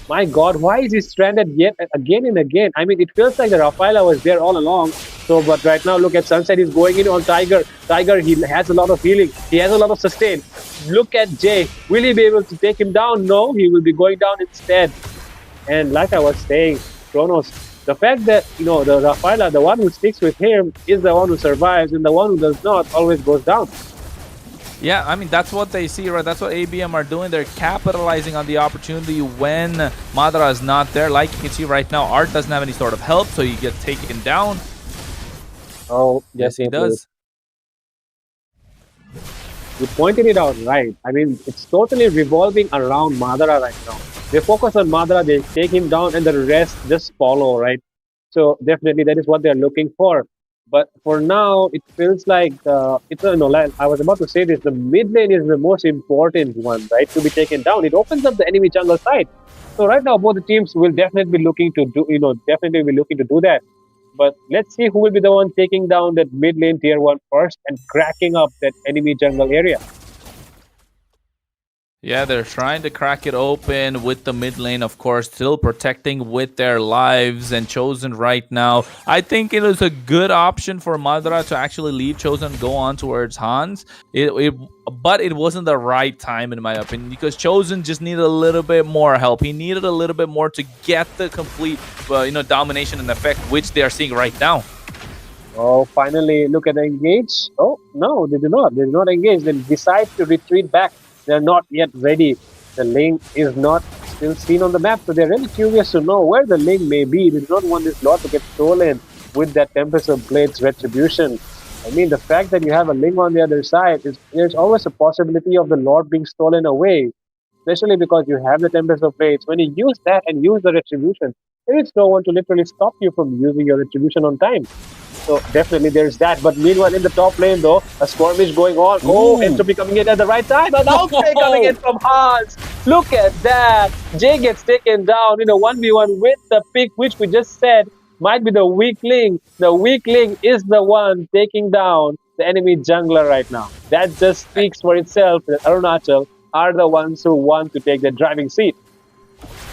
My god, why is he stranded yet again and again? I mean, it feels like the Rafaela was there all along. So, but right now, look at Sunset. He's going in on Tiger. Tiger, he has a lot of healing. He has a lot of sustain. Look at Jay. Will he be able to take him down? No, he will be going down instead. And like I was saying, Kronos, the fact that, the Rafaela, the one who sticks with him, is the one who survives, and the one who does not always goes down. Yeah, I mean, that's what they see, right? That's what ABM are doing. They're capitalizing on the opportunity when Madara is not there. Like you can see right now, Art doesn't have any sort of help, so you get taken down. Oh, yes, he does. You pointed it out right. I mean, it's totally revolving around Madara right now. They focus on Madara, they take him down, and the rest just follow, right? So definitely that is what they're looking for. But for now, it feels like I was about to say this. The mid lane is the most important one, right, to be taken down. It opens up the enemy jungle side. So right now, both the teams will definitely be looking to do, that. But let's see who will be the one taking down that mid lane tier 1 first and cracking up that enemy jungle area. Yeah, they're trying to crack it open with the mid lane, of course, still protecting with their lives. And Chosen right now, I think it is a good option for Madara to actually leave Chosen and go on towards Hans. But it wasn't the right time, in my opinion, because Chosen just needed a little bit more help. He needed a little bit more to get the complete, domination and effect, which they are seeing right now. Oh, finally, look at the engage. Oh, no, they do not. They do not engage. They decide to retreat back. They're not yet ready. The link is not still seen on the map, so they're really curious to know where the link may be. They do not want this lot to get stolen with that Tempest of Blades retribution. I mean, the fact that you have a link on the other side, there's always a possibility of the Lord being stolen away. especially because you have the Tempest of Fates. When you use that and use the Retribution, there is no one to literally stop you from using your Retribution on time. So definitely there's that. But meanwhile, in the top lane though, a skirmish going on. Oh, Entropy coming in at the right time. An outplay coming in from Hans. Look at that. Jay gets taken down in a 1v1 with the pick, which we just said might be the weak link. The weak link is the one taking down the enemy jungler right now. That just speaks for itself that Arunachal are the ones who want to take the driving seat.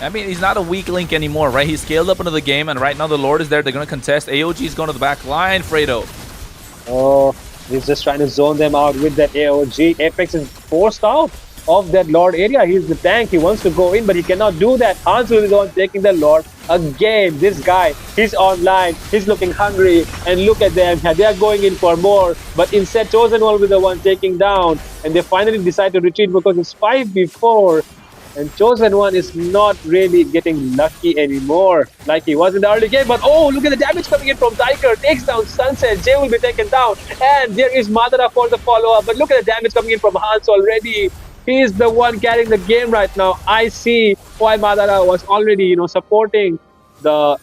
I mean, he's not a weak link anymore, right? He scaled up into the game, and right now the Lord is there. They're going to contest. AOG is going to the back line, Fredo. Oh, he's just trying to zone them out with that AOG. Apex is forced out of that Lord area. He's the tank. He wants to go in, but he cannot do that. Hansu is the one taking the Lord. Again, this guy, he's online. He's looking hungry. And look at them. They are going in for more. But instead, Chosen One will be the one taking down. And they finally decide to retreat because it's 5v4. And Chosen One is not really getting lucky anymore like he was in the early game. But oh, look at the damage coming in from Tiger. Takes down Sunset. Jay will be taken down. And there is Madara for the follow-up. But look at the damage coming in from Hans already. He is the one carrying the game right now. I see why Madara was already, supporting the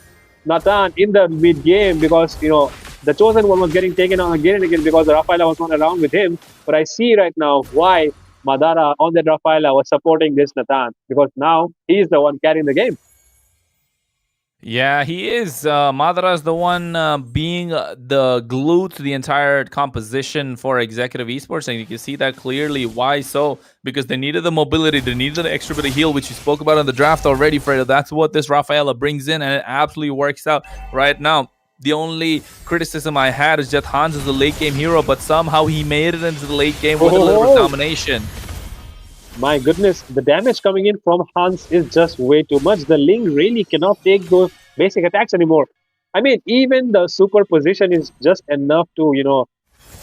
Nathan in the mid-game because, the Chosen One was getting taken on again and again because the Rafaela was not around with him. But I see right now why Madara on that Rafaela was supporting this Nathan because now he is the one carrying the game. Yeah, he is. Madara is the one being the glue to the entire composition for Executive Esports, and you can see that clearly. Why so? Because they needed the mobility, they needed the extra bit of heal, which you spoke about in the draft already, Fredo. That's what this Rafaela brings in, and it absolutely works out right now. The only criticism I had is that Hans is a late game hero, but somehow he made it into the late game with a little bit of domination. My goodness, the damage coming in from Hans is just way too much. The Ling really cannot take those basic attacks anymore. I mean, even the super position is just enough to,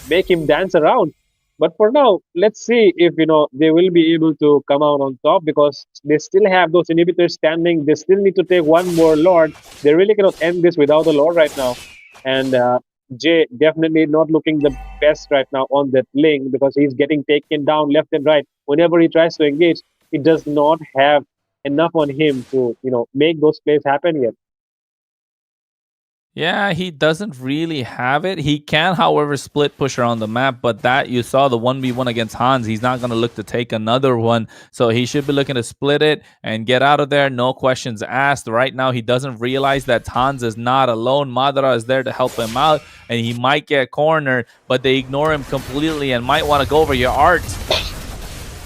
make him dance around. But for now, let's see if, they will be able to come out on top because they still have those inhibitors standing. They still need to take one more Lord. They really cannot end this without a Lord right now. And Jay definitely not looking the best right now on that Ling because he's getting taken down left and right. Whenever he tries to engage, he does not have enough on him to, make those plays happen yet. Yeah, he doesn't really have it. He can, however, split push around the map, but that you saw the 1v1 against Hans. He's not going to look to take another one. So he should be looking to split it and get out of there. No questions asked. Right now, he doesn't realize that Hans is not alone. Madara is there to help him out, and he might get cornered, but they ignore him completely and might want to go over your art.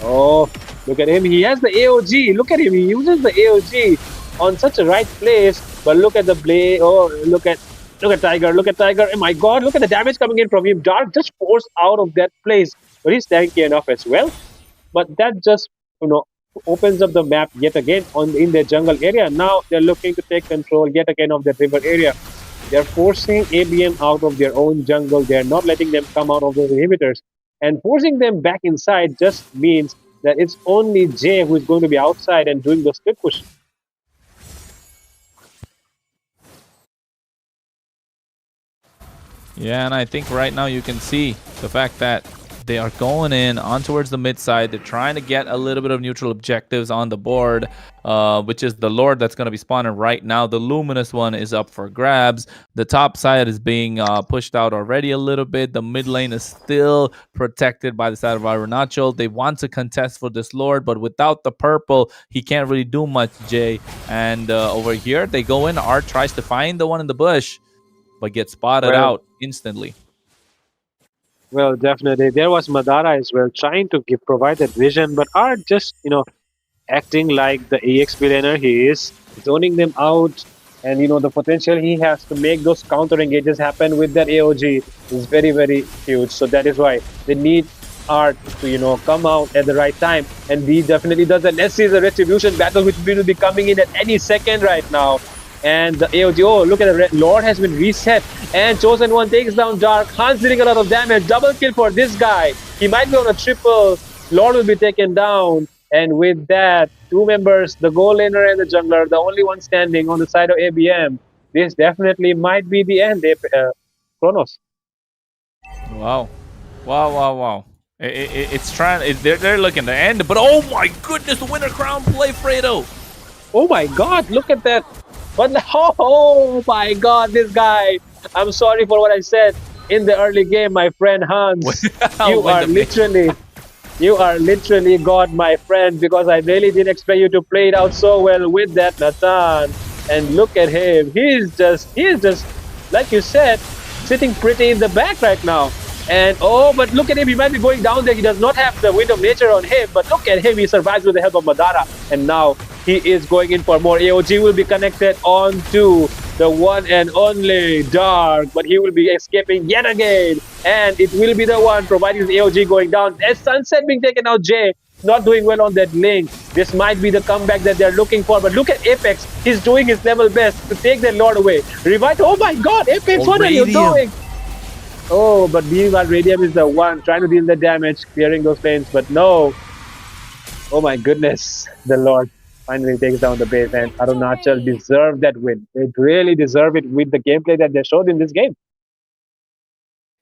Oh, look at him. He has the AOG. Look at him. He uses the AOG on such a right place. But look at the blade. Oh, look at Tiger. Look at Tiger. Oh my God, look at the damage coming in from him. Dark just forced out of that place. But he's tanky enough as well. But that just, opens up the map yet again in their jungle area. Now they're looking to take control yet again of that river area. They're forcing ABM out of their own jungle. They're not letting them come out of those inhibitors. And forcing them back inside just means that it's only Jay who is going to be outside and doing the split push. Yeah, and I think right now you can see the fact that they are going in on towards the mid side. They're trying to get a little bit of neutral objectives on the board, which is the Lord that's going to be spawning right now. The Luminous one is up for grabs. The top side is being pushed out already a little bit. The mid lane is still protected by the side of Arunachal. They want to contest for this Lord, but without the purple, he can't really do much, Jay. And over here, they go in. Art tries to find the one in the bush, but gets spotted out instantly. Well, definitely. There was Madara as well, trying to provide that vision, but Art just, acting like the EXP laner he is, zoning them out, and, the potential he has to make those counter engages happen with that AOG is very, very huge. So that is why they need Art to, come out at the right time, and he definitely does that. Let's see the Retribution battle, which will be coming in at any second right now. And the AOG, oh, look at the Lord has been reset. And Chosen One takes down Dark. Hans dealing a lot of damage. Double kill for this guy. He might be on a triple. Lord will be taken down. And with that, two members, the goal laner and the jungler, the only one standing on the side of ABM. This definitely might be the end, Kronos. Wow. Wow, wow, wow. It's trying. They're looking to end, but oh my goodness, the winner crown play, Fredo. Oh my God! Look at that. But oh my God, this guy. I'm sorry for what I said in the early game, my friend Hans. You are literally God, my friend, because I really didn't expect you to play it out so well with that Nathan. And look at him. He's just like you said, sitting pretty in the back right now. And oh, but look at him. He might be going down there. He does not have the wind of nature on him. But look at him. He survives with the help of Madara. And now he is going in for more. AOG will be connected onto the one and only Dark. But he will be escaping yet again. And it will be the one providing the AOG going down. As Sunset being taken out, Jay not doing well on that link. This might be the comeback that they're looking for. But look at Apex. He's doing his level best to take their Lord away. Revive. Oh my God, Apex, what are you doing? Oh, but meanwhile, Radium is the one trying to deal the damage, clearing those lanes, but no. Oh my goodness, the Lord finally takes down the base, and Arunachal deserved that win. They really deserve it with the gameplay that they showed in this game.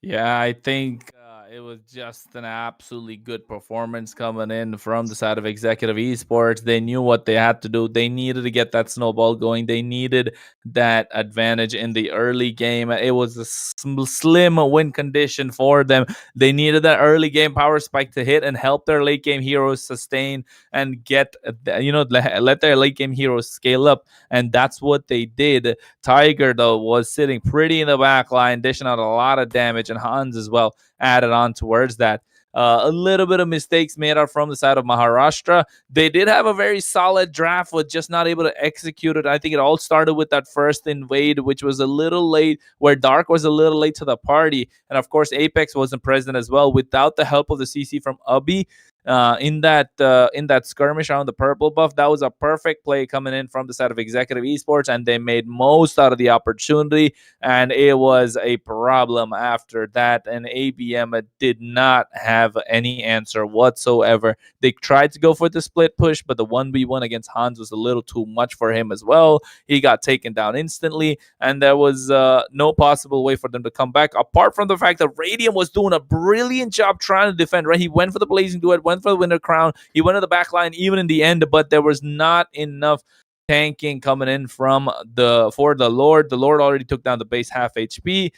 Yeah, I think it was just an absolutely good performance coming in from the side of Executive Esports. They knew what they had to do. They needed to get that snowball going. They needed that advantage in the early game. It was a slim win condition for them. They needed that early game power spike to hit and help their late game heroes sustain and get, let their late game heroes scale up. And that's what they did. Tiger, though, was sitting pretty in the back line, dishing out a lot of damage, and Hans as well added on towards that. A little bit of mistakes made out from the side of Maharashtra. They did have a very solid draft, but just not able to execute it. I think it all started with that first invade, which was a little late, where Dark was a little late to the party. And of course, Apex wasn't present as well. Without the help of the CC from Ubby, in that skirmish around the purple buff, that was a perfect play coming in from the side of Executive Esports, and they made most out of the opportunity, and it was a problem after that. And ABM did not have any answer whatsoever. They tried to go for the split push, but the 1v1 against Hans was a little too much for him as well. He got taken down instantly, and there was no possible way for them to come back, apart from the fact that Radium was doing a brilliant job trying to defend, right? He went for the Blazing Duet, went for the Winter Crown, he went to the back line even in the end, but there was not enough tanking coming in for the Lord. The Lord already took down the base half HP,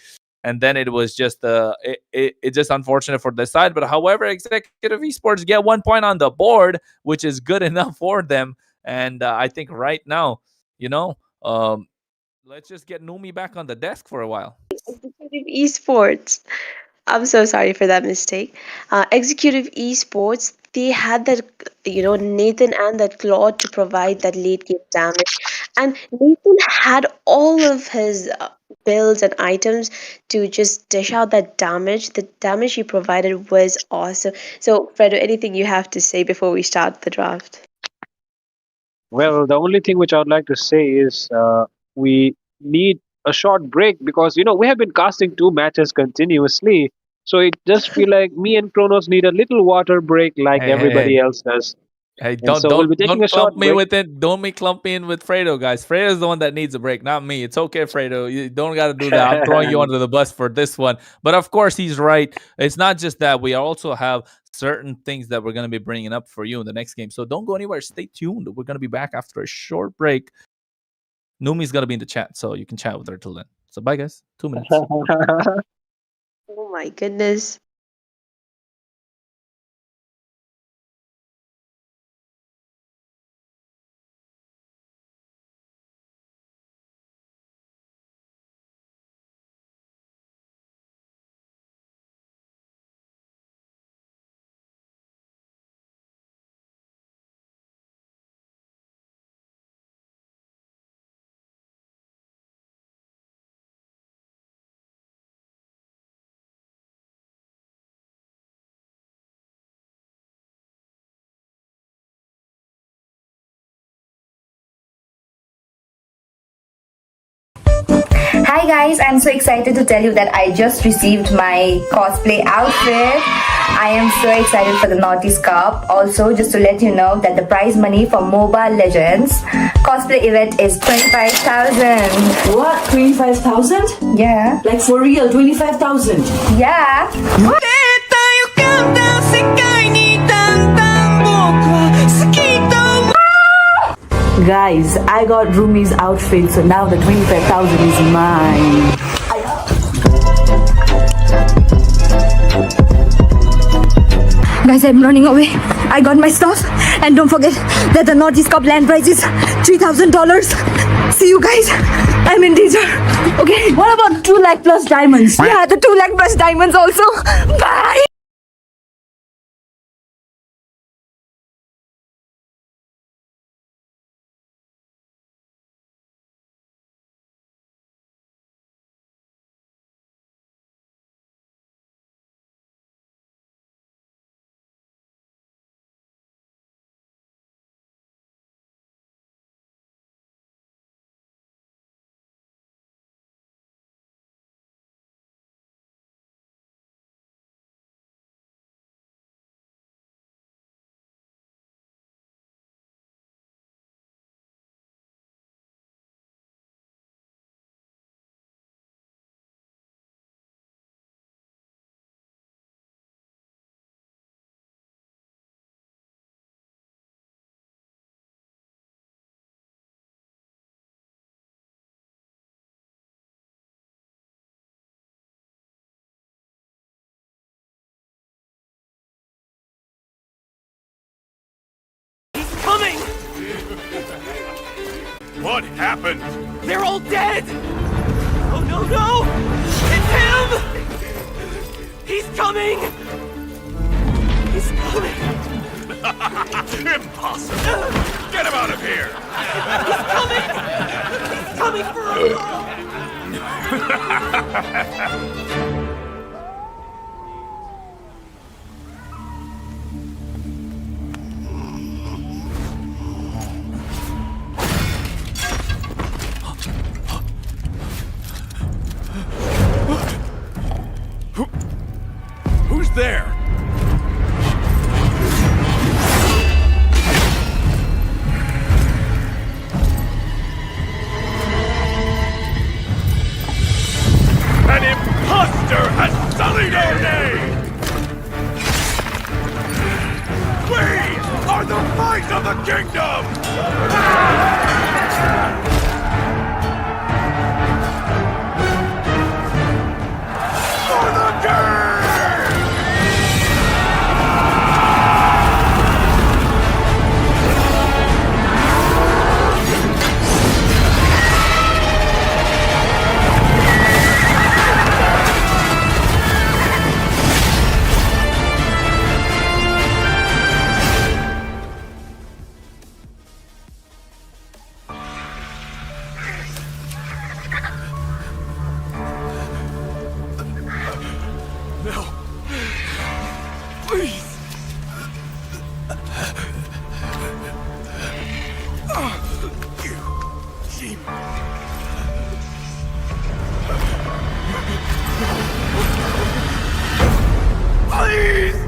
and then it was just it's just unfortunate for this side. But however, Executive Esports get 1 point on the board, which is good enough for them. And I think right now, let's just get Numi back on the desk for a while. Executive Esports. I'm so sorry for that mistake. Executive Esports, they had that, Nathan and that Claude to provide that late game damage. And Nathan had all of his builds and items to just dish out that damage. The damage he provided was awesome. So, Fredo, anything you have to say before we start the draft? Well, the only thing which I would like to say is we need a short break, because we have been casting 2 matches continuously, so it just feel like me and Kronos need a little water break like everybody else does. Hey, We'll be taking don't a short clump me break. with it. Don't clump me in with Fredo, guys. Fredo's the one that needs a break, not me. It's okay, Fredo. You don't got to do that. I'm throwing you under the bus for this one. But of course, he's right. It's not just that. We also have certain things that we're going to be bringing up for you in the next game. So don't go anywhere. Stay tuned. We're going to be back after a short break. Numi's going to be in the chat, so you can chat with her till then. So bye, guys. 2 minutes. Oh my goodness. Hi guys, I'm so excited to tell you that I just received my cosplay outfit. I am so excited for the Northeast Cup. Also, just to let you know that the prize money for MOBA Legends cosplay event is 25,000. What? 25,000? Yeah. Like for real, 25,000? Yeah. What? Guys, I got Rumi's outfit, so now the 25,000 is mine. Guys, I'm running away. I got my stuff. And don't forget that the Northeast Cup land prize is $3,000. See you guys. I'm in danger. Okay. What about 2 lakh plus diamonds? Yeah, the 2 lakh plus diamonds also. Bye. Coming! What happened? They're all dead! Oh no, no! It's him! He's coming! He's coming! Impossible! Get him out of here! He's coming! He's coming for us! Who's there? An imposter has sullied our name! We are the might of the kingdom! No. Please. You cheap. Please.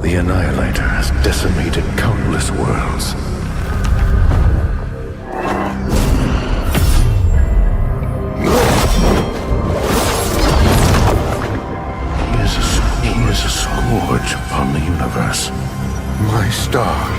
The Annihilator has decimated countless worlds. He is a scourge upon the universe. My star.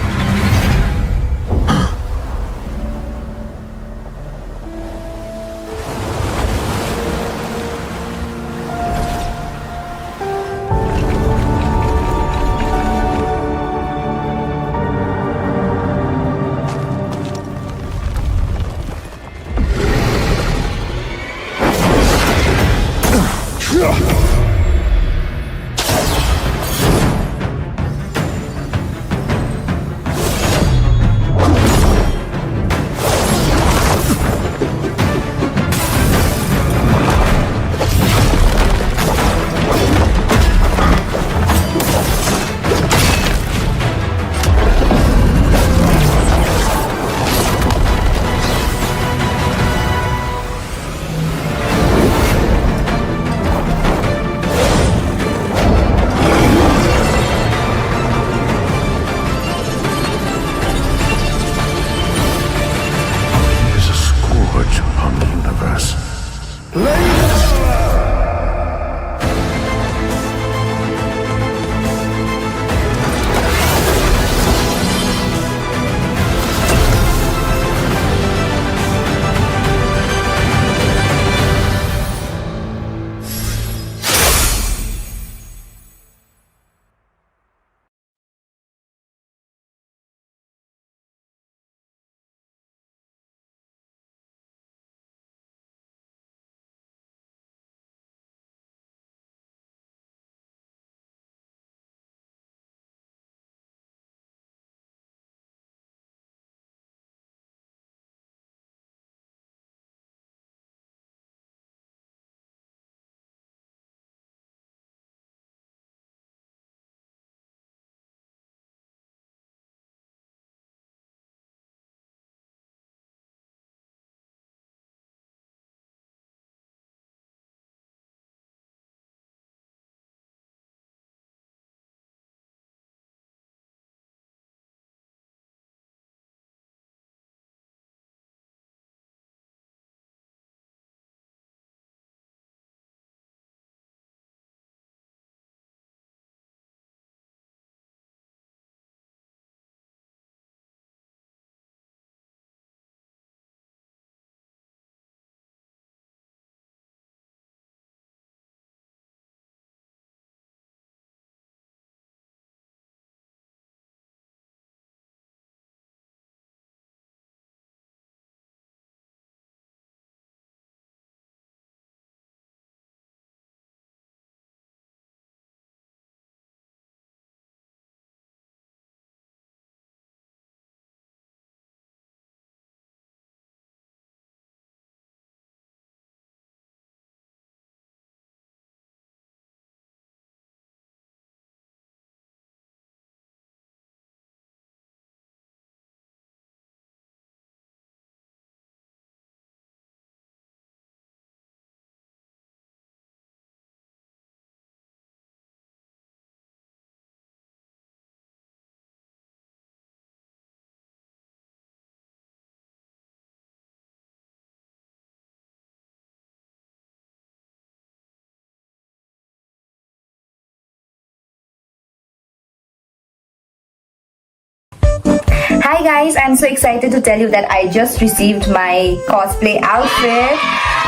Hi guys, I'm so excited to tell you that I just received my cosplay outfit.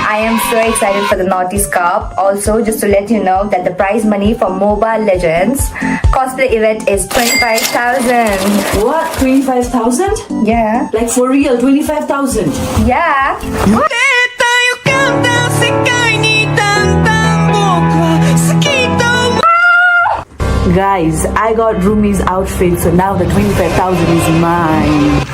I am so excited for the Northeast Cup. Also, just to let you know that the prize money for MOBA Legends cosplay event is 25,000. What? 25,000? Yeah. Like for real, 25,000? Yeah. Guys, I got Rumi's outfit, so now the 25,000 is mine.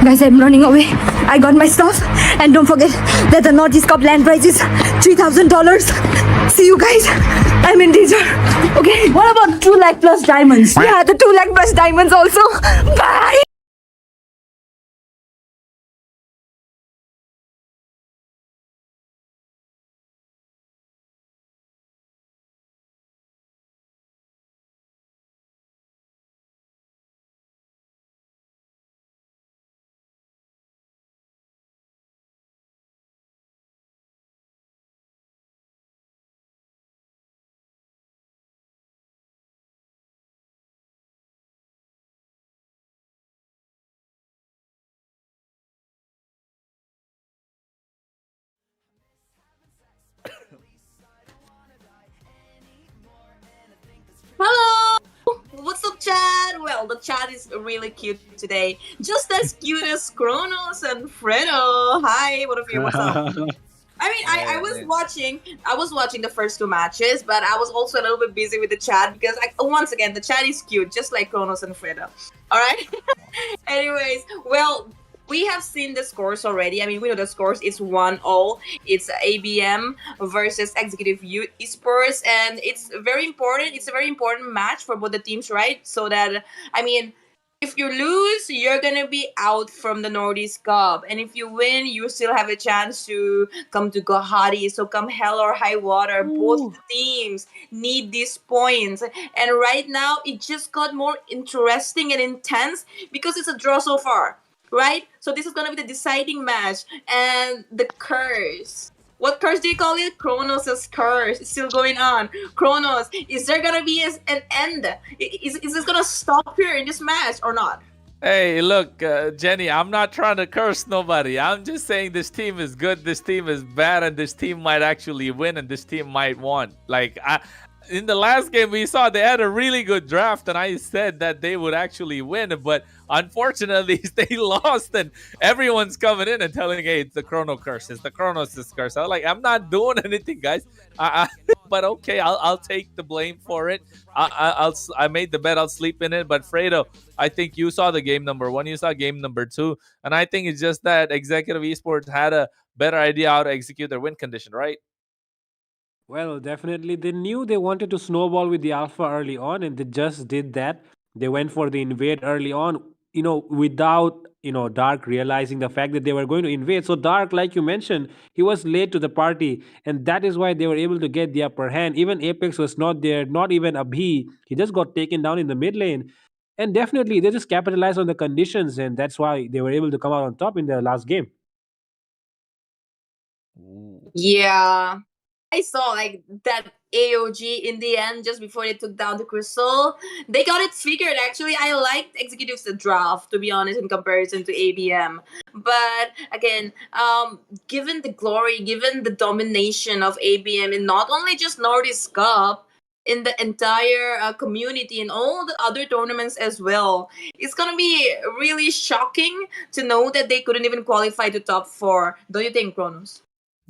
Guys, I'm running away. I got my stuff. And don't forget that the Northeast Cup land prize is $3,000. See you guys. I'm in danger. Okay. What about 2 lakh plus diamonds? Yeah, the 2 lakh plus diamonds also. Bye. Hello! What's up, chat? Well, the chat is really cute today. Just as cute as Kronos and Fredo. Hi, what of you? What's up? I mean, I was watching the first 2 matches, but I was also a little bit busy with the chat because, once again, the chat is cute, just like Kronos and Fredo. All right. Anyways, well, we have seen the scores already. I mean, we know the scores. It's 1-0. It's ABM versus Executive Esports, and it's very important. It's a very important match for both the teams, right? So that, I mean, if you lose, you're gonna be out from the Northeast Cup, and if you win, you still have a chance to come to Guwahati. So come hell or high water, both teams need these points. And right now, it just got more interesting and intense because it's a draw so far, right? So this is gonna be the deciding match, and the curse. What curse do you call it? Kronos' curse. It's still going on. Kronos, is there gonna be an end? Is this gonna stop here in this match or not? Hey, look, Jenny, I'm not trying to curse nobody. I'm just saying this team is good, this team is bad, and this team might actually win, and this team might win. Like, in the last game, we saw they had a really good draft, and I said that they would actually win, but unfortunately, they lost, and everyone's coming in and telling, hey, it's the Chrono curse, it's the Kronos' curse. I'm like, I'm not doing anything, guys. But okay, I'll take the blame for it. I made the bet, I'll sleep in it. But Fredo, I think you saw the game number 1, you saw game number 2, and I think it's just that Executive Esports had a better idea how to execute their win condition, right? Well, definitely. They knew they wanted to snowball with the alpha early on, and they just did that. They went for the invade early on, without, Dark realizing the fact that they were going to invade. So, Dark, like you mentioned, he was late to the party, and that is why they were able to get the upper hand. Even Apex was not there, not even Abhi. He just got taken down in the mid lane. And definitely, they just capitalized on the conditions, and that's why they were able to come out on top in the last game. Yeah. I saw like that AOG in the end just before they took down the crystal. They got it figured actually. I liked Executive's draft, to be honest, in comparison to ABM. But again, given the glory, given the domination of ABM in not only just Northeast Cup, in the entire community and all the other tournaments as well, it's gonna be really shocking to know that they couldn't even qualify to top 4. Don't you think, Kronos?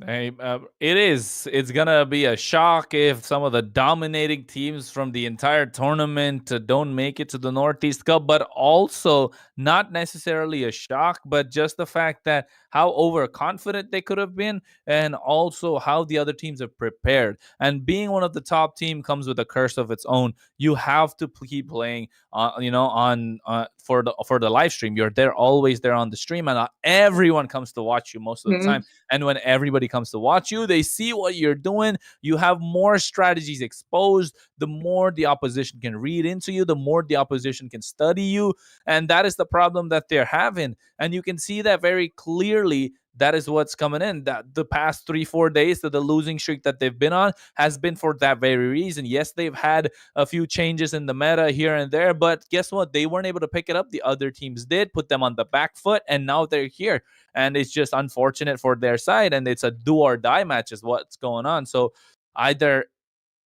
Hey, it is. It's gonna be a shock if some of the dominating teams from the entire tournament don't make it to the Northeast Cup, but also not necessarily a shock, but just the fact that how overconfident they could have been, and also how the other teams have prepared. And being one of the top team comes with a curse of its own. You have to keep playing, for the live stream. You're there, always there on the stream, and everyone comes to watch you most of the time. And when everybody comes to watch you, they see what you're doing. You have more strategies exposed. The more the opposition can read into you, the more the opposition can study you. And that is the problem that they're having. And you can see that very clearly that is what's coming in. That the past 3-4 days that the losing streak that they've been on has been for that very reason. Yes, they've had a few changes in the meta here and there, but guess what? They weren't able to pick it up. The other teams did, put them on the back foot, and now they're here. And it's just unfortunate for their side, and it's a do or die match is what's going on. So either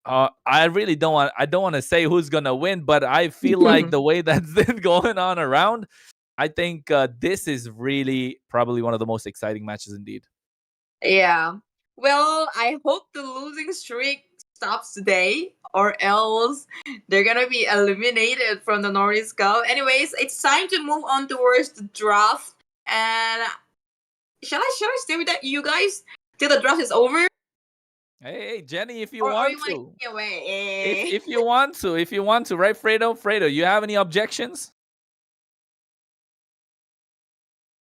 I really don't want to say who's gonna win, but I feel like the way that's been going on around, I think this is really probably one of the most exciting matches indeed. Yeah. Well, I hope the losing streak stops today, or else they're gonna be eliminated from the Nordisk Cup. Anyways, it's time to move on towards the draft. And shall I stay with that, you guys, till the draft is over? Hey, Jenny, if you Or want you to. want to take me away? If you want to, right, Fredo? Fredo, you have any objections?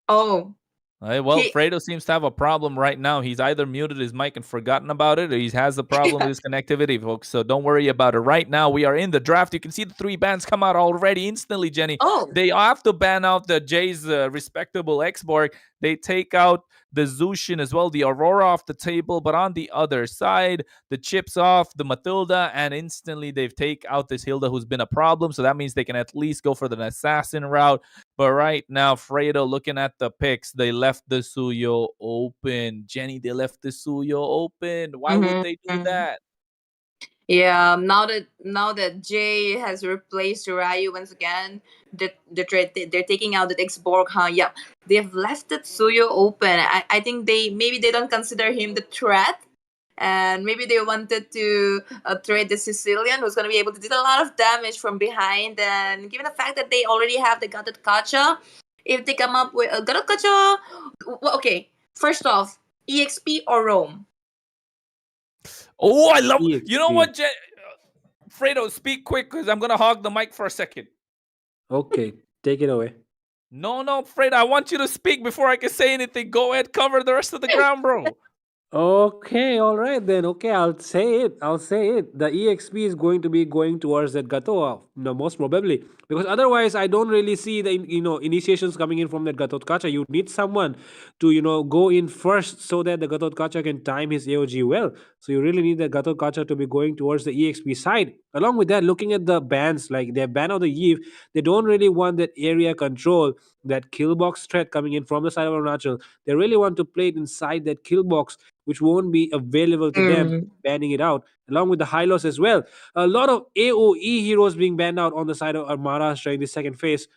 Oh. Well, Fredo seems to have a problem right now. He's either muted his mic and forgotten about it, or he has a problem with his connectivity, folks. So don't worry about it. Right now, we are in the draft. You can see the 3 bans come out already instantly, Jenny. Oh. They have to ban out the Jay's respectable Xborg. They take out the Zushin as well, the Aurora off the table, but on the other side, the chips off, the Matilda, and instantly they've take out this Hilda who's been a problem. So that means they can at least go for the assassin route. But right now, Fredo, looking at the picks, they left the Suyo open. Jenny, they left the Suyo open. Why would they do that? Yeah, now that Jay has replaced Ryu once again, they're taking out the Xborg, huh? Yeah, they've left the Suyo open. I think they don't consider him the threat, and maybe they wanted to trade the Sicilian, who's gonna be able to do a lot of damage from behind. And given the fact that they already have the Gutted Kacha, if they come up with a Gutted Kacha, well, okay. First off, EXP or Rome? Oh, I love. You know what, Fredo, speak quick because I'm gonna hog the mic for a second. Okay, take it away. No, Fredo, I want you to speak before I can say anything. Go ahead, cover the rest of the ground, bro. Okay, all right then. Okay, I'll say it. The EXP is going to be going towards that Gato, most probably, because otherwise I don't really see the initiations coming in from that Gatot Kacha. You need someone to go in first so that the Gatot Kacha can time his AOG well. So you really need the Gatot Kacha to be going towards the EXP side. Along with that, looking at the bans, like they ban out the Eve, they don't really want that area control, that kill box threat coming in from the side of Arunachal. They really want to play it inside that kill box, which won't be available to them, banning it out, along with the Hylos as well. A lot of AoE heroes being banned out on the side of Maharashtra in the second phase.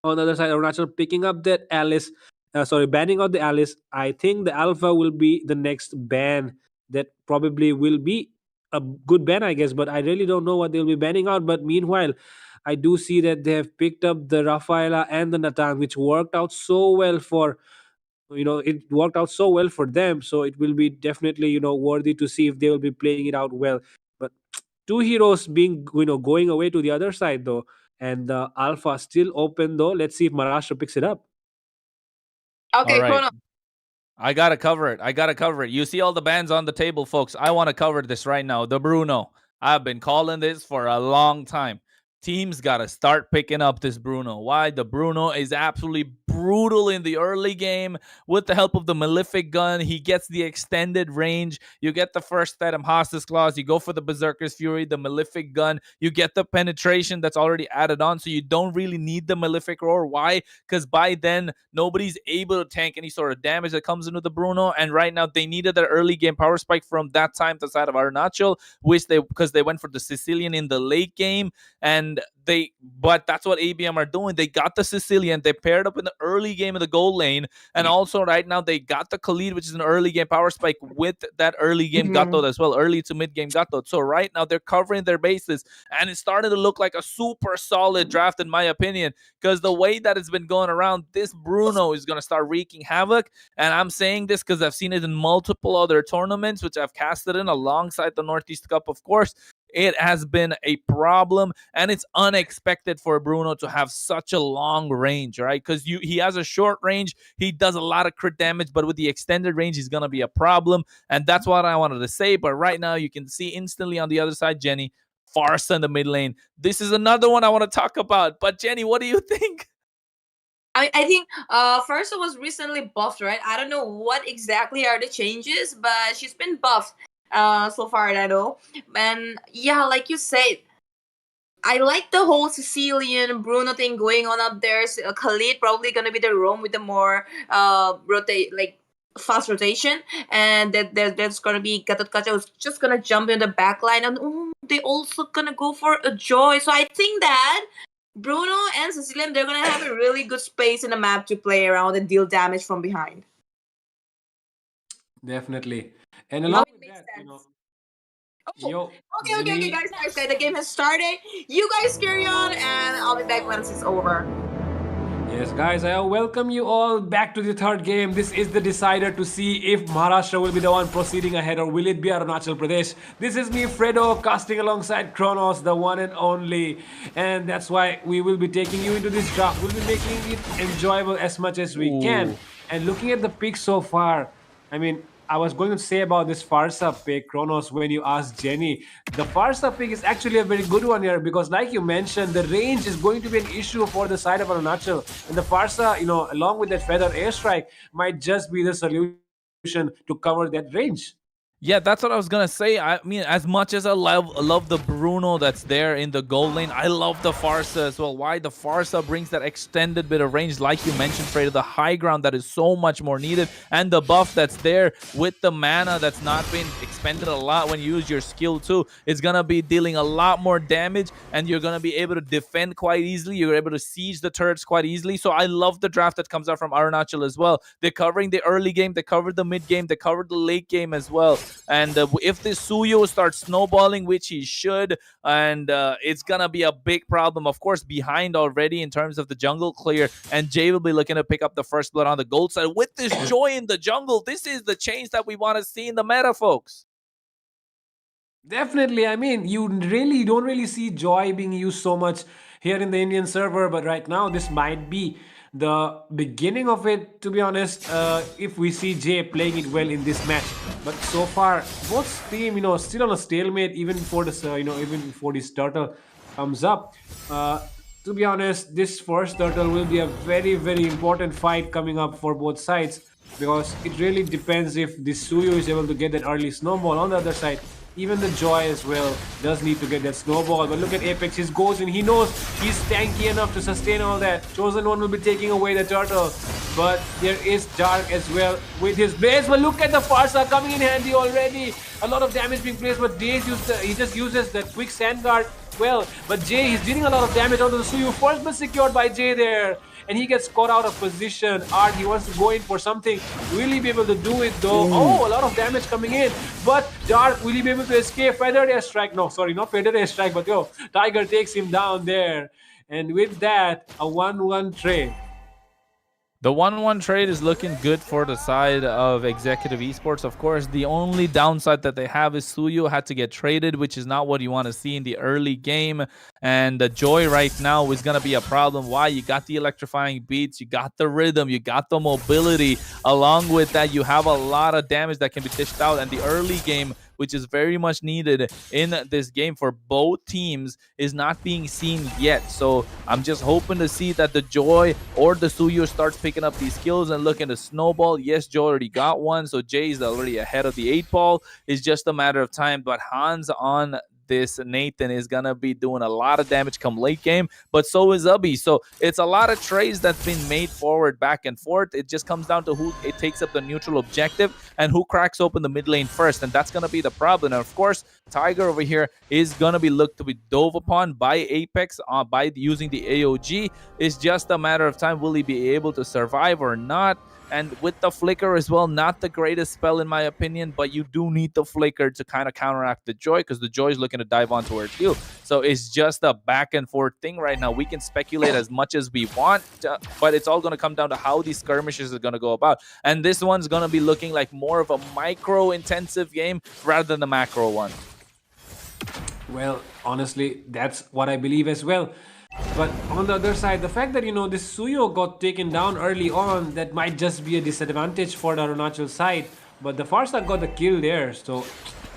On the other side, Arunachal picking up that Alice, banning out the Alice. I think the Alpha will be the next ban that probably will be a good ban, I guess, but I really don't know what they'll be banning out. But meanwhile, I do see that they have picked up the Rafaela and the Natan, which worked out so well for it worked out so well for them, so it will be definitely worthy to see if they will be playing it out well. But 2 heroes being going away to the other side though, and the Alpha still open though. Let's see if Maharashtra picks it up. Okay, all right. Chrono. I gotta cover it. You see all the bans on the table, folks. I want to cover this right now. The Bruno, I've been calling this for a long time. Teams got to start picking up this Bruno. Why? The Bruno is absolutely brutal in the early game. With the help of the Malefic gun, he gets the extended range. You get the first item, Hostage Claws. You go for the Berserker's Fury, the Malefic gun. You get the penetration that's already added on, so you don't really need the Malefic Roar. Why? Because by then, nobody's able to tank any sort of damage that comes into the Bruno. And right now, they needed their early game power spike from that time to the side of Arunachal, because they went for the Sicilian in the late game. But that's what ABM are doing. They got the Sicilian, they paired up in the early game of the gold lane, and also right now they got the Khalid, which is an early game power spike with that early game Gatot as well, early to mid game Gatot. So right now they're covering their bases, and it's starting to look like a super solid draft in my opinion, because the way that it's been going around, this Bruno is going to start wreaking havoc. And I'm saying this because I've seen it in multiple other tournaments, which I've casted in alongside the Northeast Cup, of course. It has been a problem, and it's unexpected for Bruno to have such a long range, right? Because he has a short range, he does a lot of crit damage, but with the extended range, he's going to be a problem, and that's what I wanted to say. But right now, you can see instantly on the other side, Jenny, Farsa in the mid lane. This is another one I want to talk about. But Jenny, what do you think? I think Farsa was recently buffed, right? I don't know what exactly are the changes, but she's been buffed so far that I know. And yeah, like you said, I like the whole Sicilian Bruno thing going on up there. So, Khalid probably gonna be the roam with the more rotate like fast rotation, and there's gonna be Gatot Kacha who's just gonna jump in the back line, and they also gonna go for a Joy. So I think that Bruno and Sicilian, they're gonna have a really good space in the map to play around and deal damage from behind. Definitely. And Now along it with makes that, sense. yo, Okay, guys, the game has started. You guys carry on, and I'll be back once it's over. Yes, guys, I welcome you all back to the third game. This is the decider to see if Maharashtra will be the one proceeding ahead or will it be Arunachal Pradesh. This is me, Fredo, casting alongside Kronos, the one and only. And that's why we will be taking you into this draft. We'll be making it enjoyable as much as we can. And looking at the picks so far, I mean, I was going to say about this Farsa pick, Kronos, when you asked Jenny. The Farsa pick is actually a very good one here because, like you mentioned, the range is going to be an issue for the side of Arunachal. And the Farsa, along with that feather airstrike, might just be the solution to cover that range. Yeah, that's what I was gonna say. I mean, as much as I love the Bruno that's there in the gold lane, I love the Farsa as well. Why? The Farsa brings that extended bit of range, like you mentioned, Fredo, the high ground that is so much more needed, and the buff that's there with the mana that's not been expended a lot when you use your skill too. It's gonna be dealing a lot more damage, and you're gonna be able to defend quite easily. You're able to siege the turrets quite easily. So I love the draft that comes out from Arunachal as well. They're covering the early game, they covered the mid game, they covered the late game as well. And if this Suyo starts snowballing, which he should, and it's gonna be a big problem, of course, behind already in terms of the jungle clear, and Jay will be looking to pick up the first blood on the gold side. With this Joy in the jungle, this is the change that we want to see in the meta, folks. Definitely. I mean, you really don't really see Joy being used so much here in the Indian server, but right now this might be the beginning of it, to be honest, if we see Jay playing it well in this match. But so far, both team, still on a stalemate even before this, even before this turtle comes up. To be honest, this first turtle will be a very, very important fight coming up for both sides because it really depends if this Suyo is able to get that early snowball. On the other side, even the Joy as well does need to get that snowball. But look at Apex, he goes and he knows he's tanky enough to sustain all that. Chosen One will be taking away the turtle. But there is Dark as well with his blaze. But look at the Farsa coming in handy already. A lot of damage being placed, but Jay he just uses that quick sand guard well. But Jay, he's dealing a lot of damage onto the Suyu. First but secured by Jay there. And he gets caught out of position. Art, he wants to go in for something. Will he be able to do it though? Oh, a lot of damage coming in. But Dark, will he be able to escape? Feathered airstrike. No, sorry, not feathered airstrike, but Tiger takes him down there. And with that, a 1-1 trade. The 1-1 trade is looking good for the side of Executive Esports. Of course, the only downside that they have is Suyo had to get traded, which is not what you want to see in the early game. And the Joy right now is going to be a problem. Why? You got the electrifying beats, you got the rhythm, you got the mobility. Along with that, you have a lot of damage that can be dished out. And the early game, which is very much needed in this game for both teams, is not being seen yet. So I'm just hoping to see that the Joy or the Suyo starts picking up these skills and looking to snowball. Yes, Joy already got one, so Jay is already ahead of the 8-ball. It's just a matter of time. But Hans on this Nathan is gonna be doing a lot of damage come late game, but so is Ubby. So it's a lot of trades that's been made forward, back and forth. It just comes down to who it takes up the neutral objective and who cracks open the mid lane first, and that's gonna be the problem. And of course, Tiger over here is gonna be looked to be dove upon by Apex by using the AOG. It's just a matter of time. Will he be able to survive or not? And with the flicker as well, not the greatest spell in my opinion, but you do need the flicker to kind of counteract the Joy, because the Joy is looking to dive onto her heal. So it's just a back and forth thing right now. We can speculate as much as we want, but it's all going to come down to how these skirmishes are going to go about. And this one's going to be looking like more of a micro intensive game rather than the macro one. Well, honestly, that's what I believe as well. But on the other side, the fact that, this Suyo got taken down early on, that might just be a disadvantage for the Arunachal side. but the Farsa got the kill there, so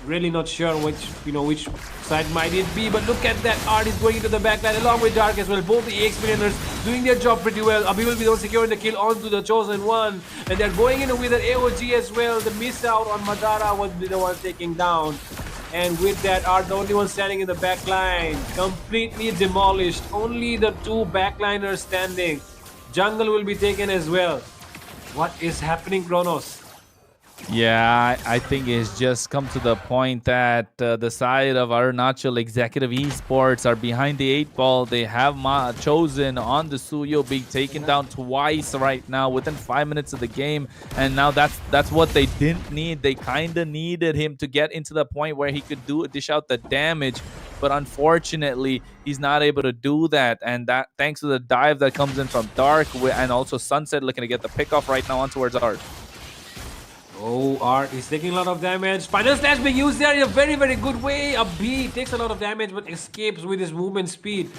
really not sure which side might it be. But look at that, Art is going into the backline along with Dark as well. Both the EXP runners doing their job pretty well. Abhi will be the one securing the kill onto the Chosen One, and they're going in with an AOG as well. The miss out on Madara was the one taking down. And with that, Art, the only one standing in the back line, completely demolished. Only the two backliners standing. Jungle will be taken as well. What is happening, Kronos? Yeah, I think it's just come to the point that the side of Arunachal Executive Esports are behind the 8 ball. They have Chosen on the Suyo being taken down twice right now within 5 minutes of the game. And now that's what they didn't need. They kind of needed him to get into the point where he could dish out the damage. But unfortunately, he's not able to do that. And that thanks to the dive that comes in from Dark and also Sunset looking to get the pick off right now on towards Art. Oh, Art is taking a lot of damage. Final Slash being used there in a very, very good way. A B takes a lot of damage but escapes with his movement speed.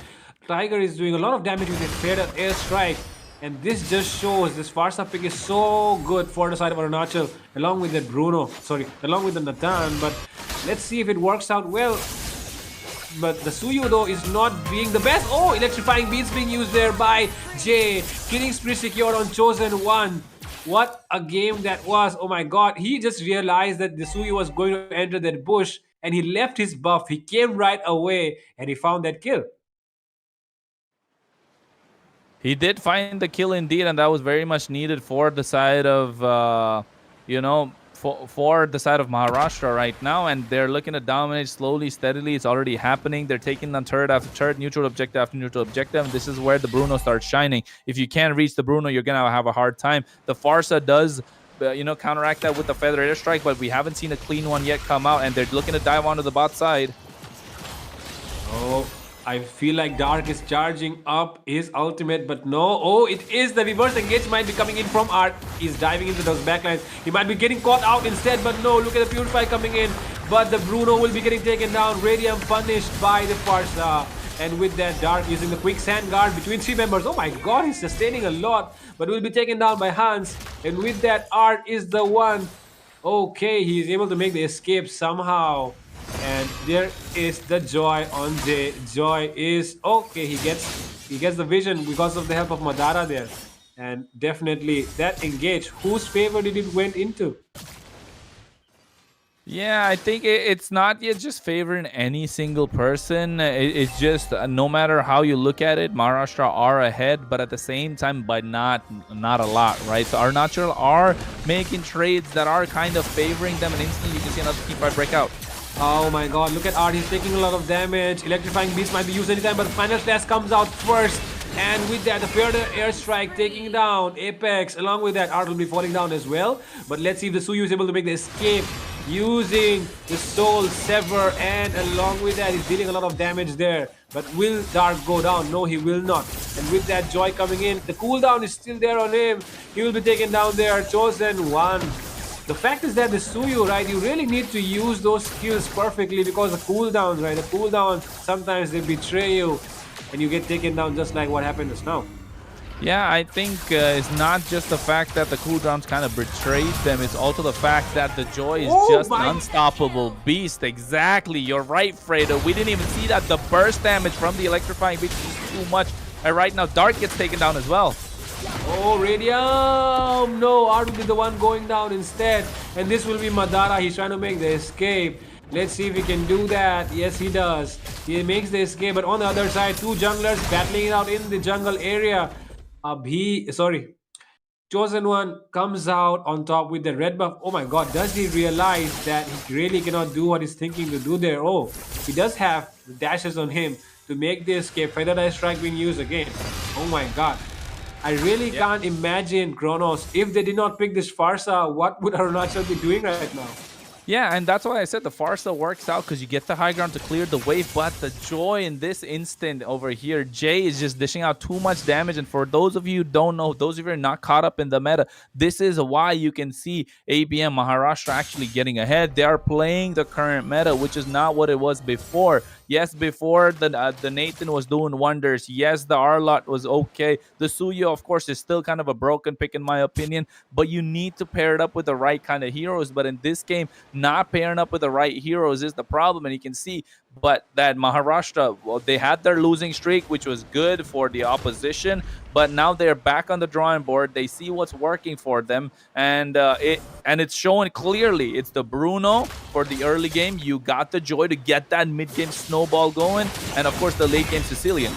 Tiger is doing a lot of damage with his fair airstrike. And this just shows this Farsa pick is so good for the side of Arunachal, along with the along with the Nathan. But let's see if it works out well. But the Suyu though is not being the best. Oh, electrifying beats being used there by Jay. Killing spree secured on Chosen One. What a game that was. Oh my god. He just realized that the Suyu was going to enter that bush and he left his buff. He came right away and he found that kill. He did find the kill indeed, and that was very much needed for the side of, for the side of Maharashtra right now. And they're looking to dominate slowly, steadily. It's already happening. They're taking on turret after turret, neutral objective after neutral objective. And this is where the Bruno starts shining. If you can't reach the Bruno, you're going to have a hard time. The Farsa does, counteract that with the feather airstrike, but we haven't seen a clean one yet come out. And they're looking to dive onto the bot side. Oh, I feel like Dark is charging up his ultimate, but no. Oh, it is the reverse engage might be coming in from Art. He's diving into those backlines. He might be getting caught out instead, but no. Look at the Purify coming in. But the Bruno will be getting taken down. Radium punished by the Farsa. And with that, Dark using the quick sand guard between 3 members. Oh my god, he's sustaining a lot, but will be taken down by Hans. And with that, Art is the one. Okay, he is able to make the escape somehow. And there is the Joy on Jay. Joy is okay. He gets the vision because of the help of Madara there. And definitely that engage. Whose favor did it went into? Yeah, I think it's not yet just favoring any single person. It's just no matter how you look at it, Maharashtra are ahead, but at the same time, by not a lot, right? So Arunachal are making trades that are kind of favoring them, and instantly you can see another T5 break out. Oh my god, look at Art, he's taking a lot of damage. Electrifying Beast might be used anytime, but Final Slash comes out first. And with that, the further airstrike taking down Apex. Along with that, Art will be falling down as well. But let's see if the Suyu is able to make the escape using the Soul Sever. And along with that, he's dealing a lot of damage there. But will Dark go down? No, he will not. And with that, Joy coming in, the cooldown is still there on him. He will be taken down there. Chosen One. The fact is that the Suyu, right, you really need to use those skills perfectly because the cooldowns, right, the cooldowns, sometimes they betray you and you get taken down just like what happened just now. Yeah, I think it's not just the fact that the cooldowns kind of betrayed them, it's also the fact that the Joy is just an unstoppable beast. Exactly, you're right, Fredo. We didn't even see that. The burst damage from the electrifying beast is too much. And right now, Dark gets taken down as well. Oh, Radium! No, Art will be the one going down instead. And this will be Madara. He's trying to make the escape. Let's see if he can do that. Yes, he does. He makes the escape. But on the other side, 2 junglers battling it out in the jungle area. Chosen One comes out on top with the red buff. Oh my god, does he realize that he really cannot do what he's thinking to do there? Oh, he does have the dashes on him to make the escape. Feather Dice Strike being used again. Oh my god. I really can't imagine, Kronos, if they did not pick this Farsa, what would Arunachal be doing right now? Yeah, and that's why I said the Farsa works out because you get the high ground to clear the wave, but the joy in this instant over here, Jay is just dishing out too much damage. And for those of you who don't know, those of you who are not caught up in the meta, this is why you can see ABM Maharashtra actually getting ahead. They are playing the current meta, which is not what it was before. Yes, before the Nathan was doing wonders. Yes, the Arlot was okay. The Suyo, of course, is still kind of a broken pick in my opinion, but you need to pair it up with the right kind of heroes. But in this game, not pairing up with the right heroes is the problem, and you can see. But that Maharashtra, well, they had their losing streak, which was good for the opposition, but now they're back on the drawing board. They see what's working for them, and it's showing clearly. It's the Bruno for the early game. You got the joy to get that mid-game snowball going, and of course the late game Sicilian.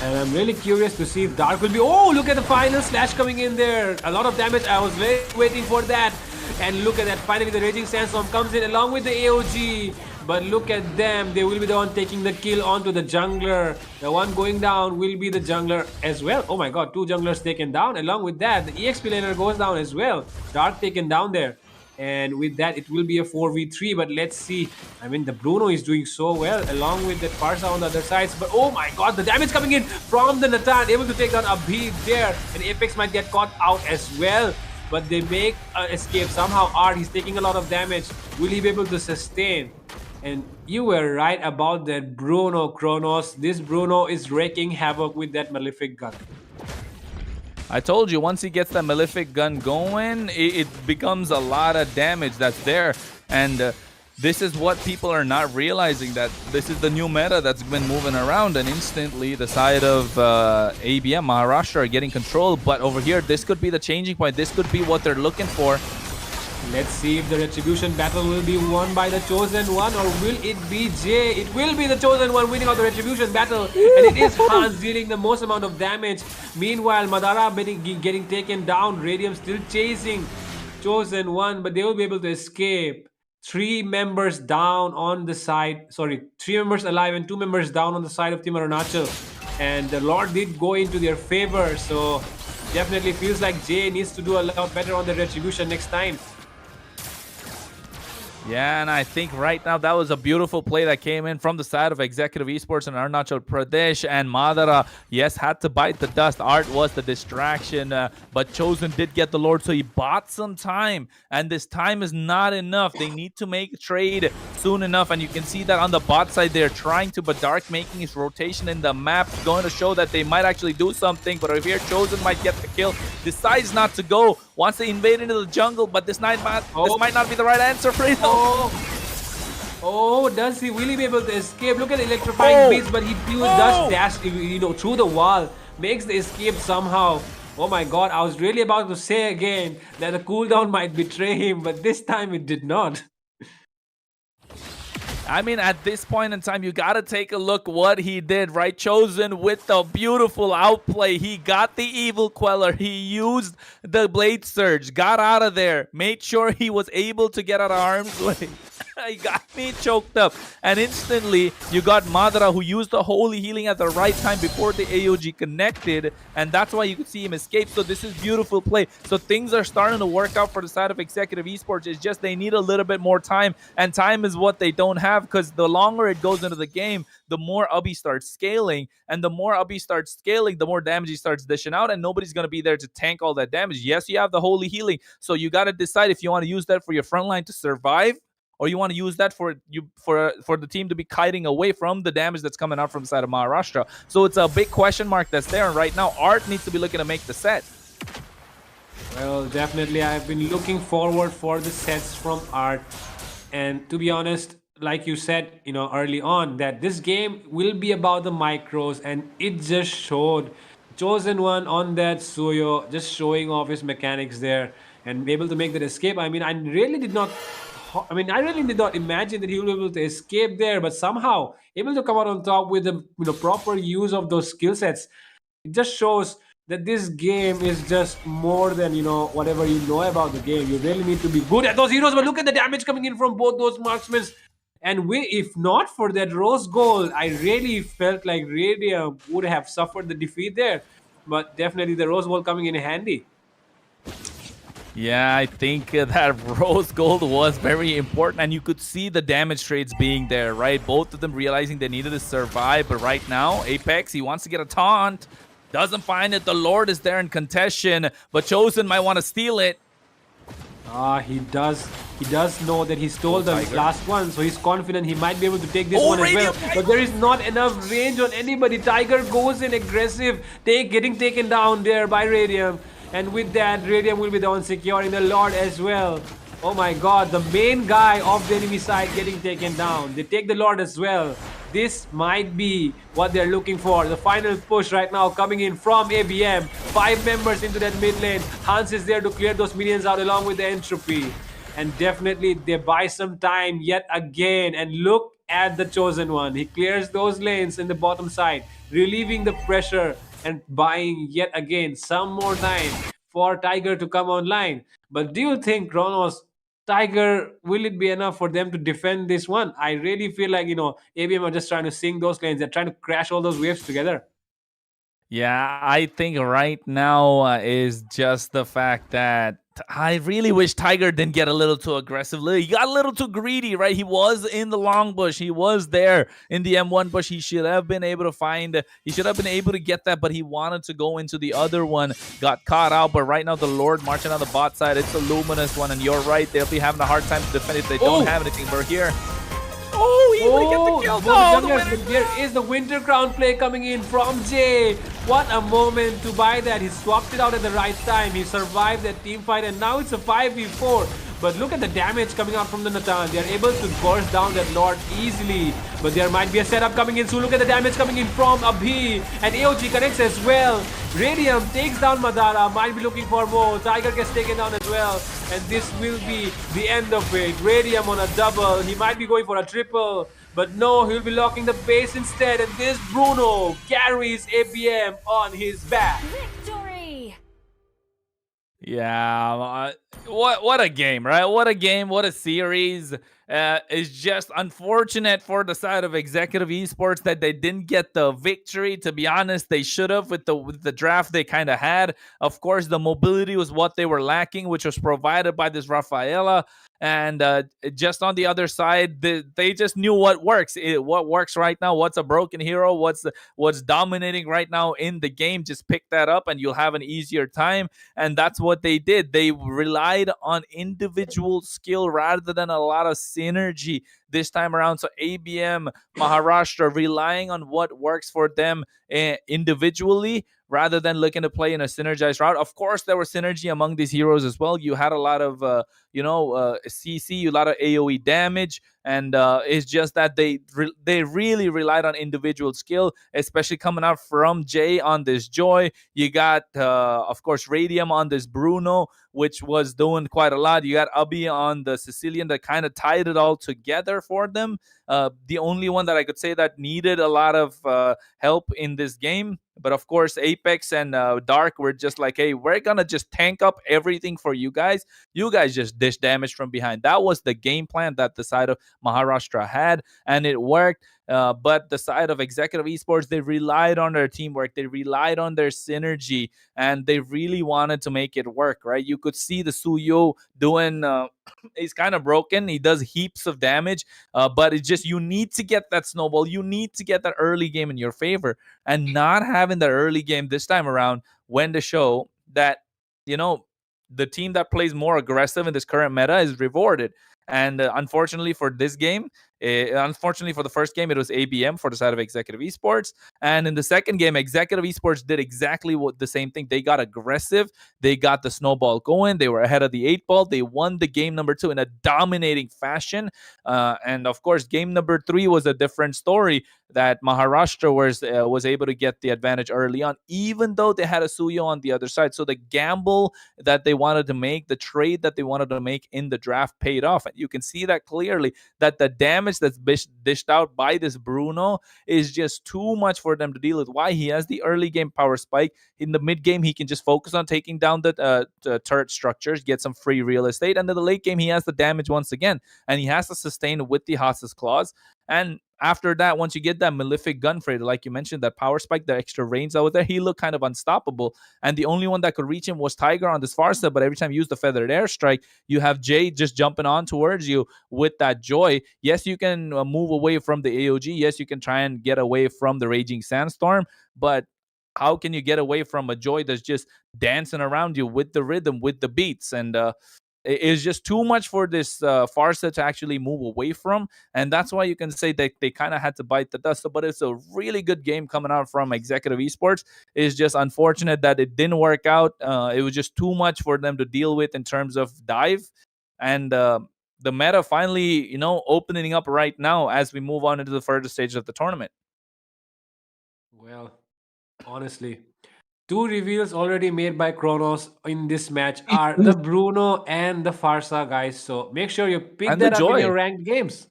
And I'm really curious to see if Dark will be... Oh, look at the final slash coming in there. A lot of damage. I was waiting for that. And look at that. Finally, the Raging Sandstorm comes in along with the AOG. But look at them. They will be the one taking the kill onto the jungler. The one going down will be the jungler as well. Oh my god, 2 junglers taken down. Along with that, the EXP laner goes down as well. Dark taken down there. And with that, it will be a 4v3. But let's see. I mean, the Bruno is doing so well along with that Farsa on the other sides. But oh my god, the damage coming in from the Natan. Able to take down Abhi there. And Apex might get caught out as well. But they make an escape. Somehow Art, he's taking a lot of damage. Will he be able to sustain? And you were right about that Bruno, Kronos. This Bruno is wreaking havoc with that Malefic gun. I told you, once he gets that Malefic gun going, it becomes a lot of damage that's there. And this is what people are not realizing, that this is the new meta that's been moving around, and instantly the side of ABM, Maharashtra, are getting control. But over here, this could be the changing point. This could be what they're looking for. Let's see if the Retribution battle will be won by the Chosen One, or will it be Jay? It will be the Chosen One winning out the Retribution battle. And it is Hans dealing the most amount of damage. Meanwhile, Madara getting taken down. Radium still chasing Chosen One, but they will be able to escape. 3 members down on the side. Sorry, 3 members alive and 2 members down on the side of Team Arunachal. And the Lord did go into their favor. So definitely feels like Jay needs to do a lot better on the Retribution next time. Yeah, and I think right now that was a beautiful play that came in from the side of Executive Esports and Arunachal Pradesh. And Madara, yes, had to bite the dust. Art was the distraction, but Chosen did get the Lord, so he bought some time. And this time is not enough. They need to make a trade soon enough. And you can see that on the bot side, they're trying to, but Dark making his rotation in the map, going to show that they might actually do something. But over here, Chosen might get the kill. Decides not to go. Wants to invade into the jungle, but this might not be the right answer for him. Oh, does he really be able to escape? Look at the electrifying beast, but he does dash, through the wall. Makes the escape somehow. Oh my god, I was really about to say again that the cooldown might betray him, but this time it did not. I mean, at this point in time, you got to take a look what he did, right? Chosen with the beautiful outplay. He got the Evil Queller. He used the Blade Surge, got out of there, made sure he was able to get out of harm's way. He got me choked up. And instantly, you got Madara, who used the Holy Healing at the right time before the AOG connected. And that's why you could see him escape. So this is beautiful play. So things are starting to work out for the side of Executive Esports. It's just they need a little bit more time. And time is what they don't have, because the longer it goes into the game, the more Ubby starts scaling. And the more Ubby starts scaling, the more damage he starts dishing out. And nobody's going to be there to tank all that damage. Yes, you have the Holy Healing. So you got to decide if you want to use that for your front line to survive, or you want to use that for the team to be kiting away from the damage that's coming out from the side of Maharashtra. So it's a big question mark that's there. And right now, Art needs to be looking to make the set. Well, definitely, I've been looking forward for the sets from Art. And to be honest, like you said, early on, that this game will be about the micros, and it just showed. Chosen One on that Suyo, just showing off his mechanics there and able to make that escape. I mean, I really did not imagine that he would be able to escape there, but somehow able to come out on top with the proper use of those skill sets. It just shows that this game is just more than whatever you know about the game. You really need to be good at those heroes. But look at the damage coming in from both those marksmen. And if not for that Rose Gold, I really felt like Radium would have suffered the defeat there. But definitely the Rose Gold coming in handy. Yeah, I think that rose gold was very important, and you could see the damage trades being there, right? Both of them realizing they needed to survive, but right now, Apex, he wants to get a taunt. Doesn't find it. The Lord is there in contention, but Chosen might want to steal it. He does know that he stole the last one, so he's confident he might be able to take this one as well. But there is not enough range on anybody. Tiger goes in aggressive, getting taken down there by Radium. And with that, Radium will be the one securing the Lord as well. Oh my god, the main guy of the enemy side getting taken down. They take the Lord as well. This might be what they're looking for. The final push right now coming in from ABM. 5 members into that mid lane. Hans is there to clear those minions out along with the entropy. And definitely they buy some time yet again. And look at the Chosen One. He clears those lanes in the bottom side, relieving the pressure and buying yet again some more time for Tiger to come online. But do you think, Kronos, Tiger, will it be enough for them to defend this one? I really feel like, ABM are just trying to sing those lanes. They're trying to crash all those waves together. Yeah, I think right now is just the fact that I really wish Tiger didn't get a little too aggressive. He got a little too greedy, right? He was in the long bush. He was there in the M1 bush. He should have been able to he should have been able to get that, but he wanted to go into the other one. Got caught out, but right now the Lord marching on the bot side. It's a luminous one, and you're right. They'll be having a hard time to defend if they don't have anything. We're here. Oh, he will get the kill. But there is the Winter Crown play coming in from Jay. What a moment to buy that. He swapped it out at the right time. He survived that team fight, and now it's a 5v4. But look at the damage coming out from the Natan. They are able to burst down that Lord easily. But there might be a setup coming in. So look at the damage coming in from Abhi. And AOG connects as well. Radium takes down Madara. Might be looking for more. Tiger gets taken down as well. And this will be the end of it. Radium on a double. He might be going for a triple. But no, he'll be locking the base instead. And this Bruno carries ABM on his back. Victory! Yeah, what a game, right? What a game, what a series. It's just unfortunate for the side of Executive Esports that they didn't get the victory. To be honest, they should have with the draft they kind of had. Of course, the mobility was what they were lacking, which was provided by this Rafaela. And just on the other side, they just knew what works. What works right now, what's a broken hero, what's dominating right now in the game. Just pick that up and you'll have an easier time. And that's what they did. They relied on individual skill rather than a lot of synergy this time around. So ABM, Maharashtra, relying on what works for them individually rather than looking to play in a synergized route. Of course, there was synergy among these heroes as well. You had a lot of, CC, a lot of AoE damage. And it's just that they really relied on individual skill, especially coming out from Jay on this Joy. You got, of course, Radium on this Bruno, which was doing quite a lot. You got Abhi on the Sicilian that kind of tied it all together for them. The only one that I could say that needed a lot of help in this game. But of course, Apex and Dark were just like, hey, we're going to just tank up everything for you guys. You guys just dish damage from behind. That was the game plan that the side of Maharashtra had, and it worked. But the side of Executive Esports, they relied on their teamwork. They relied on their synergy, and they really wanted to make it work, right? You could see the Suyo doing... he's kind of broken. He does heaps of damage, but it's just you need to get that snowball. You need to get that early game in your favor, and not having the early game this time around went to show that, the team that plays more aggressive in this current meta is rewarded. And unfortunately for this game, unfortunately for the first game, it was ABM for the side of Executive Esports. And in the second game, Executive Esports did exactly the same thing. They got aggressive. They got the snowball going. They were ahead of the 8-ball. They won the game number 2 in a dominating fashion. And of course, game number 3 was a different story, that Maharashtra was able to get the advantage early on, even though they had a Suyo on the other side. So the gamble that they wanted to make, the trade that they wanted to make in the draft paid off. And you can see that clearly, that the damage that's dished out by this Bruno is just too much for them to deal with. Why? He has the early game power spike. In the mid game, he can just focus on taking down the turret structures, get some free real estate. And in the late game, he has the damage once again, and he has to sustain with the Haas's Claws. And after that, once you get that malefic gun for it, like you mentioned, that power spike, the extra range that was there, he looked kind of unstoppable. And the only one that could reach him was Tiger on this Farsa. But every time you use the feathered airstrike, you have Jay just jumping on towards you with that joy. Yes, you can move away from the AOG. Yes, you can try and get away from the raging sandstorm. But how can you get away from a joy that's just dancing around you with the rhythm, with the beats? And it's just too much for this Farsa to actually move away from. And that's why you can say that they kind of had to bite the dust. But it's a really good game coming out from Executive Esports. It's just unfortunate that it didn't work out. It was just too much for them to deal with in terms of dive. And the meta finally, opening up right now as we move on into the further stage of the tournament. Well, honestly, two reveals already made by Kronos in this match are the Bruno and the Farsa, guys. So make sure you pick And the that up in Joy. your ranked games.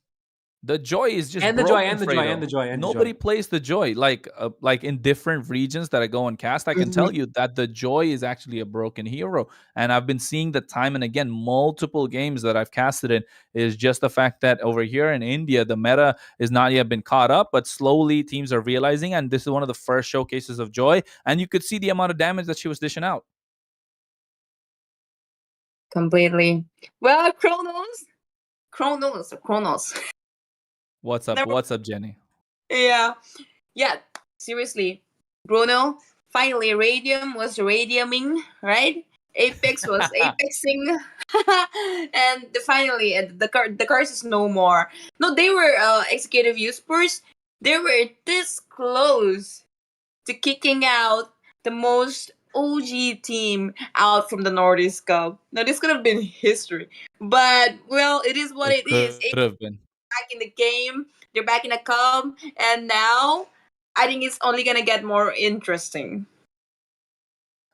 The joy is just And the broken, joy, and the joy, Fredo. and the joy, and the Nobody joy. plays the joy like in different regions that I go and cast. I can tell you that the joy is actually a broken hero, and I've been seeing that time and again. Multiple games that I've casted in is just the fact that over here in India, the meta is not yet been caught up, but slowly teams are realizing, and this is one of the first showcases of joy. And you could see the amount of damage that she was dishing out. Completely. Well, Kronos. What's up? Never- What's up, Jenny? Yeah. Seriously, Bruno. Finally, Radium was radiuming, right? Apex was apexing, and finally, the curse is no more. No, they were executive Esports. They were this close to kicking out the most OG team out from the Nordisk Cup. Now, this could have been history, but well, it is what it is. Could have been. Back in the game, they're back in the cup, and now I think it's only gonna get more interesting.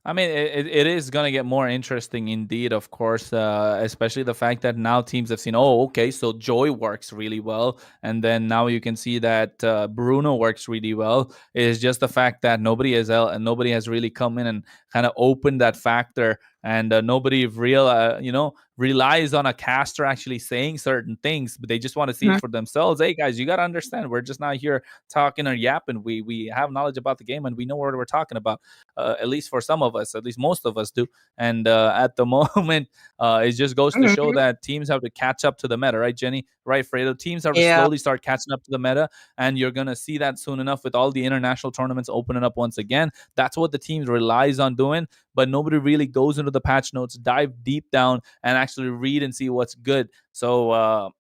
I mean, it is going to get more interesting indeed, of course, especially the fact that now teams have seen, oh, okay, so Joy works really well. And then now you can see that Bruno works really well. It's just the fact that nobody has really come in and kind of opened that factor. And nobody relies on a caster actually saying certain things, but they just want to see it for themselves. Hey, guys, you got to understand, we're just not here talking or yapping. We have knowledge about the game and we know what we're talking about, at least for some of us, at least most of us do. And at the moment, it just goes to show that teams have to catch up to the meta, right, Jenny? Right, Fredo? Teams have to slowly start catching up to the meta, and you're going to see that soon enough with all the international tournaments opening up once again. That's what the team relies on doing, but nobody really goes into the patch notes, dive deep down, and actually read and see what's good. So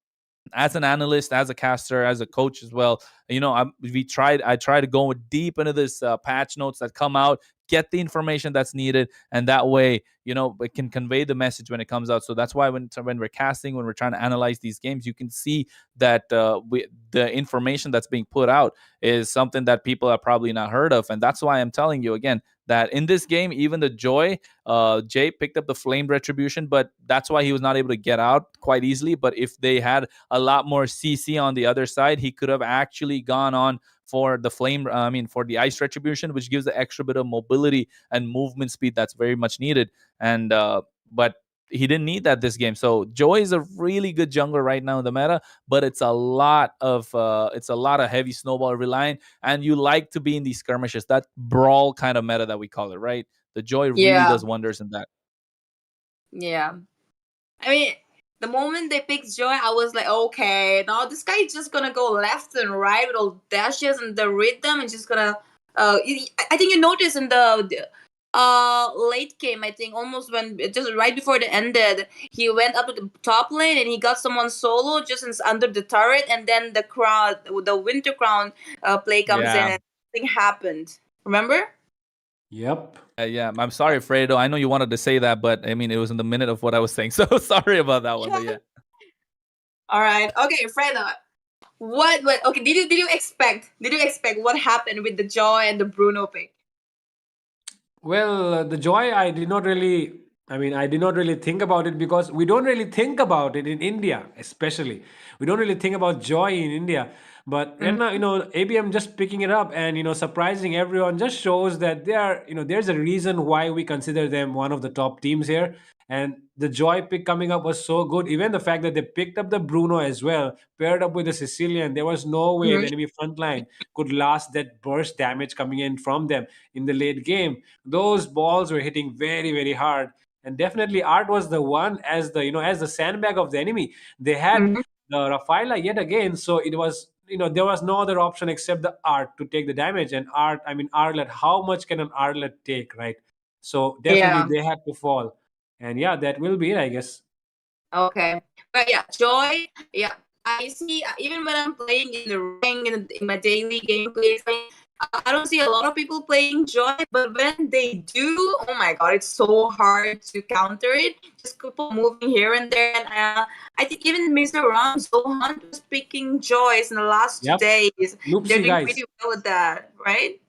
as an analyst, as a caster, as a coach as well, I try to go deep into this patch notes that come out, get the information that's needed, and that way it can convey the message when it comes out. So that's why when we're casting, when we're trying to analyze these games, you can see that the information that's being put out is something that people have probably not heard of. And that's why I'm telling you again that in this game, even the Joy, Jay picked up the flame retribution, but that's why he was not able to get out quite easily. But if they had a lot more CC on the other side, he could have actually gone on for the flame, for the ice retribution, which gives the extra bit of mobility and movement speed that's very much needed. And but he didn't need that this game. So Joy is a really good jungler right now in the meta, but it's a lot of heavy snowball reliant, and you like to be in these skirmishes, that brawl kind of meta that we call it, right? The Joy really does wonders in that. Yeah. I mean, the moment they picked Joy, I was like, okay, now this guy is just gonna go left and right with all dashes and the rhythm, and just gonna. I think you noticed in the late game, I think almost when just right before it ended, he went up to the top lane and he got someone solo just under the turret, and then the Winter Crown play comes in and nothing happened. Remember? Yep. Yeah, I'm sorry, Fredo. I know you wanted to say that, but I mean, it was in the minute of what I was saying. So sorry about that one. But yeah. All right. Okay, Fredo. What? Okay. Did you expect what happened with the Joy and the Bruno pick? Well, the Joy, I did not really think about it because we don't really think about it in India, especially. We don't really think about Joy in India. But right now, ABM just picking it up and, surprising everyone just shows that they are, there's a reason why we consider them one of the top teams here. And the Joy pick coming up was so good. Even the fact that they picked up the Bruno as well, paired up with the Sicilian, there was no way the Mhm. enemy front line could last that burst damage coming in from them in the late game. Those balls were hitting very, very hard. And definitely Art was the one as the as the sandbag of the enemy. They had Mhm. the Rafaela yet again, so it was there was no other option except the Art to take the damage. And Arlet, how much can an Arlet take, right? So definitely Yeah. they had to fall. And yeah, that will be it, I guess. Okay. But yeah, Joy. Yeah, I see. Even when I'm playing in the ring in my daily gameplay, I don't see a lot of people playing Joy. But when they do, oh my god, it's so hard to counter it. Just keep on moving here and there. And I think even Mizoram, ZoHunt was picking Joys in the last two Yep. days. They're Loopsy doing guys. pretty well with that, right?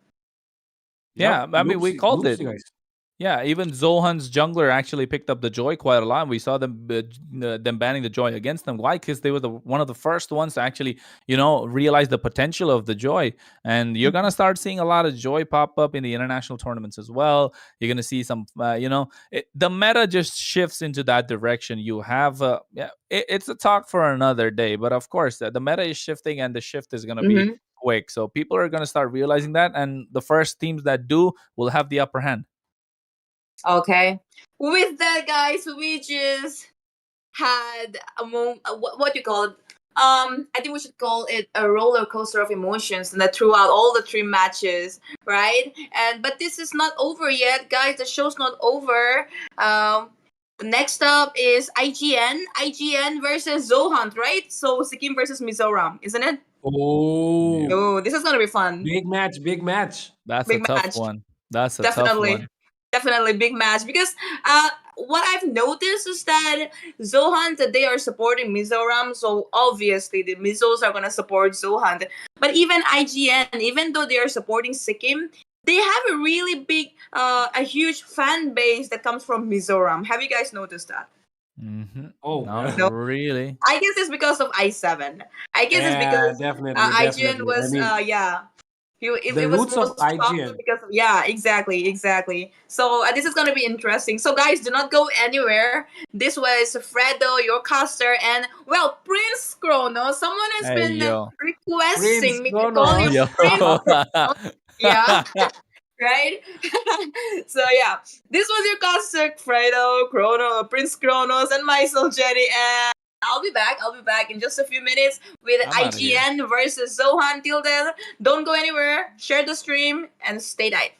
Yeah, I mean, we called it. Loopsy guys. Yeah, even Zohan's jungler actually picked up the Joy quite a lot. We saw them banning the Joy against them. Why? Because they were one of the first ones to actually, realize the potential of the Joy. And you're gonna start seeing a lot of Joy pop up in the international tournaments as well. You're gonna see some, the meta just shifts into that direction. You have, it's a talk for another day. But of course, the meta is shifting, and the shift is gonna be Mm-hmm. quick. So people are gonna start realizing that, and the first teams that do will have the upper hand. Okay. With that, guys, we just had what you call it. I think we should call it a roller coaster of emotions, and that throughout all the three matches, right? But this is not over yet, guys. The show's not over. Next up is IGN versus ZoHunt, right? So Sikkim versus Mizoram, isn't it? Oh, Oh, this is gonna be fun. big match, big match. That's a Big tough match. one. That's a tough Definitely. one. Definitely big match because what I've noticed is that Zohan that they are supporting Mizoram, so obviously the Mizos are gonna support Zohan. But even IGN, even though they are supporting Sikkim, they have a really big, a huge fan base that comes from Mizoram. Have you guys noticed that? Mm-hmm. Oh, Not No. really. I guess it's because of I7. I guess it's yeah, because definitely, IGN definitely. I was mean, yeah. the It was roots of most popular IGN. because of, yeah, exactly. So this is gonna be interesting. So guys, do not go anywhere. This was Fredo, your caster, and well, Prince Chrono. Someone has Hey been yo. Prince requesting me to call you Kronos. Yo. Prince Chrono. Yeah, right. So yeah, this was your caster, Fredo, Chrono, Prince Chronos, and myself, Jenny, and I'll be back. I'll be back in just a few minutes with I'm outta here. IGN versus Zohan. Till then, don't go anywhere. Share the stream and stay tight.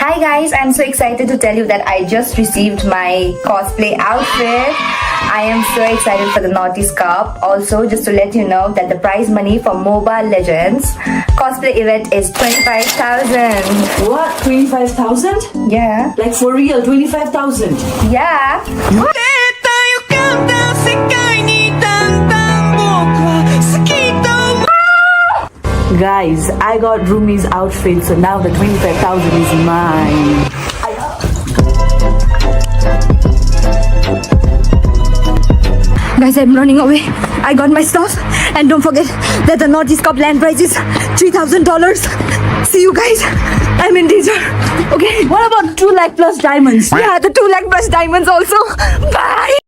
Hi guys, I'm so excited to tell you that I just received my cosplay outfit. I am so excited for the Naughty's Cup. Also, just to let you know that the prize money for MOBA Legends cosplay event is 25,000. What? 25,000? Yeah. Like for real, 25,000? Yeah. Guys, I got Rumi's outfit, so now the 25,000 is mine. Guys, I'm running away. I got my stuff. And don't forget that the Naughty's Cup land prize is $3,000. See you guys. I'm in danger. Okay. What about 2 lakh plus diamonds? Yeah, the 2 lakh plus diamonds also. Bye.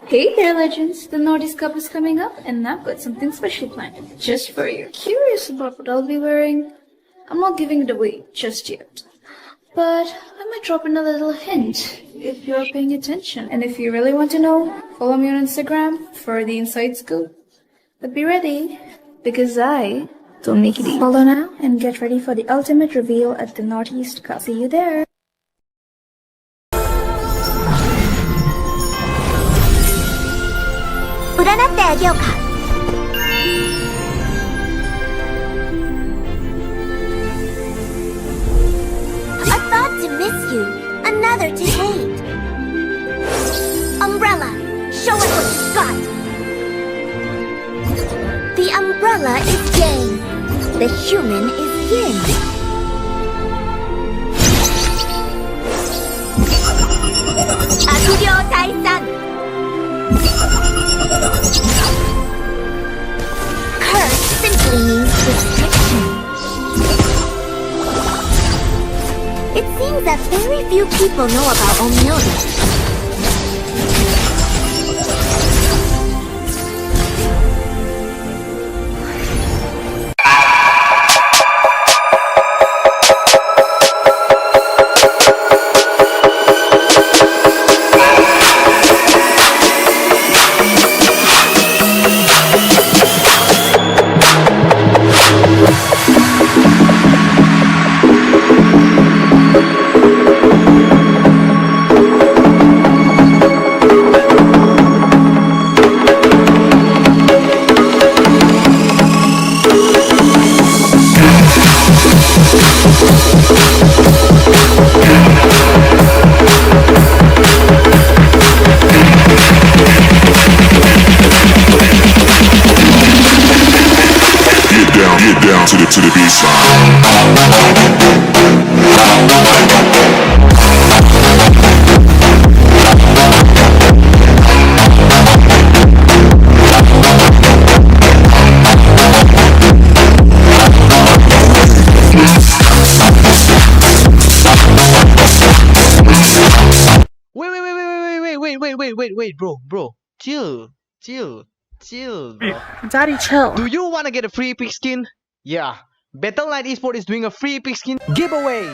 Hey there, legends! The Nordics Cup is coming up, and I've got something special planned just for you. Curious about what I'll be wearing? I'm not giving it away just yet, but I might drop in a little hint if you're paying attention. And if you really want to know, follow me on Instagram for the inside scoop. But be ready, because I don't make it easy. Follow now and get ready for the ultimate reveal at the Northeast Cup. See you there. A thought to miss you, another to hate. Umbrella, show us what you've got. The umbrella is yang, the human is yin. Akugyo Taisan. Curse simply means restriction. It seems that very few people know about MOBA. Get down to the baseline. Wait, bro. Chill, bro. Daddy, chill. Do you want to get a free epic skin? Yeah. Battle.net Esports is doing a free epic skin giveaway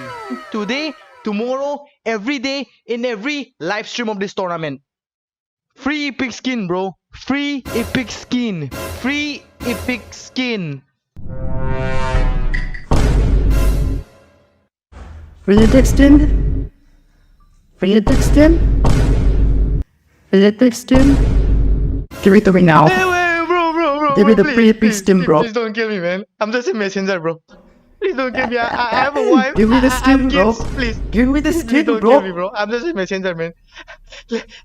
today, tomorrow, every day in every live stream of this tournament. Free epic skin, bro. Free epic skin. Free epic skin. Free epic skin? Free epic skin? Free epic skin? Give it to me now. Hey, bro. Give me the free epic skin, bro. Please don't kill me, man. I'm just a messenger, bro. Please don't kill me. I have a wife. Give me the I skin, have bro. kids. Please. Give me the Please skin, don't bro. kill me, bro. I'm just a messenger, man.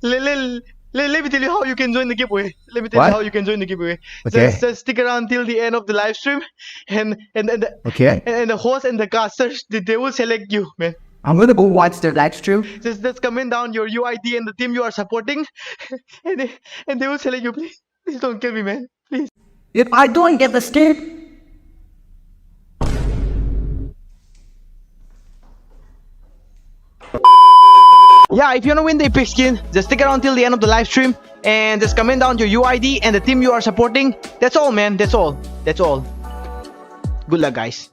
Let me tell you how you can join the giveaway. Let me tell you What? how you can join the giveaway. Okay. Just stick around till the end of the live stream, and Okay. the host and the casters they will select you, man. I'm gonna go watch the live stream. Just comment down your UID and the team you are supporting, and they will select you. Please don't kill me, man. Please. If I don't get the skin, Yeah, if you wanna win the epic skin, just stick around till the end of the live stream and just comment down your UID and the team you are supporting. That's all, man. That's all. Good luck, guys.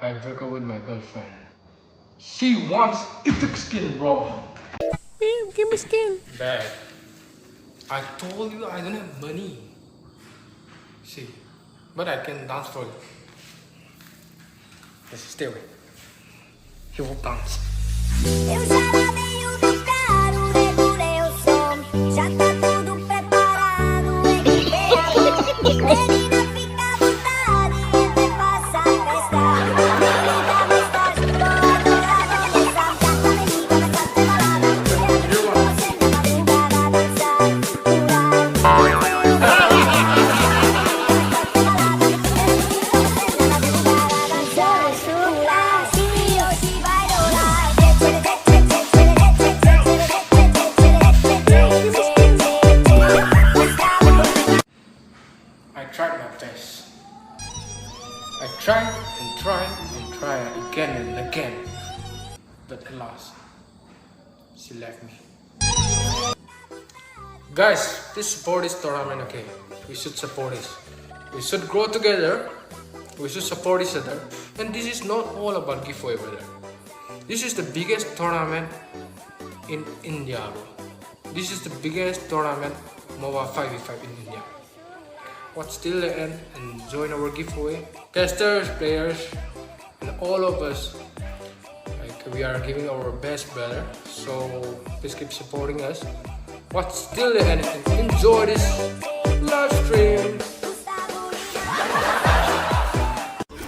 I broke up with my girlfriend. She wants epic skin, bro. Give me skin. Bad. I told you I don't have money. See, but I can dance for you. Just stay away. He will dance. Eu já lavei o meu carro, regulei o som. Já tá tudo preparado, equipei a menina fica à vontade, até passa a festa. Menina mensagem, tô adorando dançar. Já também começa a ser balada. Você na madrugada dançar, I tried my best. I tried and tried and tried again and again. But alas, she left me. Guys, please support this tournament, okay? We should support this. We should grow together. We should support each other. And this is not all about giveaway, brother. This is the biggest tournament in India, bro. This is the biggest tournament MOBA 5v5 in India. Watch till the end and join our giveaway. Testers, players, and all of us. Like, we are giving our best, brother. So please keep supporting us. Watch till the end and enjoy this live stream.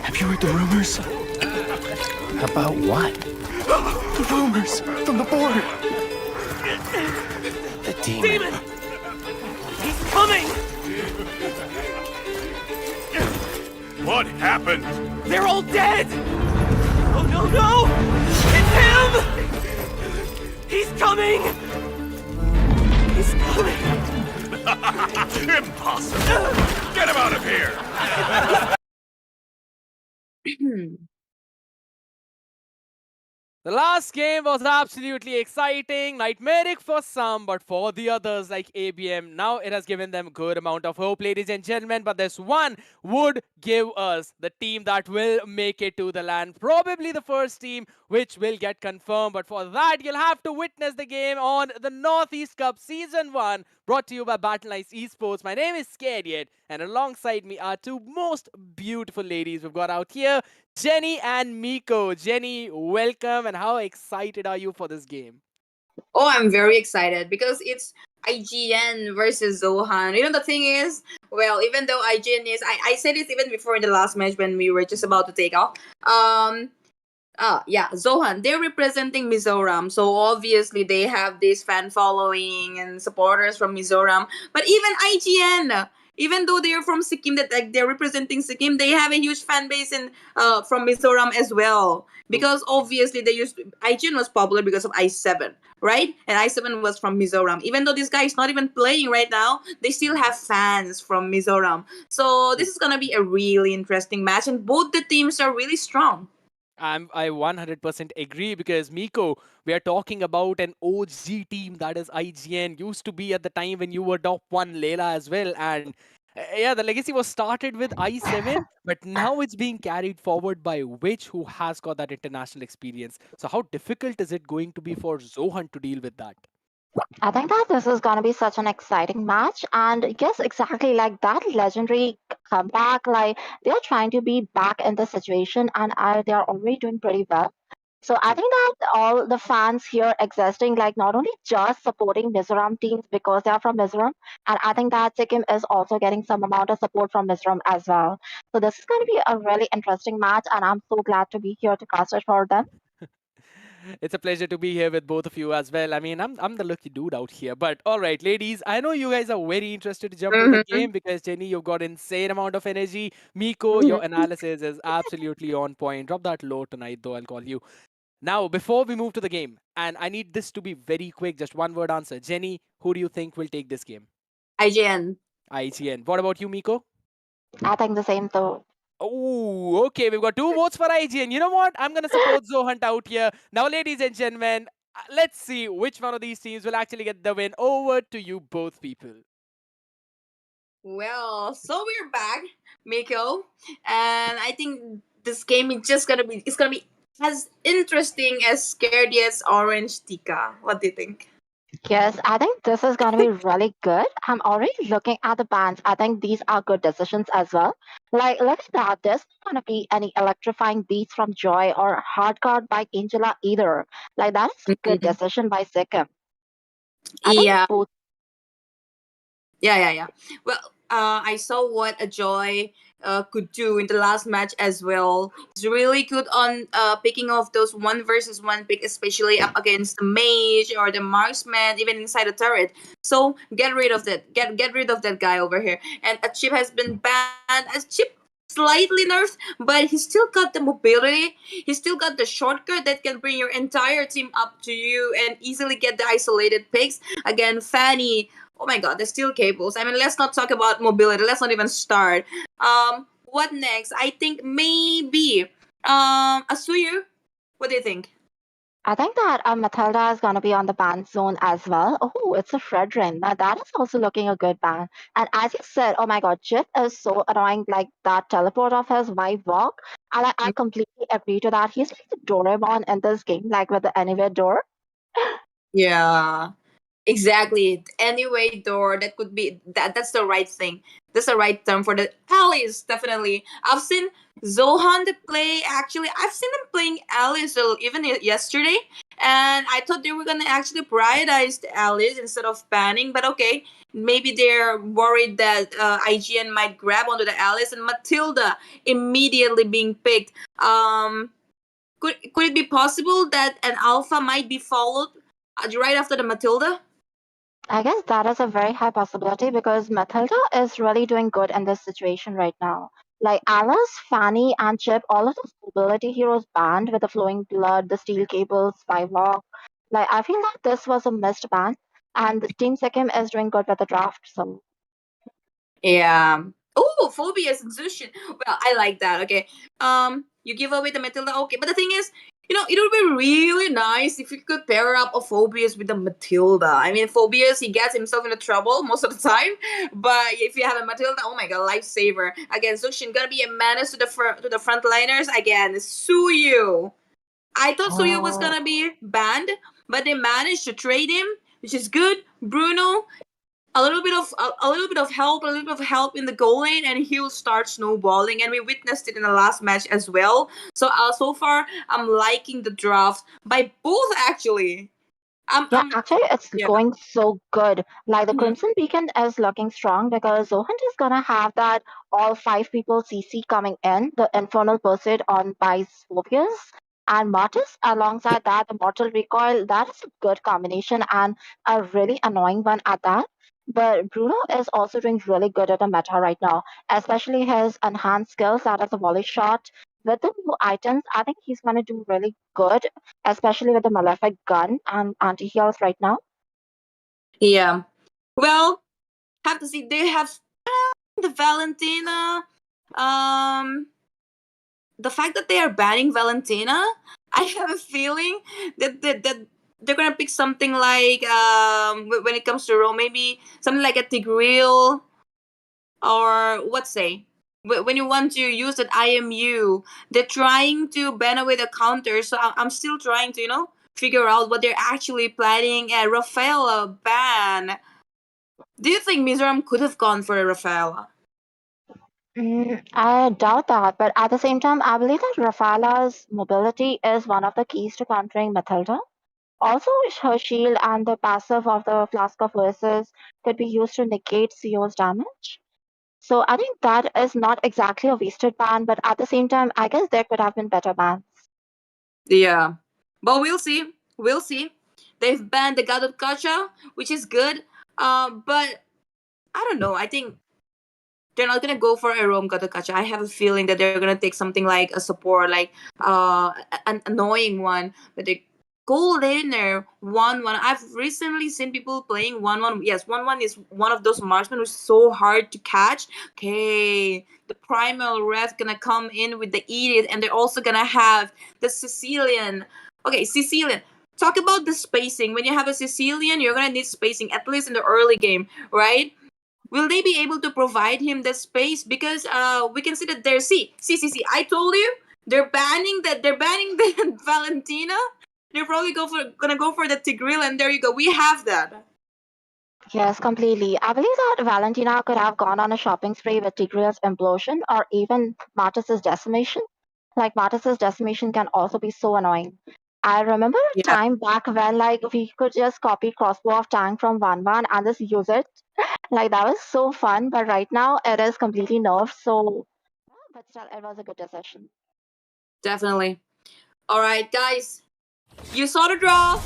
Have you heard the rumors? About what? The rumors from the board. The demon. He's coming! What happened? They're all dead! Oh no, no! It's him! He's coming! He's coming! Impossible! Get him out of here! The last game was absolutely exciting, nightmaric for some, but for the others like ABM, now it has given them a good amount of hope, ladies and gentlemen. But this one would give us the team that will make it to the land, probably the first team which will get confirmed. But for that, you'll have to witness the game on the Northeast Cup Season 1, brought to you by Battle Esports. My name is Skit, and alongside me are two most beautiful ladies we've got out here, Jenny and Miko. Jenny, welcome, and how excited are you for this game? Oh, I'm very excited because it's IGN versus ZoHunt. You know, the thing is, well, even though IGN is, I said it even before in the last match when we were just about to take off. Yeah, ZoHunt, they're representing Mizoram, so obviously they have this fan following and supporters from Mizoram. But even IGN, even though they're from Sikkim, that like they're representing Sikkim, they have a huge fan base in from Mizoram as well. Because obviously IGN was popular because of i7, right? And i7 was from Mizoram. Even though this guy is not even playing right now, they still have fans from Mizoram. So this is gonna be a really interesting match, and both the teams are really strong. I 100% agree, because Miko, we are talking about an OG team that is IGN. Used to be at the time when you were top 1 Layla as well. And yeah, the legacy was started with i7, but now it's being carried forward by Witch, who has got that international experience. So how difficult is it going to be for ZoHunt to deal with that? I think that this is going to be such an exciting match. And yes, exactly like that legendary comeback, like they're trying to be back in the situation, and they're already doing pretty well. So I think that all the fans here existing, like not only just supporting Mizoram teams because they are from Mizoram, and I think that Sikkim is also getting some amount of support from Mizoram as well. So this is going to be a really interesting match, and I'm so glad to be here to cast it for them. It's a pleasure to be here with both of you as well. I mean, I'm the lucky dude out here. But all right, ladies, I know you guys are very interested to jump into the game because Jenny, you've got insane amount of energy. Miko, your analysis is absolutely on point. Drop that low tonight, though. I'll call you. Now, before we move to the game, and I need this to be very quick, just one word answer. Jenny, who do you think will take this game? IGN. IGN. What about you, Miko? I think the same though. Oh, okay. We've got 2 votes for IGN. You know what? I'm going to support ZoHunt out here. Now, ladies and gentlemen, let's see which one of these teams will actually get the win. Over to you both people. Well, so we're back, Miko, and I think this game is just gonna be as interesting as Scared Yet's Orange Tika. What do you think? Yes, I think this is going to be really good. I'm already looking at the bands. I think these are good decisions as well. Like, look at that. There's not going to be any electrifying beats from Joy or hardcore by Angela either. Like, that is a good decision by Sikkim. I think Yeah. both. Yeah. Well, I saw what a Joy could do in the last match as well. He's really good on picking off those 1 versus 1 pick, especially up against the mage or the marksman, even inside the turret. So get rid of that. Get rid of that guy over here. And a chip has been banned. A chip slightly nerfed, but he still got the mobility. He still got the shortcut that can bring your entire team up to you and easily get the isolated picks. Again, Fanny. Oh my god, the steel cables. I mean, let's not talk about mobility. Let's not even start. What next? I think maybe Asuyu. What do you think? I think that Matilda is going to be on the ban zone as well. Oh, it's a Fredrin. Now that is also looking a good ban. And as you said, oh my god, Chip is so annoying. Like that teleport of his, why walk? And I completely agree to that. He's like the Doraemon in this game, like with the anywhere door. Yeah. Exactly. Anyway, door that could be that's the right thing. That's the right term for the Alice, definitely. I've seen ZoHunt play. Actually, I've seen them playing Alice even yesterday, and I thought they were gonna actually prioritize the Alice instead of banning. But okay, maybe they're worried that IGN might grab onto the Alice and Matilda immediately being picked. Could it be possible that an alpha might be followed right after the Matilda? I guess that is a very high possibility because Matilda is really doing good in this situation right now. Like Alice, Fanny, and Chip, all of the mobility heroes banned with the flowing blood, the steel cables, Spywalk. Like I feel like this was a missed ban, and the Team Sikkim is doing good with the draft. So Yeah. Oh, phobias and Zushin. Well, I like that. Okay. You give away the Matilda. Okay, but the thing is, it would be really nice if you could pair up a Phobias with a Matilda. I mean, Phobias, he gets himself into trouble most of the time, but if you have a Matilda, oh my god, lifesaver. Again, Zushin gonna be a menace to the frontliners. Again, Suyu. I thought Suyu was gonna be banned, but they managed to trade him, which is good. Bruno, a little bit of help in the goal lane, and he'll start snowballing. And we witnessed it in the last match as well. So far, I'm liking the draft by both actually. actually, it's Yeah. going so good. Like the Crimson Beacon is looking strong because ZoHunt is gonna have that all 5 people CC coming in, the Infernal Pursuit on by Phobias and Mortis. Alongside that, the Mortal Recoil. That is a good combination and a really annoying one at that. But Bruno is also doing really good at the meta right now, especially his enhanced skills, that is the volley shot. With the new items, I think he's going to do really good, especially with the Malefic gun and anti-heals right now. Yeah. Well, have to see. They have the Valentina. The fact that they are banning Valentina, I have a feeling that they're gonna pick something like when it comes to Rome, maybe something like a Tigreal, or what say when you want to use that IMU, they're trying to ban away the counter. So I'm still trying to figure out what they're actually planning. Rafaela ban. Do you think Mizoram could have gone for a Rafaela? I doubt that, but at the same time, I believe that Rafaela's mobility is one of the keys to countering Matilda. Also, her shield and the passive of the Flask of Verses could be used to negate CO's damage. So I think that is not exactly a wasted ban, but at the same time, I guess there could have been better bans. Yeah, but we'll see. We'll see. They've banned the God of Gacha, which is good. But I don't know. I think they're not gonna go for a Rome God of Gacha. I have a feeling that they're gonna take something like a support, like an annoying one. But they gold laner 1-1. I've recently seen people playing 1-1. Yes, 1-1 is one of those marksmen who's so hard to catch. Okay, the primal wrath gonna come in with the Edith, and they're also gonna have the Sicilian. Okay, Sicilian. Talk about the spacing. When you have a Sicilian, you're gonna need spacing, at least in the early game, right? Will they be able to provide him the space? Because we can see that there's see. I told you They're banning that. They're banning the Valentina. They're probably gonna go for the Tigreal, and there you go. We have that. Yes, completely. I believe that Valentina could have gone on a shopping spree with Tigreal's implosion or even Martus's decimation. Like Martus's decimation can also be so annoying. I remember a time back when like we could just copy crossbow of tank from 1-1 and just use it. Like that was so fun, but right now it is completely nerfed, so but still it was a good decision. Definitely. All right, guys. You saw the draw.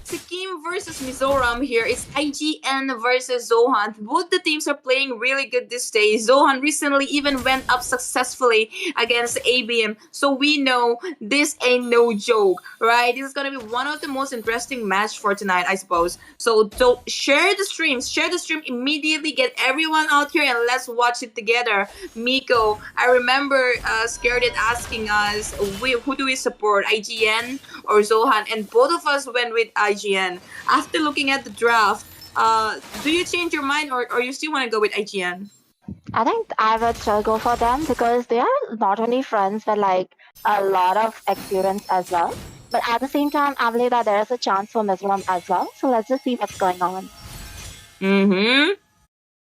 Sikkim versus Mizoram here. It's IGN versus ZoHunt. Both the teams are playing really good this day. ZoHunt recently even went up successfully against ABM. So we know this ain't no joke, right? This is going to be one of the most interesting match for tonight, I suppose. So share the stream. Share the stream immediately. Get everyone out here and let's watch it together. Miko, I remember Scared at asking us, who do we support, IGN or ZoHunt? And both of us went with IGN. After looking at the draft, do you change your mind or you still want to go with IGN? I think I would still go for them because they are not only friends but like a lot of experience as well. But at the same time, I believe that there is a chance for Mizoram as well. So let's just see what's going on.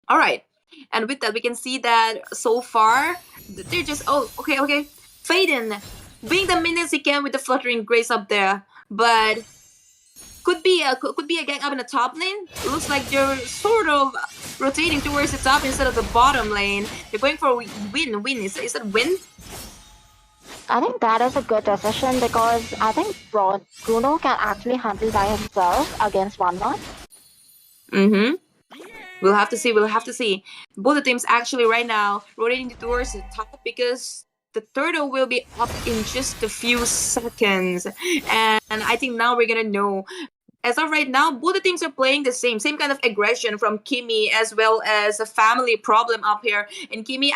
All right. And with that, we can see that so far, they're just, okay. Faden, being the minutes he can with the fluttering grace up there. But could be a gang up in the top lane. Looks like they're sort of rotating towards the top instead of the bottom lane. They're going for win. Is that win? I think that is a good decision because I think Bruno can actually handle by himself against 1-1. We'll have to see. Both the teams actually right now rotating towards the top because the turtle will be up in just a few seconds. And I think now we're gonna know. As of right now, both the teams are playing the same kind of aggression from Kimi as well as a family problem up here. And Kimi,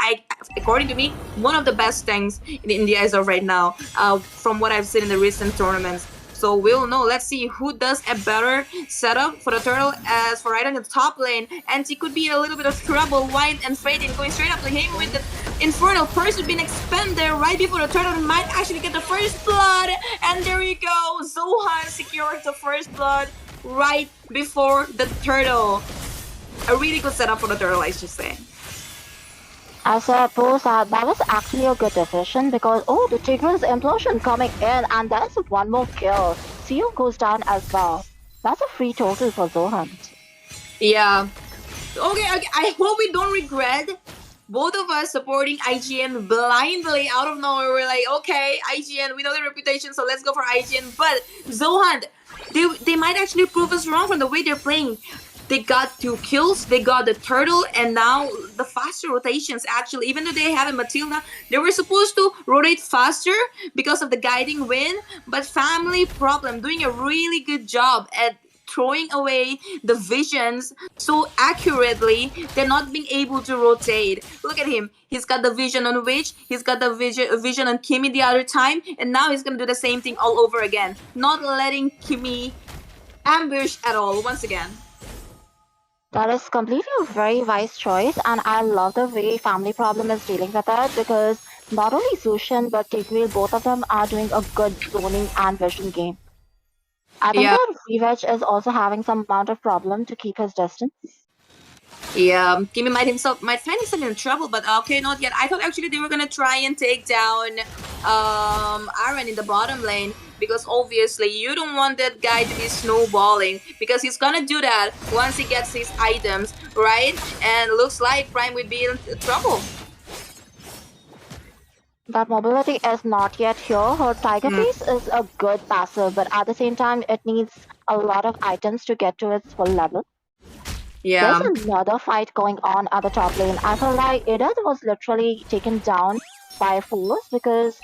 according to me, one of the best things in India as of right now, from what I've seen in the recent tournaments. So we'll know. Let's see who does a better setup for the turtle. As for right on the top lane, and he could be in a little bit of trouble. White and Faden going straight up to him with the Infernal Pursuit being expended right before the turtle might actually get the first blood. And there you go. ZoHunt secures the first blood right before the turtle. A really good setup for the turtle, I should say. I suppose that was actually a good decision because, the Tigreal's implosion coming in and that's one more kill. Seo goes down as well. That's a free total for ZoHunt. Yeah. Okay, I hope we don't regret both of us supporting IGN blindly out of nowhere. We're like, okay, IGN, we know their reputation, so let's go for IGN. But ZoHunt, they might actually prove us wrong from the way they're playing. They got 2 kills, they got the turtle, and now the faster rotations actually, even though they have a Matilda, they were supposed to rotate faster because of the guiding wind, but family problem, doing a really good job at throwing away the visions so accurately, they're not being able to rotate. Look at him. He's got the vision on Witch, he's got the vision on Kimi the other time, and now he's gonna do the same thing all over again. Not letting Kimi ambush at all once again. That is completely a very wise choice, and I love the way Family Problem is dealing with it because not only Zushin but Tigreal, both of them are doing a good zoning and vision game. I think that Revenge is also having some amount of problem to keep his distance. Yeah, Kimi might find himself in trouble, but okay, not yet. I thought actually they were gonna try and take down Aaron in the bottom lane because obviously you don't want that guy to be snowballing because he's gonna do that once he gets his items, right? And looks like Prime would be in trouble. That mobility is not yet here. Her Tiger Piece is a good passive, but at the same time, it needs a lot of items to get to its full level. Yeah. There's another fight going on at the top lane. I feel like Ida was literally taken down by force because,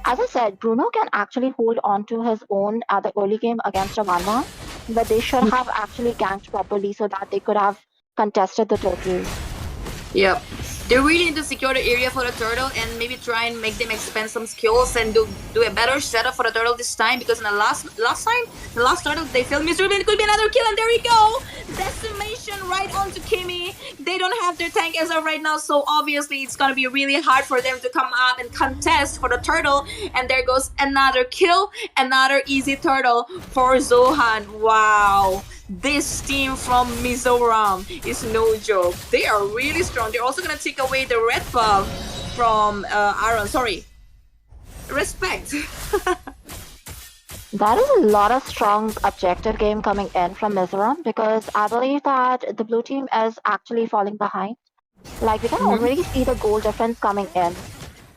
as I said, Bruno can actually hold on to his own at the early game against a 1-1, but they should have actually ganked properly so that they could have contested the total. Yep. They really need to secure the area for the turtle and maybe try and make them expend some skills and do a better setup for the turtle this time, because in the last turtle they failed miserably. It could be another kill, and there we go! Decimation right onto Kimmy. They don't have their tank as of right now, so obviously it's gonna be really hard for them to come up and contest for the turtle. And there goes another kill, another easy turtle for ZoHunt. Wow. This team from Mizoram is no joke. They are really strong. They're also gonna take away the red buff from Aaron. Sorry. Respect. That is a lot of strong objective game coming in from Mizoram, because I believe that the blue team is actually falling behind. Like, we can already see the goal difference coming in.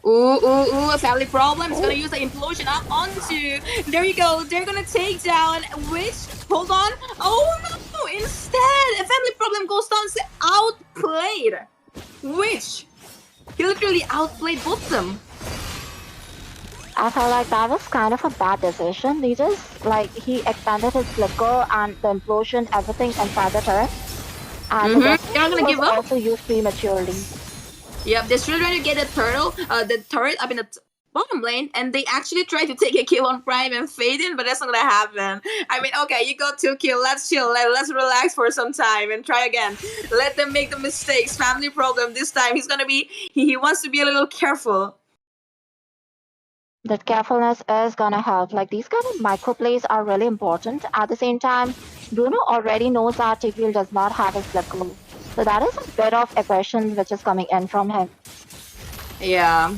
A family problem. It's gonna use the implosion up onto. There you go. They're gonna take down which. Hold on. Oh no! Instead, a family problem goes down. Outplayed. Which he literally outplayed both of them. I felt like that was kind of a bad decision. He just, like, he expanded his flicker and the implosion, everything inside the turret. And They're not gonna give up. Also used prematurely. Yep, they're still trying to get the turret up in the bottom lane, and they actually tried to take a kill on Prime and Faden, but that's not gonna happen. I mean, okay, you got 2 kills, let's chill, let's relax for some time and try again. Let them make the mistakes. Family problem this time. He's gonna be, he wants to be a little careful. That carefulness is gonna help. Like, these kind of micro plays are really important. At the same time, Bruno already knows that Tigreal does not have his flicker. So that is a bit of aggression which is coming in from him. Yeah.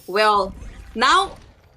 Well, now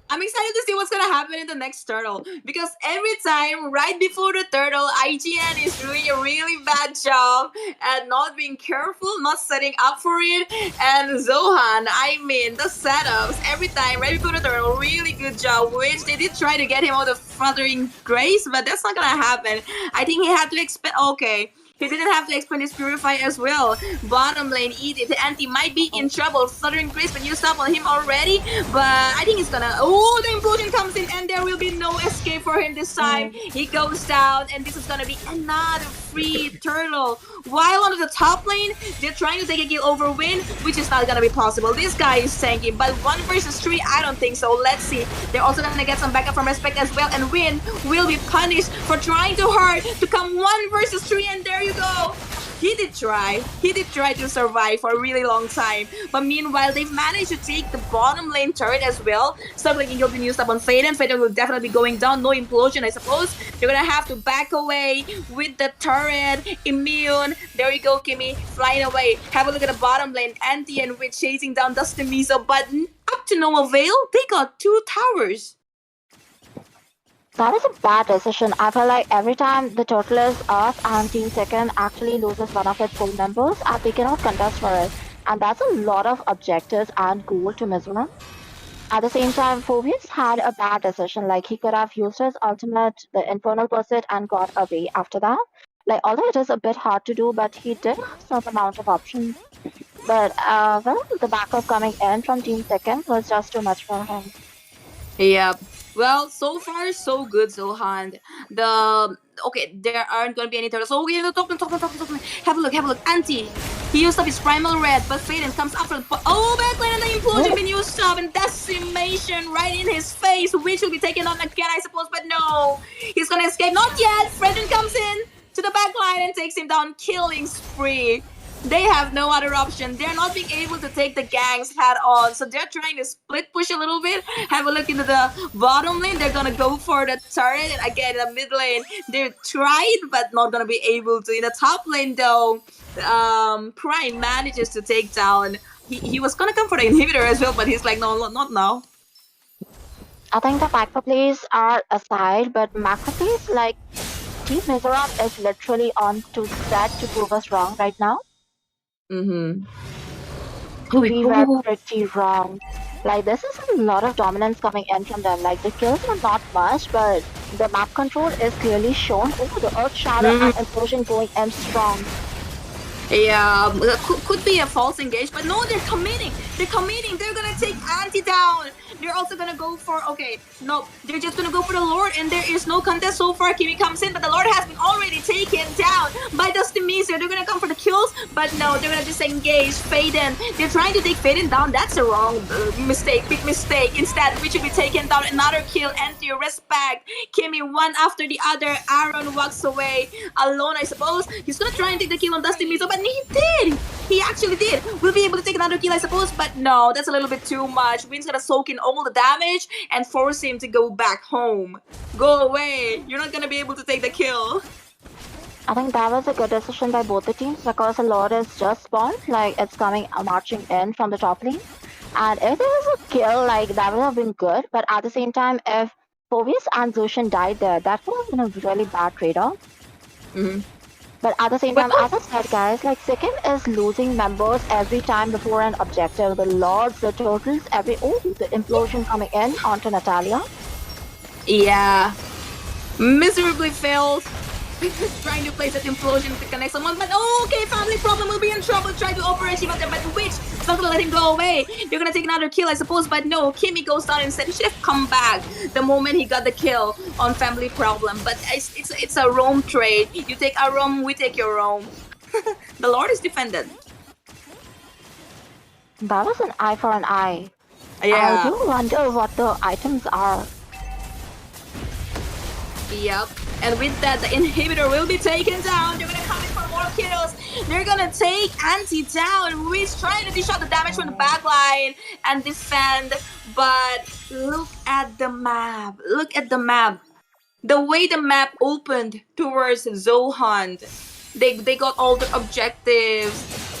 I'm excited to see what's gonna happen in the next turtle, because every time right before the turtle, IGN is doing a really bad job at not being careful, not setting up for it. And ZoHunt, I mean, the setups every time right before the turtle, really good job. Which they did try to get him out of Fluttering Grace, but that's not gonna happen. I think he had to expect. Okay. He didn't have to expand his Purify as well. Bottom lane, eat it. The anti might be in trouble. Fluttering Grace, but you stop on him already. But I think he's gonna... Oh, the implosion comes in, and there will be no escape for him this time. He goes down, and this is gonna be another free turtle. While on the top lane, they're trying to take a kill over Win, which is not gonna be possible. This guy is tanking, but 1 versus 3, I don't think so. Let's see. They're also gonna get some backup from Respect as well, and Win will be punished for trying too hard to come 1 versus 3, and there you go. He did try to survive for a really long time, but meanwhile they've managed to take the bottom lane turret as well. Something will be used up on Faden. Faden will definitely be going down. No implosion, I suppose. They're gonna have to back away with the turret. Immune. There you go, Kimmy, flying away. Have a look at the bottom lane. Anti and Witch chasing down Dusty Miso, but up to no avail. They got 2 towers. That is a bad decision. I feel like every time the total is off and Team Sikkim actually loses one of its full members, and they cannot contest for it. And that's a lot of objectives and goal to Mizoram. At the same time, Phobius had a bad decision. Like, he could have used his ultimate, the Infernal Pursuit, and got away after that. Like, although it is a bit hard to do, but he did have some amount of options. But, well, the backup coming in from Team Sikkim was just too much for him. Yep. Well, so far so good, ZoHunt. Okay, there aren't gonna be any turtles. So we're top lane. Have a look. Anti. He used up his primal red, but Faden comes up from backlane, and the implosion been used up, and decimation right in his face, which will be taken on again, I suppose, but no. He's gonna escape. Not yet. Faden comes in to the backline and takes him down, killing spree. They have no other option. They're not being able to take the gangs head on, so they're trying to split push a little bit. Have a look into the bottom lane. They're gonna go for the turret, and again in the mid lane they tried but not gonna be able to. In the top lane though, Prime manages to take down. He was gonna come for the inhibitor as well, but he's like, no, not now. I think the micro plays are aside, but macro plays, like, Team Mizoram is literally on to set to prove us wrong right now. We were pretty wrong. Like, this is a lot of dominance coming in from them. Like, the kills are not much, but the map control is clearly shown. Oh, the Earth Shadow and Implosion going in strong. Yeah, could be a false engage, but no, they're committing. They're gonna take Anti down. They're also gonna go for, okay, no, they're just gonna go for the Lord, and there is no contest so far. Kimi comes in, but the Lord has been already taken down by Dusty Miser. They're gonna come for the kills, But no, they're gonna disengage Faden. They're trying to take Faden down. That's a wrong mistake, big mistake. Instead, we should be taken down. Another kill, anti-respect. Kimmy one after the other. Aaron walks away alone, I suppose. He's gonna try and take the kill on Dusty Mizo, but he did! He actually did! We'll be able to take another kill, I suppose, but no, that's a little bit too much. Win's gonna soak in all the damage and force him to go back home. Go away! You're not gonna be able to take the kill. I think that was a good decision by both the teams because the Lord is just spawned, like it's coming marching in from the top lane. And if there was a kill, like that would have been good, but at the same time, if Phoebus and Zushin died there, that would have been a really bad trade-off. But at the same time, as I said, guys, like Sikkim is losing members every time before an objective. The Lords, the Turtles, the implosion coming in onto Natalia. Yeah. Miserably failed. Trying to place that implosion to connect someone, but okay, family problem will be in trouble. Try to operate him, but Witch is not gonna let him go away. They're gonna take another kill, I suppose, but no, Kimmy goes down instead. He should have come back the moment he got the kill on family problem. But it's a roam trade. You take our roam, we take your roam. The Lord is defended. That was an eye for an eye. Yeah. I do wonder what the items are. Yep. And with that, the inhibitor will be taken down. They're gonna come in for more kills. They're gonna take Anti down. Ruiz trying to dish out the damage from the backline and defend. But look at the map. Look at the map. The way the map opened towards ZoHunt. They got all the objectives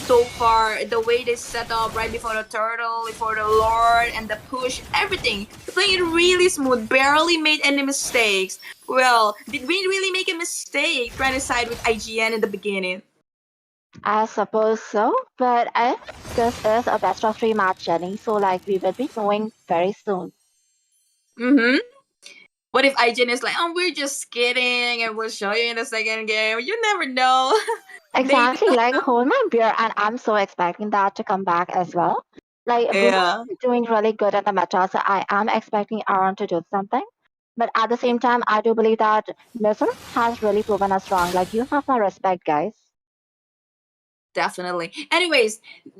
so far. The way they set up right before the turtle, before the Lord, and the push, everything. Playing really smooth, barely made any mistakes. Well, did we really make a mistake trying to side with IGN in the beginning? I suppose so, but this is a best of 3 match, Jenny, so like we will be knowing very soon. What if IGN is like, oh, we're just kidding and we'll show you in the second game? You never know. Exactly, like hold my beer, and I'm so expecting that to come back as well. Like, Yeah. we're doing really good at the meta, so I am expecting Aaron to do something. But at the same time, I do believe that Mizoram has really proven us wrong. Like, you have my respect, guys. Definitely. Anyways,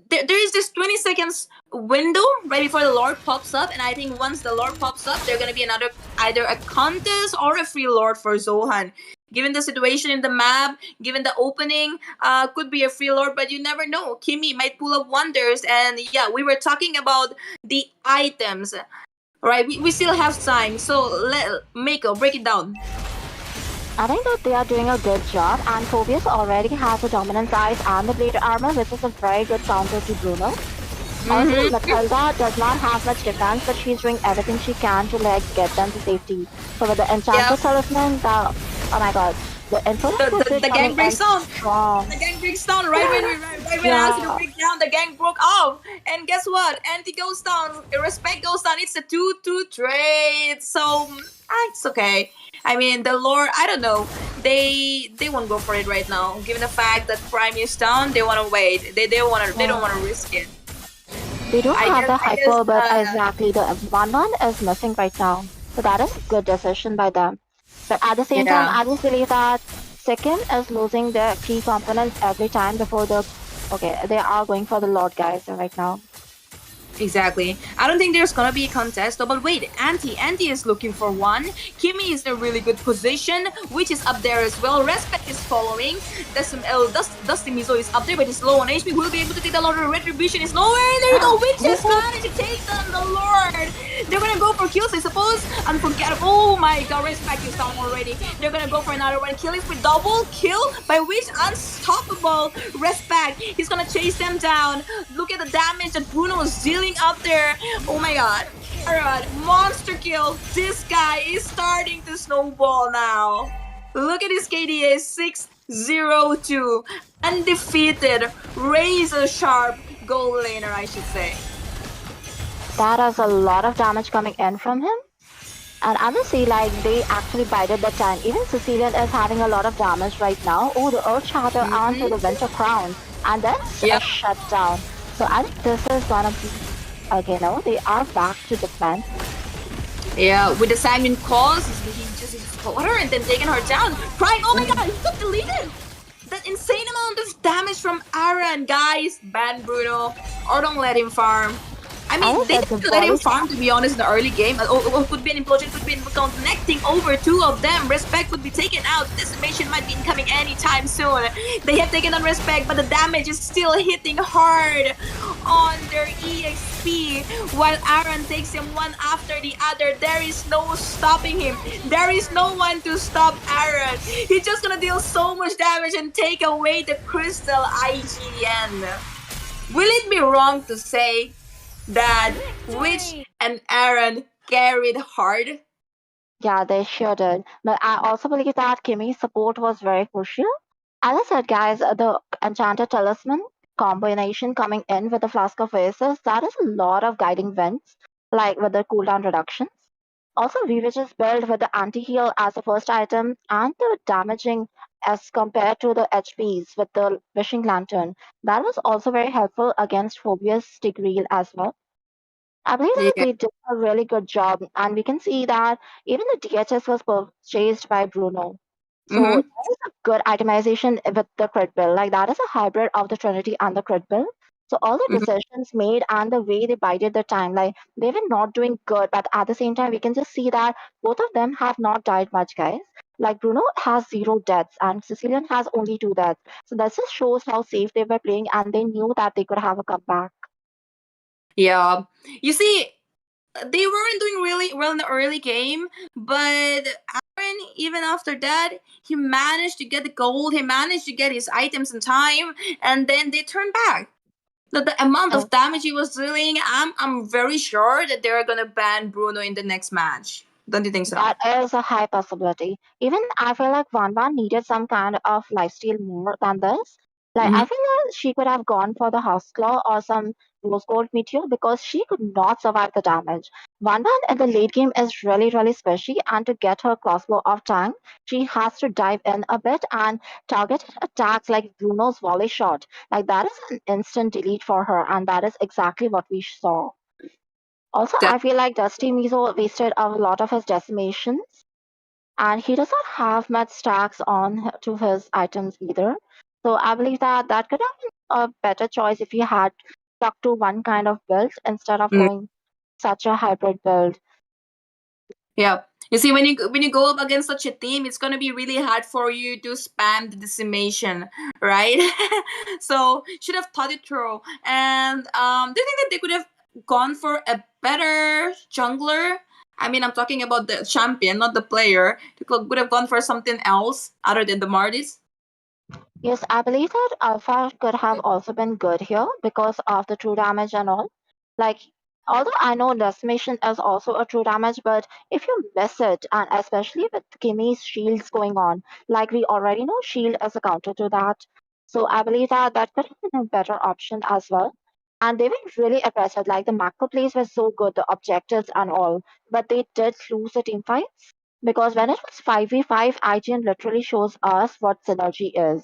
there is this 20 seconds window right before the Lord pops up, and I think once the Lord pops up, there's gonna be another, either a contest or a free Lord for ZoHunt. Given the situation in the map, given the opening, could be a free Lord, but you never know. Kimmy might pull up wonders, and yeah, we were talking about the items, right? We still have time, so Mako, break it down. I think that they are doing a good job, and Phoebus already has the dominant eyes and the bladed armor, which is a very good counter to Bruno. Also, Matilda does not have much defense, but she's doing everything she can to like get them to safety. So with the enchanted talisman, oh my god, the the gang breaks down. Strong. The gang breaks down right when I asked you to break down. The gang broke off, and guess what? Anti goes down. Respect goes down. It's a 2-2 trade, so it's okay. I mean, the Lord, I don't know. They won't go for it right now. Given the fact that Prime is down, they want to wait. They don't want to risk it. They don't have the hyper, but exactly the 1-1 is missing right now. So that is a good decision by them. But at the same time, I just believe that Sikkim is losing their key components every time before they are going for the Lord guys right now. Exactly. I don't think there's gonna be a contest, but wait, Anti is looking for one. Kimmy is in a really good position, which is up there as well. Respect is following. Dusty Mizo is up there, but he's low on HP. We'll be able to take the Lord. Retribution is nowhere. There you go. Witches managed to take them. The Lord. They're gonna go for kills, I suppose. Unforgettable. Oh my god, Respect is down already. They're gonna go for another one. Killing with double kill by Witch. Unstoppable. Respect. He's gonna chase them down. Look at the damage that Bruno is dealing up there. Oh my god. Alright, monster kill. This guy is starting to snowball now. Look at his KDA, 602. Undefeated, razor sharp goal laner, I should say. That has a lot of damage coming in from him. And honestly, like, they actually bided the time. Even Sicilian is having a lot of damage right now. Oh, the Earth Shatter onto the Winter Crown. And then shut down. So I think this is gonna be... Okay, no, they are back to defense. Yeah, with the Simon cause, he just caught her and then taking her down. Prime, oh my god, he got deleted! That insane amount of damage damage from Aaron, guys. Ban Bruno or don't let him farm. I mean, they didn't let him farm, to be honest, in the early game. Or could be an implosion, could be connecting over two of them. Respect could be taken out. Decimation might be incoming anytime soon. They have taken on Respect, but the damage is still hitting hard on their EXP. While Aaron takes him one after the other, there is no stopping him. There is no one to stop Aaron. He's just gonna deal so much damage and take away the crystal IGN. Will it be wrong to say that Witch and Aaron carried hard? Yeah, they sure did. But I also believe that Kimmy's support was very crucial. As I said, guys, the Enchanted Talisman combination coming in with the Flask of Aces, that is a lot of guiding winds, like with the cooldown reductions. Also, Vivitch's build with the anti-heal as the first item and the damaging as compared to the HPs with the Wishing Lantern, that was also very helpful against Phobia's Stigreal as well. I believe that Yeah. they did a really good job, and we can see that even the DHS was purchased by Bruno. So Mhm. that is a good itemization with the crit build. Like that is a hybrid of the Trinity and the crit build. So all the Mhm. decisions made and the way they bided the time, like they were not doing good, but at the same time we can just see that both of them have not died much, guys. Like Bruno has 0 deaths and Sicilian has only 2 deaths. So that just shows how safe they were playing and they knew that they could have a comeback. Yeah. You see, they weren't doing really well in the early game, but Aaron, even after that, he managed to get the gold, he managed to get his items in time, and then they turned back. The amount of damage he was dealing, I'm very sure that they're gonna ban Bruno in the next match. Don't you think so? That is a high possibility. Even I feel like Van needed some kind of lifesteal more than this. Like I Mhm. feel like she could have gone for the House Claw or some Rose Gold Meteor because she could not survive the damage. Van in the late game is really, really squishy, and to get her crossbow off tank, she has to dive in a bit and target attacks like Bruno's volley shot. Like that is an instant delete for her, and that is exactly what we saw. Also, I feel like Dusty Mizo wasted a lot of his decimations, and he does not have much stacks on to his items either. So I believe that that could have been a better choice if he had stuck to one kind of build instead of Mm. going such a hybrid build. Yeah. You see, when you go up against such a team, it's gonna be really hard for you to spam the decimation, right? So should have thought it through. And do you think that they could have gone for a better jungler? I mean, I'm talking about the champion, not the player. They could have gone for something else other than the Mardis. Yes, I believe that Alpha could have also been good here because of the true damage and all. Like, although I know decimation is also a true damage, but if you miss it, and especially with Kimmy's shields going on, like we already know, shield is a counter to that. So I believe that that could have been a better option as well. And they were really aggressive. Like the macro plays were so good, the objectives and all, but they did lose the team fights because when it was 5v5, IGN literally shows us what synergy is.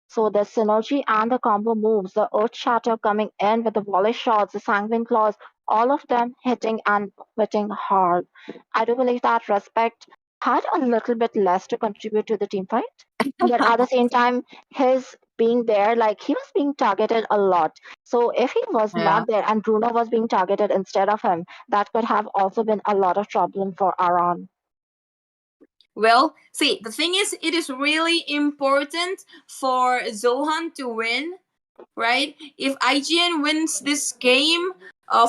So the synergy and the combo moves, the Earth Shatter coming in with the volley shots, the Sanguine Claws, all of them hitting and hitting hard. I do believe that Respect had a little bit less to contribute to the team fight. But at the same time, his being there, like he was being targeted a lot. So if he was Yeah. not there and Bruno was being targeted instead of him, that could have also been a lot of problem for Aran. Well, see, the thing is, it is really important for ZoHunt to win, right? If IGN wins this game,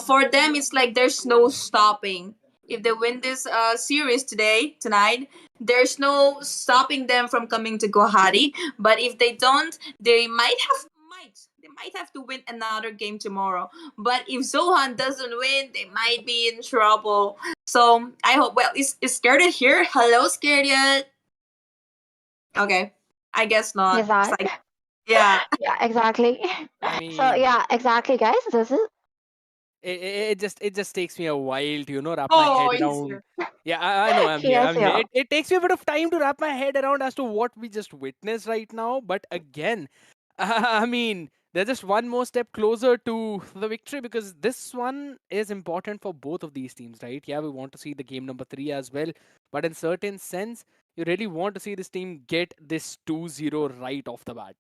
for them it's like there's no stopping. If they win this series tonight, there's no stopping them from coming to Guwahati. But if they don't, they might have to win another game tomorrow. But if Zohan doesn't win, they might be in trouble. So I hope. Well, is Scared here? Hello, Scared. Okay, I guess not. Is It's that? like, yeah. Yeah, exactly. I So mean, yeah, exactly, guys. This is it just takes me a while to wrap my Oh, head he's around. here. Yeah, I know I'm here. yes, I'm here. yeah. It takes me a bit of time to wrap my head around as to what we just witnessed right now. But again, I mean, they're just one more step closer to the victory because this one is important for both of these teams, right? Yeah, we want to see the game number 3 as well. But in certain sense, you really want to see this team get this 2-0 right off the bat.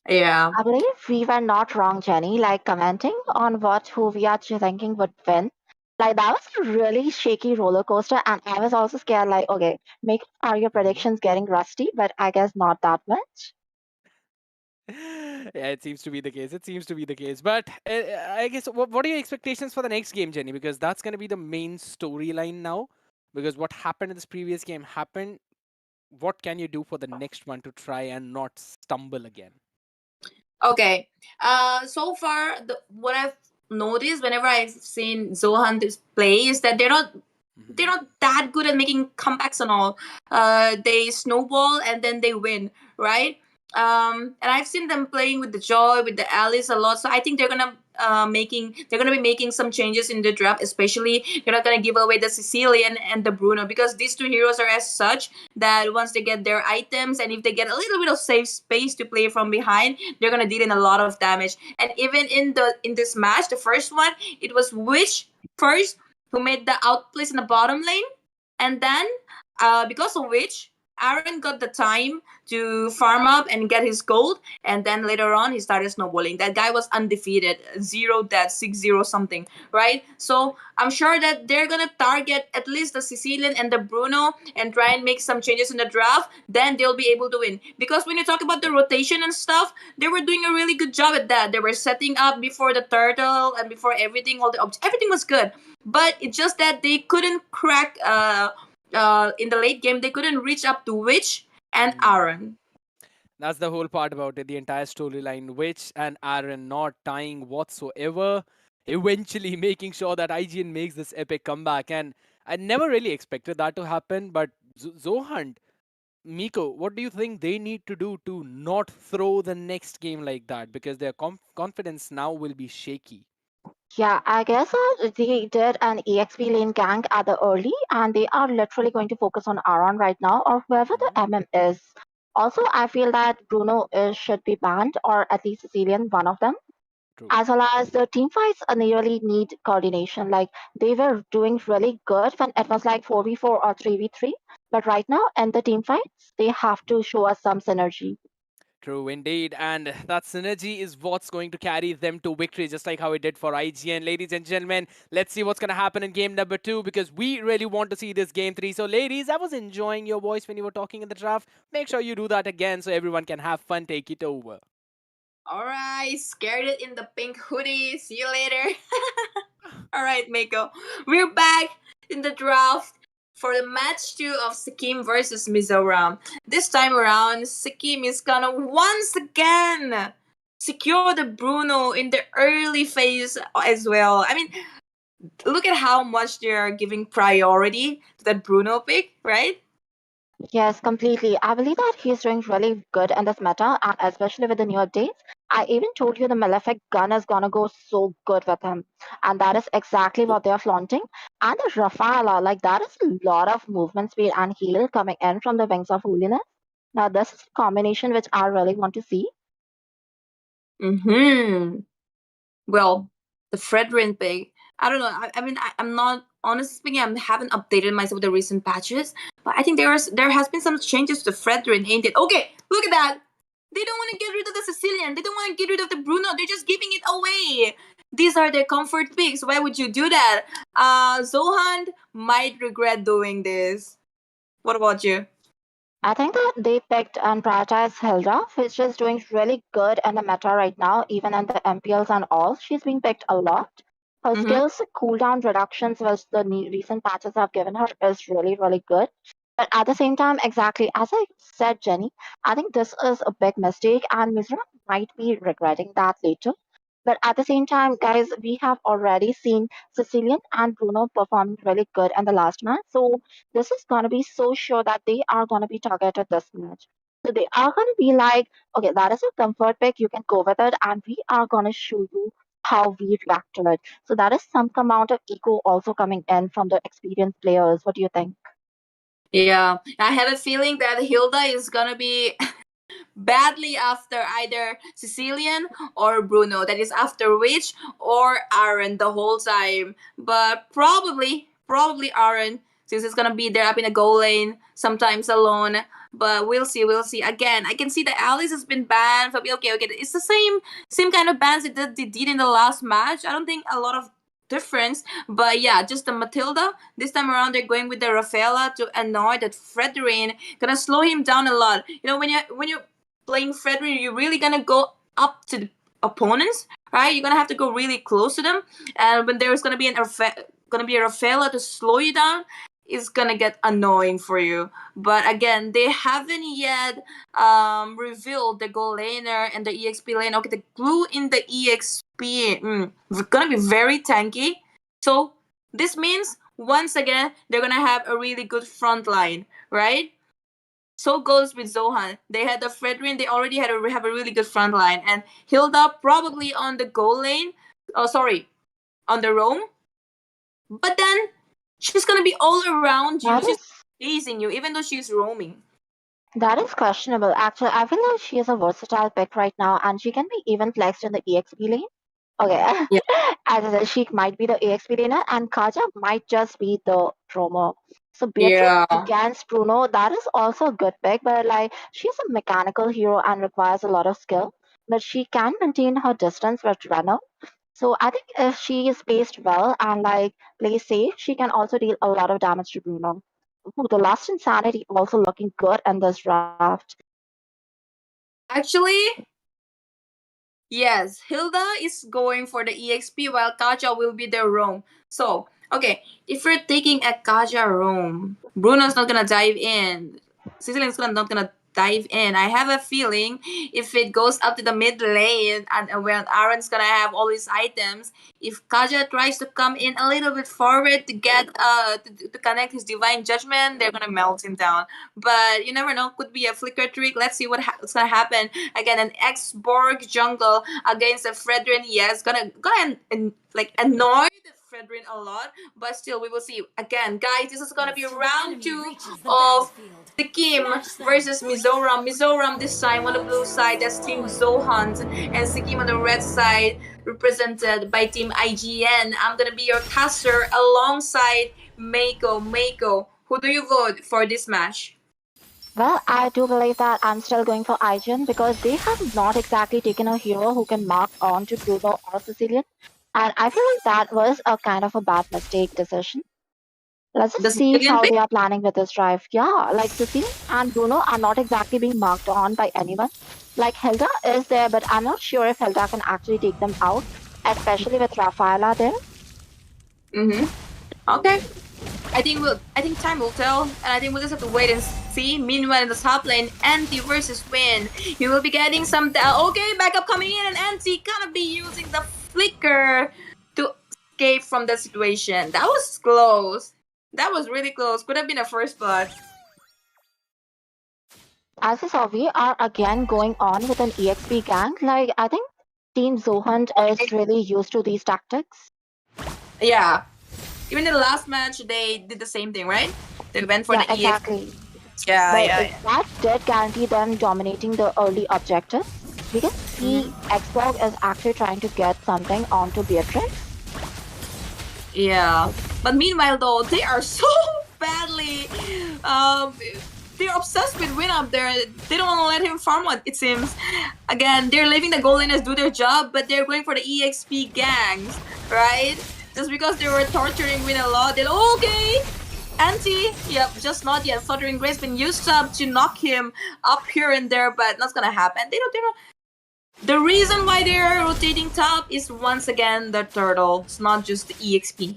Yeah. I believe we were not wrong, Jenny, like commenting on who we are thinking would win. Like that was a really shaky roller coaster, and I was also scared. Like, okay, make are your predictions getting rusty? But I guess not that much. Yeah, it seems to be the case. It seems to be the case. But I guess what are your expectations for the next game, Jenny? Because that's going to be the main storyline now. Because what happened in this previous game happened. What can you do for the next one to try and not stumble again? Okay. So far, what I've noticed whenever I've seen ZoHunt play is that they're not that good at making comebacks and all. They snowball and then they win, right? And I've seen them playing with the Joy, with the Alice a lot. So I think they're gonna be making some changes in the draft. Especially they're not gonna give away the Sicilian and the Bruno, because these two heroes are as such that once they get their items and if they get a little bit of safe space to play from behind, they're gonna deal in a lot of damage. And even in this match, the first one, it was Witch first who made the outplays in the bottom lane, and then because of which Aaron got the time to farm up and get his gold, and then later on he started snowballing. That guy was undefeated, 0 deaths, 6-0 something, right? So I'm sure that they're gonna target at least the Sicilian and the Bruno and try and make some changes in the draft. Then they'll be able to win. Because when you talk about the rotation and stuff, they were doing a really good job at that. They were setting up before the turtle and before everything, everything was good. But it's just that they couldn't crack in the late game. They couldn't reach up to Witch and Aaron. That's the whole part about it. The entire storyline, Witch and Aaron not tying whatsoever, eventually making sure that IGN makes this epic comeback. And I never really expected that to happen. But ZoHunt, Miko, what do you think they need to do to not throw the next game like that? Because their confidence now will be shaky. Yeah, I guess they did an EXP lane gank at the early, and they are literally going to focus on Aaron right now, or whoever the MM is. Also, I feel that Bruno should be banned, or at least Sicilian, one of them. As well as the team fights really need coordination. Like they were doing really good when it was like 4v4 or 3v3, but right now in the team fights, they have to show us some synergy. True indeed, and that synergy is what's going to carry them to victory, just like how it did for IGN. Ladies and gentlemen, let's see what's going to happen in game number 2, because we really want to see this game 3. So ladies, I was enjoying your voice when you were talking in the draft. Make sure you do that again so everyone can have fun. Take it over. Alright, scared it in the pink hoodie. See you later. Alright, Mako. We're back in the draft for the match 2 of Sikkim versus Mizoram. This time around, Sikkim is gonna once again secure the Bruno in the early phase as well. I mean, look at how much they're giving priority to that Bruno pick, right? Yes, completely. I believe that he's doing really good in this meta, and especially with the new updates. I even told you the Malefic gun is gonna go so good with him, and that is exactly what they are flaunting. And the Rafala, like that is a lot of movement speed and heal coming in from the Wings of Holiness. Now, this is a combination which I really want to see. Well, the Fredrin pick. I don't know. I'm not honestly speaking. I haven't updated myself with the recent patches, but I think there has been some changes to Fredrin, ain't it? Okay, look at that. They don't want to get rid of the Sicilian. They don't want to get rid of the Bruno. They're just giving it away. These are their comfort picks. Why would you do that? ZoHunt might regret doing this. What about you? I think that they picked and prioritized Hilda, which is doing really good in the meta right now, even in the MPLs and all. She's being picked a lot. Her skills cooldown reductions, which the recent patches have given her, is really, really good. But at the same time, exactly as I said, Jenny, I think this is a big mistake, and Mizoram might be regretting that later. But at the same time, guys, we have already seen Sicilian and Bruno perform really good in the last match. So this is gonna be so sure that they are gonna be targeted this match. So they are gonna be like, okay, that is a comfort pick, you can go with it, and we are gonna show you how we react to it. So that is some amount of ego also coming in from the experienced players. What do you think? Yeah, I have a feeling that Hilda is gonna be badly after either Sicilian or Bruno. That is after Witch or Aaron the whole time. But probably Aaron, since it's gonna be there up in the goal lane, sometimes alone. but we'll see. We'll see. Again, I can see that Alice has been banned from. Okay, it's the same kind of bans that they did in the last match. I don't think a lot of difference, but yeah, just the Matilda. This time around, they're going with the Rafaela to annoy that Fredrin, gonna slow him down a lot. You know, when you're playing Fredrin, you're really gonna go up to the opponents, right? You're gonna have to go really close to them, and when there's gonna be a Rafaela to slow you down, it's gonna get annoying for you. But again, they haven't yet revealed the gold laner and the EXP lane. Okay, the glue in the EXP gonna be very tanky. So this means once again they're gonna have a really good front line, right? So goes with ZoHunt. They had the Fredrin. They already have a really good front line, and Hilda probably on the goal lane. Oh, sorry, on the roam. But then she's gonna be all around you. She's chasing you, even though she's roaming. That is questionable. Actually, I feel like she is a versatile pick right now, and she can be even flexed in the EXP lane. Okay, as I said, she might be the EXP laner, and Kaja might just be the roamer. So Beatrice against Bruno, that is also a good pick, but like she's a mechanical hero and requires a lot of skill, but she can maintain her distance with Renner. So I think if she is placed well and like plays safe, she can also deal a lot of damage to Bruno. Ooh, the Last Insanity also looking good in this draft. Actually, yes, Hilda is going for the EXP while Kaja will be the roam. So, okay, if we're taking a Kaja roam, Bruno's not gonna dive in. Sicily's not gonna dive in. I have a feeling if it goes up to the mid lane and when Aaron's gonna have all his items, if Kaja tries to come in a little bit forward to get to connect his divine judgment, they're gonna melt him down. But you never know, could be a flicker trick. Let's see what's gonna happen. Again, an ex-Borg jungle against a Fredrin. Yes, gonna like annoy the Fredrin a lot, but still we will see. Again, guys, this is gonna be round 2 of Sikkim versus Mizoram. Mizoram this time on the blue side, that's Team ZoHunt, and Sikkim on the red side, represented by Team IGN. I'm gonna be your caster alongside Mako. Mako, who do you vote for this match? Well, I do believe that I'm still going for IGN because they have not exactly taken a hero who can mark on to Bruno or Sicilian. And I feel like that was a kind of a bad mistake decision. Let's just see how they are planning with this drive. Yeah, like Sicilian and Bruno are not exactly being marked on by anyone. Like Hilda is there, but I'm not sure if Hilda can actually take them out, especially with Rafaela there. Okay. I think time will tell, and I think we'll just have to wait and see. Meanwhile, in the top lane, Anti versus Win. You will be getting some. Okay, backup coming in, and Anti gonna be using the flicker to escape from the situation. That was close. That was really close. Could have been a first blood. As you saw, we are again going on with an EXP gang. Like, I think Team ZoHunt is really used to these tactics. Yeah. Even in the last match, they did the same thing, right? They went for the exactly. Yeah. That did guarantee them dominating the early objectives. We can see Xbox is actually trying to get something onto Beatrice. Yeah. But meanwhile, though, they are so badly... they're obsessed with Win up there. They don't want to let him farm one, it seems. Again, they're leaving the gold laners do their job, but they're going for the EXP gangs, right? Just because they were torturing Win a lot, they're okay. Anti, yep, just not yet. Stuttering Grace been used up to knock him up here and there, but that's gonna happen. They don't. The reason why they're rotating top is once again the turtle. It's not just the EXP.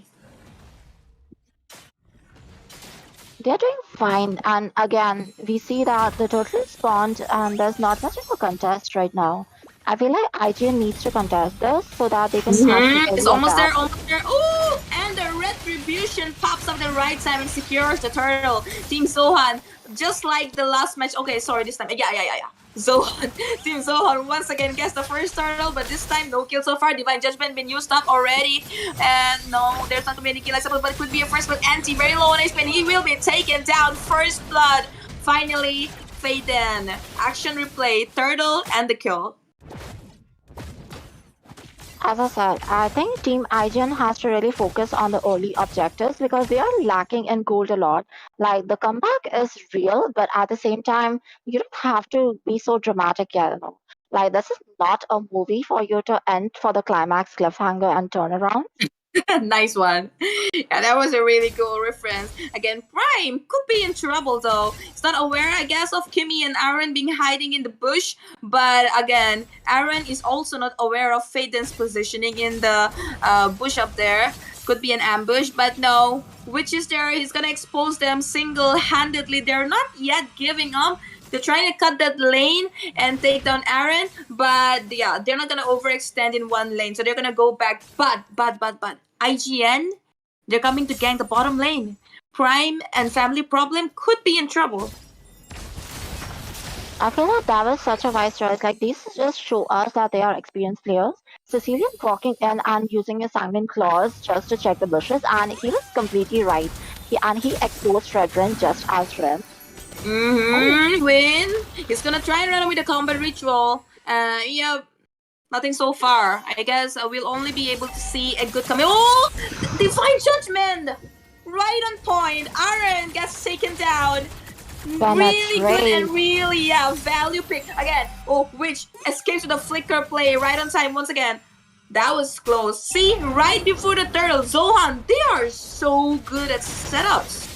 They're doing fine, and again, we see that the turtle spawned, and there's not much of a contest right now. I feel like IGN needs to contest this so that they can It's almost there, Ooh! And the retribution pops up the right time and secures the turtle. Team ZoHunt, just like the last match. Okay, sorry, this time. Yeah. ZoHunt. Team ZoHunt once again gets the first turtle, but this time no kill so far. Divine Judgment been used up already. And no, there's not too many kills, but it could be a first blood. Anti, very low on HP, and he will be taken down. First blood. Finally, Faden. Action replay, turtle, and the kill. As I said, I think Team IGN has to really focus on the early objectives because they are lacking in gold a lot. Like the comeback is real, but at the same time, you don't have to be so dramatic yet. You know? Like this is not a movie for you to end for the climax cliffhanger and turnaround. Nice one. Yeah, that was a really cool reference. Again, Prime could be in trouble though. He's not aware, I guess, of Kimmy and Aaron being hiding in the bush. But again, Aaron is also not aware of Faden's positioning in the bush up there. Could be an ambush, but no. Witch is there. He's gonna expose them single-handedly. They're not yet giving up. They're trying to cut that lane and take down Aaron, but yeah, they're not gonna overextend in one lane, so they're gonna go back. But IGN, they're coming to gank the bottom lane. Prime and Family Problem could be in trouble. I feel like that was such a wise choice. Like these just show us that they are experienced players. Cecilian walking in and using his silent claws just to check the bushes, and he was completely right. He exposed Fredrin just as Ren. Win. He's gonna try and run with the combat ritual. Yeah, nothing so far. I guess we'll only be able to see a good coming. Oh, Divine Judgment! Right on point. Aaron gets taken down. Really good and really value pick again. Oh, which escapes with a flicker play right on time once again. That was close. See, right before the turtle, ZoHunt, they are so good at setups.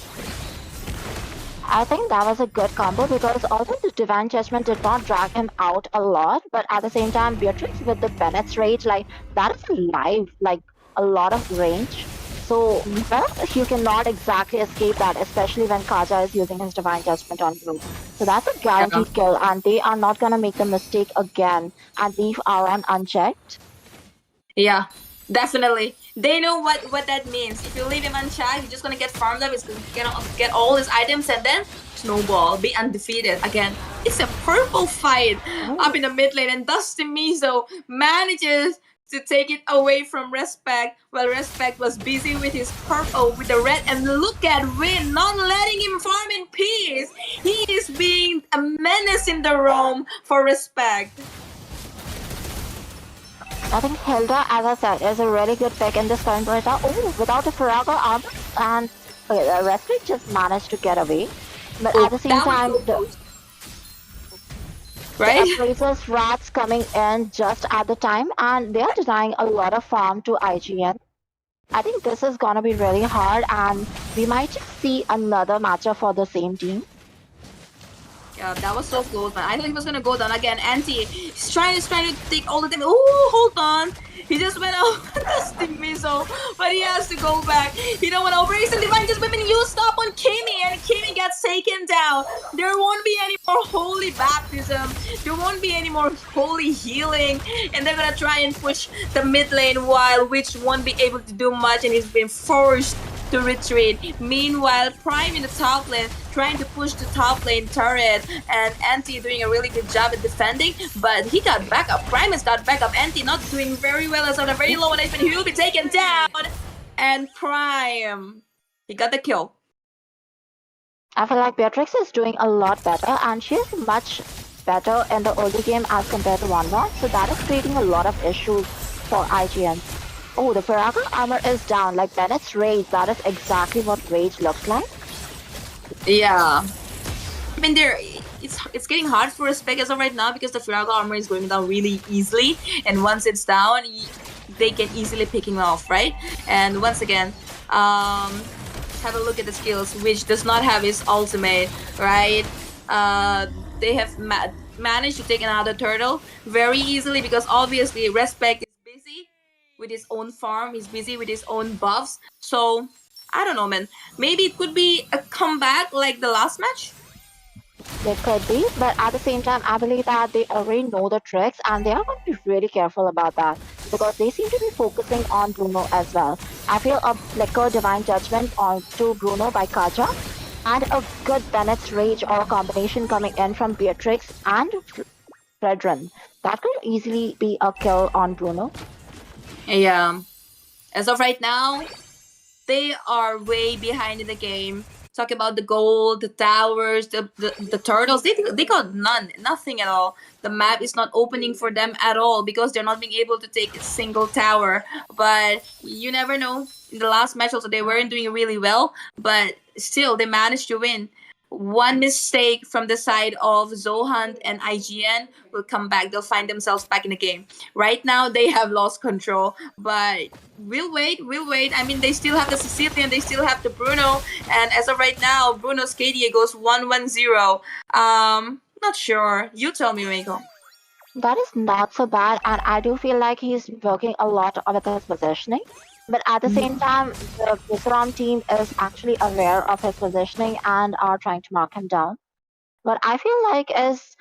I think that was a good combo because although the Divine Judgment did not drag him out a lot, but at the same time, Beatrix with the Bennett's Rage, like that is alive, like a lot of range. So, well, you cannot exactly escape that, especially when Kaja is using his Divine Judgment on you. So that's a guaranteed kill, and they are not gonna make the mistake again and leave Aaron unchecked. Yeah, definitely. They know what that means. If you leave him unchecked, you're just gonna get farmed up. He's gonna get all his items and then snowball, be undefeated again. It's a purple fight up in the mid lane, and Dusty Mizo manages to take it away from Respect, while Respect was busy with his purple with the red. And look at Win not letting him farm in peace. He is being a menace in the roam for Respect. I think Hilda, as I said, is a really good pick in this current meta. Oh, without a Faraga armor, and okay, the Respect just managed to get away. But at the same time, the Appraiser's rats coming in just at the time, and they are denying a lot of farm to IGN. I think this is gonna be really hard, and we might just see another matchup for the same team. Yeah, that was so close, man. I thought he was gonna go down again. Anti, he's trying to take all the damage. Oh, hold on. He just went out Dusty Mizo, but he has to go back. You know what? Over Ace and Divine just been used up on Kimmy, and Kimmy gets taken down. There won't be any more holy baptism. There won't be any more holy healing, and they're gonna try and push the mid lane while Witch won't be able to do much, and he's been forced to retreat. Meanwhile, Prime in the top lane trying to push the top lane turret, and Anti doing a really good job at defending, but he got back up. Prime has got back up. Anti not doing very well as on a very low on HP. He will be taken down, and Prime, he got the kill. I feel like Beatrix is doing a lot better, and she is much better in the early game as compared to 1-1, so that is creating a lot of issues for IGN. Oh, the Faraga armor is down, like Bennett's Rage. That is exactly what Rage looks like. Yeah. I mean, it's getting hard for Respect as of right now because the Faraga armor is going down really easily. And once it's down, they can easily pick him off, right? And once again, have a look at the skills, which does not have his ultimate, right? They have managed to take another turtle very easily because obviously Respect is busy with his own farm, he's busy with his own buffs. So, I don't know, man. Maybe it could be a comeback like the last match? It could be, but at the same time, I believe that they already know the tricks and they are going to be really careful about that because they seem to be focusing on Bruno as well. I feel a flicker Divine Judgment onto Bruno by Kaja and a good Bennett's Rage or a combination coming in from Beatrix and Fredrin. That could easily be a kill on Bruno. Yeah. As of right now, they are way behind in the game. Talk about the gold, the towers, the turtles. They got nothing at all. The map is not opening for them at all because they're not being able to take a single tower. But you never know. In the last match also they weren't doing really well, but still they managed to win. One mistake from the side of ZoHunt and IGN will come back. They'll find themselves back in the game. Right now, they have lost control, but we'll wait. We'll wait. I mean, they still have the Sicilian, they still have the Bruno, and as of right now, Bruno's KDA goes 1-1-0. Not sure. You tell me, Meiko. That is not so bad, and I do feel like he's working a lot with his positioning. But at the same time, the Mizoram team is actually aware of his positioning and are trying to mark him down. What I feel like is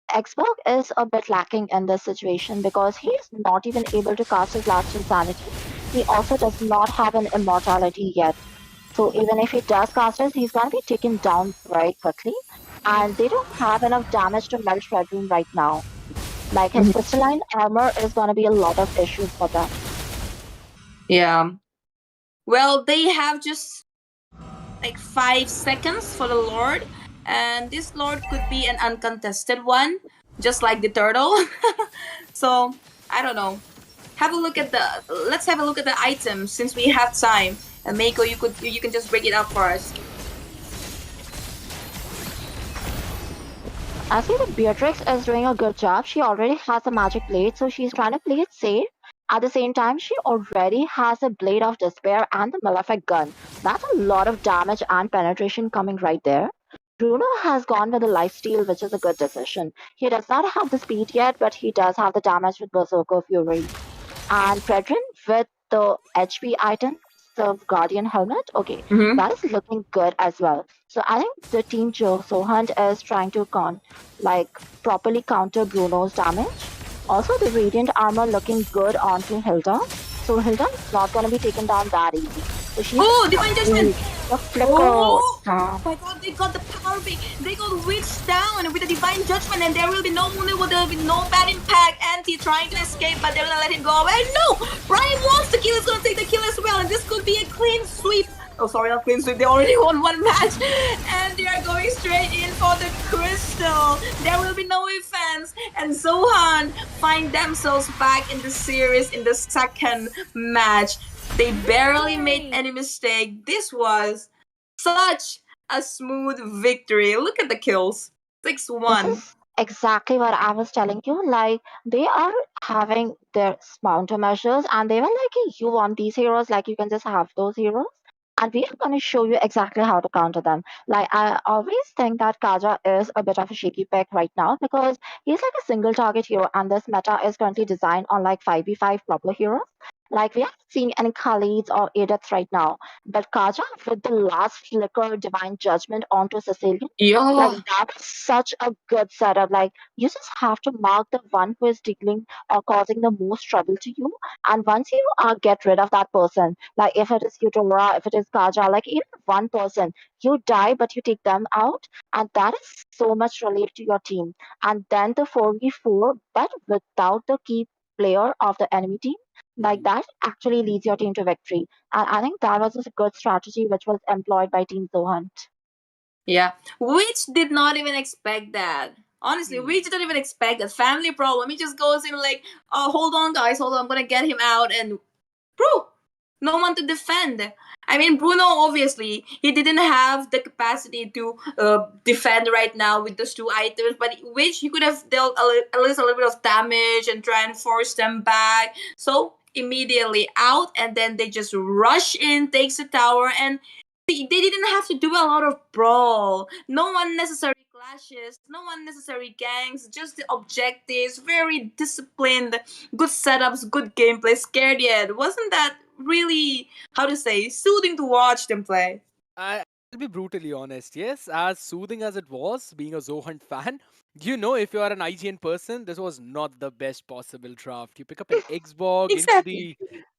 Xbox is a bit lacking in this situation because he is not even able to cast his last insanity. He also does not have an immortality yet. So even if he does cast it, he's gonna be taken down very quickly. And they don't have enough damage to melt Red Room right now. Like his crystalline armor is gonna be a lot of issues for them. Yeah. Well, they have just like 5 seconds for the Lord, and this Lord could be an uncontested one, just like the turtle. So I don't know. Let's have a look at the items since we have time. And Meiko, you can just break it up for us. I see that Beatrix is doing a good job. She already has a magic blade, so she's trying to play it safe. At the same time, she already has a Blade of Despair and the Malefic gun. That's a lot of damage and penetration coming right there. Bruno has gone with the lifesteal, which is a good decision. He does not have the speed yet, but he does have the damage with Berserker Fury. And Fredrin with the HP items, the Guardian helmet, okay, that is looking good as well. So I think the team ZoHunt is trying to properly counter Bruno's damage. Also, the Radiant armor looking good onto Hilda. So Hilda is not going to be taken down that easy. So she's Divine Judgment! The flicker. Oh my god, they got the power big. They got Witch down with the Divine Judgment, and there will be no Moon, there will be no bad impact. Anti trying to escape, but they're gonna let him go away. No! Brian wants the kill, he's gonna take the kill as well, and this could be a clean sweep. Oh, sorry, not clean sweep. They already won one match, and they are going straight in for the crystal. There will be no offense, and ZoHunt find themselves back in the series in the second match. They barely made any mistake. This was such a smooth victory. Look at the kills. 6-1. This is exactly what I was telling you. Like, they are having their countermeasures, and they were like, hey, you want these heroes? Like, you can just have those heroes. And we are going to show you exactly how to counter them. Like, I always think that Kaja is a bit of a shaky pick right now because he's like a single target hero, and this meta is currently designed on like 5v5 proper heroes. Like, we haven't seen any Khalids or Adepts right now. But Kaja, with the last flicker Divine Judgment onto Sicilian, like, that is such a good setup. Like, you just have to mark the one who is dealing or causing the most trouble to you. And once you get rid of that person, like if it is Eudora, if it is Kaja, like even one person, you die, but you take them out. And that is so much relief to your team. And then the 4v4, but without the key player of the enemy team, like that actually leads your team to victory. And I think that was a good strategy which was employed by Team ZoHunt. Yeah, which did not even expect that. Honestly, we didn't even expect that. Family problem. He just goes in like, oh, hold on, guys, hold on, I'm gonna get him out, and bro, no one to defend. I mean, Bruno, obviously, he didn't have the capacity to defend right now with those two items, but which he could have dealt at least a little bit of damage and try and force them back. So immediately out, and then they just rush in, takes the tower, and they didn't have to do a lot of brawl. No unnecessary clashes, no unnecessary gangs, just the objectives, very disciplined, good setups, good gameplay, scared yet. Wasn't that really, how to say, soothing to watch them play? I'll be brutally honest. Yes, as soothing as it was, being a ZoHunt fan, if you are an IGN person, this was not the best possible draft. You pick up an Xbox into the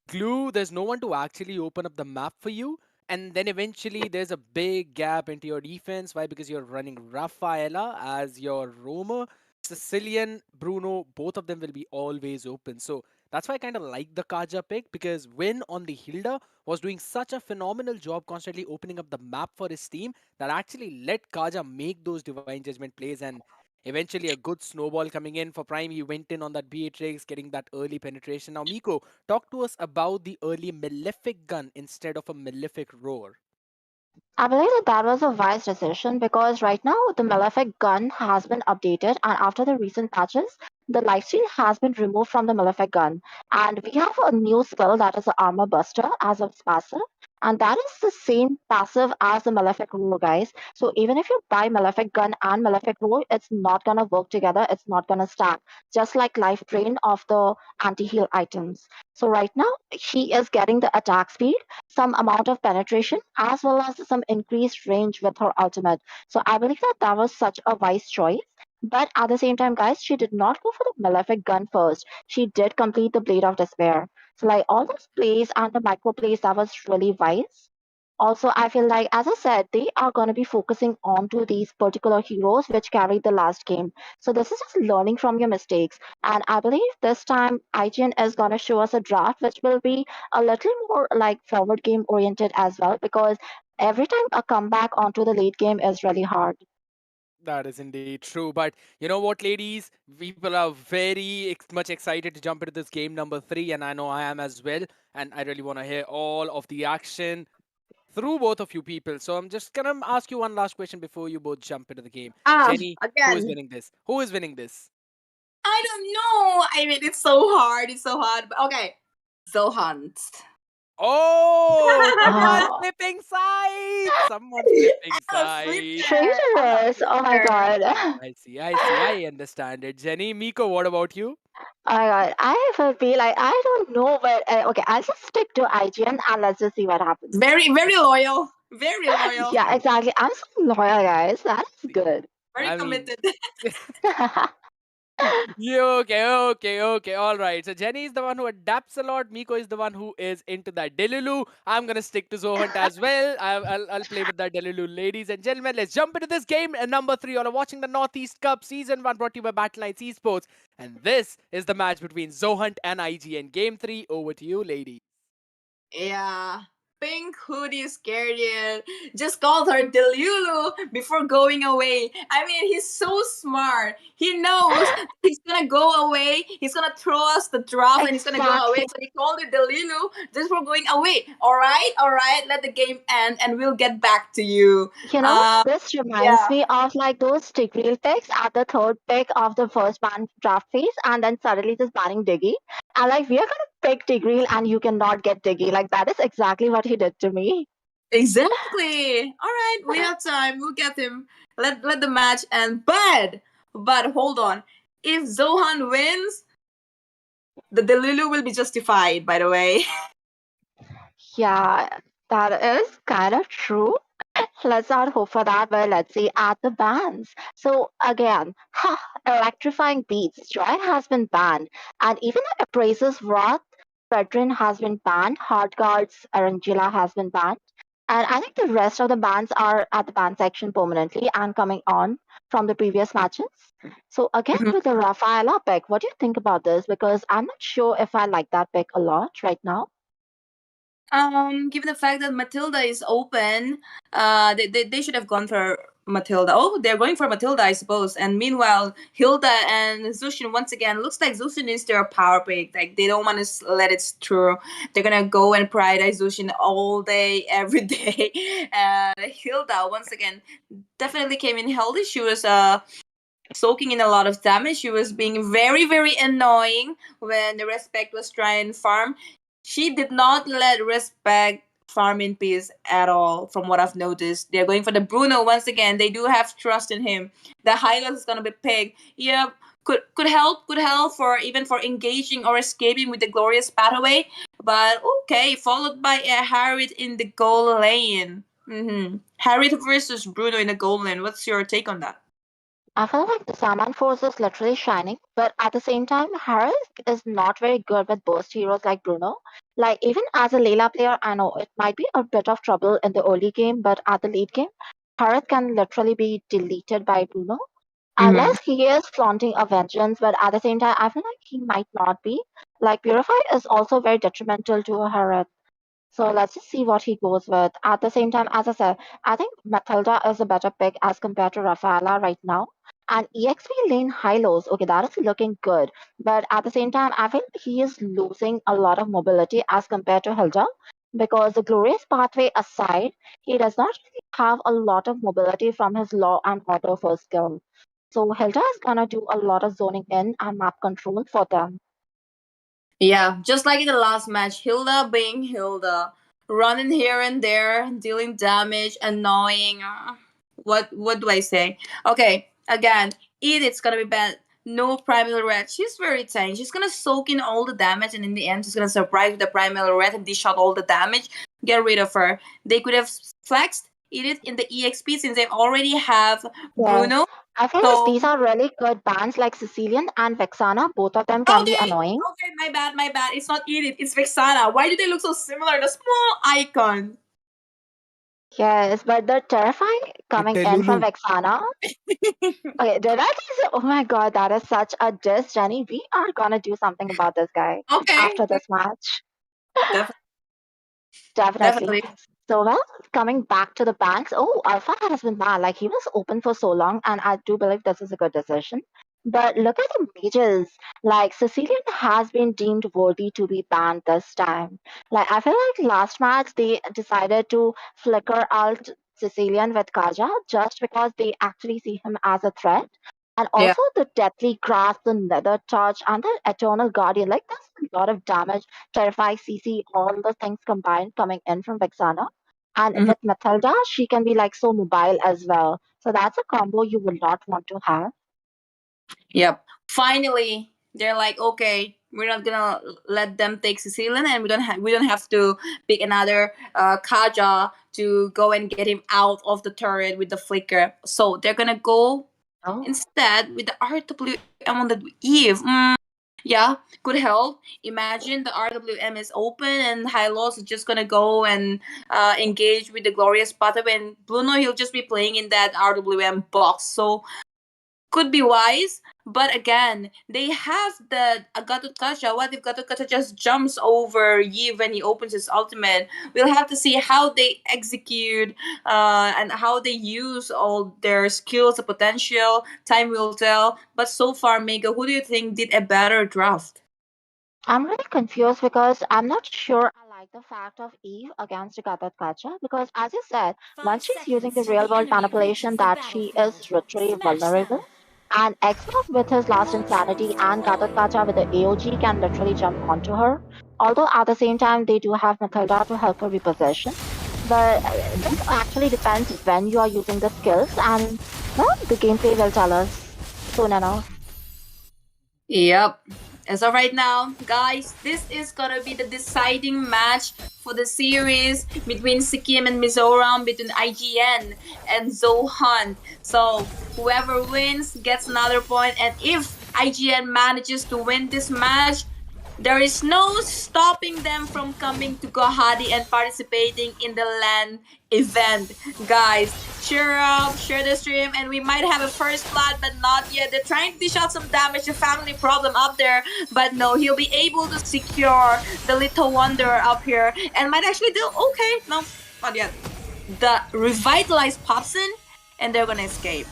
glue, there's no one to actually open up the map for you. And then eventually there's a big gap into your defense. Why? Because you're running Rafaela as your roamer. Sicilian, Bruno, both of them will be always open. So That's why I kind of like the Kaja pick, because Win on the Hilda was doing such a phenomenal job constantly opening up the map for his team that actually let Kaja make those divine judgment plays, and eventually a good snowball coming in for Prime. He went in on that Beatrix, getting that early penetration. Now, Miko, talk to us about the early Malefic gun instead of a Malefic roar. I believe that that was a wise decision because right now the Malefic gun has been updated, and after the recent patches, the lifesteal has been removed from the Malefic gun, and we have a new skill that is the Armor Buster as its passive, and that is the same passive as the Malefic Roar, guys. So even if you buy Malefic gun and Malefic Roar, it's not gonna work together. It's not gonna stack, just like Life Drain of the anti-heal items. So right now she is getting the attack speed, some amount of penetration, as well as some increased range with her ultimate. So I believe that that was such a wise choice. But at the same time, guys, she did not go for the Malefic gun first. She did complete the Blade of Despair. So like all those plays and the micro plays, that was really wise. Also, I feel like, as I said, they are going to be focusing on to these particular heroes which carried the last game. So this is just learning from your mistakes. And I believe this time IGN is going to show us a draft which will be a little more like forward game oriented as well, because every time a comeback onto the late game is really hard. That is indeed true. But you know what, ladies? People are very much excited to jump into this game number 3, and I know I am as well. And I really want to hear all of the action through both of you people. So I'm just gonna ask you one last question before you both jump into the game. Jenny, who is Again. winning this? Who is winning this? I don't know. I mean, it's so hard. It's so hard. But okay, ZoHunt. Oh, someone's flipping sides. Someone's flipping sides. Traitorous! Oh my god. I see. I understand it. Jenny, Miko, what about you? Oh my god, I would be like, I don't know, but okay, I'll just stick to IGN and let's just see what happens. Very, very loyal. Very loyal. Yeah, exactly. I'm so loyal, guys. That's good. Very I mean, committed. yeah, okay. All right. So Jenny is the one who adapts a lot. Miko is the one who is into that Delulu. I'm gonna stick to ZoHunt as well. I'll play with that Delulu, ladies and gentlemen. Let's jump into this game. Number 3. All are watching the Northeast Cup Season 1, brought to you by Battle Knights Esports, and this is the match between ZoHunt and IGN. Game 3. Over to you, ladies. Yeah. Pink hoodie Guardian just called her Delulu before going away. I mean, he's so smart. He knows he's gonna go away. He's gonna throw us the draft and he's gonna go away. So he called it Delulu just for going away. All right. Let the game end and we'll get back to you. You know, this reminds me of like those Tigreal picks at the third pick of the first ban draft phase, and then suddenly just banning Diggy. And like, we are gonna pick Tigreal and you cannot get Diggy. Like, that is exactly what he did to me. Exactly. All right, we have time. We'll get him. Let the match end. But hold on. If ZoHunt wins, the Delulu will be justified. By the way. Yeah, that is kind of true. Let's not hope for that, but let's see at the bans. So again, electrifying beats. Joy has been banned, and even Appraiser's Wrath, Veteran has been banned. Hard Guards, Arangila has been banned, and I think the rest of the bans are at the ban section permanently and coming on from the previous matches. So again, with the Rafaela pick, what do you think about this? Because I'm not sure if I like that pick a lot right now. Given the fact that Matilda is open, they should have gone for Matilda. Oh, they're going for Matilda, I suppose. And meanwhile, Hilda and Zushin once again looks like Zushin is their power pick. Like they don't want to let it through. They're gonna go and prioritize Zushin all day, every day. And Hilda once again definitely came in healthy. She was soaking in a lot of damage. She was being very, very annoying when the Respect was trying to farm. She did not let Respect farm in peace at all, from what I've noticed. They're going for the Bruno once again. They do have trust in him. The Hylos is gonna be Pig. Yeah, could help for even for engaging or escaping with the glorious pathway. But okay, followed by a Harriet in the goal lane. Harriet versus Bruno in the goal lane. What's your take on that? I feel like the Saman Force is literally shining, but at the same time, Harris is not very good with burst heroes like Bruno. Like, even as a Layla player, I know it might be a bit of trouble in the early game, but at the late game, Harris can literally be deleted by Bruno. Unless he is flaunting a vengeance, but at the same time, I feel like he might not be. Like Purify is also very detrimental to her health. So let's just see what he goes with. At the same time, as I said, I think Matilda is a better pick as compared to Rafaela right now. And EXP lane high-lows, okay, that is looking good. But at the same time, I feel he is losing a lot of mobility as compared to Hilda. Because the glorious pathway aside, he does not really have a lot of mobility from his law and auto first skill. So Hilda is gonna do a lot of zoning in and map control for them. Yeah, just like in the last match, Hilda being Hilda, running here and there, dealing damage, annoying. What do I say? Okay, again, it's gonna be bad. No primal red. She's very tanky. She's gonna soak in all the damage, and in the end, she's gonna surprise with the primal red and dish out all the damage. Get rid of her. They could have flexed it in the EXP since they already have Yes. Bruno. I feel like these are really good bands like Sicilian and Vexana. Both of them can be annoying. Okay, my bad. It's not Edith, it's Vexana. Why do they look so similar? The small icon. Yes, but the terrifying coming in from Vexana. Okay, did I just say, oh my god, that is such a diss, Jenny. We are gonna do something about this guy after this match. Definitely. So, well, coming back to the banks, oh, Alpha has been banned. Like, he was open for so long, and I do believe this is a good decision. But look at the mages. Like, Sicilian has been deemed worthy to be banned this time. Like, I feel like last match they decided to flicker out Sicilian with Kaja just because they actually see him as a threat. And Yeah. also the Deathly Grasp, the Nether Touch, and the Eternal Guardian. Like, that's a lot of damage. Terrify, CC, all the things combined coming in from Vexana. And with Matilda, she can be like so mobile as well. So that's a combo you will not want to have. Yep. Finally, they're like, okay, we're not gonna let them take Sicilian, and we don't have to pick another Kaja to go and get him out of the turret with the flicker. So they're gonna go instead with the RWM on the Eve. Yeah, could help. Imagine the RWM is open and Hylos is just gonna go and engage with the glorious pathway, and Bruno he'll just be playing in that RWM box. So could be wise, but again, they have the Agato Kacha. What if Gato Kacha just jumps over Yi when he opens his ultimate? We'll have to see how they execute and how they use all their skills, the potential. Time will tell. But so far, Mega, who do you think did a better draft? I'm really confused because I'm not sure I like the fact of Eve against Gatot Kacha because, as you said, once she's using the real world manipulation, that she is literally vulnerable. And Xbox with his last insanity and Gatot Kacha with the AOG can literally jump onto her. Although at the same time, they do have Matilda to help her repossession. But this actually depends when you are using the skills, and well, the gameplay will tell us soon enough. Yep. As of right now, guys, this is gonna be the deciding match for the series between Sikkim and Mizoram, between IGN and ZoHunt. So whoever wins gets another point, and if IGN manages to win this match, there is no stopping them from coming to Guwahati and participating in the LAN event. Guys, cheer up, share the stream, and we might have a first blood, but not yet. They're trying to dish out some damage, the family problem up there, but no, he'll be able to secure the little wonder up here and might actually do okay. No, not yet. The revitalized pops in, and they're gonna escape.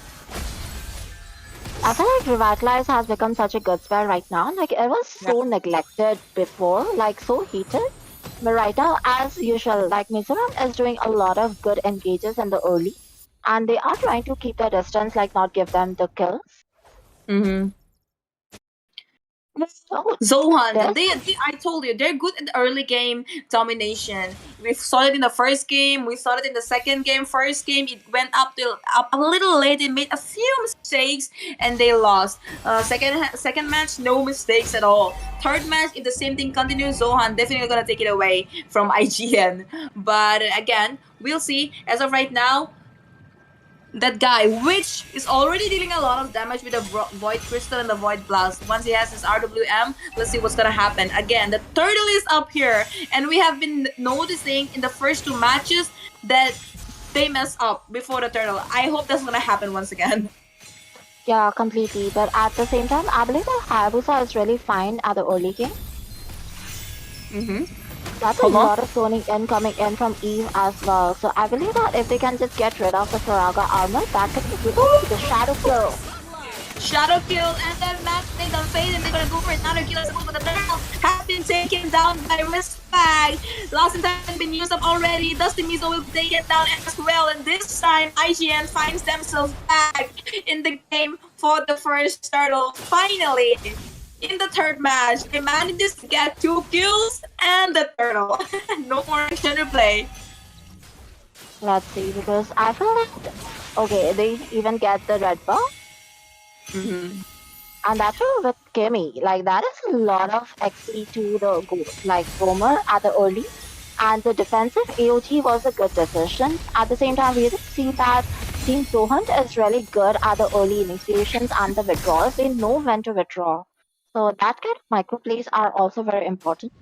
I feel like Revitalize has become such a good spell right now. Like, it was so neglected before, like, so heated. But right now, as usual, like, Mizoram is doing a lot of good engages in the early. And they are trying to keep their distance, like, not give them the kills. Mm-hmm. ZoHunt, I told you, they're good in the early game domination. We saw it in the first game, we saw it in the second game. First game, it went up a little late, they made a few mistakes and they lost. Second match, no mistakes at all. Third match, if the same thing continues, ZoHunt definitely gonna take it away from IGN. But again, we'll see. As of right now, that guy, which is already dealing a lot of damage with the Void Crystal and the Void Blast. Once he has his RWM, let's see what's gonna happen. Again, the turtle is up here, and we have been noticing in the first two matches that they mess up before the turtle. I hope that's gonna happen once again. Yeah, completely. But at the same time, I believe that Hayabusa is really fine at the early game. That's a Hold on. lot of zoning in coming in from Eve as well. So I believe that if they can just get rid of the Faraga armor, that could be the shadow kill. Shadow kill and then match made on fade and they're gonna go for another kill as well, but the turtle has been taken down by Respect. Lost in time has been used up already. Dusty Mizo will take it down as well, and this time IGN finds themselves back in the game for the first turtle. Finally, in the third match, they managed to get 2 kills and the turtle. No more action replay. Let's see, because I feel like, okay, they even get the red buff. And that's with Kimmy. Like, that is a lot of XP to the like roamer at the early. And the defensive AOG was a good decision. At the same time, we did see that Team ZoHunt is really good at the early initiations and the withdrawals. They know when to withdraw. So that kind of micro plays are also very important.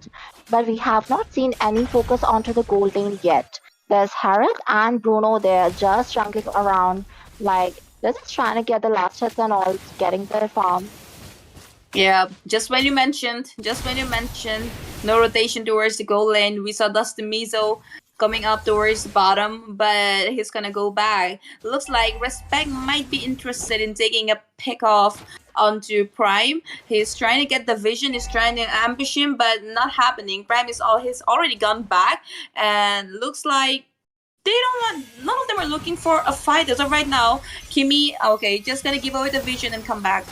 But we have not seen any focus onto the gold lane yet. There's Harold and Bruno there just junking around. Like, they're just trying to get the last hits and all, getting their farm. Yeah, just when you mentioned, no rotation towards the goal lane, we saw Dusty Mizo coming up towards the bottom, but he's gonna go back. Looks like Respect might be interested in taking a pick off onto Prime. He's trying to get the vision, he's trying to ambush him, but not happening. Prime is he's already gone back, and looks like they don't want, none of them are looking for a fight as of right now. Kimmy, okay, just gonna give away the vision and come back.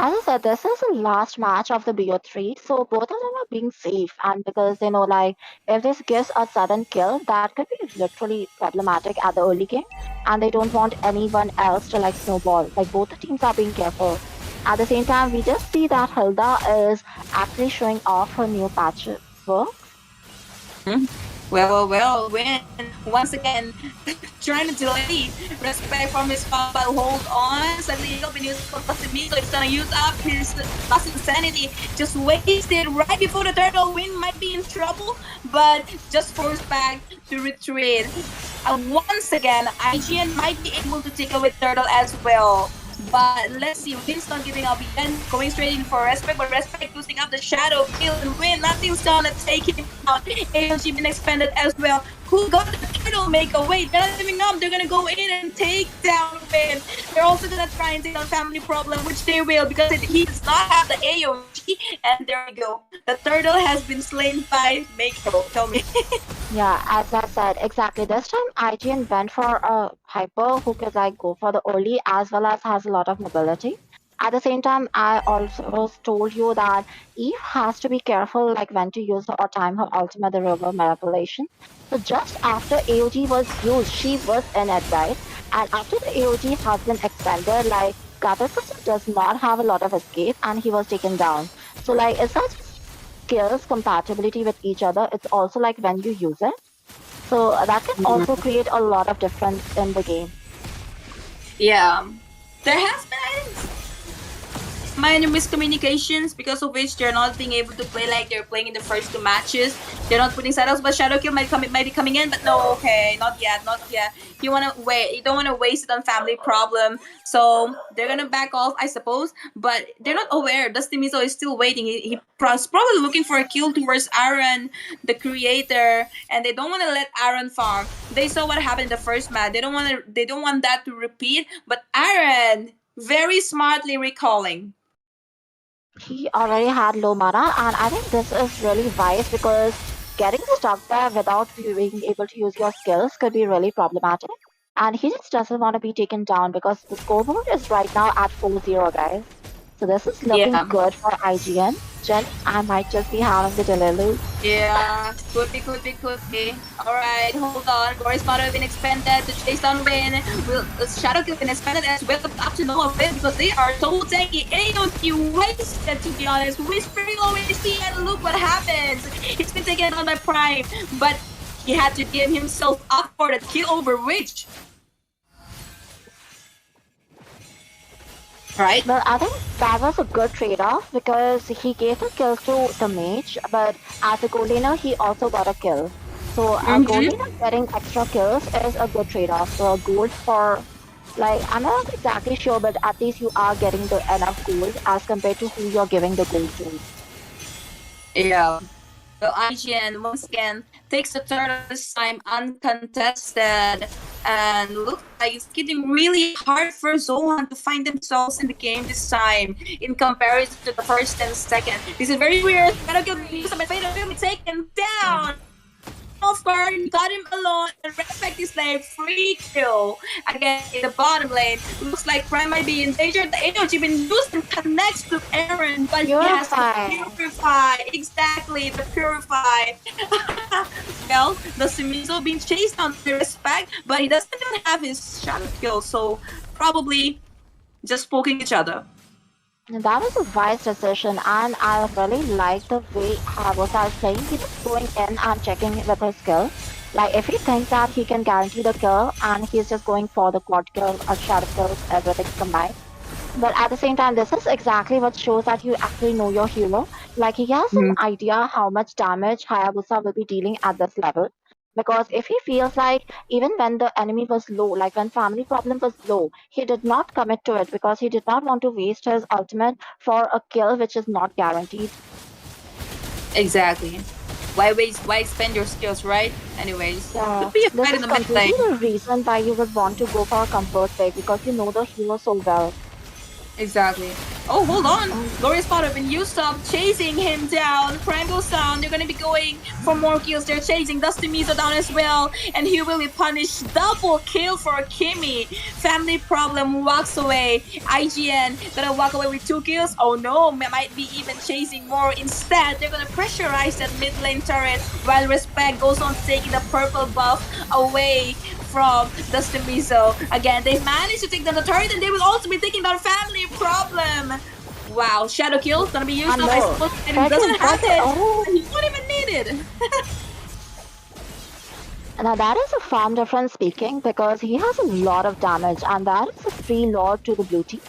As I said, this is the last match of the BO3, so both of them are being safe. And because they know, like, if this gives a sudden kill, that could be literally problematic at the early game. And they don't want anyone else to, like, snowball. Like, both the teams are being careful. At the same time, we just see that Hilda is actually showing off her new patch work. Well, Win once again trying to delay Respect from his spot, but hold on. Suddenly he'll be using for Mizo. He's gonna use up his last insanity. Just wasted right before the turtle. Win might be in trouble, but just forced back to retreat. Once again, IGN might be able to take away turtle as well. But let's see, Win's not giving up again, going straight in for Respect, but Respect losing up the shadow, kill and Win, nothing's gonna take him out. AOG been expanded as well. Who got the turtle make away? They're not giving up, they're gonna go in and take down Win. They're also gonna try and take down Family Problem, which they will, because he does not have the AOG, and there we go. The turtle has been slain by Mako, tell me. Yeah, as I said, exactly. This time IGN went for a hyper who could like go for the early as well as has a lot of mobility. At the same time, I also told you that Eve has to be careful like when to use or time her ultimate, the river manipulation. So just after AOG was used, she was in it, right? And after the AOG has been expanded, like Gatherfist does not have a lot of escape and he was taken down. So like it's not skills compatibility with each other, it's also like when you use it. So that can also create a lot of difference in the game. Yeah, there has been minor miscommunications because of which they're not being able to play like they're playing in the first 2 matches. They're not putting setups, but Shadowkill might be coming in, but no, okay, not yet. You wanna wait, you don't wanna waste it on Family Problem, so they're gonna back off, I suppose. But they're not aware. Dusty Mizo is still waiting. He's probably looking for a kill towards Aaron, the creator, and they don't want to let Aaron farm. They saw what happened in the first match. They don't want that to repeat. But Aaron very smartly recalling. He already had low mana, and I think this is really wise because getting stuck there without being able to use your skills could be really problematic. And he just doesn't want to be taken down because the scoreboard is right now at 4-0, guys. So this is looking good for IGN. Jen, I might just be having the delay loop. Yeah, could be. Alright, hold on. Boris Motto has been expanded to chase down Win. Shadowkill been expanded as well up to no Win because they are so tanky. AOT wasted, to be honest. Whispering OHT, and look what happens. He's been taken down by Prime, but he had to give himself up for the kill over Witch. Right. Well, I think that was a good trade-off because he gave the kill to the mage, but as a gold laner, he also got a kill. So a gold laner getting extra kills is a good trade-off. So gold for, like, I'm not exactly sure, but at least you are getting the enough gold as compared to who you're giving the gold to. Yeah. Well, IGN once again takes the turn this time uncontested, and looks like it's getting really hard for ZoHunt to find themselves in the game this time in comparison to the first 10 seconds. This is very weird. Gotta get used to Fade will be taken down. Of course, got him alone, and Respect is like free kill. Again, in the bottom lane, looks like Prime might be in danger. The energy been used and connects to Aaron, but he has to purify. Exactly, the purify. Well, the Simizo being chased down to Respect, but he doesn't even have his shadow kill, so probably just poking each other. That was a wise decision, and I really like the way Hayabusa is playing. He's just going in and checking with his skill. Like, if he thinks that he can guarantee the kill, and he's just going for the quad kill or shadow kills, everything combined. But at the same time, this is exactly what shows that you actually know your hero. Like, he has an idea how much damage Hayabusa will be dealing at this level. Because if he feels like even when the enemy was low, like when family problem was low, he did not commit to it because he did not want to waste his ultimate for a kill which is not guaranteed. Exactly. Why waste? Why expend your skills, right? Anyways, could be a This fight in is the mid completely lane. the reason why you would want to go for a comfort pick because you know the hero so well. Exactly. Oh, hold on. Glorious Potter been used up, chasing him down. Prime goes down. They're gonna be going for more kills. They're chasing Dusty Mizo down as well, and he will be punished. Double kill for Kimmy. Family problem walks away. IGN gonna walk away with 2 kills. Oh no, might be even chasing more. Instead, they're gonna pressurize that mid lane turret while Respect goes on taking the purple buff away from Dusty Mizo. Again, they've managed to take down the turret, and they will also be taking down family problem. Wow, shadow kill gonna be used up. I suppose it doesn't have it. He won't even need it. Now that is a farm difference speaking because he has a lot of damage and that is a free lord to the blue team.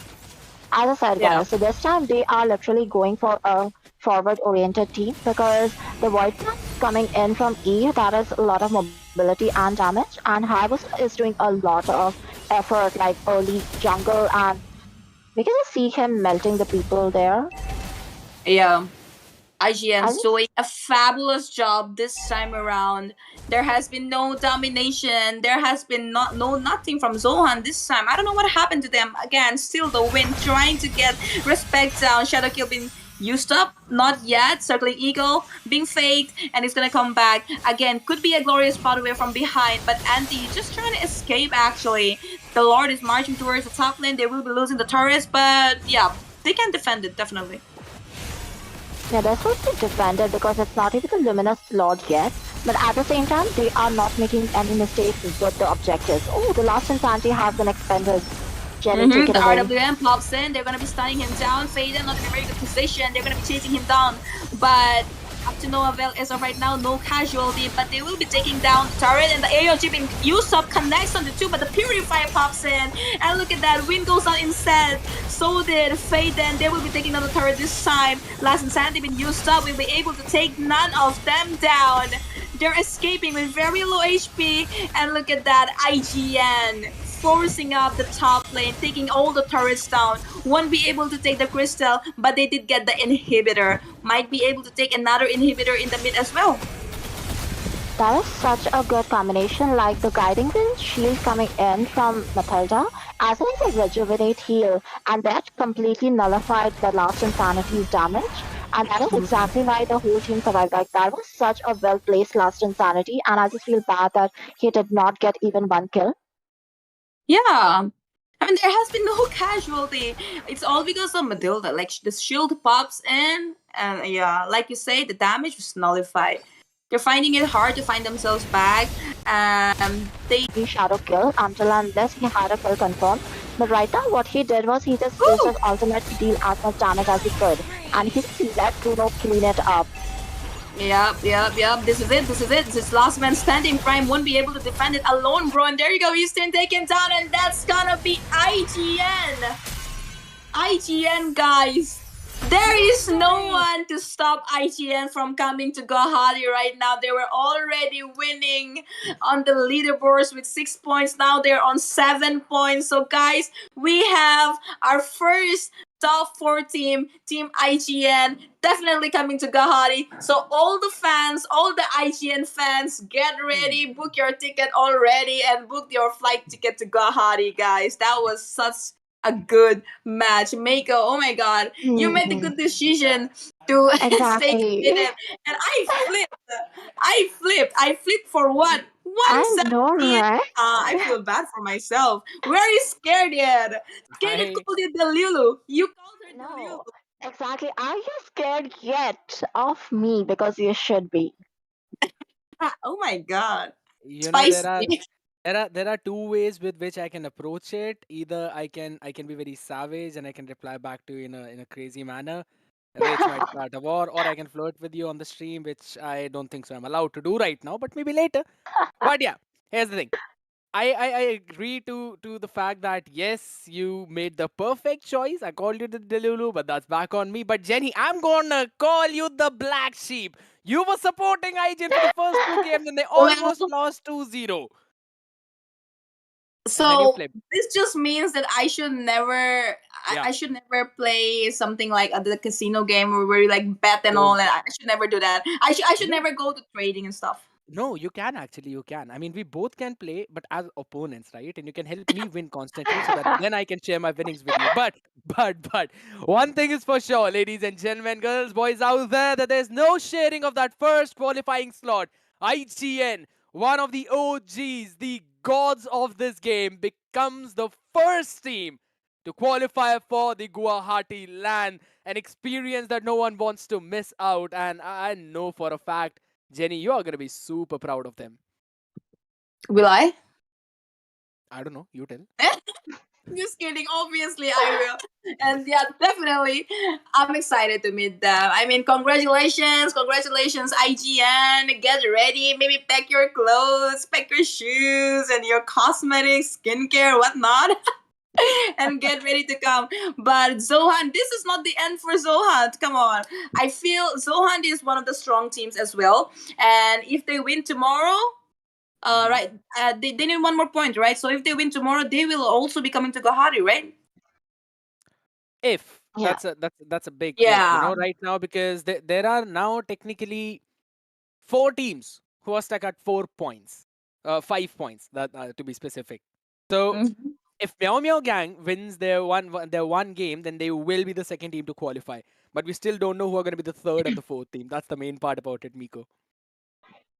As I said guys, so this time they are literally going for a forward oriented team because the Void is coming in from E, that is a lot of mobility and damage, and Hayabusa is doing a lot of effort like early jungle, and we can just see him melting the people there. Yeah. IGN's doing a fabulous job this time around. There has been no domination. There has been nothing from ZoHunt this time. I don't know what happened to them. Again, still the win, trying to get Respect down. Shadow kill being used up, not yet. Circling Eagle being faked, and it's gonna come back again. Could be a glorious spot away from behind, but Anti just trying to escape. Actually, the Lord is marching towards the top lane. They will be losing the turrets, but yeah, they can defend it definitely. Yeah, this will be defended because it's not even the Luminous Lord yet, but at the same time, they are not making any mistakes with the objectives. Oh, the last Insanity has been expended. Jenny, take it The away. RWM pops in, they're gonna be stunning him down. Faden not in a very good position, they're gonna be chasing him down, but up to no avail as of right now, no casualty, but they will be taking down the turret, and the AOG being used up connects on the 2, but the Purifier pops in, and look at that, Wind goes on instead, so did Faden. They will be taking down the turret this time. Last Insanity been used up, we'll be able to take none of them down. They're escaping with very low HP, and look at that, IGN forcing up the top lane, taking all the turrets down. Won't be able to take the crystal, but they did get the inhibitor. Might be able to take another inhibitor in the mid as well. That is such a good combination, like the Guiding Wind shield coming in from Matilda, as well as a Rejuvenate heal, and that completely nullified the last Insanity's damage. And that is exactly why the whole team survived. Like, that was such a well-placed last Insanity, and I just feel bad that he did not get even 1 kill. Yeah. I mean, there has been no casualty. It's all because of Matilda. Like, the shield pops in, and yeah, like you say, the damage was nullified. They're finding it hard to find themselves back. They shadow kill until unless he had a kill confirmed. But right now, what he did was he just used his ultimate to deal as much damage as he could, and he just let Bruno clean it up. Yep. This is it. This is last man standing. Prime won't be able to defend it alone, bro. And there you go, Eastern taken down, and that's gonna be IGN. IGN, guys. There is no one to stop IGN from coming to Guwahati right now. They were already winning on the leaderboards with 6 points. Now they're on 7 points. So, guys, we have our first top 4 team, Team IGN, definitely coming to Guwahati. So all the fans, all the IGN fans, get ready, book your ticket already, and book your flight ticket to Guwahati, guys. That was such a good match. Mako, oh my god, you made the good decision to stay Exactly. committed. And I flipped. I flipped for what? I know, 117? right? I feel bad for myself. Where is Scared yet? Scared I called it the Lulu. You called her the Lulu. No, exactly. Are you scared yet of me? Because you should be. Oh my god. you know there are Spicy. there are two ways with which I can approach it. Either I can be very savage and I can reply back to you in a crazy manner, which might start a war, or I can flirt with you on the stream, which I don't think so I'm allowed to do right now, but maybe later. But yeah, here's the thing. I agree to the fact that yes, you made the perfect choice. I called you the Delulu, but that's back on me. But Jenny, I'm gonna call you the black sheep. You were supporting IGN for the first two games and they Well, almost lost 2-0. And then you so flipped. this just means that I should never Yeah. I should never play something like the casino game where you like bet and all Don't. and I should never do that. I should No. never go to trading and stuff. No, you can actually, you can. I mean, we both can play, but as opponents, right? And you can help me win constantly so that then I can share my winnings with you. But, one thing is for sure, ladies and gentlemen, girls, boys out there, that there's no sharing of that first qualifying slot. IGN, one of the OGs, the gods of this game, becomes the first team to qualify for the Guwahati LAN, an experience that no one wants to miss out. And I know for a fact, Jenny, you are going to be super proud of them. Will I? I don't know. You tell. Just kidding. Obviously, I will. And yeah, definitely, I'm excited to meet them. I mean, congratulations, IGN. Get ready. Maybe pack your clothes, pack your shoes, and your cosmetics, skincare, whatnot. And get ready to come. But ZoHunt, this is not the end for ZoHunt. Come on. I feel ZoHunt is one of the strong teams as well. And if they win tomorrow, right, they need one more point, right? So if they win tomorrow, they will also be coming to Guwahati, right? If Yeah. that's a big if, Yeah. right now, because there are now technically 4 teams who are stuck at 4 points, 5 points that to be specific. So Mhm. if Meow Meow Gang wins their one game, then they will be the second team to qualify. But we still don't know who are going to be the third and the fourth team. That's the main part about it, Miko.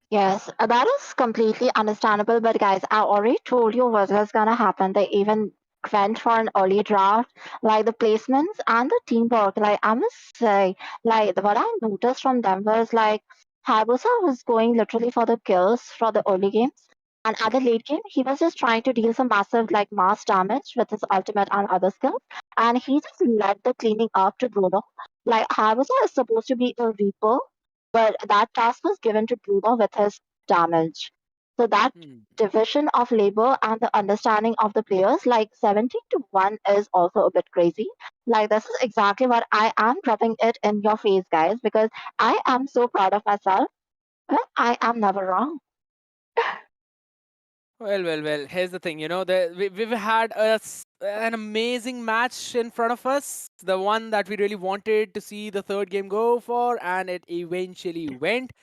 Yes, that is completely understandable. But guys, I already told you what was gonna happen. They even went for an early draft, like the placements and the teamwork. Like I must say, like what I noticed from them was like Hayabusa was going literally for the kills for the early games. And at the late game, he was just trying to deal some massive like mass damage with his ultimate and other skills. And he just led the cleaning up to Bruno. Like Hayabusa is supposed to be a reaper, but that task was given to Bruno with his damage. So that division of labor and the understanding of the players, like 70-1 is also a bit crazy. Like this is exactly what I am dropping it in your face, guys, because I am so proud of myself. Well, I am never wrong. Well. Here's the thing. We've had an amazing match in front of us. The one that we really wanted to see the third game go for, and it eventually went.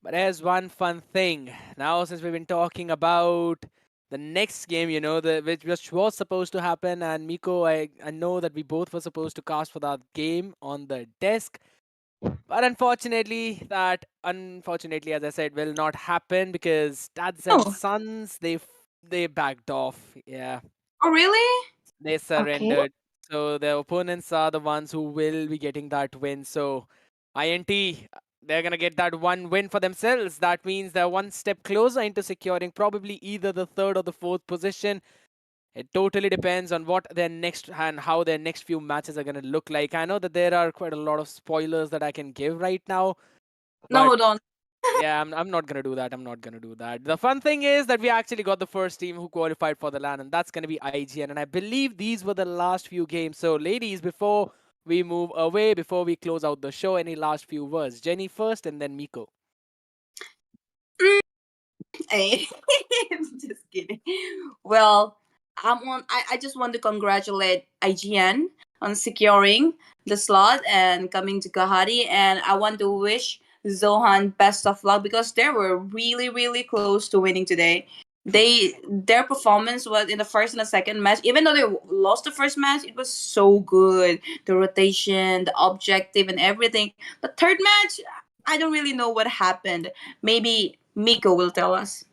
But there's one fun thing. Now, since we've been talking about the next game, which was supposed to happen, and Miko, I know that we both were supposed to cast for that game on the desk. But unfortunately, as I said, will not happen because Dads and Oh. Sons, they backed off. Yeah, Oh, really? they Okay. surrendered. So their opponents are the ones who will be getting that win. So INT, they're gonna get that one win for themselves. That means they're one step closer into securing probably either the third or the fourth position. It totally depends on what their next and how their next few matches are gonna look like. I know that there are quite a lot of spoilers that I can give right now, but No, don't. yeah, I'm not gonna do that. I'm not gonna do that. The fun thing is that we actually got the first team who qualified for the LAN, and that's gonna be IGN. And I believe these were the last few games. So, ladies, before we move away, before we close out the show, any last few words? Jenny first, and then Miko. Hey. Just kidding. Well, I just want to congratulate IGN on securing the slot and coming to Guwahati. And I want to wish ZoHunt best of luck because they were really, really close to winning today. Their performance was in the first and the second match. Even though they lost the first match, it was so good. The rotation, the objective, and everything. The third match, I don't really know what happened. Maybe Miko will tell us.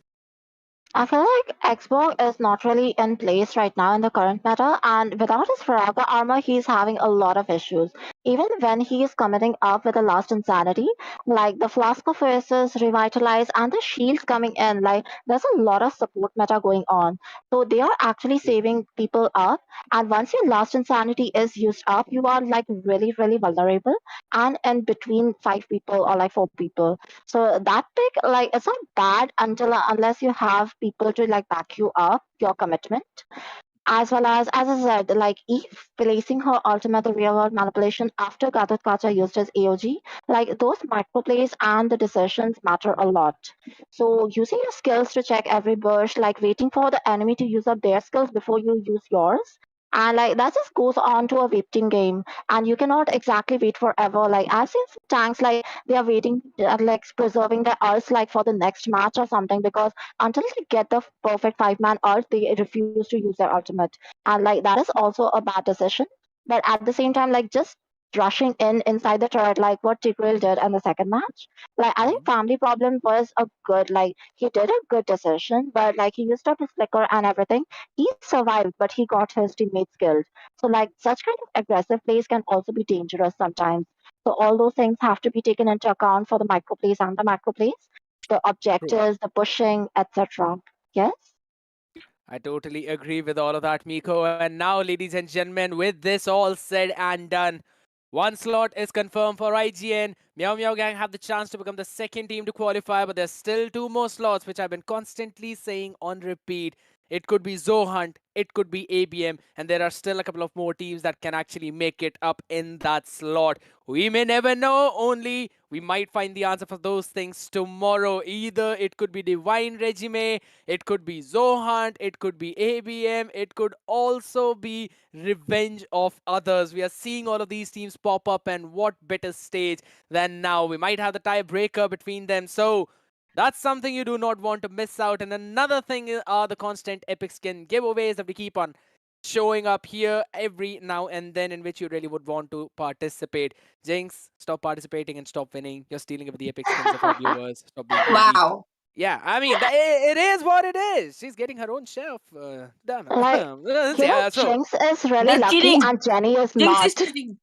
I feel like Xbox is not really in place right now in the current meta, and without his Foraga armor, he's having a lot of issues. Even when he is committing up with the last insanity, like the Flask of Aces, Revitalize, and the shields coming in, like there's a lot of support meta going on. So they are actually saving people up, and once your last insanity is used up, you are like really, really vulnerable, and in between 5 people or like 4 people. So that pick, like, it's not bad until unless you have people to like back you up your commitment. As well as I said, like Eve placing her ultimate the real world manipulation after Gatot Kacha used his AOG, like those micro plays and the decisions matter a lot. So using your skills to check every bush, like waiting for the enemy to use up their skills before you use yours. And like that just goes on to a waiting game, and you cannot exactly wait forever. Like I've seen some tanks like they are waiting, like preserving their ults like for the next match or something because until they get the perfect 5-man ult, they refuse to use their ultimate. And like that is also a bad decision. But at the same time, like just rushing in inside the turret, like what Tigreal did in the second match. Like I think Family Problem was a good, like he did a good decision, but like he used up his flicker and everything. He survived, but he got his teammates killed. So like such kind of aggressive plays can also be dangerous sometimes. So all those things have to be taken into account for the micro plays and the macro plays, the objectives, the pushing, etc. Yes. I totally agree with all of that, Miko. And now, ladies and gentlemen, with this all said and done, one slot is confirmed for IGN. Meow Meow Gang have the chance to become the second team to qualify, but there's still 2 more slots, which I've been constantly saying on repeat. It could be ZoHunt, it could be ABM, and there are still a couple of more teams that can actually make it up in that slot. We may never know, only we might find the answer for those things tomorrow. Either it could be Divine Regime, it could be ZoHunt, it could be ABM, it could also be Revenge of Others. We are seeing all of these teams pop up, and what better stage than now? We might have the tiebreaker between them. So that's something you do not want to miss out. And another thing are the constant epic skin giveaways that we keep on showing up here every now and then, in which you really would want to participate. Jinx, stop participating and stop winning. You're stealing the epic skins of our viewers. Stop being greedy. Wow. Yeah, I mean, it is what it is. She's getting her own share of damn it. Like, Yeah, so Jinx is really That's lucky cheating. and Jenny is Jinx not. is cheating.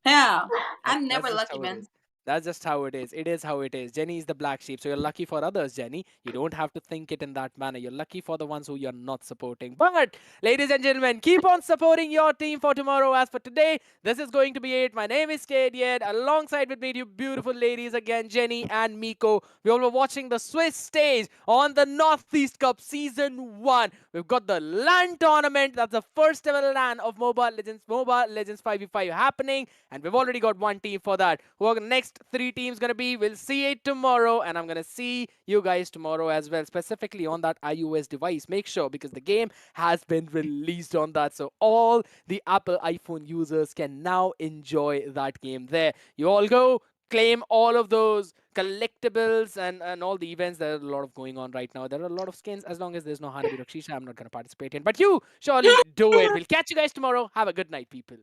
Yeah. I'm that's never just lucky, how it is. man. That's just how it is. It is how it is. Jenny is the black sheep. So you're lucky for others, Jenny. You don't have to think it in that manner. You're lucky for the ones who you're not supporting. But, ladies and gentlemen, keep on supporting your team for tomorrow. As for today, this is going to be it. My name is Skadiet. Alongside with me, you beautiful ladies again, Jenny and Miko. We all were watching the Swiss stage on the Northeast Cup Season 1. We've got the LAN tournament. That's the first ever LAN of MOBA Legends 5v5 happening. And we've already got one team for that. Who are the next 3 teams going to be? We'll see it tomorrow. And I'm going to see you guys tomorrow as well. Specifically on that iOS device. Make sure, because the game has been released on that. So all the Apple iPhone users can now enjoy that game there. You all go claim all of those collectibles and all the events. There are a lot of going on right now. There are a lot of skins. As long as there's no Hanabi Rakshisha, I'm not going to participate in. But you surely do it. We'll catch you guys tomorrow. Have a good night, people.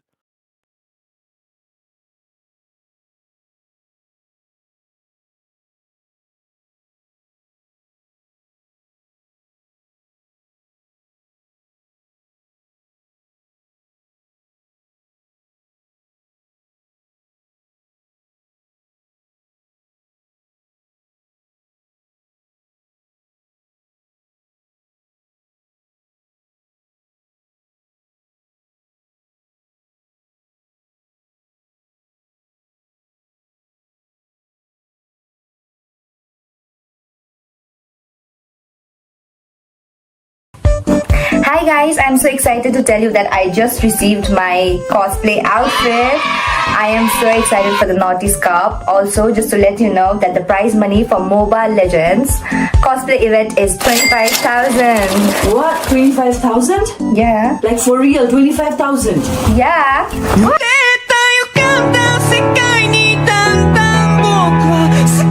Hi guys, I'm so excited to tell you that I just received my cosplay outfit. I am so excited for the Naughties Cup. Also, just to let you know that the prize money for MOBA Legends cosplay event is 25,000. What? 25,000? Yeah. Like for real, 25,000? Yeah. What?